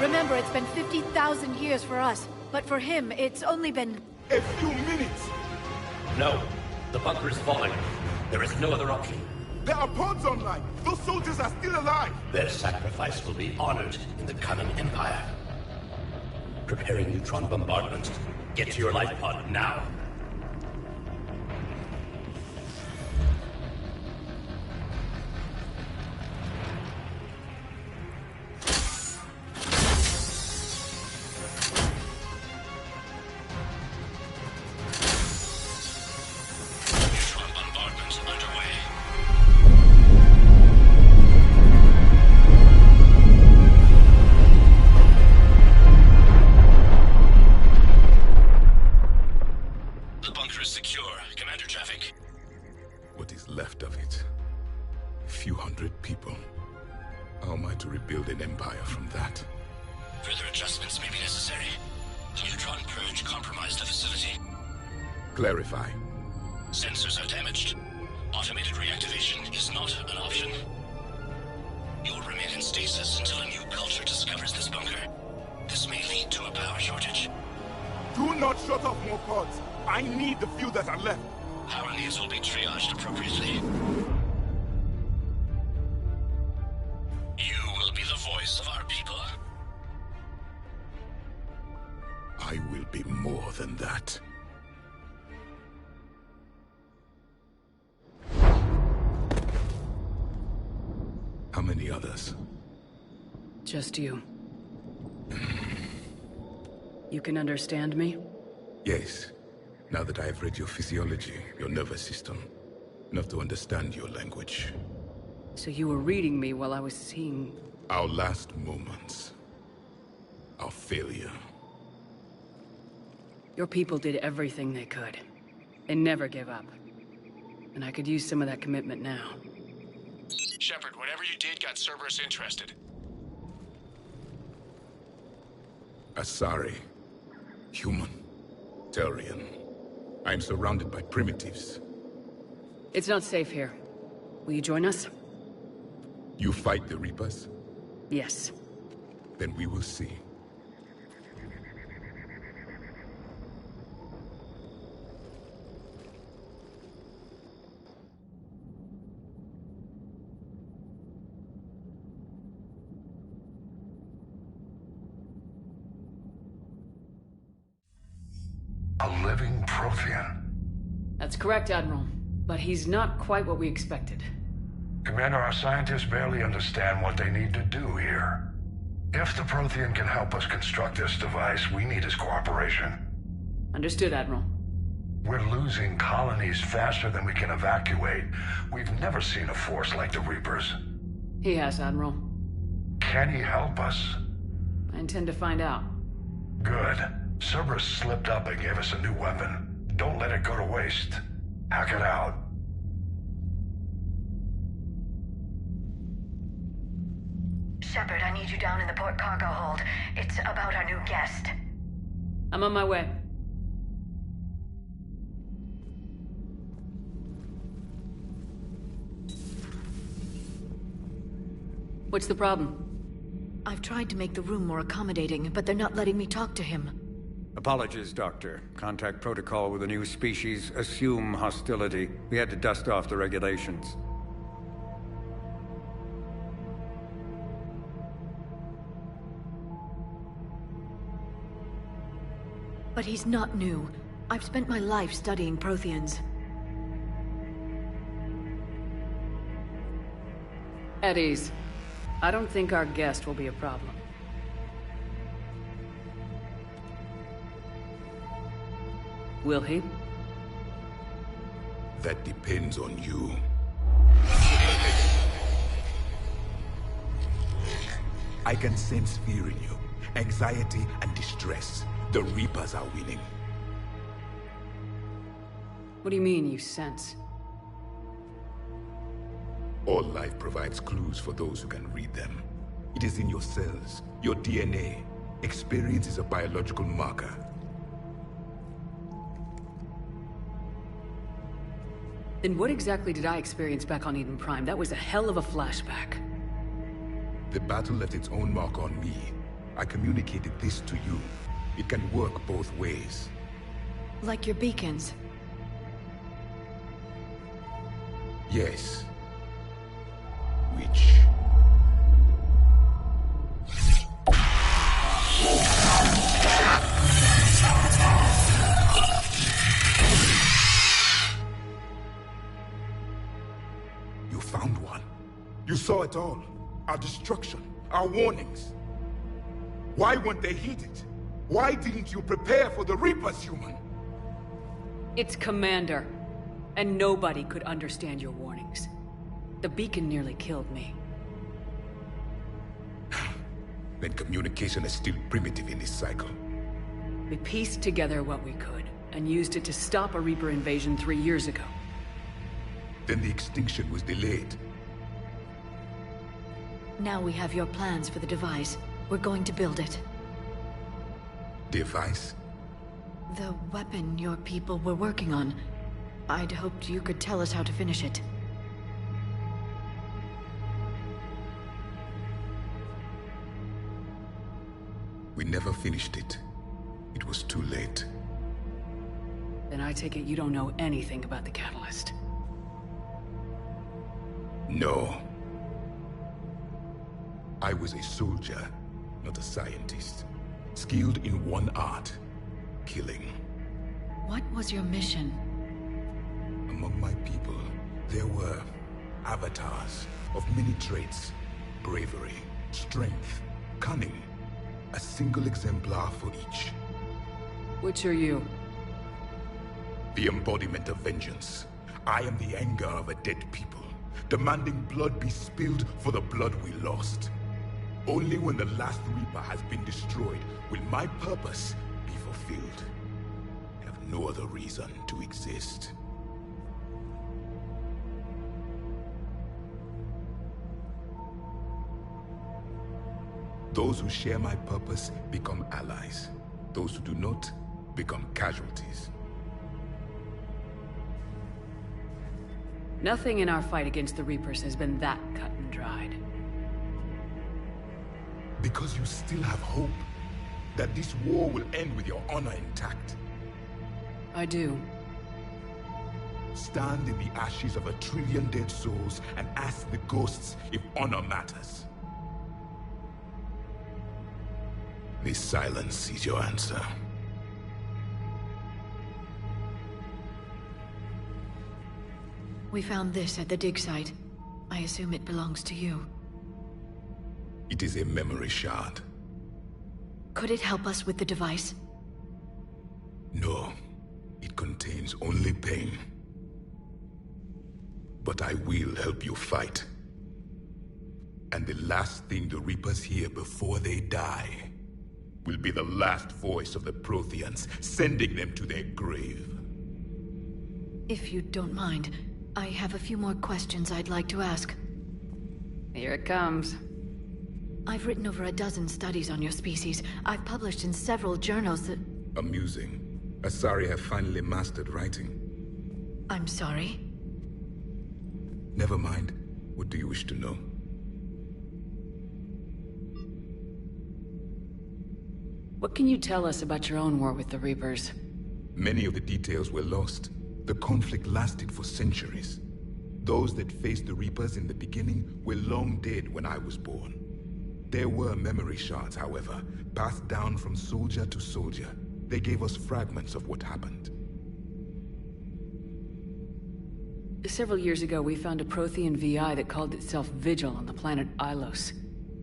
Remember, it's been 50,000 years for us, but for him, it's only been... A few minutes! No. The bunker is falling. There is no other option. There are pods online! Those soldiers are still alive! Their sacrifice will be honored in the coming Empire. Preparing neutron bombardment. Get to your life pod now. Clarify. Sensors are damaged. Automated reactivation is not an option. You'll remain in stasis until a new culture discovers this bunker. This may lead to a power shortage. Do not shut off more pods. I need the few that are left. Power needs will be triaged appropriately. You will be the voice of our people. I will be more than that. How many others? Just you. You can understand me? Yes. Now that I have read your physiology, your nervous system, enough to understand your language. So you were reading me while I was seeing... Our last moments. Our failure. Your people did everything they could. They never gave up. And I could use some of that commitment now. Shepard, whatever you did got Cerberus interested. Asari. Human. Turian. I'm surrounded by primitives. It's not safe here. Will you join us? You fight the Reapers? Yes. Then we will see. A living Prothean. That's correct, Admiral. But he's not quite what we expected. Commander, our scientists barely understand what they need to do here. If the Prothean can help us construct this device, we need his cooperation. Understood, Admiral. We're losing colonies faster than we can evacuate. We've never seen a force like the Reapers. He has, Admiral. Can he help us? I intend to find out. Good. Cerberus slipped up and gave us a new weapon. Don't let it go to waste. Hack it out. Shepard, I need you down in the port cargo hold. It's about our new guest. I'm on my way. What's the problem? I've tried to make the room more accommodating, but they're not letting me talk to him. Apologies, Doctor. Contact protocol with a new species. Assume hostility. We had to dust off the regulations. But he's not new. I've spent my life studying Protheans. At ease. I don't think our guest will be a problem. Will he? That depends on you. I can sense fear in you, anxiety and distress. The Reapers are winning. What do you mean, you sense? All life provides clues for those who can read them. It is in your cells, your DNA. Experience is a biological marker. Then what exactly did I experience back on Eden Prime? That was a hell of a flashback. The battle left its own mark on me. I communicated this to you. It can work both ways. Like your beacons. Yes. Which... You found one. You saw it all. Our destruction, our warnings. Why weren't they heeded? Why didn't you prepare for the Reapers, human? It's Commander. And nobody could understand your warnings. The beacon nearly killed me. Then communication is still primitive in this cycle. We pieced together what we could, and used it to stop a Reaper invasion 3 years ago. Then the extinction was delayed. Now we have your plans for the device. We're going to build it. Device? The weapon your people were working on. I'd hoped you could tell us how to finish it. We never finished it. It was too late. Then I take it you don't know anything about the catalyst. No. I was a soldier, not a scientist. Skilled in one art, killing. What was your mission? Among my people, there were avatars of many traits. Bravery, strength, cunning. A single exemplar for each. Which are you? The embodiment of vengeance. I am the anger of a dead people, demanding blood be spilled for the blood we lost. Only when the last Reaper has been destroyed will my purpose be fulfilled. I have no other reason to exist. Those who share my purpose become allies. Those who do not become casualties. Nothing in our fight against the Reapers has been that cut and dried. Because you still have hope that this war will end with your honor intact. I do. Stand in the ashes of 1 trillion dead souls and ask the ghosts if honor matters. This silence is your answer. We found this at the dig site. I assume it belongs to you. It is a memory shard. Could it help us with the device? No. It contains only pain. But I will help you fight. And the last thing the Reapers hear before they die will be the last voice of the Protheans, sending them to their grave. If you don't mind, I have a few more questions I'd like to ask. Here it comes. I've written over a dozen studies on your species. I've published in several journals that... Amusing. Asari have finally mastered writing. I'm sorry? Never mind. What do you wish to know? What can you tell us about your own war with the Reapers? Many of the details were lost. The conflict lasted for centuries. Those that faced the Reapers in the beginning were long dead when I was born. There were memory shards, however, passed down from soldier to soldier. They gave us fragments of what happened. Several years ago, we found a Prothean VI that called itself Vigil on the planet Ilos.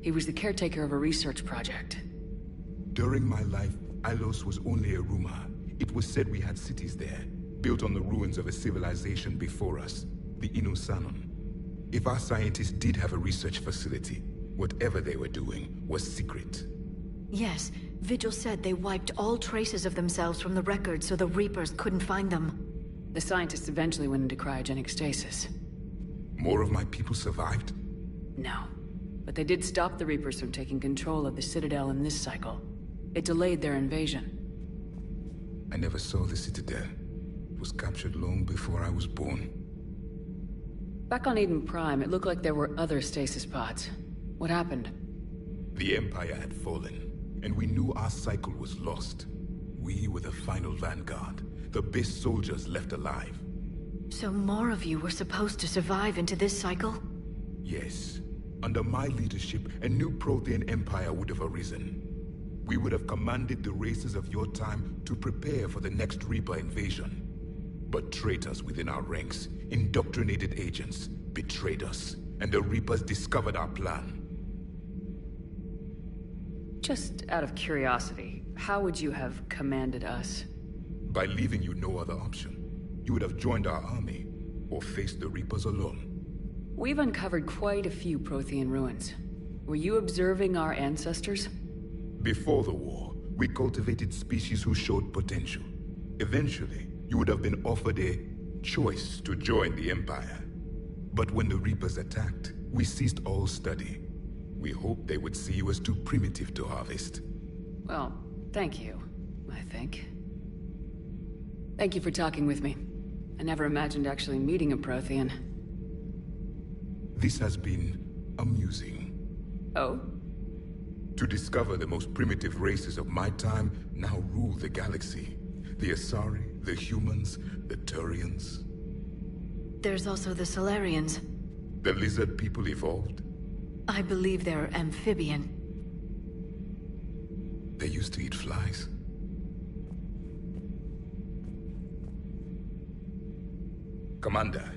He was the caretaker of a research project. During my life, Ilos was only a rumor. It was said we had cities there, built on the ruins of a civilization before us, the Inusanon. If our scientists did have a research facility, whatever they were doing was secret. Yes, Vigil said they wiped all traces of themselves from the records so the Reapers couldn't find them. The scientists eventually went into cryogenic stasis. More of my people survived? No. But they did stop the Reapers from taking control of the Citadel in this cycle. It delayed their invasion. I never saw the Citadel. It was captured long before I was born. Back on Eden Prime, it looked like there were other stasis pods. What happened? The Empire had fallen. and we knew our cycle was lost. We were the final vanguard, the best soldiers left alive. So more of you were supposed to survive into this cycle? Yes. Under my leadership, a new Prothean empire would have arisen. We would have commanded the races of your time to prepare for the next Reaper invasion. But traitors within our ranks, indoctrinated agents, betrayed us, and the Reapers discovered our plan. Just out of curiosity, how would you have commanded us? By leaving you no other option. You would have joined our army, or faced the Reapers alone. We've uncovered quite a few Prothean ruins. Were you observing our ancestors? Before the war, we cultivated species who showed potential. Eventually, you would have been offered a choice to join the Empire. But when the Reapers attacked, we ceased all study. We hoped they would see you as too primitive to harvest. Well, thank you, I think. Thank you for talking with me. I never imagined actually meeting a Prothean. This has been amusing. Oh? To discover the most primitive races of my time now rule the galaxy. The Asari, the humans, the Turians. There's also the Solarians. The lizard people evolved? I believe they're amphibian. They used to eat flies. Commander,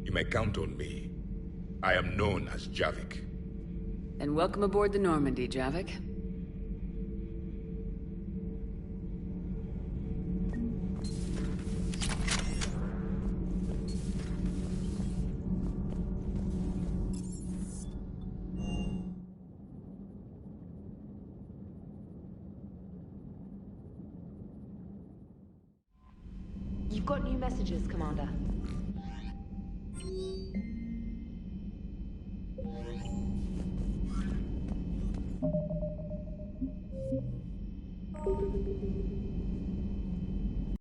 you may count on me. I am known as Javik. And welcome aboard the Normandy, Javik. You've got new messages, Commander.